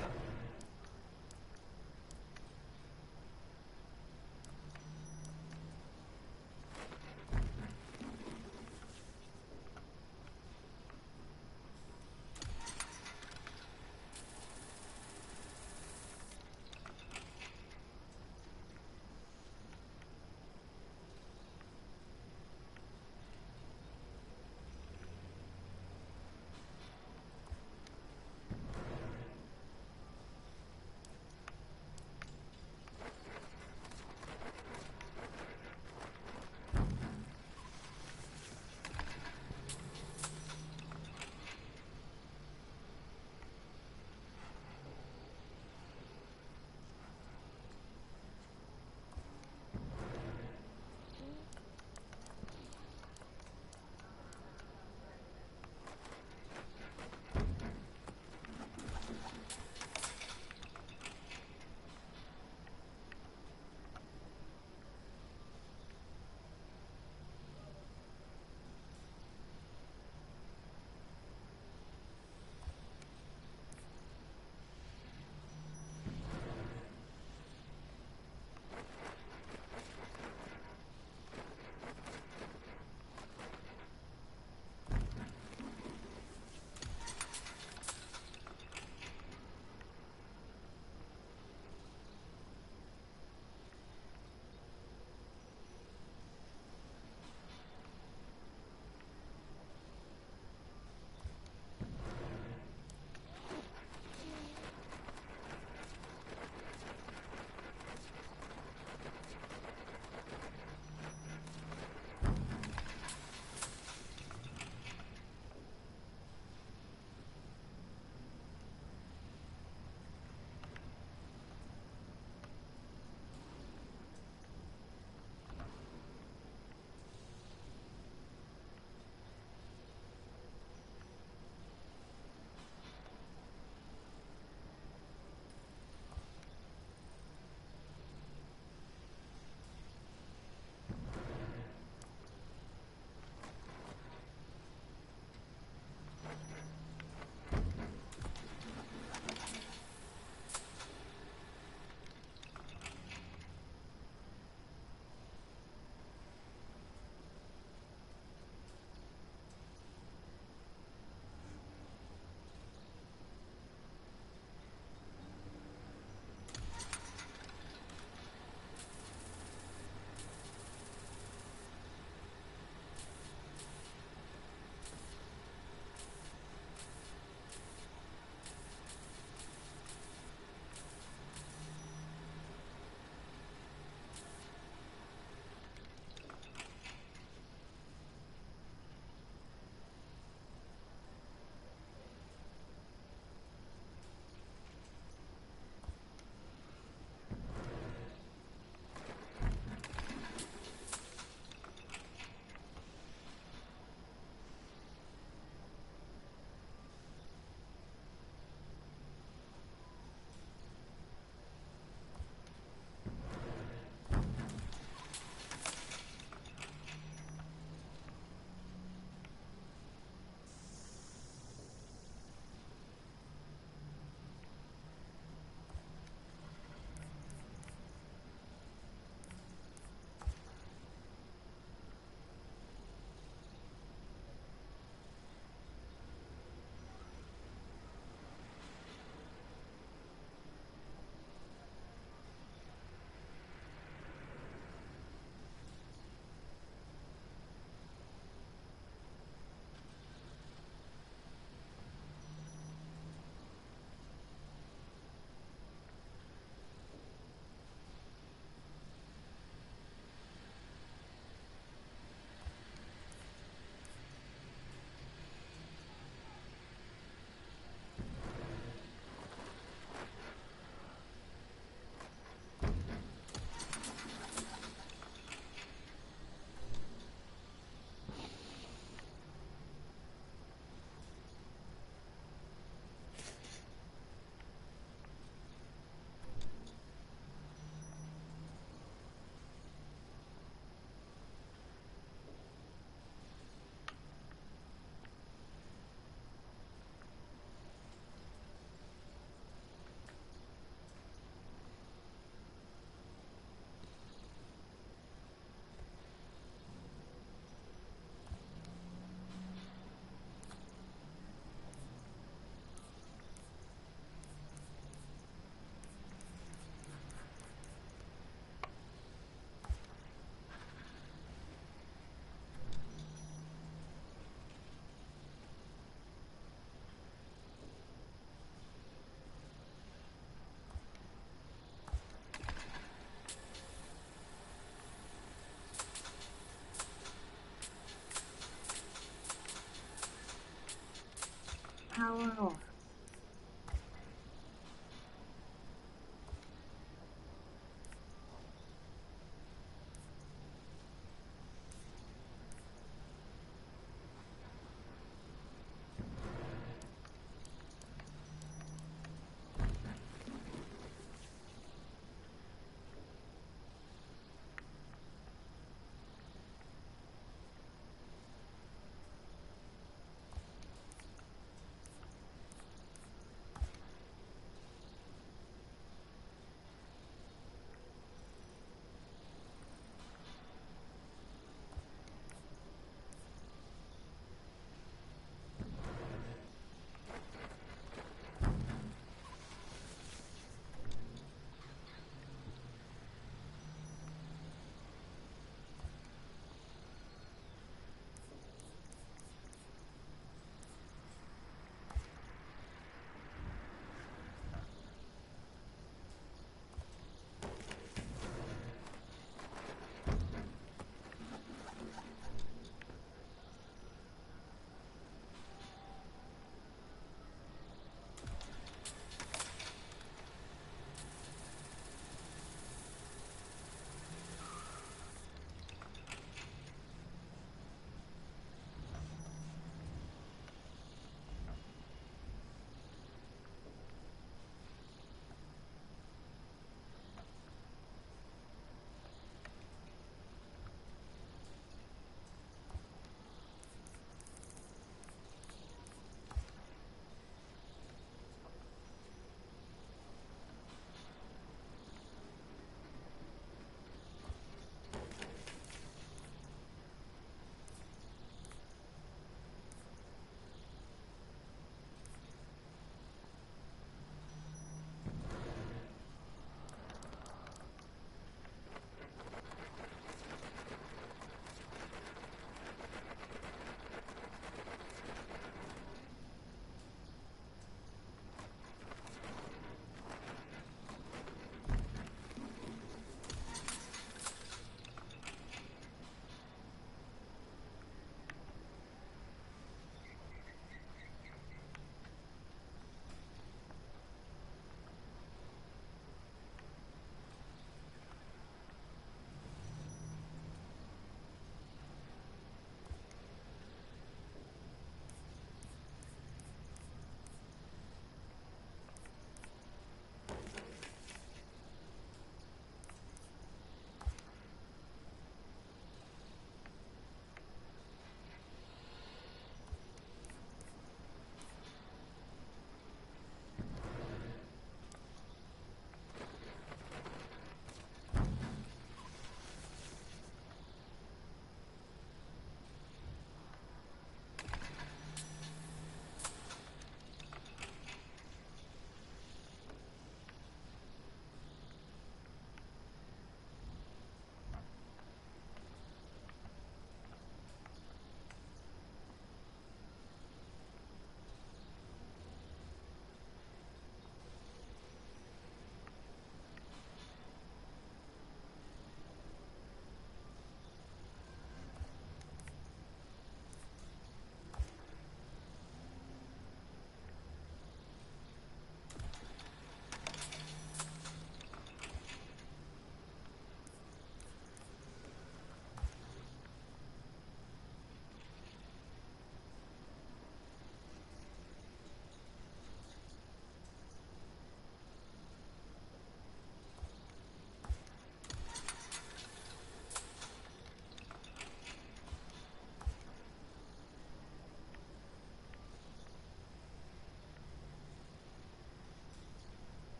power off.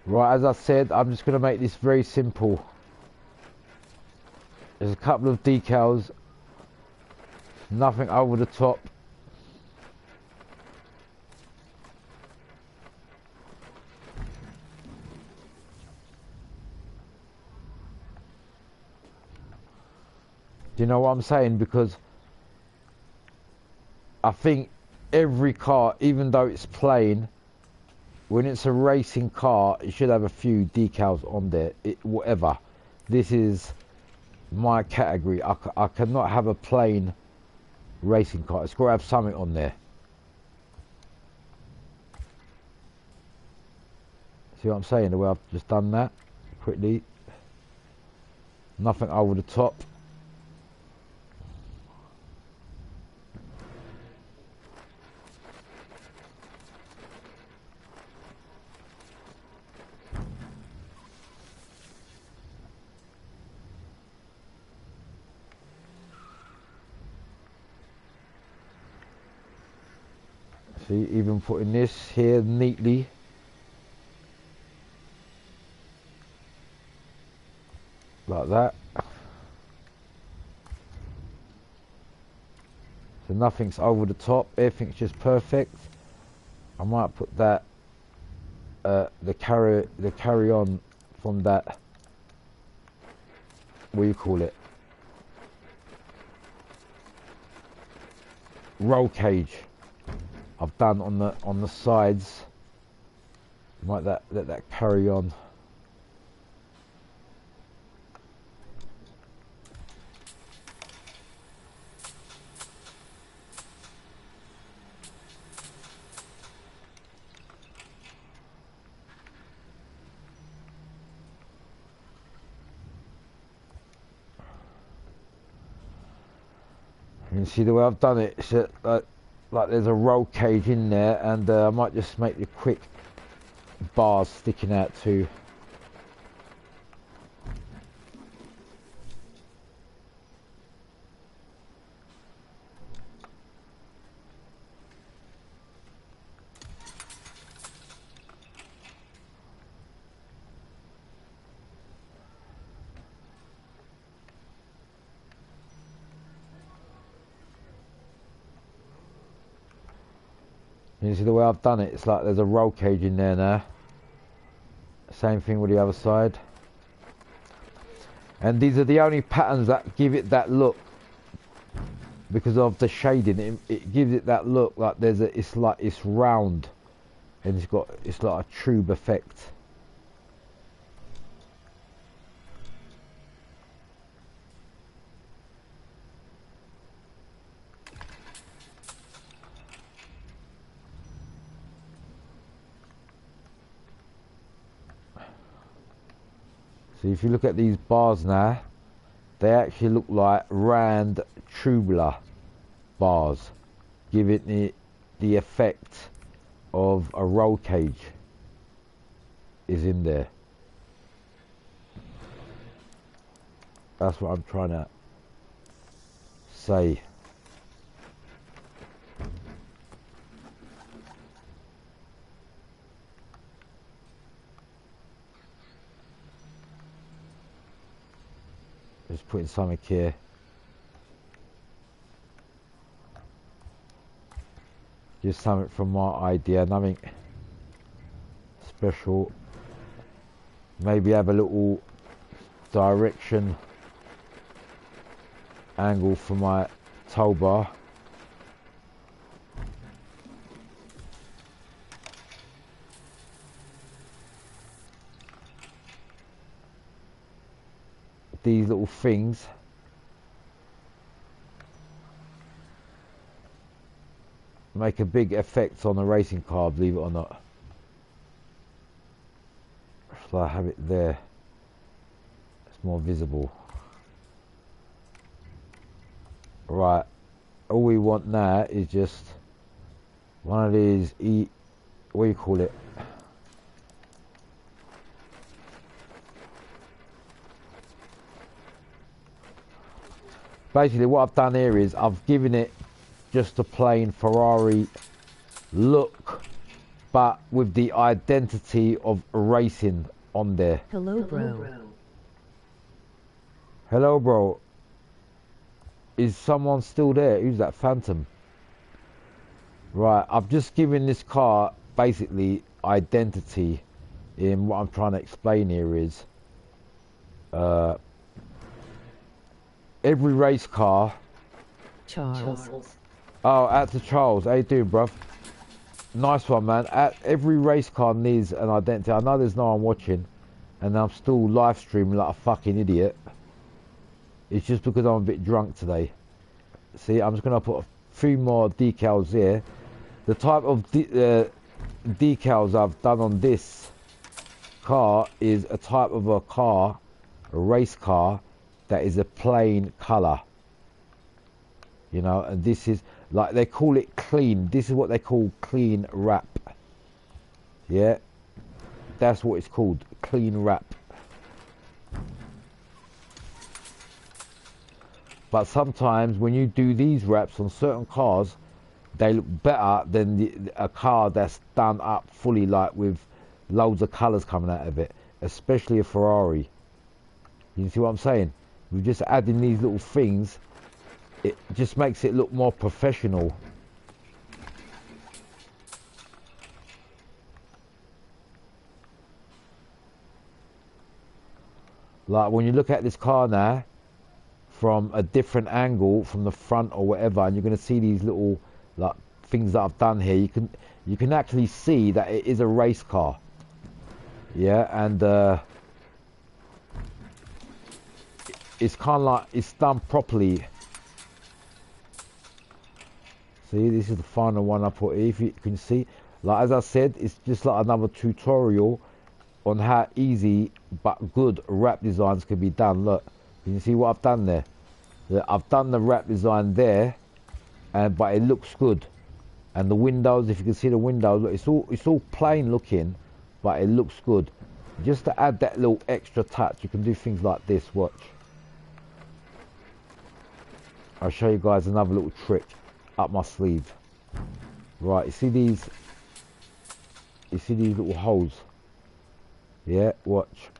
Right, as I said, I'm just going to make this very simple. There's a couple of decals, nothing over the top. Do you know what I'm saying? Because I think every car, even though it's plain, when it's a racing car, it should have a few decals on there. Whatever. This is my category. I cannot have a plain racing car. It's got to have something on there. See what I'm saying? The way I've just done that quickly. Nothing over the top. See, even putting this here neatly. Like that. So nothing's over the top, everything's just perfect. I might put that the carry on from that, what do you call it, roll cage I've done on the sides. Might let that carry on. You can see the way I've done it. It's like there's a roll cage in there, and I might just make the quick bars sticking out too. You see the way I've done it, it's like there's a roll cage in there now. Same thing with the other side. And these are the only patterns that give it that look. Because of the shading, it gives it that look like it's like it's round. And it's like a tube effect. So if you look at these bars now, they actually look like round tubular bars, giving it the effect of a roll cage is in there. That's what I'm trying to say. Just putting something here. Just something from my idea, nothing special. Maybe have a little direction angle for my tow bar. These little things make a big effect on a racing car, believe it or not. So I have it there, it's more visible. Right, all we want now is just one of these what do you call it, basically what I've done here is I've given it just a plain Ferrari look but with the identity of racing on there. Hello, bro. Hello, bro. Is someone still there? Who's that? Phantom. Right, I've just given this car basically identity. In what I'm trying to explain here is every race car. Charles. Oh, out to Charles. How you doing, bruv? Nice one, man. Every race car needs an identity. I know there's no one watching, and I'm still live streaming like a fucking idiot. It's just because I'm a bit drunk today. See, I'm just gonna put a few more decals here. The type of decals I've done on this car is a type of a car, a race car, that is a plain colour. You know, and this is like, they call it clean. This is what they call clean wrap. Yeah, that's what it's called, clean wrap. But sometimes when you do these wraps on certain cars, they look better than a car that's done up fully, like with loads of colours coming out of it, especially a Ferrari. You see what I'm saying? We're just adding these little things. It just makes it look more professional. Like when you look at this car now from a different angle, from the front or whatever, and you're going to see these little like things that I've done here. You can actually see that it is a race car. Yeah, and it's kind of like it's done properly. See, this is the final one I put here. If you can see, like as I said, it's just like another tutorial on how easy but good wrap designs can be done. Look, you can see what I've done there. I've done the wrap design there, but it looks good. And the windows, if you can see the windows, look, it's all plain looking, but it looks good. Just to add that little extra touch, you can do things like this. Watch. I'll show you guys another little trick up my sleeve. Right, you see these little holes? Yeah, watch.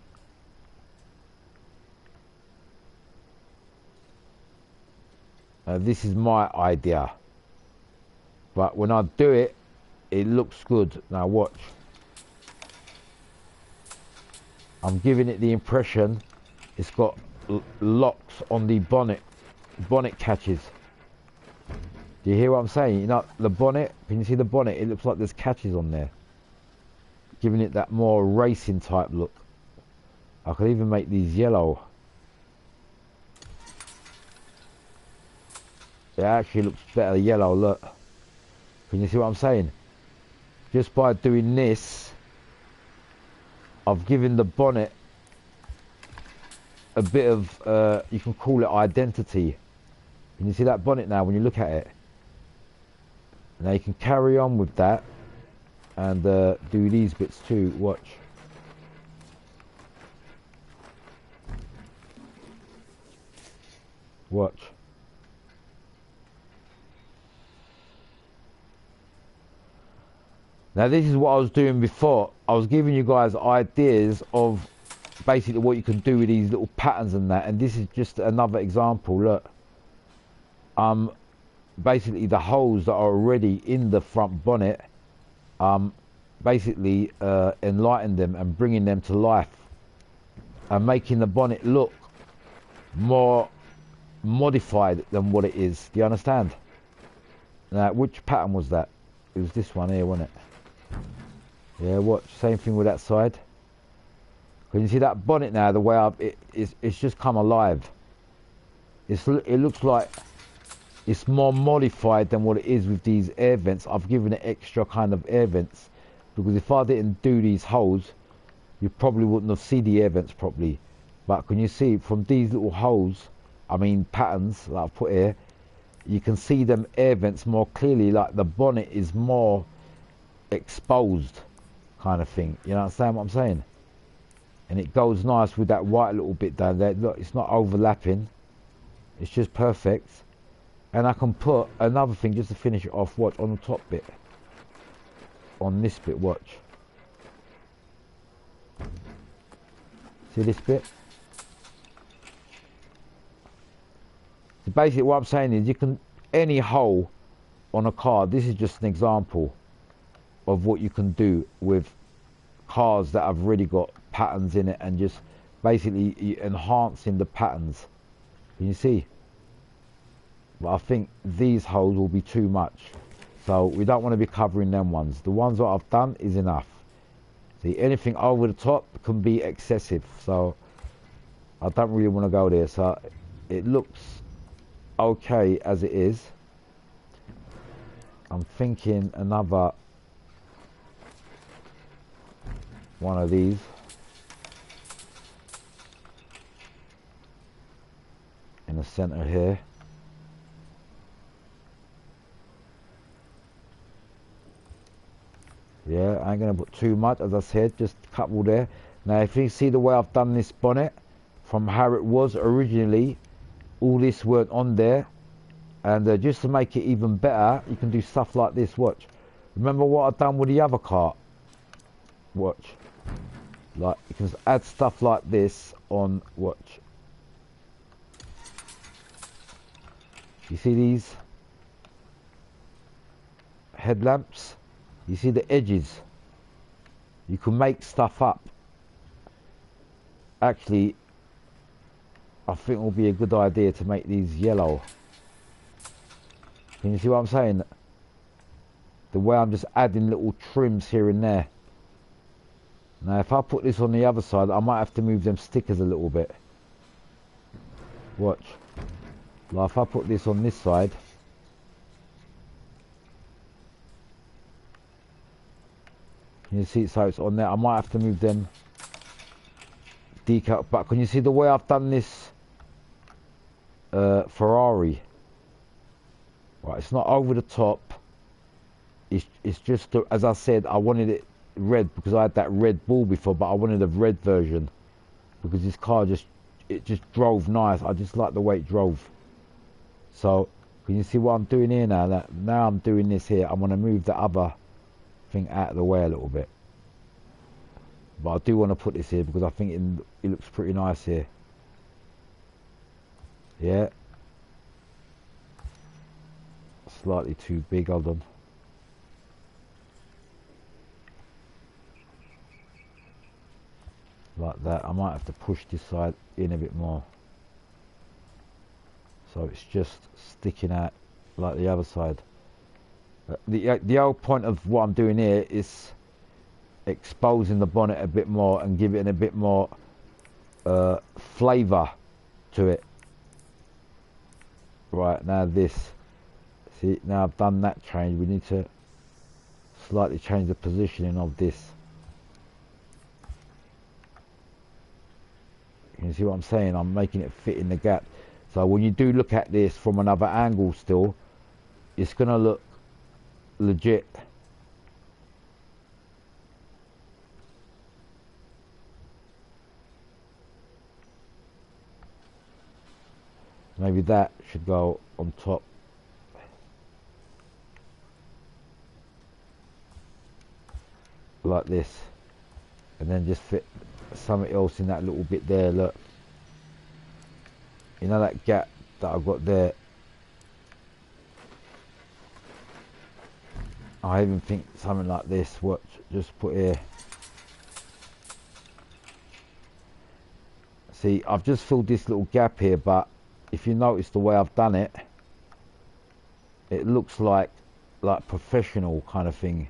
This is my idea, but when I do it, it looks good. Now watch. I'm giving it the impression it's got locks on the bonnet catches. Do you hear what I'm saying? You know, the bonnet, can you see the bonnet? It looks like there's catches on there, giving it that more racing type look. I could even make these yellow. It actually looks better yellow, look. Can you see what I'm saying? Just by doing this, I've given the bonnet a bit of, you can call it identity. Can you see that bonnet now when you look at it? Now you can carry on with that and do these bits too. Watch. Watch. Now this is what I was doing before. I was giving you guys ideas of basically what you can do with these little patterns and that, and this is just another example. Look, basically the holes that are already in the front bonnet, basically enlighten them and bringing them to life and making the bonnet look more modified than what it is. Do you understand? Now, which pattern was that? It was this one here, wasn't it? Yeah, watch. Same thing with that side. Can you see that bonnet now? The way it's just come alive. It looks like it's more modified than what it is with these air vents. I've given it extra kind of air vents because if I didn't do these holes, you probably wouldn't have seen the air vents properly. But can you see from these little holes, I mean patterns that I've put here, you can see them air vents more clearly. Like the bonnet is more exposed, kind of thing. You understand what I'm saying? And it goes nice with that white little bit down there. Look, it's not overlapping. It's just perfect. And I can put another thing just to finish it off. Watch on the top bit. on this bit, watch. See this bit? So basically what I'm saying is you can, any hole on a car, this is just an example of what you can do with cars that have really got patterns in it and just basically enhancing the patterns. Can you see? But I think these holes will be too much. So we don't want to be covering them ones. The ones that I've done is enough. See, anything over the top can be excessive. So I don't really want to go there. So it looks okay as it is. I'm thinking another one of these. In the center here. Yeah, I ain't gonna put too much, as I said, just a couple there. Now if you see the way I've done this bonnet from how it was originally, all this weren't on there, and just to make it even better, you can do stuff like this. Watch, remember what I've done with the other car? Watch, like you can add stuff like this on. Watch, you see these headlamps? You see the edges? You can make stuff up. Actually, I think it will be a good idea to make these yellow. Can you see what I'm saying? The way I'm just adding little trims here and there. Now if I put this on the other side, I might have to move them stickers a little bit. Watch. Like if I put this on this side, you see, so it's on there. I might have to move them decal. But can you see the way I've done this Ferrari? Right, it's not over the top. It's just, as I said, I wanted it red because I had that red ball before, but I wanted a red version because this car just drove nice. I just like the way it drove. So can you see what I'm doing here now? Now I'm doing this here. I'm gonna move the other thing out of the way a little bit, but I do want to put this here because I think it looks pretty nice here. Yeah, slightly too big. Hold on. Like that. I might have to push this side in a bit more so it's just sticking out like the other side. The whole point of what I'm doing here is exposing the bonnet a bit more and giving it a bit more flavour to it. Right, now this. See, now I've done that change. We need to slightly change the positioning of this. You see what I'm saying? I'm making it fit in the gap. So when you do look at this from another angle still, it's going to look legit. Maybe that should go on top. Like this. And then just fit something else in that little bit there. Look. You know that gap that I've got there? I even think something like this. Watch, just put here. See, I've just filled this little gap here, but if you notice the way I've done it, it looks like professional kind of thing.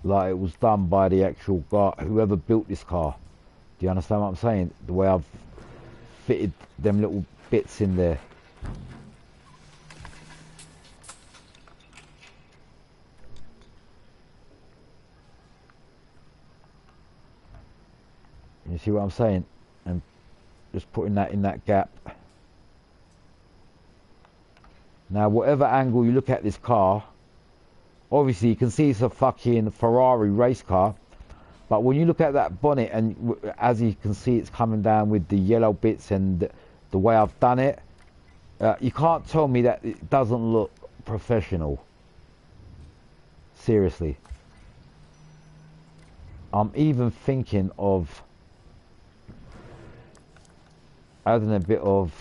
Like it was done by the actual guy, whoever built this car. Do you understand what I'm saying? The way I've fitted them little bits in there. You see what I'm saying? And just putting that in that gap. Now whatever angle you look at this car, obviously you can see it's a fucking Ferrari race car, but when you look at that bonnet, and as you can see it's coming down with the yellow bits and the way I've done it, you can't tell me that it doesn't look professional. Seriously. I'm even thinking of adding a bit of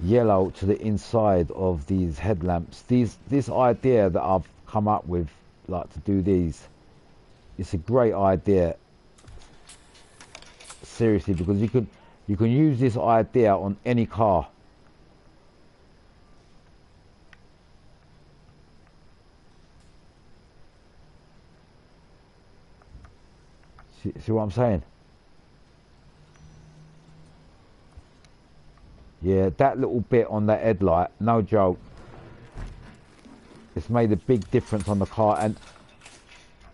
yellow to the inside of these headlamps. This idea that I've come up with, like to do these, it's a great idea. Seriously, because you can use this idea on any car. See what I'm saying? Yeah, that little bit on that headlight, no joke, it's made a big difference on the car. And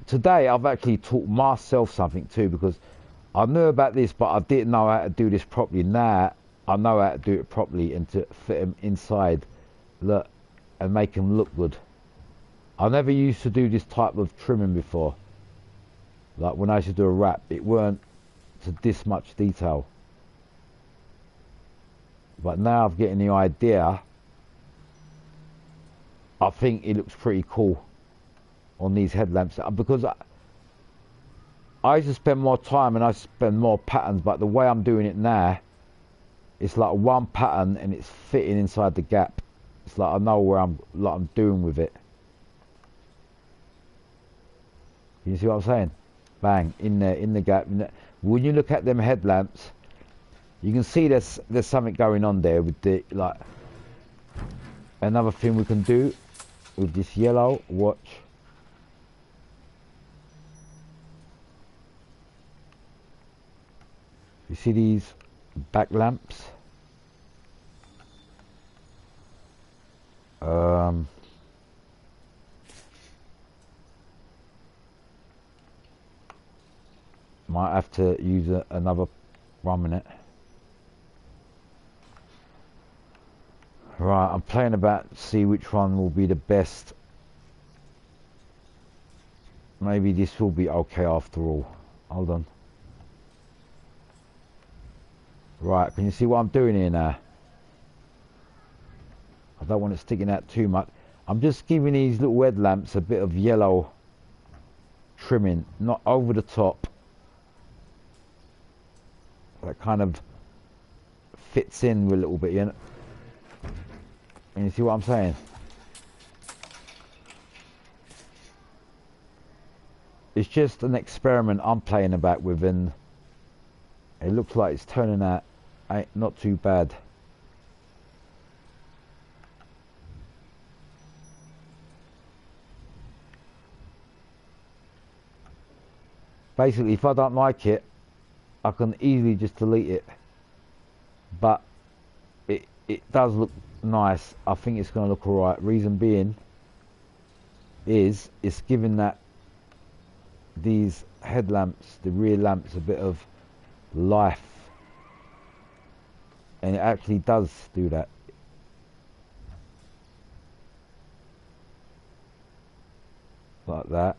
today I've actually taught myself something too, because I knew about this but I didn't know how to do this properly. Now I know how to do it properly and to fit them inside, look, and make them look good. I never used to do this type of trimming before. Like when I used to do a wrap, it weren't to this much detail. But now I'm getting the idea. I think it looks pretty cool on these headlamps, because I used to spend more time and I spend more patterns, but the way I'm doing it now, it's like one pattern and it's fitting inside the gap. It's like I know where I'm doing with it. You see what I'm saying? Bang, in there, in the gap. When you look at them headlamps, you can see there's something going on there with the, like, another thing we can do with this yellow, watch. You see these back lamps? Might have to use another 1 minute. Right, I'm playing about to see which one will be the best. Maybe this will be okay after all. Hold on. Right, can you see what I'm doing here now? I don't want it sticking out too much. I'm just giving these little headlamps a bit of yellow trimming, not over the top. That kind of fits in with a little bit, you know? And you see what I'm saying? It's just an experiment I'm playing about with, and it looks like it's turning out not too bad. Basically, if I don't like it, I can easily just delete it. But it does look nice. I think it's going to look alright. Reason being is it's giving that these headlamps, the rear lamps, a bit of life, and it actually does do that. Like that.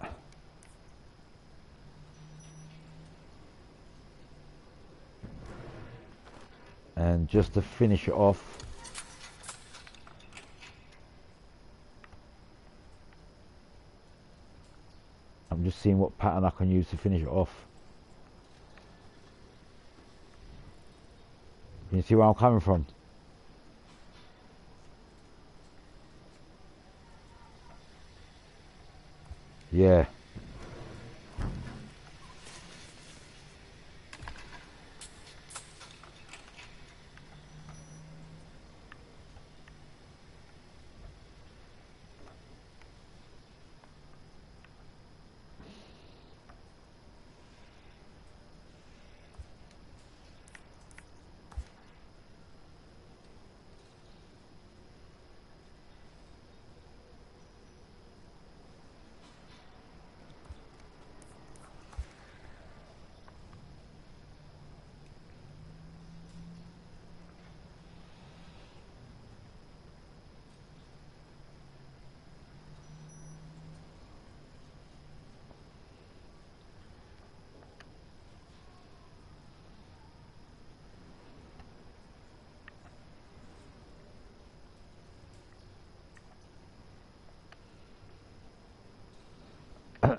And just to finish it off, I'm just seeing what pattern I can use to finish it off. Can you see where I'm coming from? Yeah.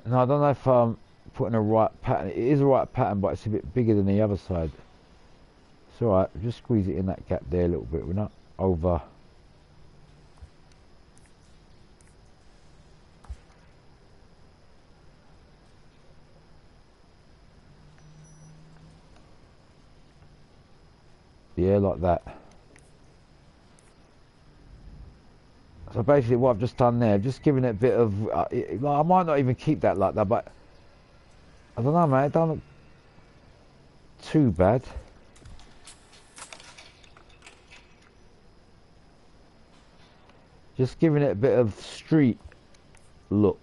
No, I don't know if I'm putting a right pattern. It is a right pattern, but it's a bit bigger than the other side. It's alright, just squeeze it in that gap there a little bit. We're not over. Yeah, like that. So basically what I've just done there, just giving it a bit of, I might not even keep that like that, but I don't know, man, it don't look too bad. Just giving it a bit of street look.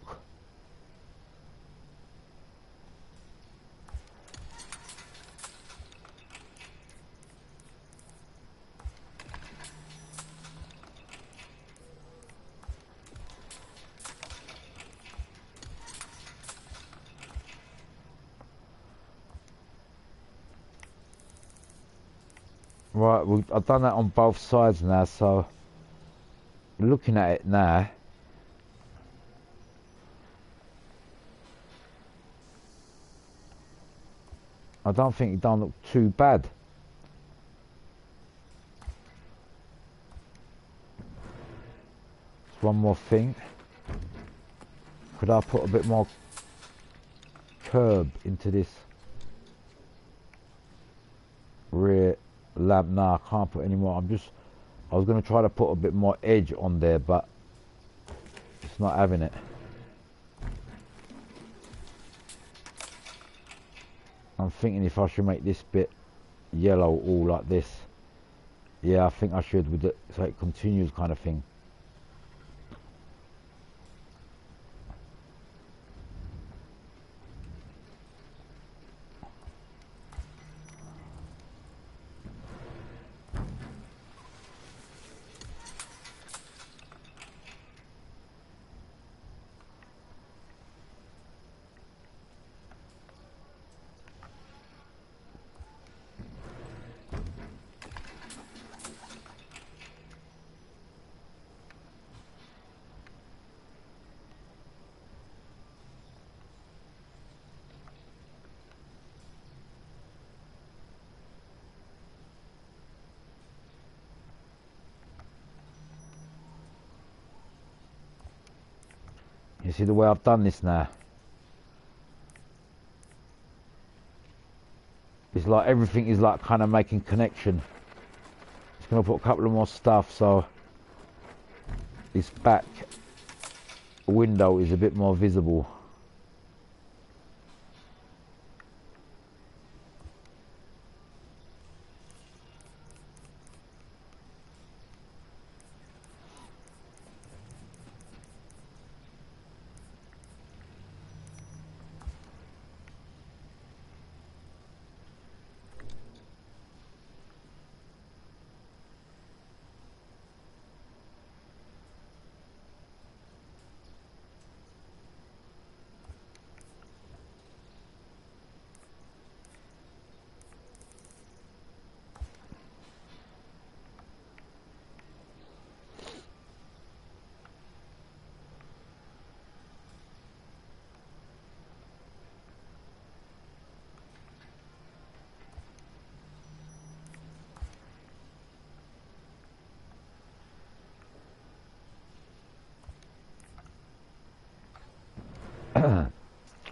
Right, well, I've done that on both sides now, so looking at it now, I don't think it don't look too bad. Just one more thing. Could I put a bit more curb into this rear lamp? Nah, I can't put any more. I was going to try to put a bit more edge on there, but it's not having it. I'm thinking if I should make this bit yellow all like this. Yeah, I think I should, with it so it continues kind of thing. You see the way I've done this now? It's like everything is like kind of making connection. Just going to put a couple of more stuff so this back window is a bit more visible.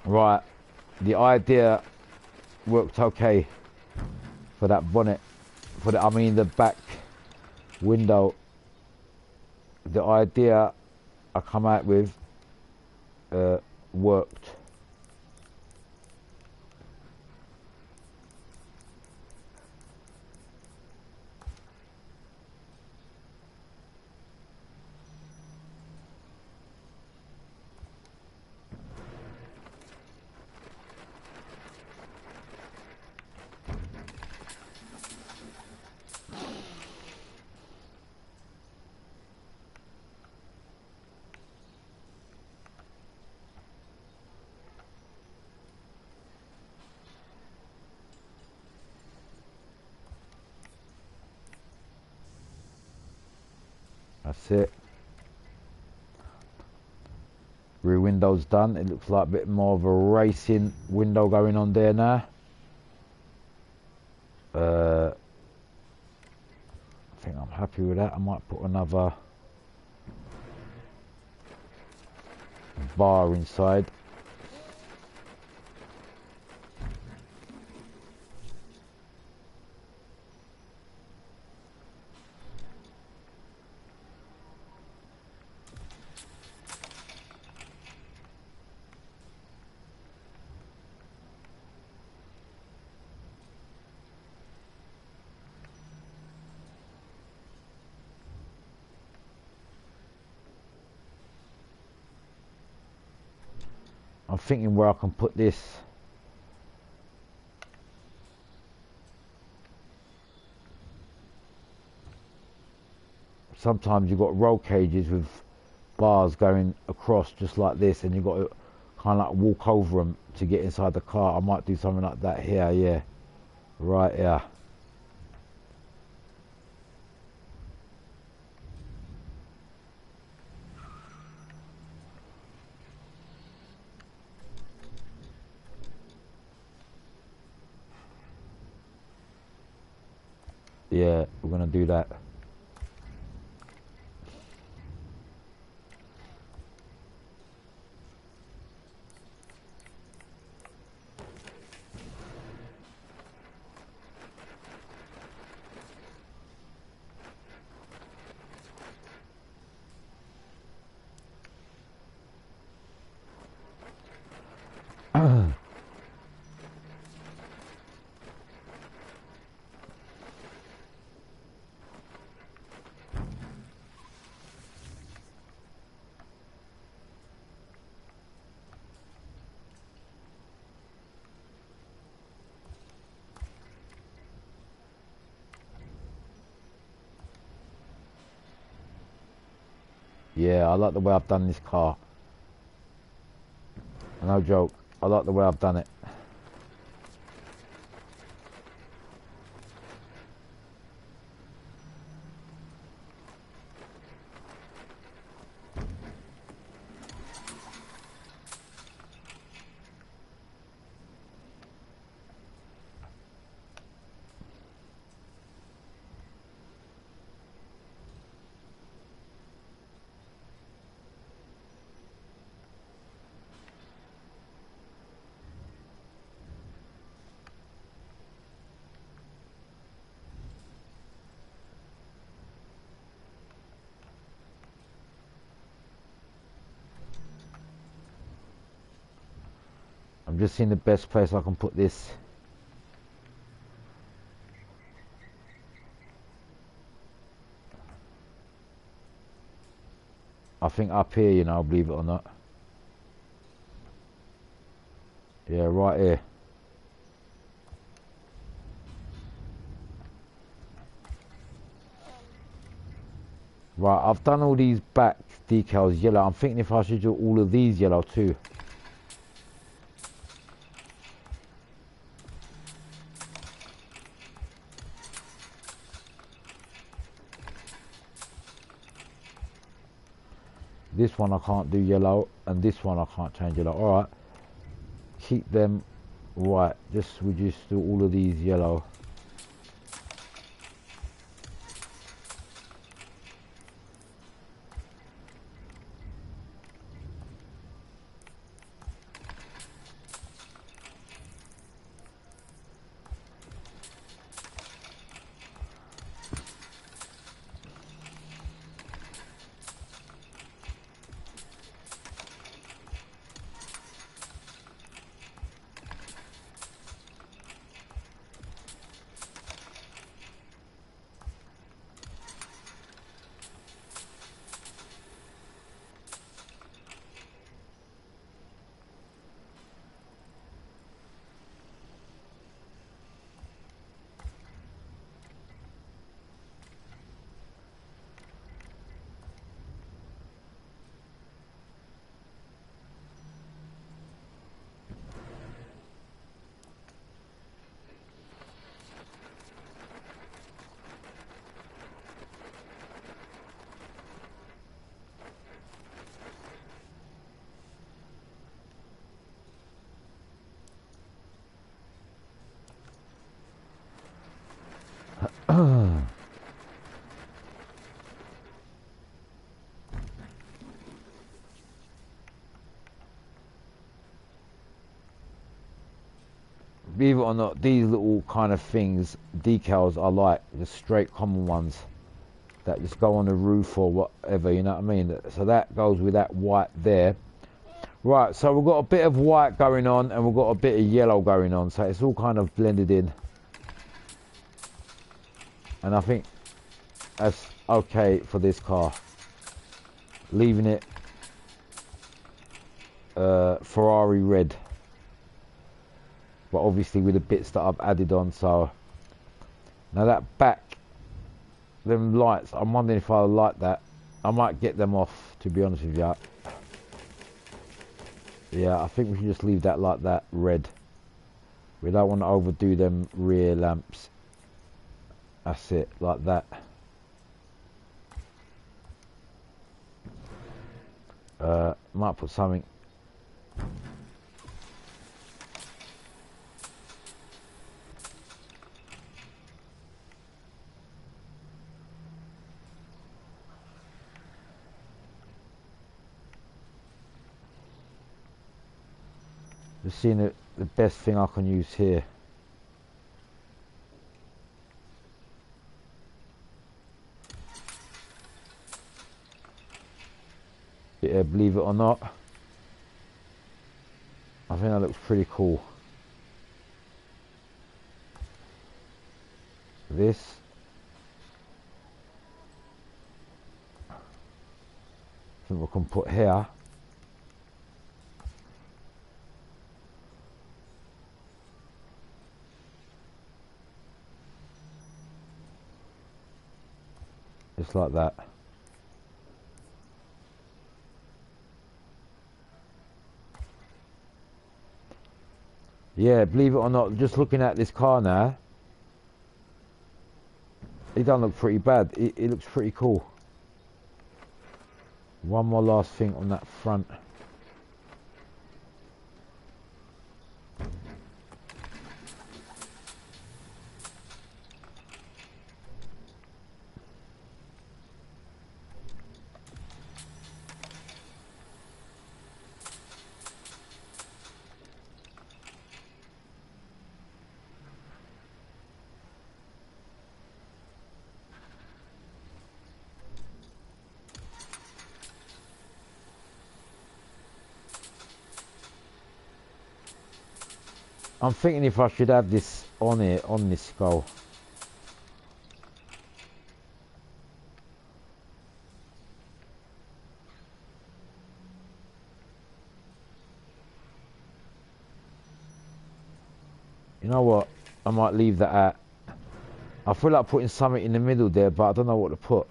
Right, the idea worked okay for that bonnet, I mean the back window. The idea I come out with worked. That's it. Rear window. window's done. It looks like a bit more of a racing window going on there now. I think I'm happy with that. I might put another bar inside. I'm thinking where I can put this. Sometimes you've got roll cages with bars going across just like this, and you've got to kind of like walk over them to get inside the car. I might do something like that here, yeah. Right here. Yeah, we're gonna do that. Yeah, I like the way I've done this car. No joke, I like the way I've done it. I'm just seeing the best place I can put this. I think up here, you know, believe it or not. Yeah, right here. Right, I've done all these back decals yellow. I'm thinking if I should do all of these yellow too. This one I can't do yellow, and this one I can't change yellow. Alright, keep them white. We just do all of these yellow. believe it or not, these little kind of things, decals, I like the straight common ones that just go on the roof or whatever, you know what I mean? So that goes with that white there. Right, so we've got a bit of white going on and we've got a bit of yellow going on, so it's all kind of blended in. And I think that's okay for this car. Leaving it Ferrari red. But obviously with the bits that I've added on, so... Now that back, them lights, I'm wondering if I like that. I might get them off, to be honest with you. Yeah, I think we should just leave that like that, red. We don't want to overdo them rear lamps. That's it, like that. Might put something. Just seeing the best thing I can use here. Yeah, believe it or not, I think that looks pretty cool. This. I think we can put here. Just like that. Yeah, believe it or not, just looking at this car now, it doesn't look pretty bad. It looks pretty cool. One more last thing on that front. I'm thinking if I should have this on here, on this skull. You know what? I might leave that at. I feel like putting something in the middle there, but I don't know what to put.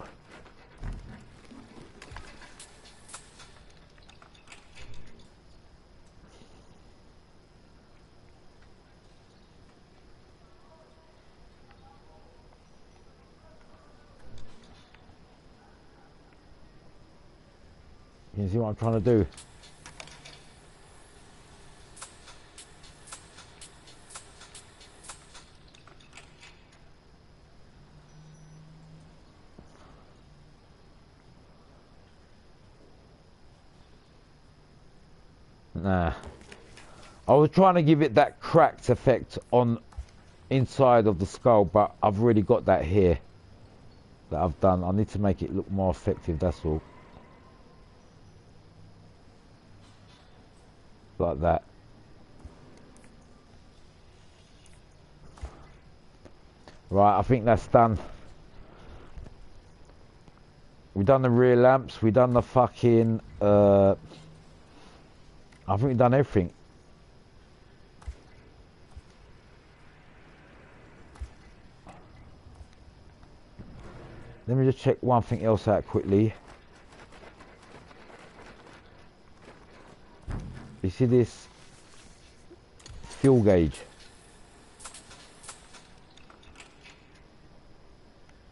You see what I'm trying to do? Nah. I was trying to give it that cracked effect on inside of the skull, but I've already got that here that I've done. I need to make it look more effective, that's all. Like that. Right, I think that's done. We've done the rear lamps, we've done the fucking I think we've done everything. Let me just check one thing else out quickly. You see this fuel gauge?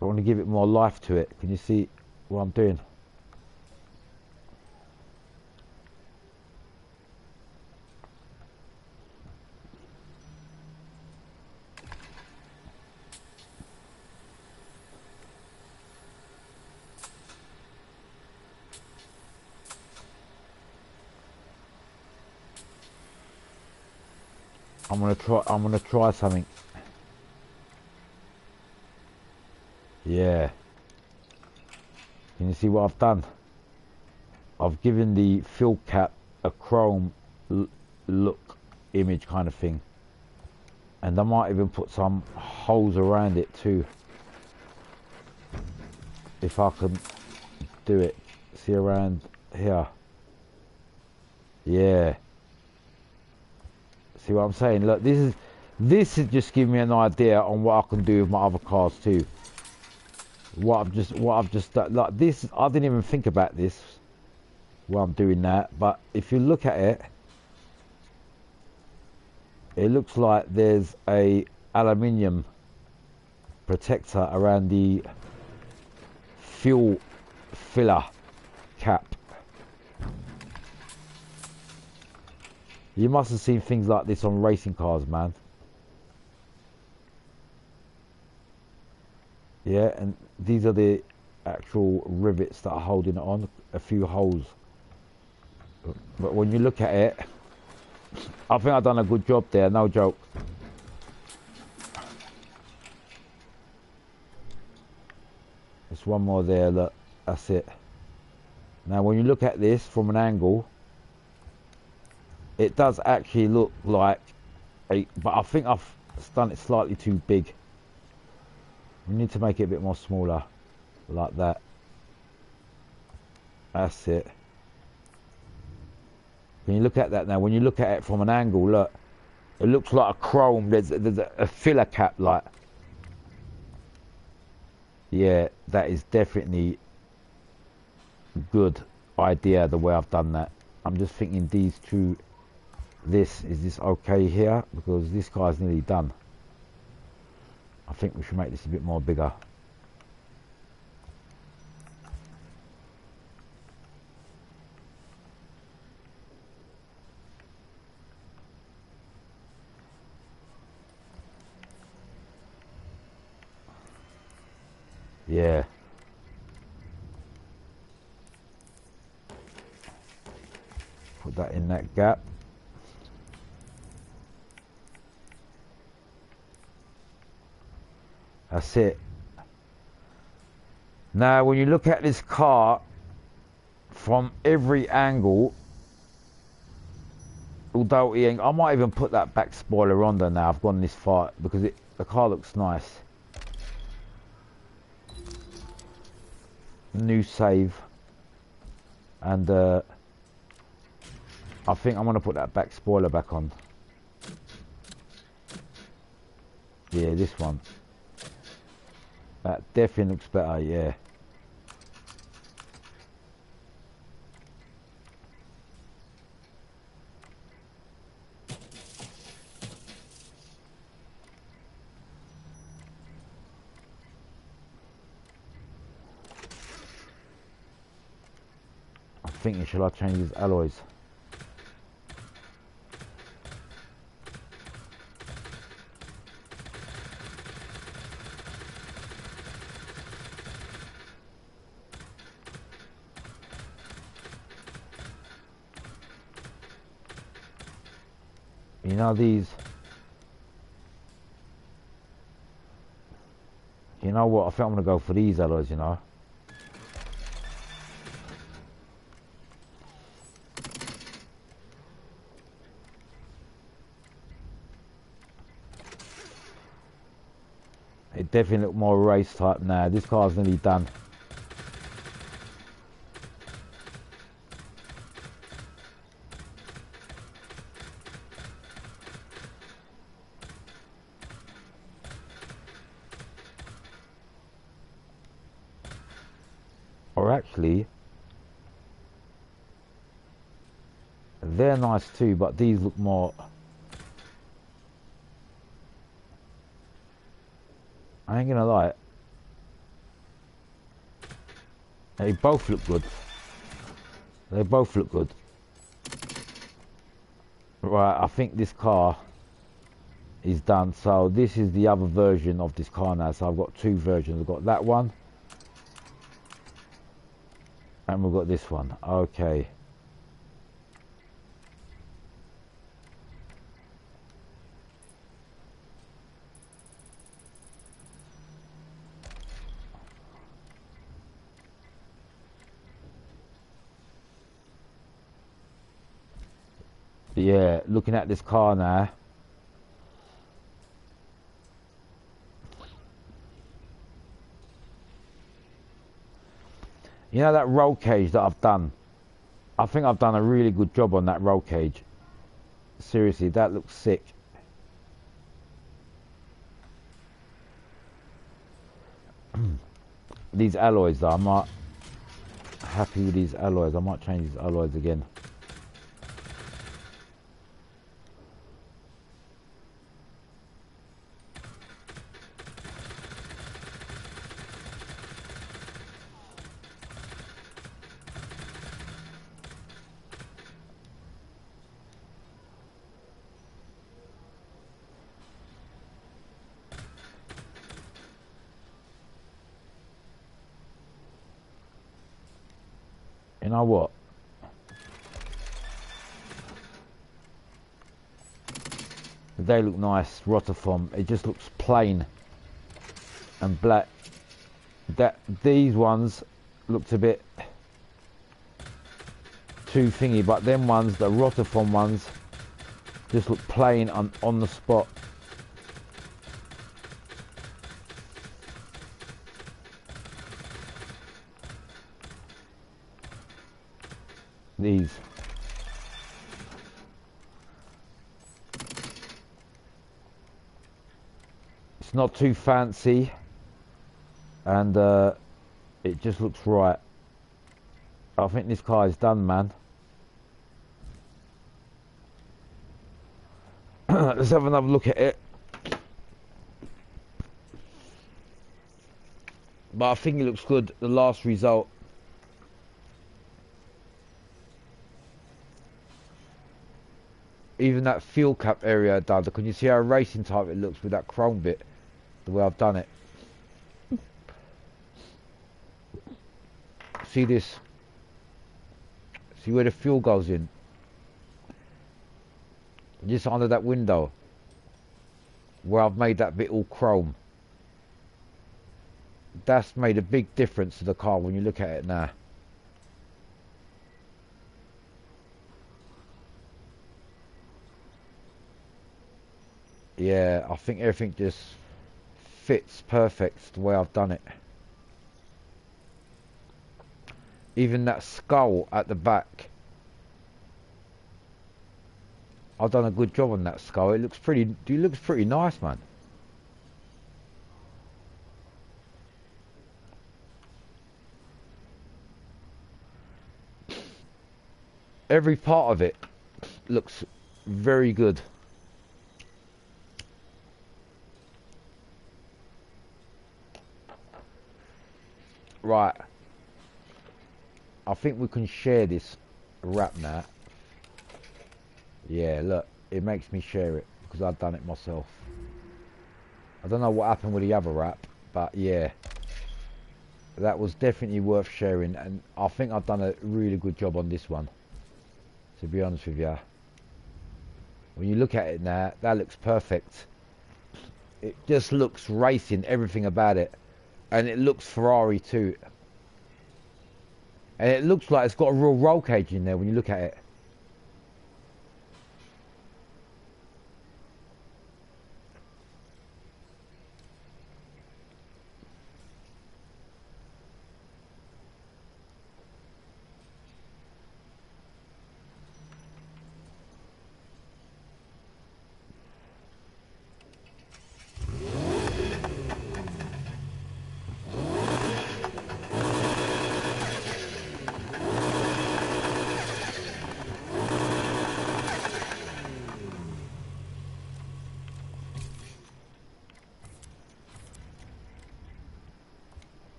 I want to give it more life to it. Can you see what I'm doing? I'm gonna try something. Yeah. Can you see what I've done? I've given the fill cap a chrome look image kind of thing. And I might even put some holes around it too. If I can do it. See around here. Yeah. See what I'm saying? Look, this is just giving me an idea on what I can do with my other cars too. What I've just done, like this, I didn't even think about this while I'm doing that, but if you look at it, it looks like there's a aluminium protector around the fuel filler cap. You must have seen things like this on racing cars, man. Yeah, and these are the actual rivets that are holding it on, a few holes. But when you look at it, I think I've done a good job there, no joke. There's one more there, look, that's it. Now when you look at this from an angle, it does actually look like a, but I think I've done it slightly too big. We need to make it a bit more smaller, like that. That's it. Can you look at that now? When you look at it from an angle, look, it looks like a chrome. There's a filler cap, like. Yeah, that is definitely a good idea, the way I've done that. I'm just thinking these two, is this okay here? Because this guy's nearly done. I think we should make this a bit more bigger. Yeah. Put that in that gap. That's it. Now when you look at this car from every angle, although it ain't, I might even put that back spoiler on there now. I've gone this far because the car looks nice. New save, and I think I'm gonna put that back spoiler back on. Yeah, this one. That definitely looks better, yeah. I'm thinking, should I change these alloys? You know these, you know what, I think I'm gonna go for these alloys, you know. It definitely look more race type now. This car's nearly done. Or actually, they're nice too, but these look more, I ain't gonna lie, they both look good. They both look good. Right, I think this car is done. So this is the other version of this car now. So I've got two versions. I've got that one, and we've got this one. Okay. Yeah, looking at this car now. You know that roll cage that I've done? I think I've done a really good job on that roll cage. Seriously, that looks sick. These alloys though, I'm not happy with these alloys. I might change these alloys again. You know what? They look nice, Rotiform. It just looks plain and black. These ones looked a bit too thingy, but them ones, the Rotiform ones, just look plain on the spot. These. It's not too fancy, and it just looks right. I think this car is done, man. Let's have another look at it. But I think it looks good, the last result. Even that fuel cap area done. Can you see how racing type it looks with that chrome bit? The way I've done it. See this? See where the fuel goes in? Just under that window. Where I've made that bit all chrome. That's made a big difference to the car when you look at it now. Yeah, I think everything just fits perfect the way I've done it. Even that skull at the back. I've done a good job on that skull. It looks pretty nice, man. Every part of it looks very good. Right. I think we can share this wrap now. Yeah, look, it makes me share it because I've done it myself. I don't know what happened with the other wrap, but yeah. That was definitely worth sharing, and I think I've done a really good job on this one. To be honest with you. When you look at it now, that looks perfect. It just looks racing, everything about it. And it looks Ferrari too. And it looks like it's got a real roll cage in there when you look at it.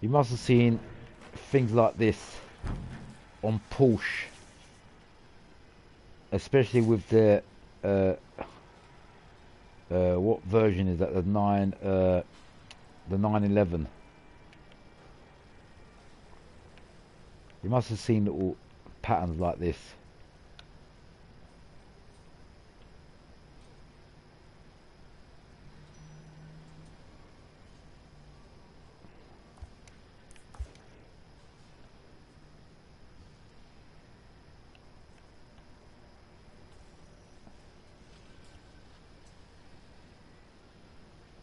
You must have seen things like this on Porsche, especially with the what version is that? The 911. You must have seen little patterns like this.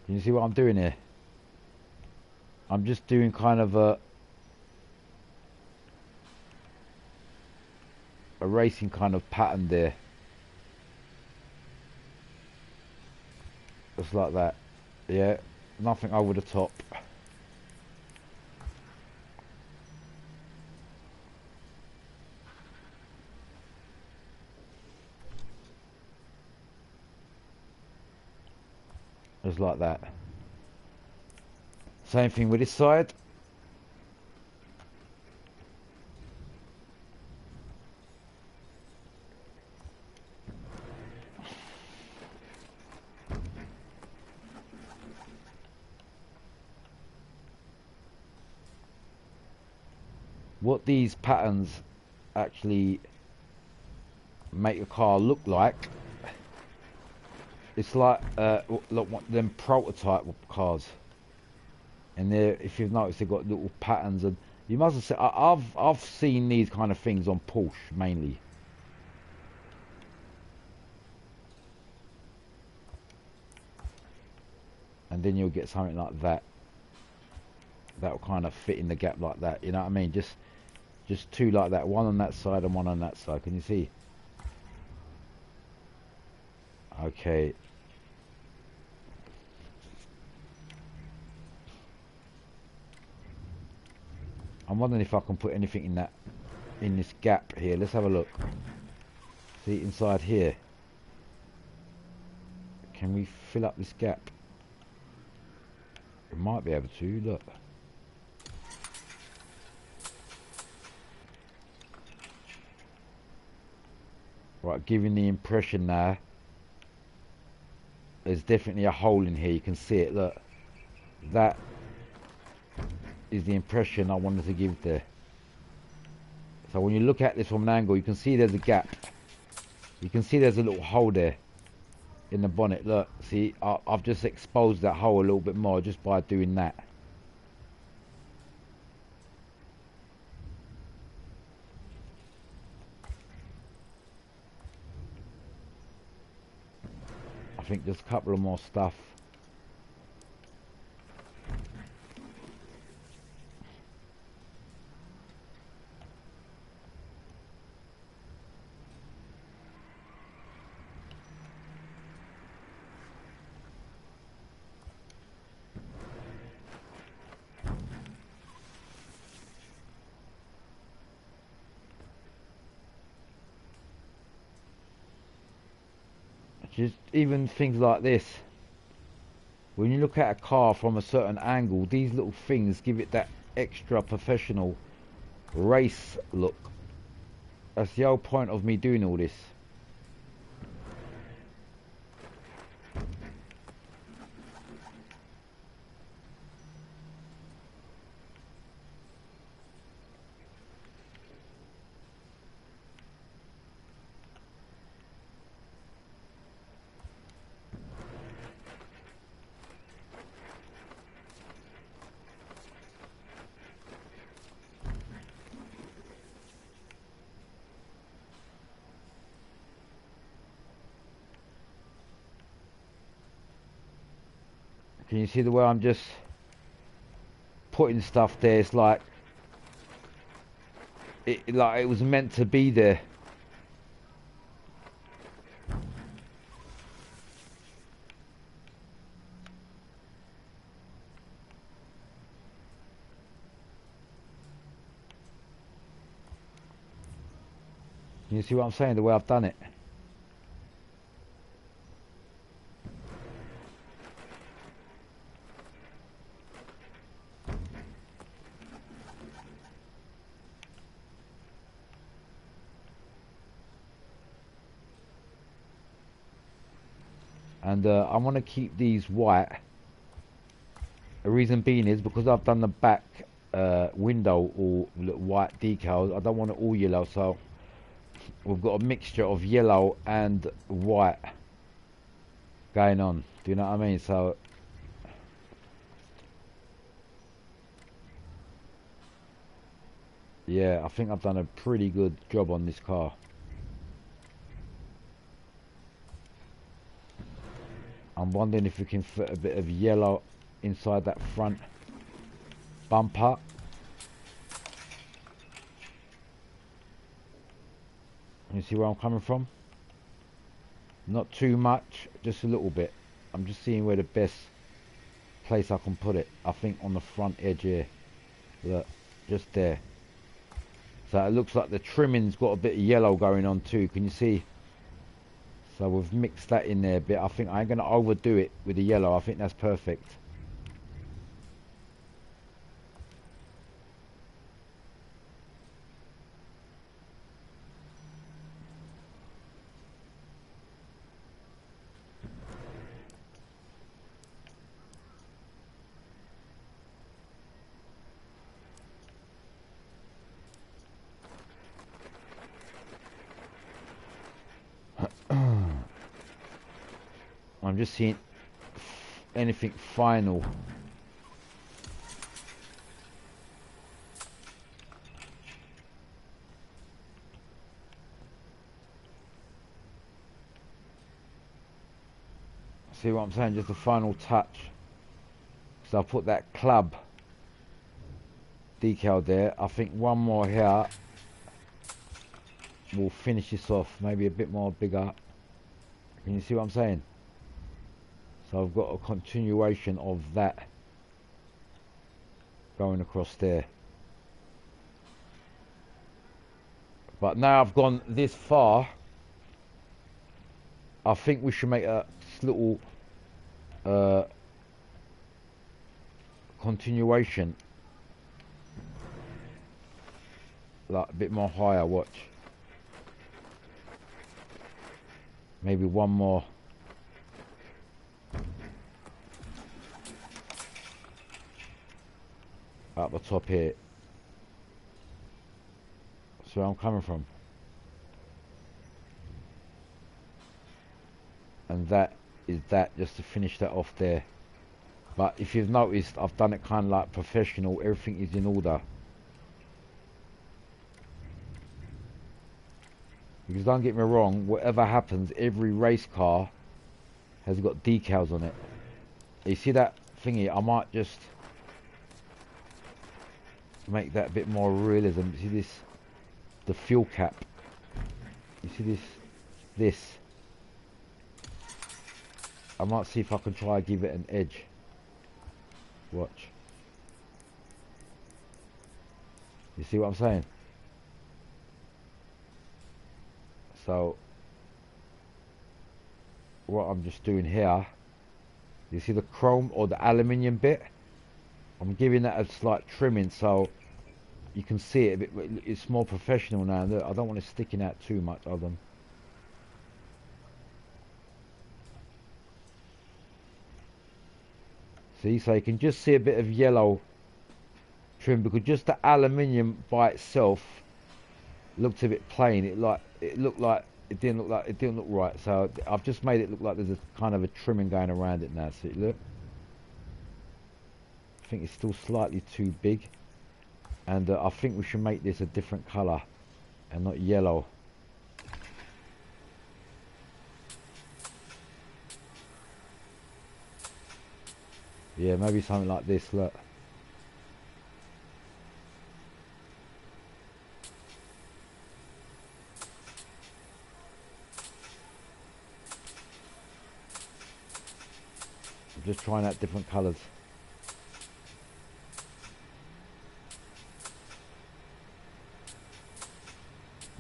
Can you see what I'm doing here? I'm just doing kind of a racing kind of pattern there. Just like that. Yeah, nothing over the top. Just like that. Same thing with this side. What these patterns actually make a car look like, it's like look, them prototype cars. And there, if you've noticed, they've got little patterns, and you must have seen, I've seen these kind of things on Porsche mainly. And then you'll get something like that. That'll kind of fit in the gap like that. You know what I mean? Just two like that, one on that side and one on that side. Can you see? Okay. I'm wondering if I can put anything in this gap here. Let's have a look. See inside here. Can we fill up this gap? We might be able to. Look. Right, giving the impression now. There's definitely a hole in here. You can see it. Look. That is the impression I wanted to give there. So when you look at this from an angle, you can see there's a gap. You can see there's a little hole there in the bonnet. Look, see, I've just exposed that hole a little bit more just by doing that. I think there's a couple of more stuff. Just even things like this. When you look at a car from a certain angle, these little things give it that extra professional race look. That's the whole point of me doing all this. Can you see the way I'm just putting stuff there? It's like it was meant to be there. Can you see what I'm saying? The way I've done it. And I want to keep these white. The reason being is because I've done the back window all white decals. I don't want it all yellow, so we've got a mixture of yellow and white going on. Do you know what I mean? So yeah, I think I've done a pretty good job on this car. I'm wondering if we can fit a bit of yellow inside that front bumper. You see where I'm coming from? Not too much, just a little bit. I'm just seeing where the best place I can put it. I think on the front edge here. Look, just there. So it looks like the trimming's got a bit of yellow going on too. Can you see? So we've mixed that in there a bit. I think I ain't going to overdo it with the yellow. I think that's perfect. I'm just seeing anything final. See what I'm saying? Just a final touch. So I put that club decal there. I think one more here will finish this off. Maybe a bit more bigger. Can you see what I'm saying? So I've got a continuation of that going across there. But now I've gone this far, I think we should make a little continuation, like a bit more higher. Watch. Maybe one more. Up the top here. That's where I'm coming from. And that is that, just to finish that off there. But if you've noticed, I've done it kind of like professional. Everything is in order. Because don't get me wrong, whatever happens, every race car has got decals on it. You see that thingy? I might just make that a bit more realism. See this, the fuel cap. You see this. I might see if I can try and give it an edge. Watch. You see what I'm saying? So what I'm just doing here, you see the chrome or the aluminium bit? I'm giving that a slight trimming so you can see it a bit. It's more professional now. Look, I don't want it sticking out too much of them. See, so you can just see a bit of yellow trim, because just the aluminium by itself looked a bit plain. It looked like it didn't look right. So I've just made it look like there's a kind of a trimming going around it now. See, look. I think it's still slightly too big, and I think we should make this a different colour and not yellow. Yeah, maybe something like this. Look. I'm just trying out different colours.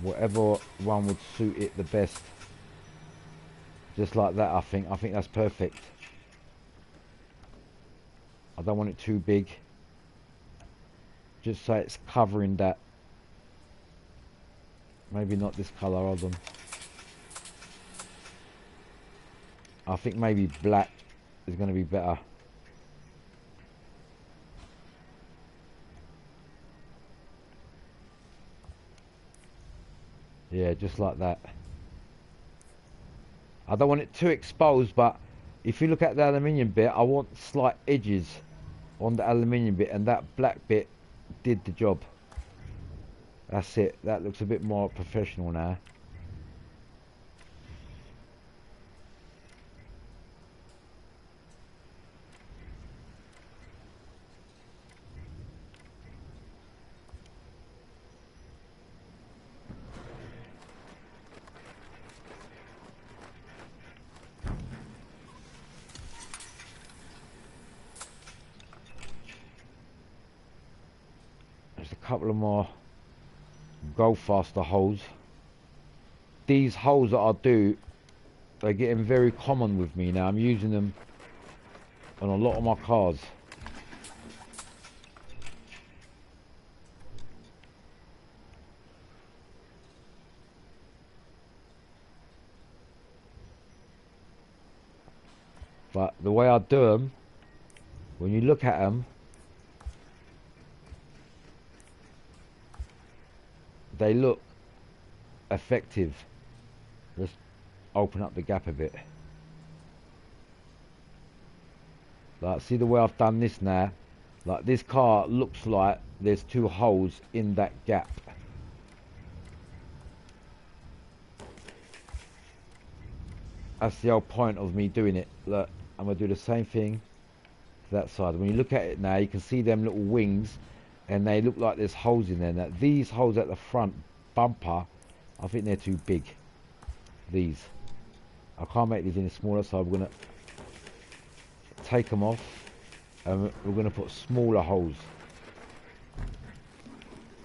Whatever one would suit it the best. Just like that, I think that's perfect. I don't want it too big. Just so it's covering that. Maybe not this colour of them. I think maybe black is going to be better. Yeah, just like that. I don't want it too exposed, but if you look at the aluminium bit, I want slight edges on the aluminium bit, and that black bit did the job. That's it. That looks a bit more professional now. There's a couple of more go faster holes. These holes that I do, they're getting very common with me now. I'm using them on a lot of my cars. But the way I do them, when you look at them, they look effective. Just open up the gap a bit. Like, see the way I've done this now? Like, this car looks like there's two holes in that gap. That's the whole point of me doing it. Look, I'm going to do the same thing to that side. When you look at it now, you can see them little wings, and they look like there's holes in there. Now, these holes at the front bumper, I think they're too big. These. I can't make these any smaller, so we're going to take them off, and we're going to put smaller holes.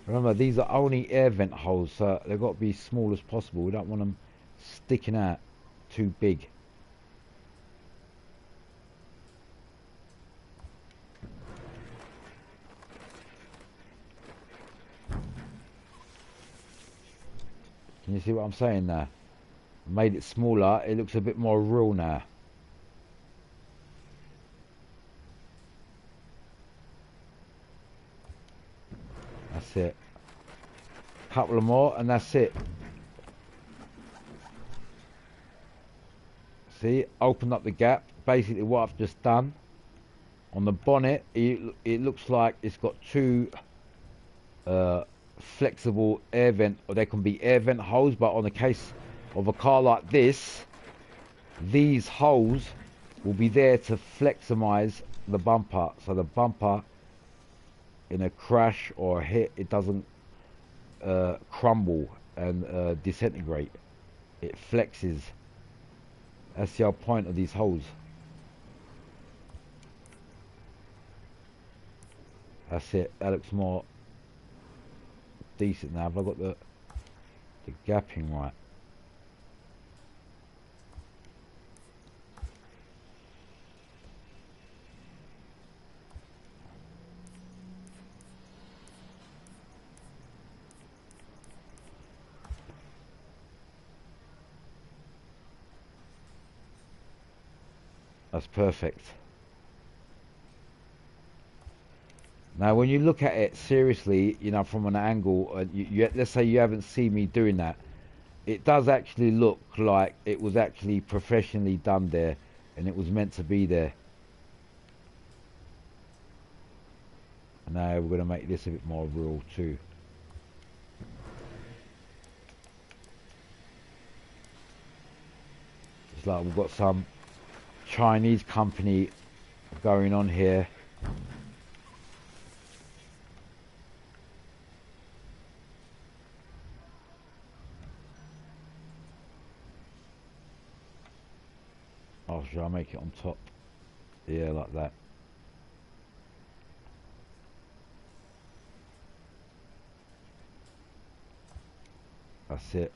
Remember, these are only air vent holes, so they've got to be small as possible. We don't want them sticking out too big. Can you see what I'm saying now? Made it smaller, it looks a bit more real now. That's it. Couple of more and that's it. See, open up the gap. Basically what I've just done on the bonnet, it looks like it's got two flexible air vent, or they can be air vent holes, but on the case of a car like this, these holes will be there to fleximise the bumper, so the bumper in a crash or a hit, it doesn't crumble and disintegrate. It flexes. That's the whole point of these holes. That's it. That looks more decent now. Have I got the gapping right? That's perfect. Now when you look at it seriously, you know, from an angle, let's say you haven't seen me doing that, it does actually look like it was actually professionally done there and it was meant to be there. And now we're going to make this a bit more real too. It's like we've got some Chinese company going on here. Oh, should I make it on top? Yeah, like that. That's it.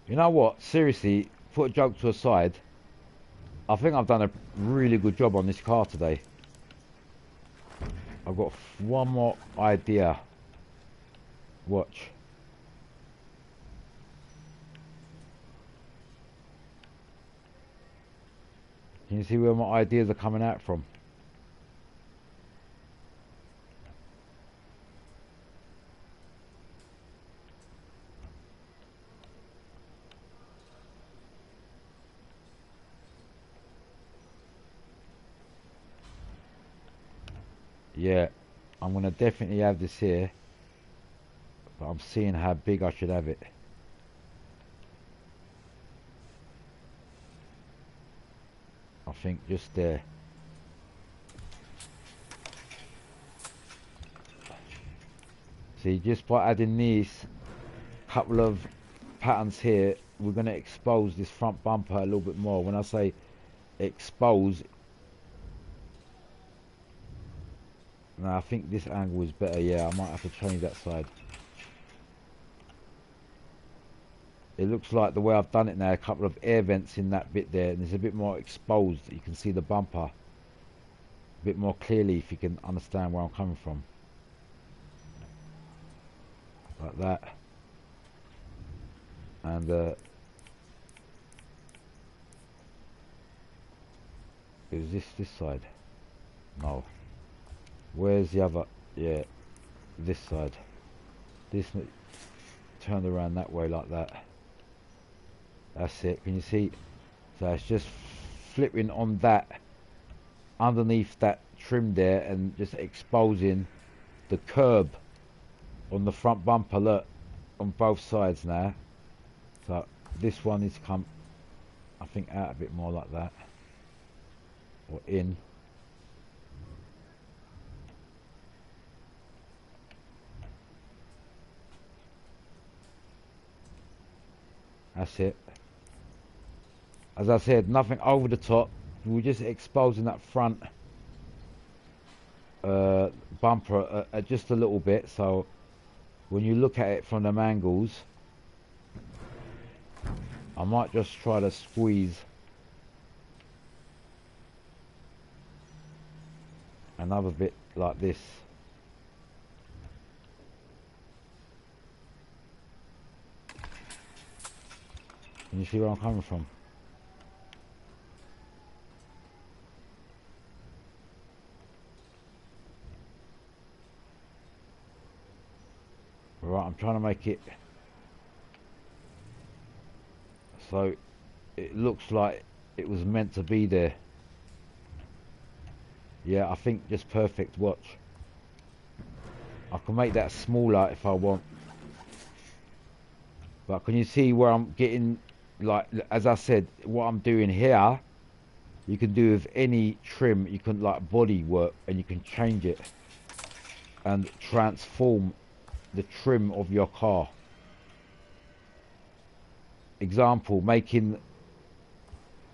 You know what? Seriously, put a joke to a side. I think I've done a really good job on this car today. I've got one more idea. Watch. Can you see where my ideas are coming out from? Yeah, I'm gonna definitely have this here, but I'm seeing how big I should have it. I think just there. See, just by adding these couple of patterns here, we're going to expose this front bumper a little bit more. When I say expose, no, I think this angle is better. Yeah, I might have to change that side. It looks like the way I've done it now, a couple of air vents in that bit there, and it's a bit more exposed. You can see the bumper a bit more clearly if you can understand where I'm coming from. Like that. And is this side? No. Where's the other? Yeah, this side. This turned around that way like that. That's it. Can you see? So it's just flipping on that underneath that trim there and just exposing the curb on the front bumper. Look, on both sides now. So this one is come, I think, out a bit more like that, or in. That's it. As I said, nothing over the top. We're just exposing that front bumper just a little bit, so when you look at it from them angles, I might just try to squeeze another bit like this. Can you see where I'm coming from? Right, I'm trying to make it so it looks like it was meant to be there. Yeah, I think just perfect. Watch. I can make that smaller if I want. But can you see where I'm getting, like, as I said, what I'm doing here, you can do with any trim. You can, like, body work, and you can change it and transform the trim of your car. Example, making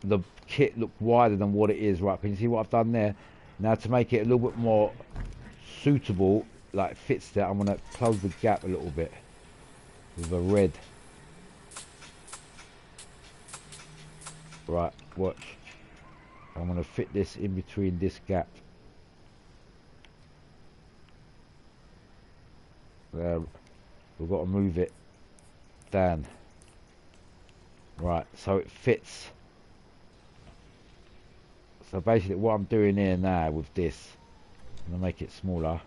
the kit look wider than what it is. Right, can you see what I've done there? Now to make it a little bit more suitable, like fits there, I'm going to close the gap a little bit with a red. Right, watch. I'm going to fit this in between this gap. There, we've got to move it down. Right, so it fits. So basically what I'm doing here now with this, I'm going to make it smaller.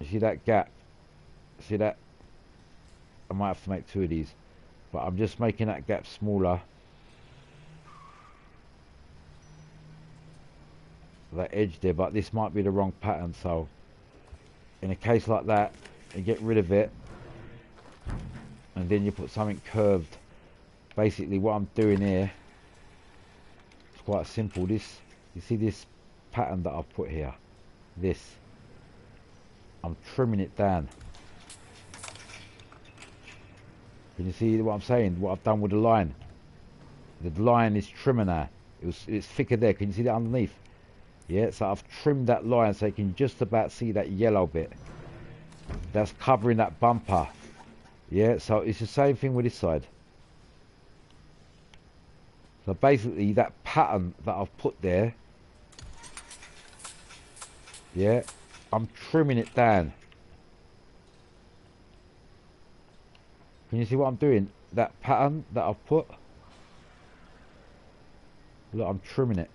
You see that gap? See that? I might have to make two of these, but I'm just making that gap smaller. That edge there, but this might be the wrong pattern, so in a case like that, you get rid of it and then you put something curved. Basically what I'm doing here, it's quite simple. This, you see this pattern that I've put here, this, I'm trimming it down. Can you see what I'm saying? What I've done with the line? The line is trimmer now. It's thicker there. Can you see that underneath? Yeah, so I've trimmed that line so you can just about see that yellow bit. That's covering that bumper. Yeah, so it's the same thing with this side. So basically that pattern that I've put there, yeah, I'm trimming it down. Can you see what I'm doing? That pattern that I've put, look, I'm trimming it.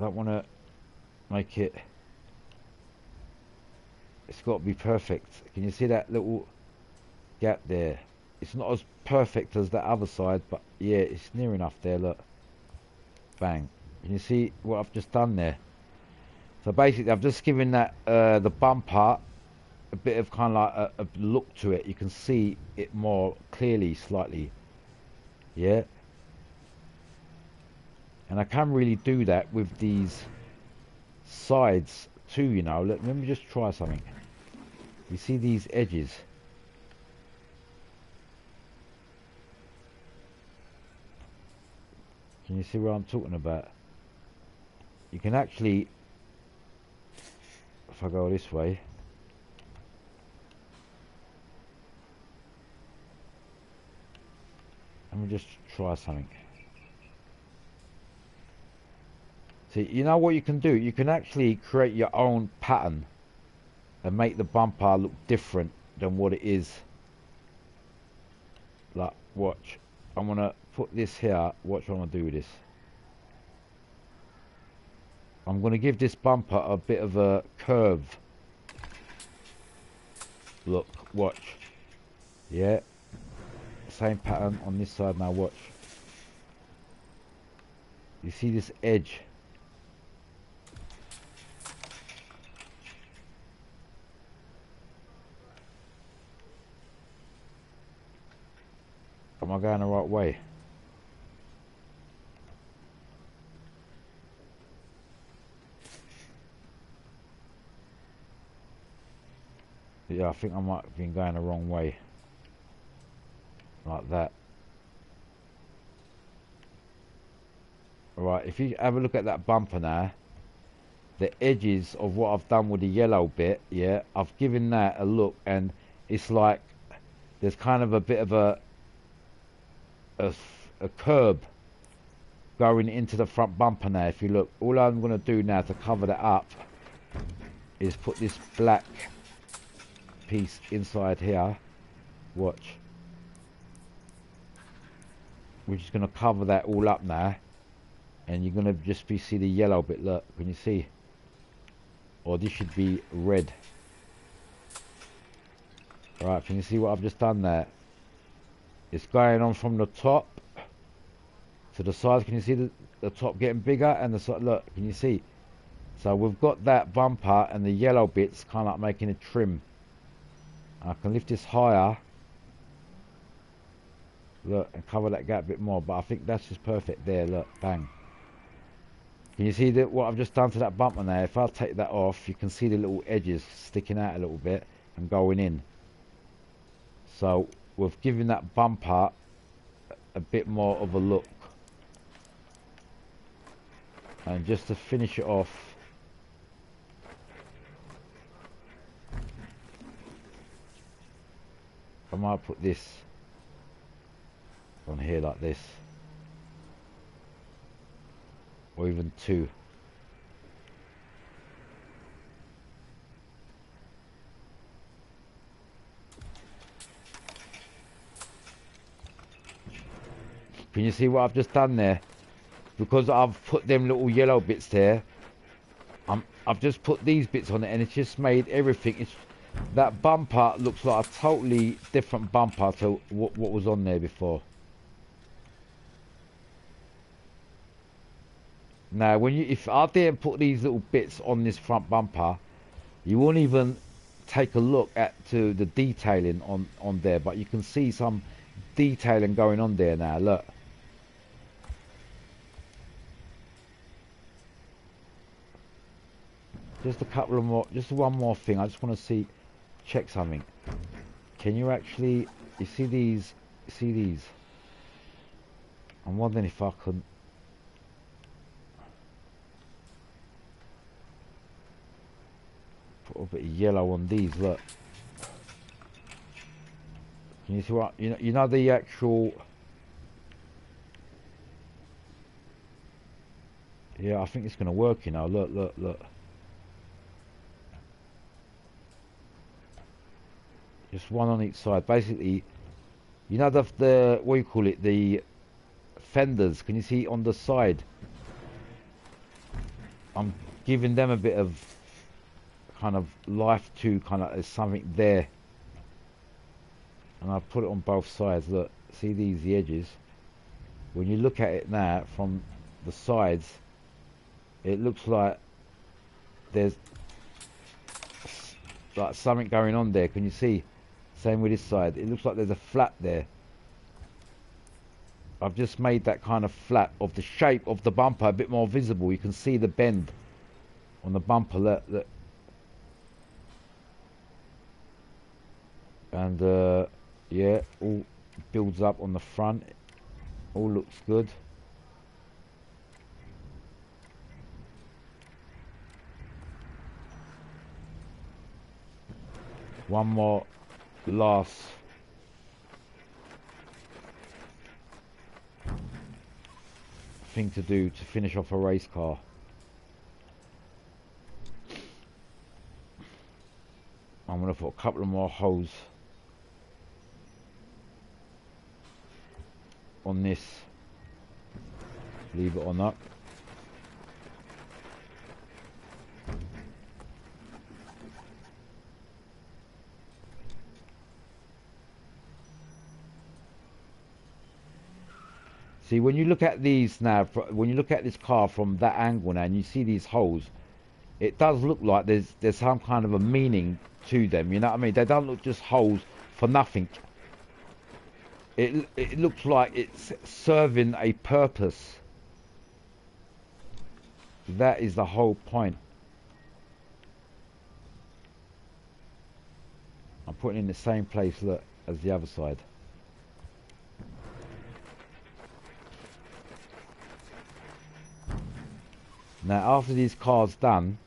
don't want to make it. It's got to be perfect. Can you see that little gap there? It's not as perfect as that other side, but yeah, it's near enough there. Look, bang. Can you see what I've just done there? So basically, I've just given that the bumper a bit of kind of like a look to it. You can see it more clearly, slightly. Yeah. And I can really do that with these sides too, you know. Let me just try something. You see these edges? Can you see what I'm talking about? You can actually, if I go this way, let me just try something. See, you know what you can do? You can actually create your own pattern and make the bumper look different than what it is. Like, watch. I'm gonna put this here. Watch what I'm gonna do with this. I'm gonna give this bumper a bit of a curve. Look, watch. Yeah. Same pattern on this side now, watch. You see this edge? Am I going the right way? Yeah, I think I might have been going the wrong way. Like that. Right, if you have a look at that bumper now, the edges of what I've done with the yellow bit, yeah, I've given that a look, and it's like there's kind of a bit of a curb going into the front bumper now. If you look, all I'm going to do now to cover that up is put this black piece inside here. Watch. We're just going to cover that all up now, and you're going to just see the yellow bit. Look, can you see? Or this should be red. Right, can you see what I've just done there? It's going on from the top to the sides. Can you see the top getting bigger and the side? Look, can you see? So we've got that bumper and the yellow bits kind of like making a trim. I can lift this higher. Look, and cover that gap a bit more, but I think that's just perfect there. Look, bang. Can you see what I've just done to that bumper now? If I take that off, you can see the little edges sticking out a little bit and going in. So we've given that bumper a bit more of a look. And just to finish it off, I might put this on here like this, or even two. Can you see what I've just done there? Because I've put them little yellow bits there, I've just put these bits on it, and it's just made everything. That bumper looks like a totally different bumper to what was on there before. Now, if I didn't put these little bits on this front bumper, you won't even take a look to the detailing on there, but you can see some detailing going on there now. Look. Just a couple of more, just one more thing. I just want to check something. Can you actually, you see these? I'm wondering if I can. Put a bit of yellow on these. Look. Can you see what? You know the actual. Yeah, I think it's going to work. You know. Look. Just one on each side. Basically, you know the what do you call it? The fenders. Can you see on the side? I'm giving them a bit of kind of life too, kind of there's something there. And I put it on both sides. Look, see the edges? When you look at it now from the sides, it looks like there's like something going on there. Can you see? Same with this side. It looks like there's a flap there. I've just made that kind of flap of the shape of the bumper a bit more visible. You can see the bend on the bumper. Look. And yeah, all builds up on the front. All looks good. One more last thing to do to finish off a race car. I'm going to put a couple of more holes on this, believe it or not. See, when you look at these now, when you look at this car from that angle now, and you see these holes, it does look like there's some kind of a meaning to them. You know what I mean? They don't look just holes for nothing. It looks like it's serving a purpose. That is the whole point. I'm putting it in the same place, look, as the other side. Now after these cars done,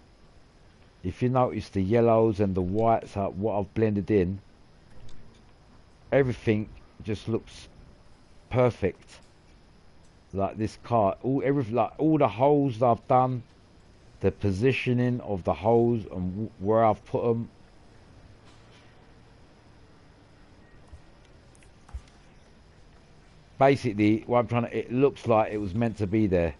if you notice the yellows and the whites are what I've blended in, everything just looks perfect. Like this car, all the holes that I've done, the positioning of the holes and where I've put them. Basically, what I'm trying to, it looks like it was meant to be there.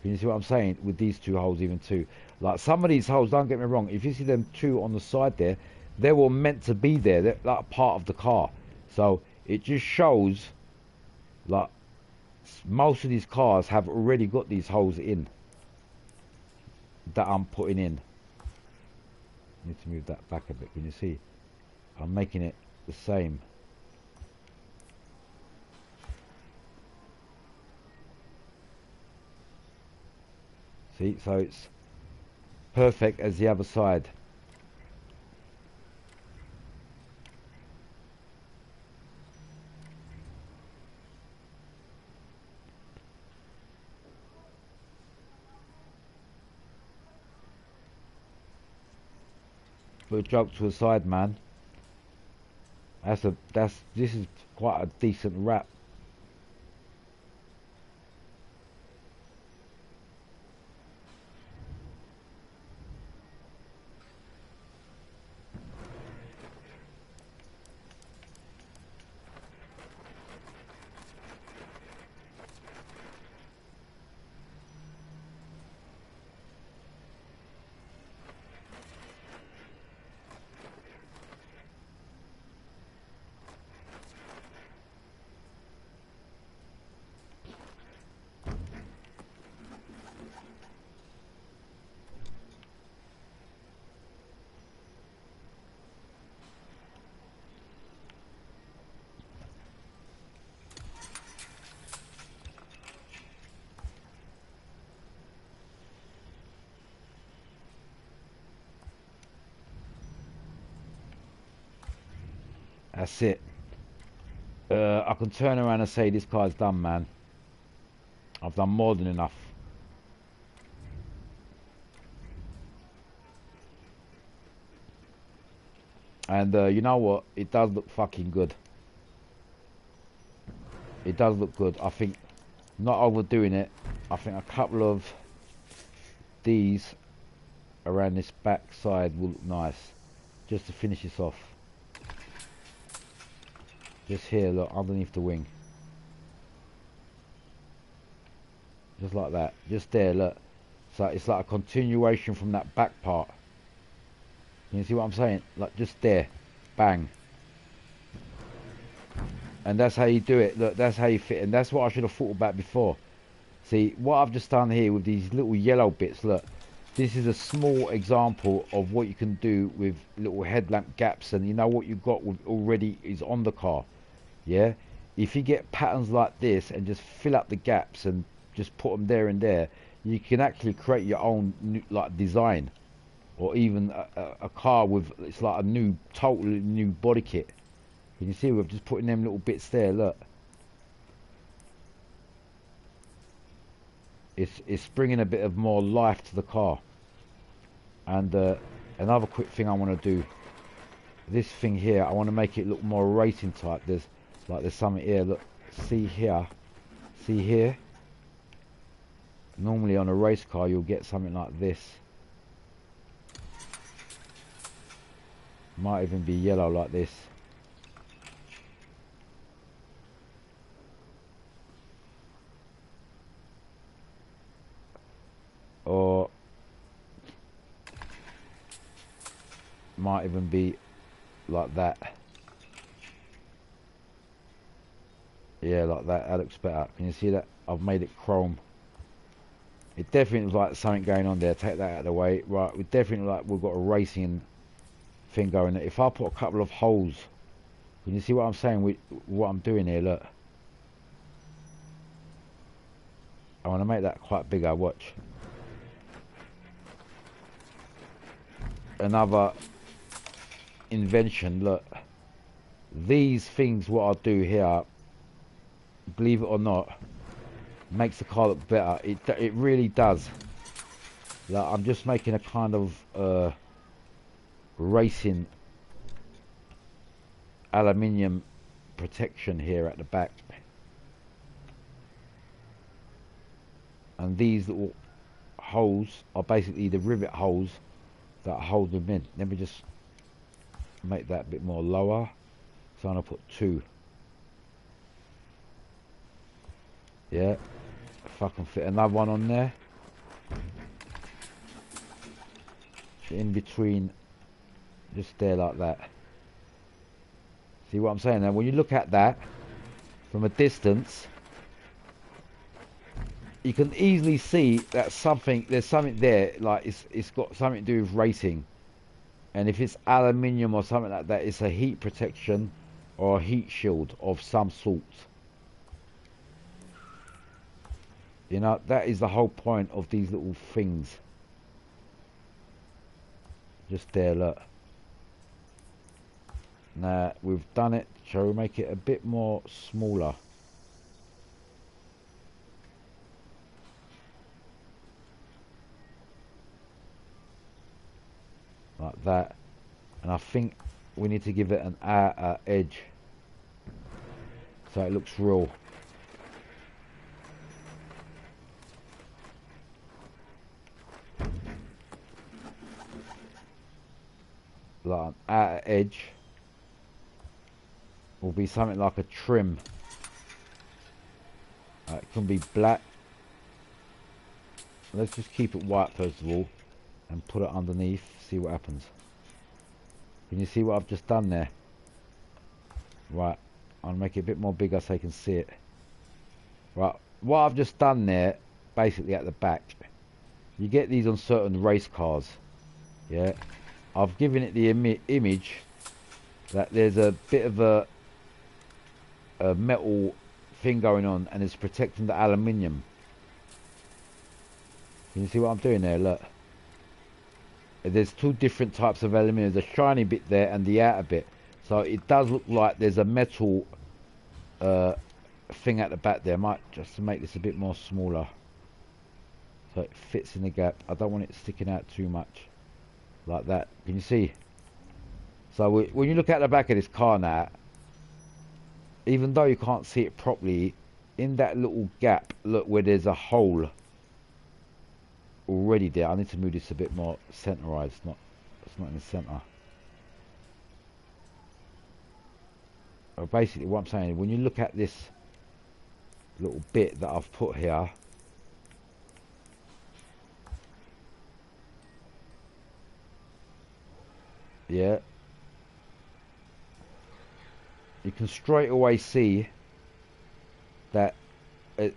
Can you see what I'm saying? With these two holes, even two. Like some of these holes, don't get me wrong, if you see them two on the side there, they were meant to be there. They're like part of the car. So it just shows, like, most of these cars have already got these holes in that I'm putting in. I need to move that back a bit. Can you see? I'm making it the same. See, so it's perfect as the other side. Put a joke to a side, man. This is quite a decent wrap. That's it. I can turn around and say this car's done, man. I've done more than enough. And you know what? It does look fucking good. It does look good. I think, not overdoing it, I think a couple of these around this back side will look nice. Just to finish this off. Just here, look, underneath the wing. Just like that. Just there, look. So it's like a continuation from that back part. Can you see what I'm saying? Like just there, bang. And that's how you do it. Look, that's how you fit. And that's what I should have thought about before. See, what I've just done here with these little yellow bits, look. This is a small example of what you can do with little headlamp gaps. And you know what you've got with already is on the car. Yeah? If you get patterns like this and just fill up the gaps and just put them there and there, you can actually create your own new, like design. Or even a car with, it's like a new, totally new body kit. You can see we're just putting them little bits there, look. It's bringing a bit of more life to the car. And another quick thing I want to do, this thing here, I want to make it look more racing type. There's something here, look, see here, normally on a race car you'll get something like this. Might even be yellow like this. Or might even be like that. Yeah, like that. That looks better. Can you see that? I've made it chrome. It definitely looks like something going on there. Take that out of the way. Right, we definitely like we've got a racing thing going. If I put a couple of holes, can you see what I'm saying with what I'm doing here? Look, I want to make that quite bigger. Watch. Another invention. Look, these things what I'll do here, believe it or not, makes the car look better. It really does. Like, I'm just making a kind of racing aluminium protection here at the back, and these little holes are basically the rivet holes that hold them in. Let me just make that a bit more lower. So I'm gonna put 2. Yeah, if I can fit another one on there, in between, just there like that. See what I'm saying? Now when you look at that from a distance, you can easily see that there's something there, like it's got something to do with racing. And if it's aluminium or something like that, it's a heat protection or a heat shield of some sort. You know, that is the whole point of these little things. Just there, look. Now we've done it. Shall we make it a bit more smaller? Like that. And I think we need to give it an outer edge so it looks real. Like an outer edge will be something like a trim. It can be black. Let's just keep it white first of all and put it underneath, see what happens. Can you see what I've just done there? Right, I'll make it a bit more bigger so you can see it. Right, what I've just done there, basically at the back, you get these on certain race cars. Yeah, I've given it the image that there's a bit of a metal thing going on and it's protecting the aluminium. Can you see what I'm doing there? Look, there's 2 different types of aluminium. There's a shiny bit there and the outer bit, so it does look like there's a metal thing at the back there. I might just make this a bit more smaller so it fits in the gap. I don't want it sticking out too much like that. Can you see? So when you look at the back of this car now, even though you can't see it properly, in that little gap, look where there's a hole already there. I need to move this a bit more centerized. It's not in the center. But basically what I'm saying, when you look at this little bit that I've put here, Yeah. You can straight away see that it,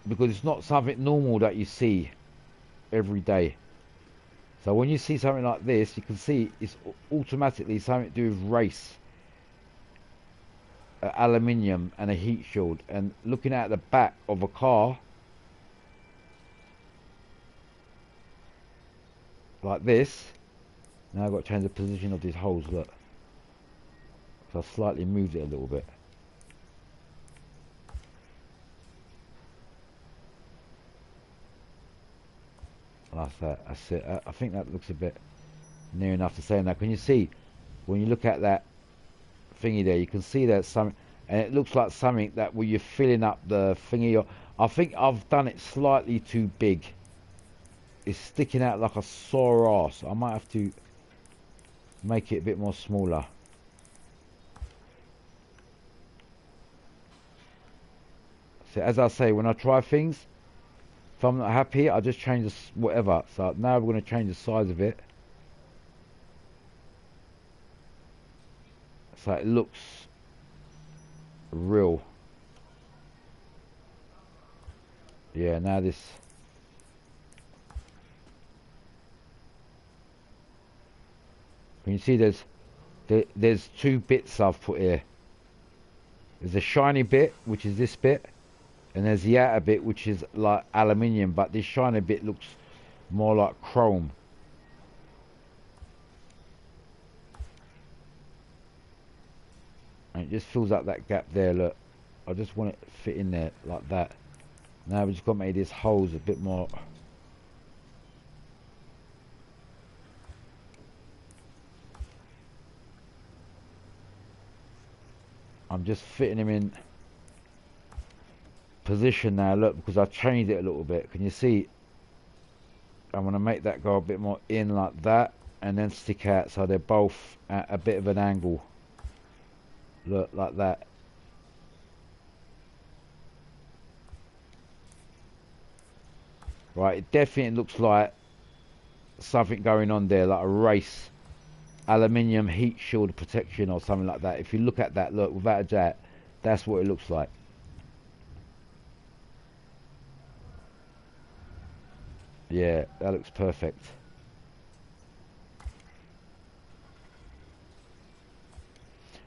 because it's not something normal that you see every day. So when you see something like this, you can see it's automatically something to do with race, aluminium and a heat shield. And looking at the back of a car like this, now I've got to change the position of these holes, look. So I've slightly moved it a little bit. Like that, that's it. I think that looks a bit near enough to say. Now can you see, when you look at that thingy there, you can see there's something, and it looks like something that where you're filling up the thingy. I think I've done it slightly too big. It's sticking out like a sore ass. I might have to make it a bit more smaller. So as I say, when I try things, if I'm not happy, I just change this whatever. So now we're going to change the size of it, so it looks real. Yeah, now this. Can you see there's two bits I've put here. There's a shiny bit, which is this bit, and there's the outer bit, which is like aluminium, but this shiny bit looks more like chrome. And it just fills up that gap there, look. I just want it to fit in there like that. Now we just got to make these holes a bit more. I'm just fitting them in position now, look, because I changed it a little bit. Can you see? I'm going to make that go a bit more in like that, and then stick out so they're both at a bit of an angle. Look, like that. Right, it definitely looks like something going on there, like a race aluminium heat shield protection or something like that. If you look at that, look, without a doubt, that's what it looks like. Yeah, that looks perfect.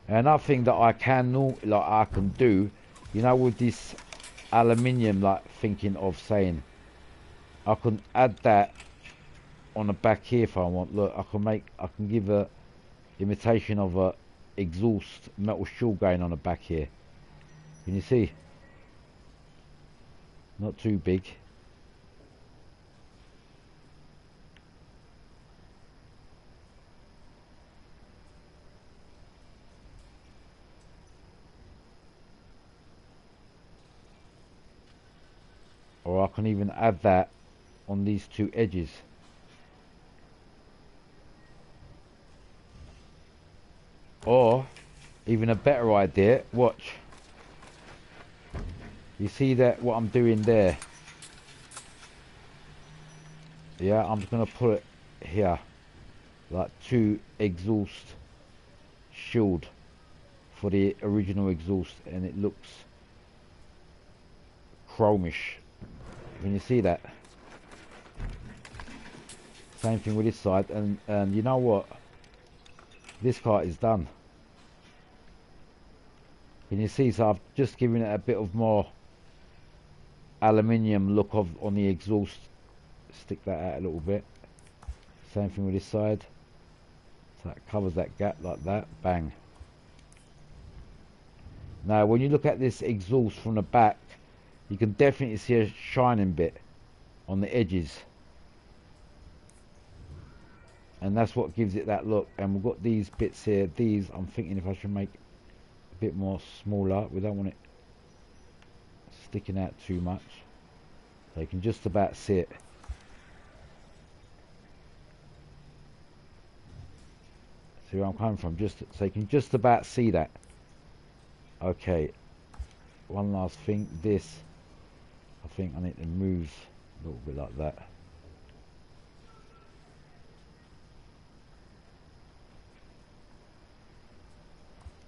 Another thing that I can do, you know, with this aluminium, like thinking of saying, I can add that on the back here if I want. Look, I can give a imitation of a exhaust metal shield going on the back here. Can you see? Not too big. Or I can even add that on these two edges. Or even a better idea, watch. You see that what I'm doing there? Yeah, I'm just gonna put it here, like two exhaust shield for the original exhaust, and it looks chromish. Can you see that? Same thing with this side, and you know what? This car is done. Can you see? So I've just given it a bit of more aluminium look on the exhaust. Stick that out a little bit. Same thing with this side. So that covers that gap like that. Bang. Now when you look at this exhaust from the back, you can definitely see a shining bit on the edges. And that's what gives it that look. And we've got these bits here. These, I'm thinking if I should make a bit more smaller. We don't want it sticking out too much. So you can just about see it. See where I'm coming from? Just so you can just about see that. Okay. One last thing. This, I think I need to move a little bit like that.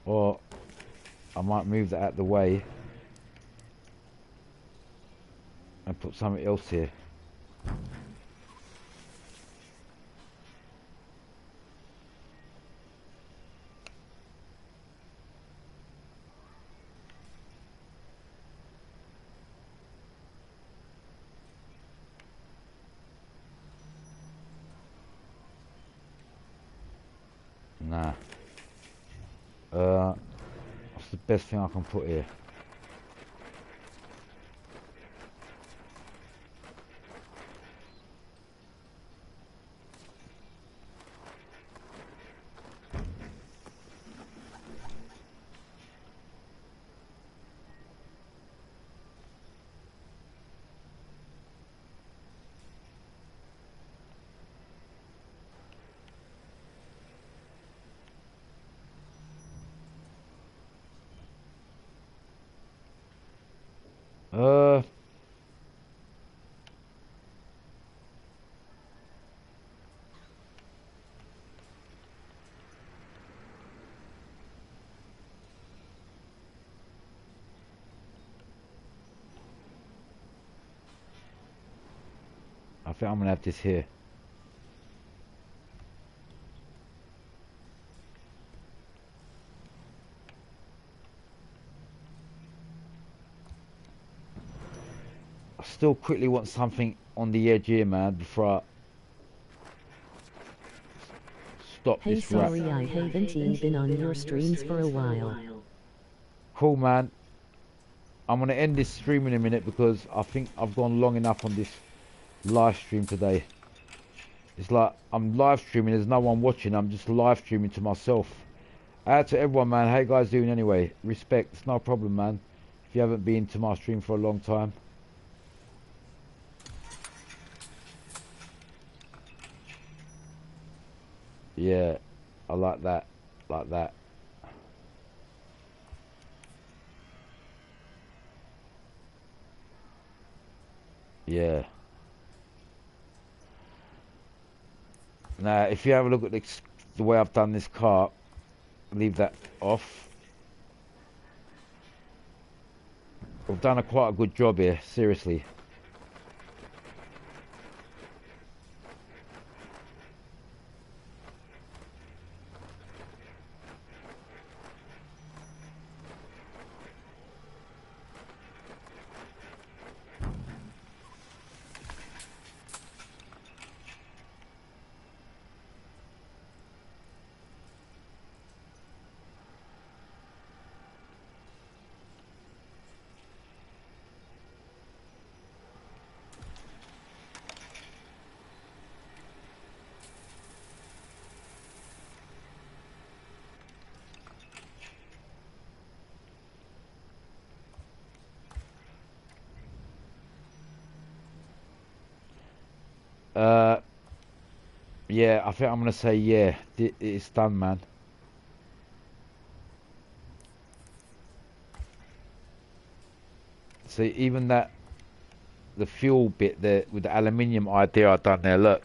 Or I might move that out of the way and put something else here. Nah. What's the best thing I can put here? I think I'm gonna have this here. I still quickly want something on the edge here, man, before I stop Hey, this rap. sorry I haven't been on your streams for a while. Cool, man. I'm gonna end this stream in a minute because I think I've gone long enough on this live stream today. It's like I'm live streaming, there's no one watching, I'm just live streaming to myself. Out to everyone, man. How you guys doing anyway? Respect, it's no problem, man. If you haven't been to my stream for a long time. Yeah, I like that. Like that. Yeah. Now, if you have a look at the way I've done this car, leave that off. I've done quite a good job here, seriously. Yeah, I think I'm gonna say yeah. It's done, man. See, even that, the fuel bit there with the aluminium idea I done there. Look,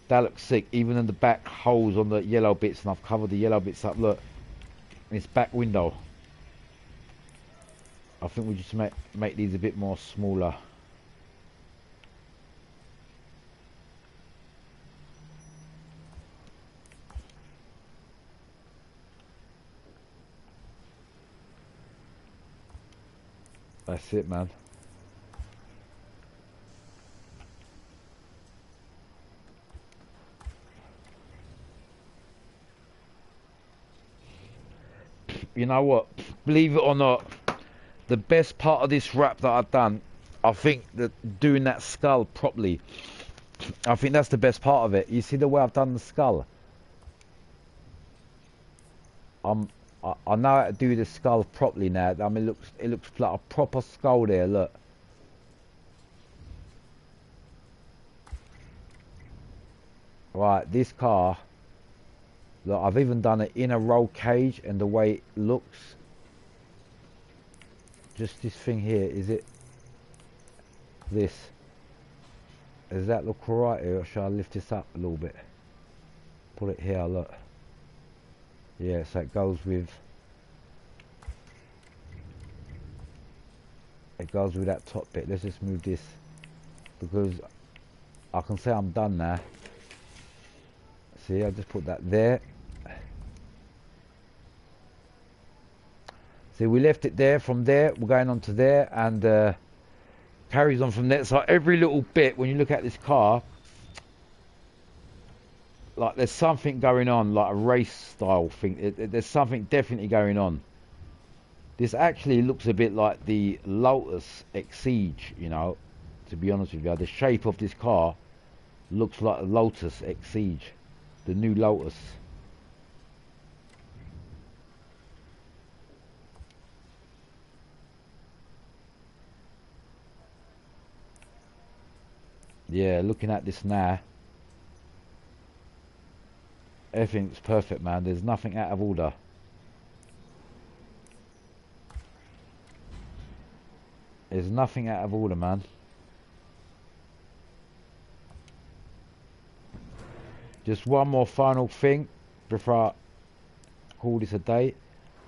that looks sick. Even in the back holes on the yellow bits, and I've covered the yellow bits up. Look, and it's back window. I think we just make these a bit more smaller. That's it, man. You know what? Believe it or not, the best part of this wrap that I've done, I think that doing that skull properly, I think that's the best part of it. You see the way I've done the skull? I know how to do the skull properly now. I mean, it looks like a proper skull there. Look. Right, this car. Look, I've even done an inner roll cage, and the way it looks. Just this thing here, is it? This. Does that look alright here, or shall I lift this up a little bit? Put it here, look. Yeah, so it goes with that top bit. Let's just move this because I can say I'm done now. See, I just put that there. See, we left it there. From there, we're going on to there, and carries on from there. So every little bit, when you look at this car, like there's something going on, like a race style thing. There's something definitely going on. This actually looks a bit like the Lotus Exige, you know, to be honest with you. The shape of this car looks like a Lotus Exige, the new Lotus. Yeah, looking at this now, everything's perfect, man. There's nothing out of order. There's nothing out of order, man. Just one more final thing before I call this a day.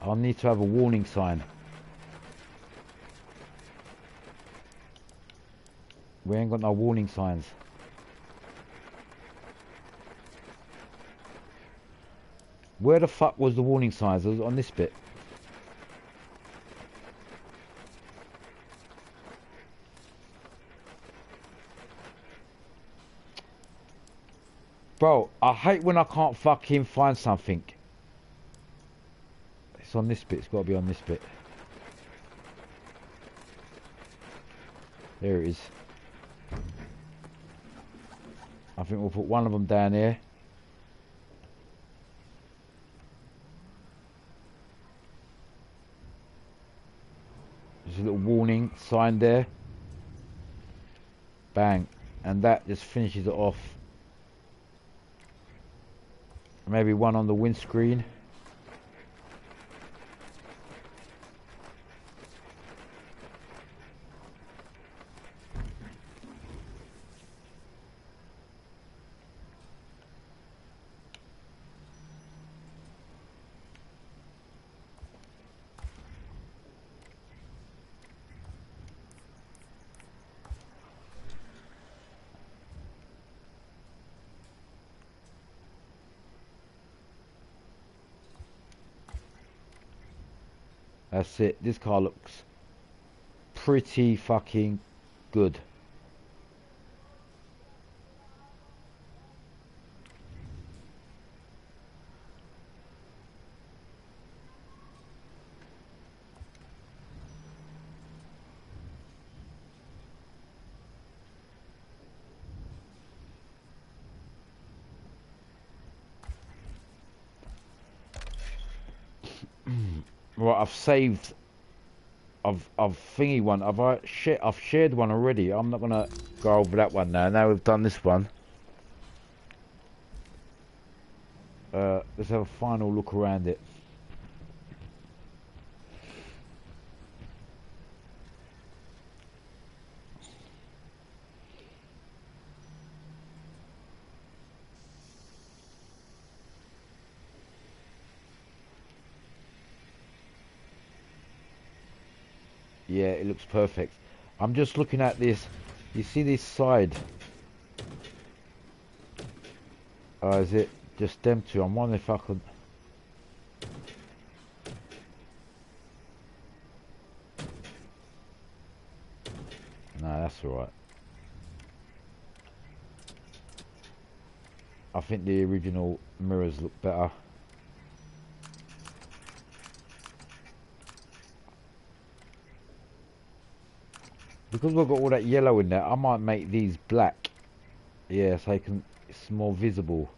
I'll need to have a warning sign. We ain't got no warning signs. Where the fuck was the warning signs? It was on this bit. Bro, I hate when I can't fucking find something. It's on this bit. It's got to be on this bit. There it is. I think we'll put one of them down here. There's a little warning sign there. Bang. And that just finishes it off. Maybe one on the windscreen. That's it. This car looks pretty fucking good. Right, I've saved. I've thingy one. I've shared one already. I'm not gonna go over that one now. Now we've done this one. Let's have a final look around it. Yeah, it looks perfect. I'm just looking at this. You see this side? Is it just them two? I'm wondering if I could... No, that's alright. I think the original mirrors look better. Because we've got all that yellow in there, I might make these black. Yeah, so it's more visible.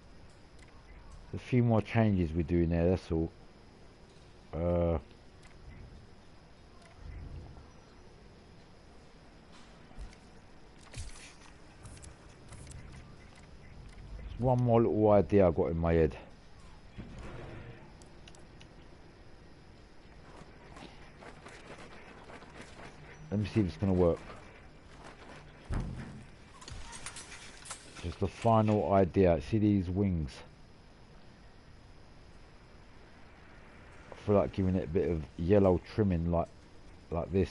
A few more changes we're doing there, that's all. One more little idea I got in my head. Let me see if it's going to work. Just the final idea. See these wings? feel like giving it a bit of yellow trimming like this.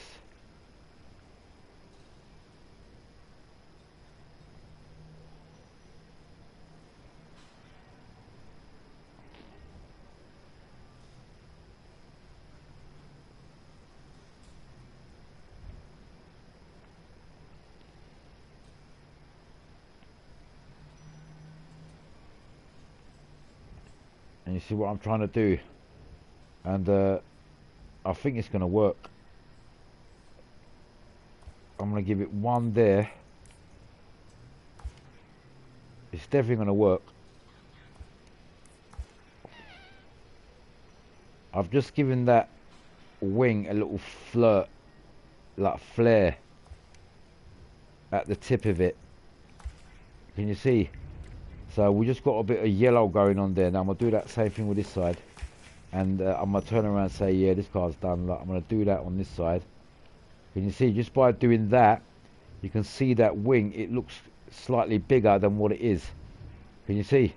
And you see what I'm trying to do, and I think it's going to work. I'm going to give it one there. It's definitely going to work. I've just given that wing a little flirt, like flare at the tip of it. Can you see? So we just got a bit of yellow going on there. Now I'm going to do that same thing with this side. And I'm going to turn around and say, yeah, this car's done. Like, I'm going to do that on this side. Can you see? Just by doing that, you can see that wing. It looks slightly bigger than what it is. Can you see?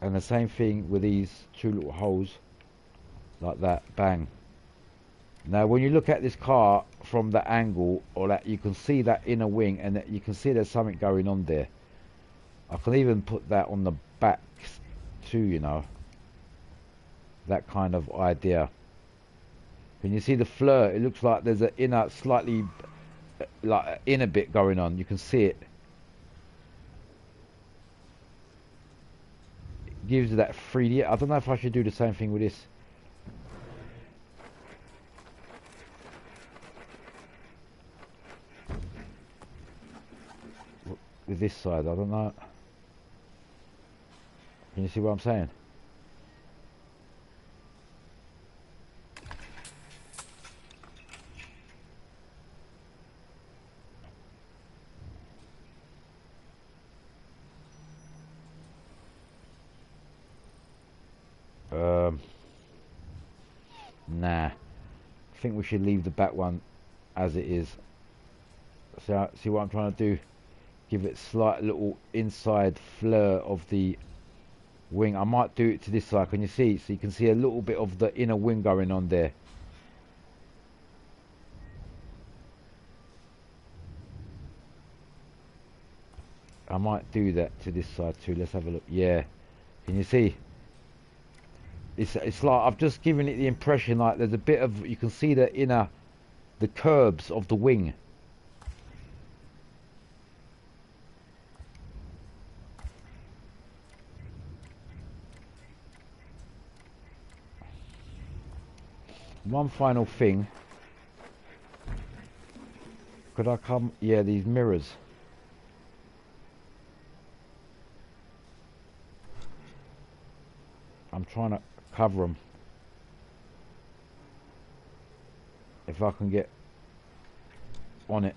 And the same thing with these two little holes. Like that. Bang. Now when you look at this car from that angle, or that, you can see that inner wing, and that you can see there's something going on there. I can even put that on the back too, you know. That kind of idea. Can you see the flirt? It looks like there's an inner, slightly, like inner bit going on. You can see it. It gives you that 3D. I don't know if I should do the same thing with this. With this side, I don't know. Can you see what I'm saying? Nah. I think we should leave the back one as it is. So, see what I'm trying to do? Give it slight little inside flare of the wing. I might do it to this side. Can you see? So you can see a little bit of the inner wing going on there. I might do that to this side too. Let's have a look. Yeah. Can you see? It's like I've just given it the impression like there's a bit of, you can see the inner, the curves of the wing. One final thing. Could I come? Yeah, these mirrors. I'm trying to cover them. If I can get on it.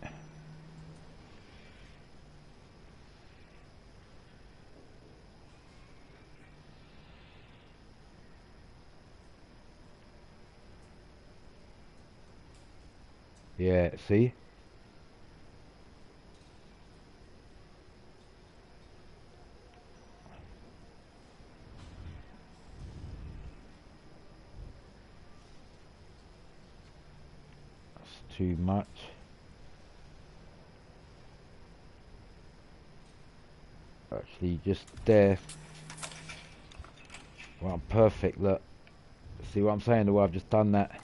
Yeah, see? That's too much. Actually, just there. Well, perfect, look. See what I'm saying? The way I've just done that.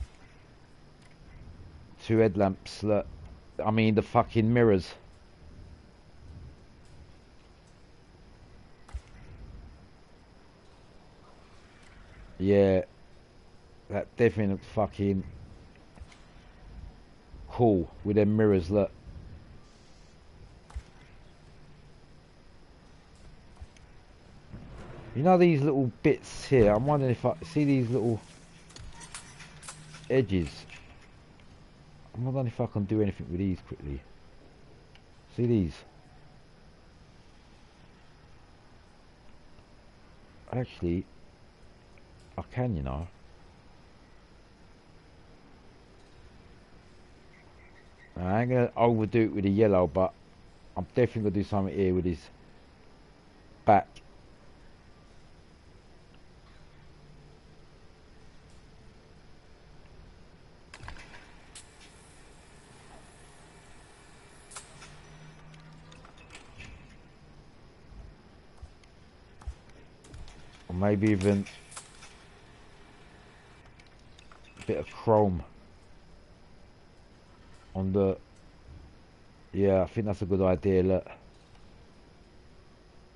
Two headlamps, look. I mean the fucking mirrors. Yeah. That definitely looks fucking cool with them mirrors, look. You know these little bits here? I'm wondering if I see these little edges. I'm wondering if I can do anything with these quickly. See these? Actually, I can, you know. I ain't gonna overdo it with the yellow, but I'm definitely gonna do something here with his back. Or maybe even a bit of chrome on the... Yeah, I think that's a good idea. Look,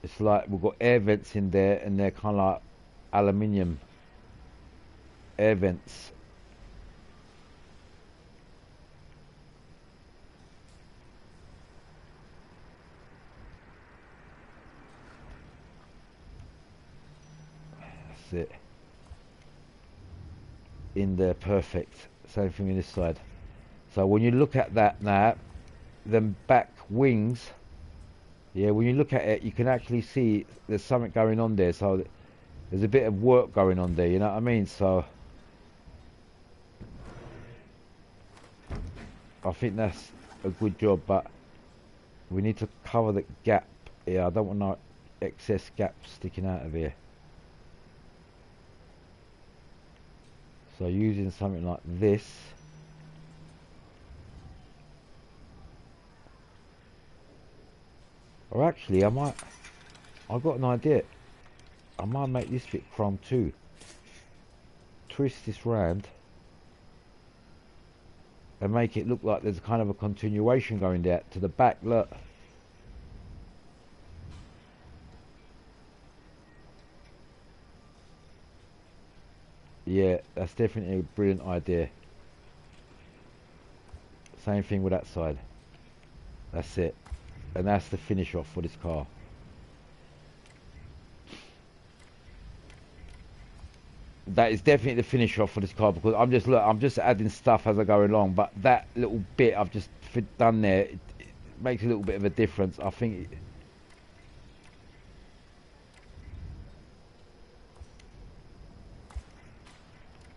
it's like we've got air vents in there, and they're kind of like aluminium air vents. That's it. In there, perfect. Same thing on this side. So when you look at that now, them back wings, yeah, when you look at it, you can actually see there's something going on there. So there's a bit of work going on there, you know what I mean? So I think that's a good job, but we need to cover the gap here. I don't want no excess gaps sticking out of here. So using something like this, or actually I've got an idea. I might make this bit chrome too. Twist this round and make it look like there's kind of a continuation going there to the back. Look. Yeah, that's definitely a brilliant idea. Same thing with that side. That's it. And that's the finish off for this car. That is definitely the finish off for this car, because I'm just adding stuff as I go along, but that little bit I've just done there, it makes a little bit of a difference. I think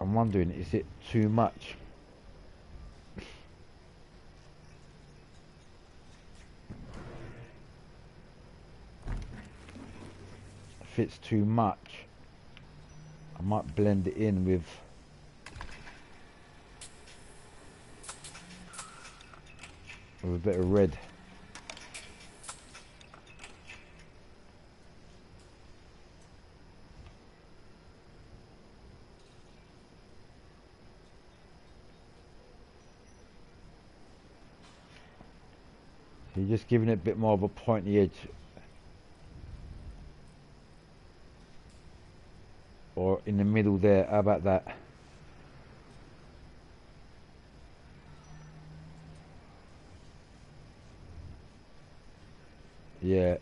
I'm wondering, is it too much? If it's too much, I might blend it in with a bit of red. So you're just giving it a bit more of a pointy edge. Or in the middle there, how about that? Yeah,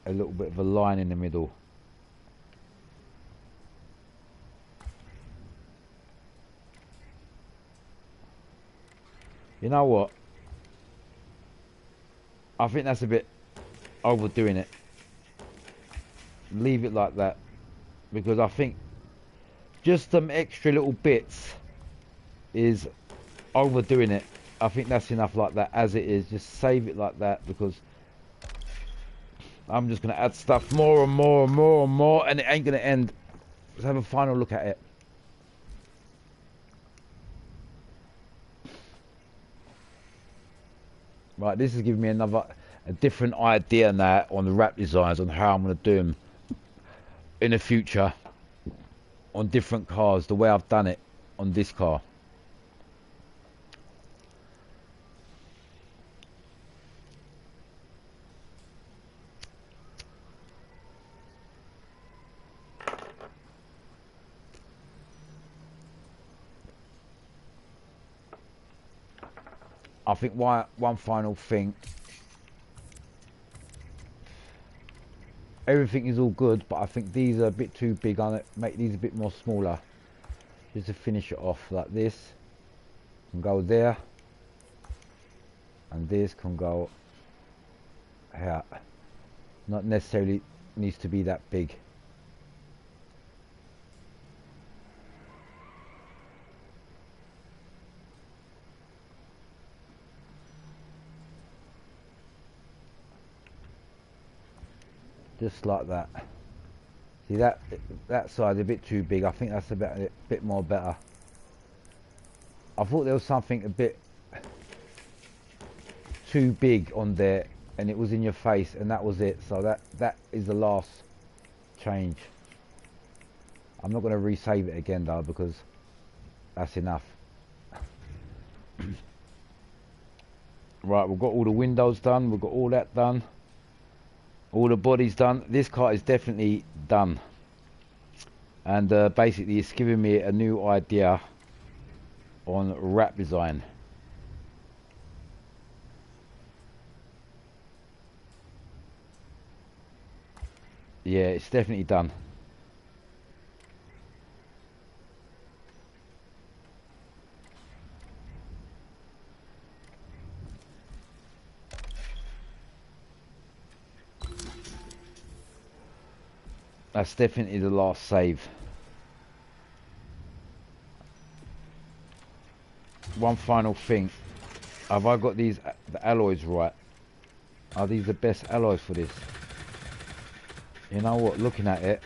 a little bit of a line in the middle. You know what? I think that's a bit overdoing it. Leave it like that, because I think just some extra little bits is overdoing it. I think that's enough like that as it is. Just save it like that, because I'm just going to add stuff more and more and more and more, and it ain't going to end. Let's have a final look at it. Right, this is giving me a different idea now on the wrap designs, on how I'm going to do them in the future on different cars, the way I've done it on this car. I think one final thing. Everything is all good, but I think these are a bit too big on it. Make these a bit more smaller, just to finish it off like this. Can go there, and this can go here. Not necessarily needs to be that big. Just like that. See that side a bit too big. I think that's a bit more better. I thought there was something a bit too big on there, and it was in your face, and that was it. So that is the last change. I'm not going to resave it again though, because that's enough. Right, we've got all the windows done, we've got all that done, all the bodies done. This car is definitely done, and basically it's giving me a new idea on wrap design. Yeah, it's definitely done. That's definitely the last save. One final thing. Have I got the alloys right? Are these the best alloys for this? You know what, looking at it,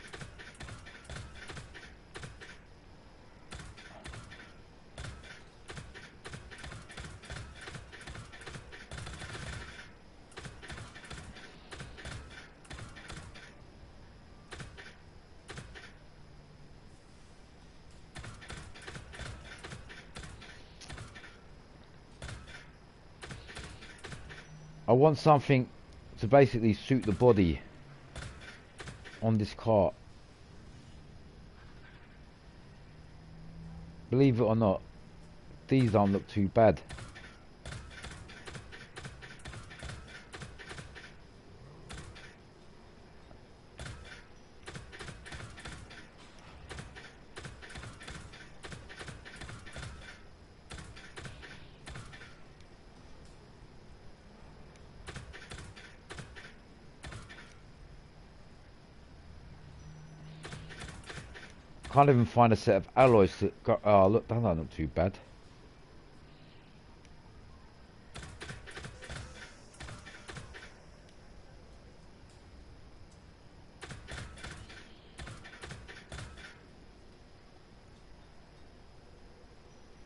I want something to basically suit the body on this car. Believe it or not, these don't look too bad. Can't even find a set of alloys to go. Oh look, that don't look too bad.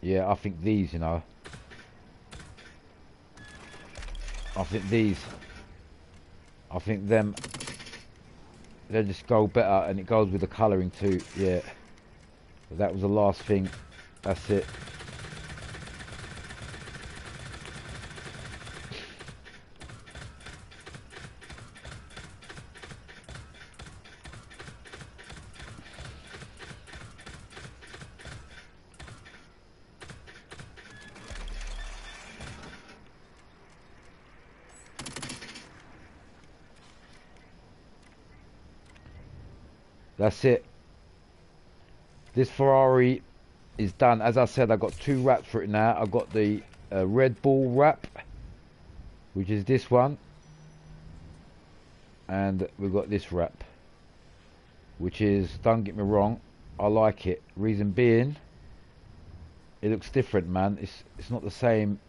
Yeah, I think these, you know. I think these. I think them. They just go better, and it goes with the colouring too. Yeah. That was the last thing. That's it. That's it. This Ferrari is done. As I said, I've got two wraps for it now. I've got the Red Bull wrap, which is this one, and we've got this wrap, which is, don't get me wrong, I like it. Reason being, it looks different, man. It's not the same,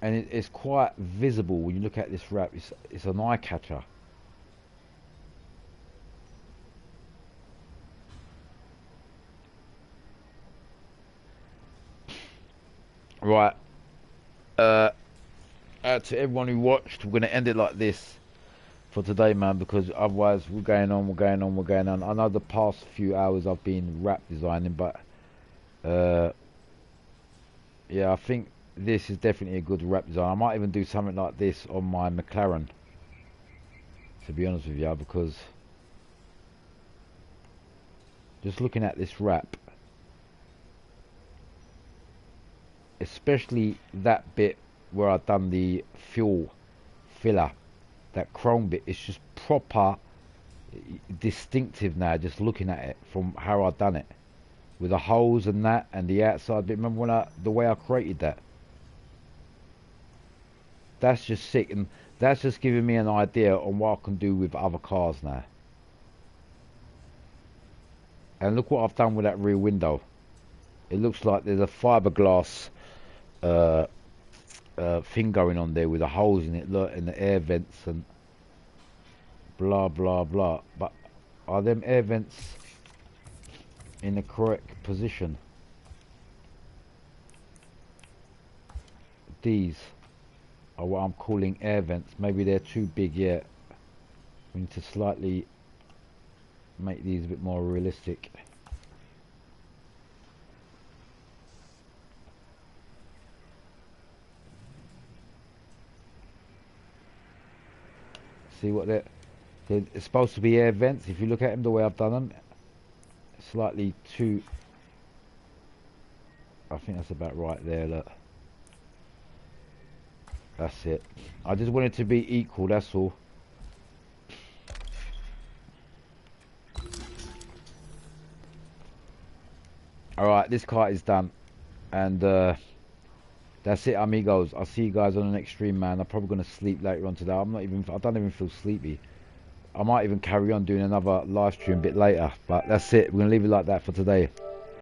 and it's quite visible when you look at this wrap. It's an eye catcher. Right, out to everyone who watched, we're going to end it like this for today, man, because otherwise we're going on. I know the past few hours I've been wrap designing, but yeah, I think this is definitely a good wrap design. I might even do something like this on my McLaren, to be honest with you, because just looking at this wrap, especially that bit where I've done the fuel filler, that chrome bit, it's just proper distinctive now, just looking at it from how I've done it, with the holes and that, and the outside bit. Remember when the way I created that? That's just sick, and that's just giving me an idea on what I can do with other cars now. And look what I've done with that rear window. It looks like there's a fiberglass thing going on there with the holes in it, look, and the air vents and blah blah blah. But are them air vents in the correct position? These are what I'm calling air vents. Maybe they're too big yet. We need to slightly make these a bit more realistic. See what they're... It's supposed to be air vents. If you look at them the way I've done them, slightly too... I think that's about right there, look. That's it. I just want it to be equal, that's all. Alright, this kite is done. And that's it, amigos. I'll see you guys on the next stream, man. I'm probably going to sleep later on today. I don't even feel sleepy. I might even carry on doing another live stream a bit later. But that's it. We're going to leave it like that for today.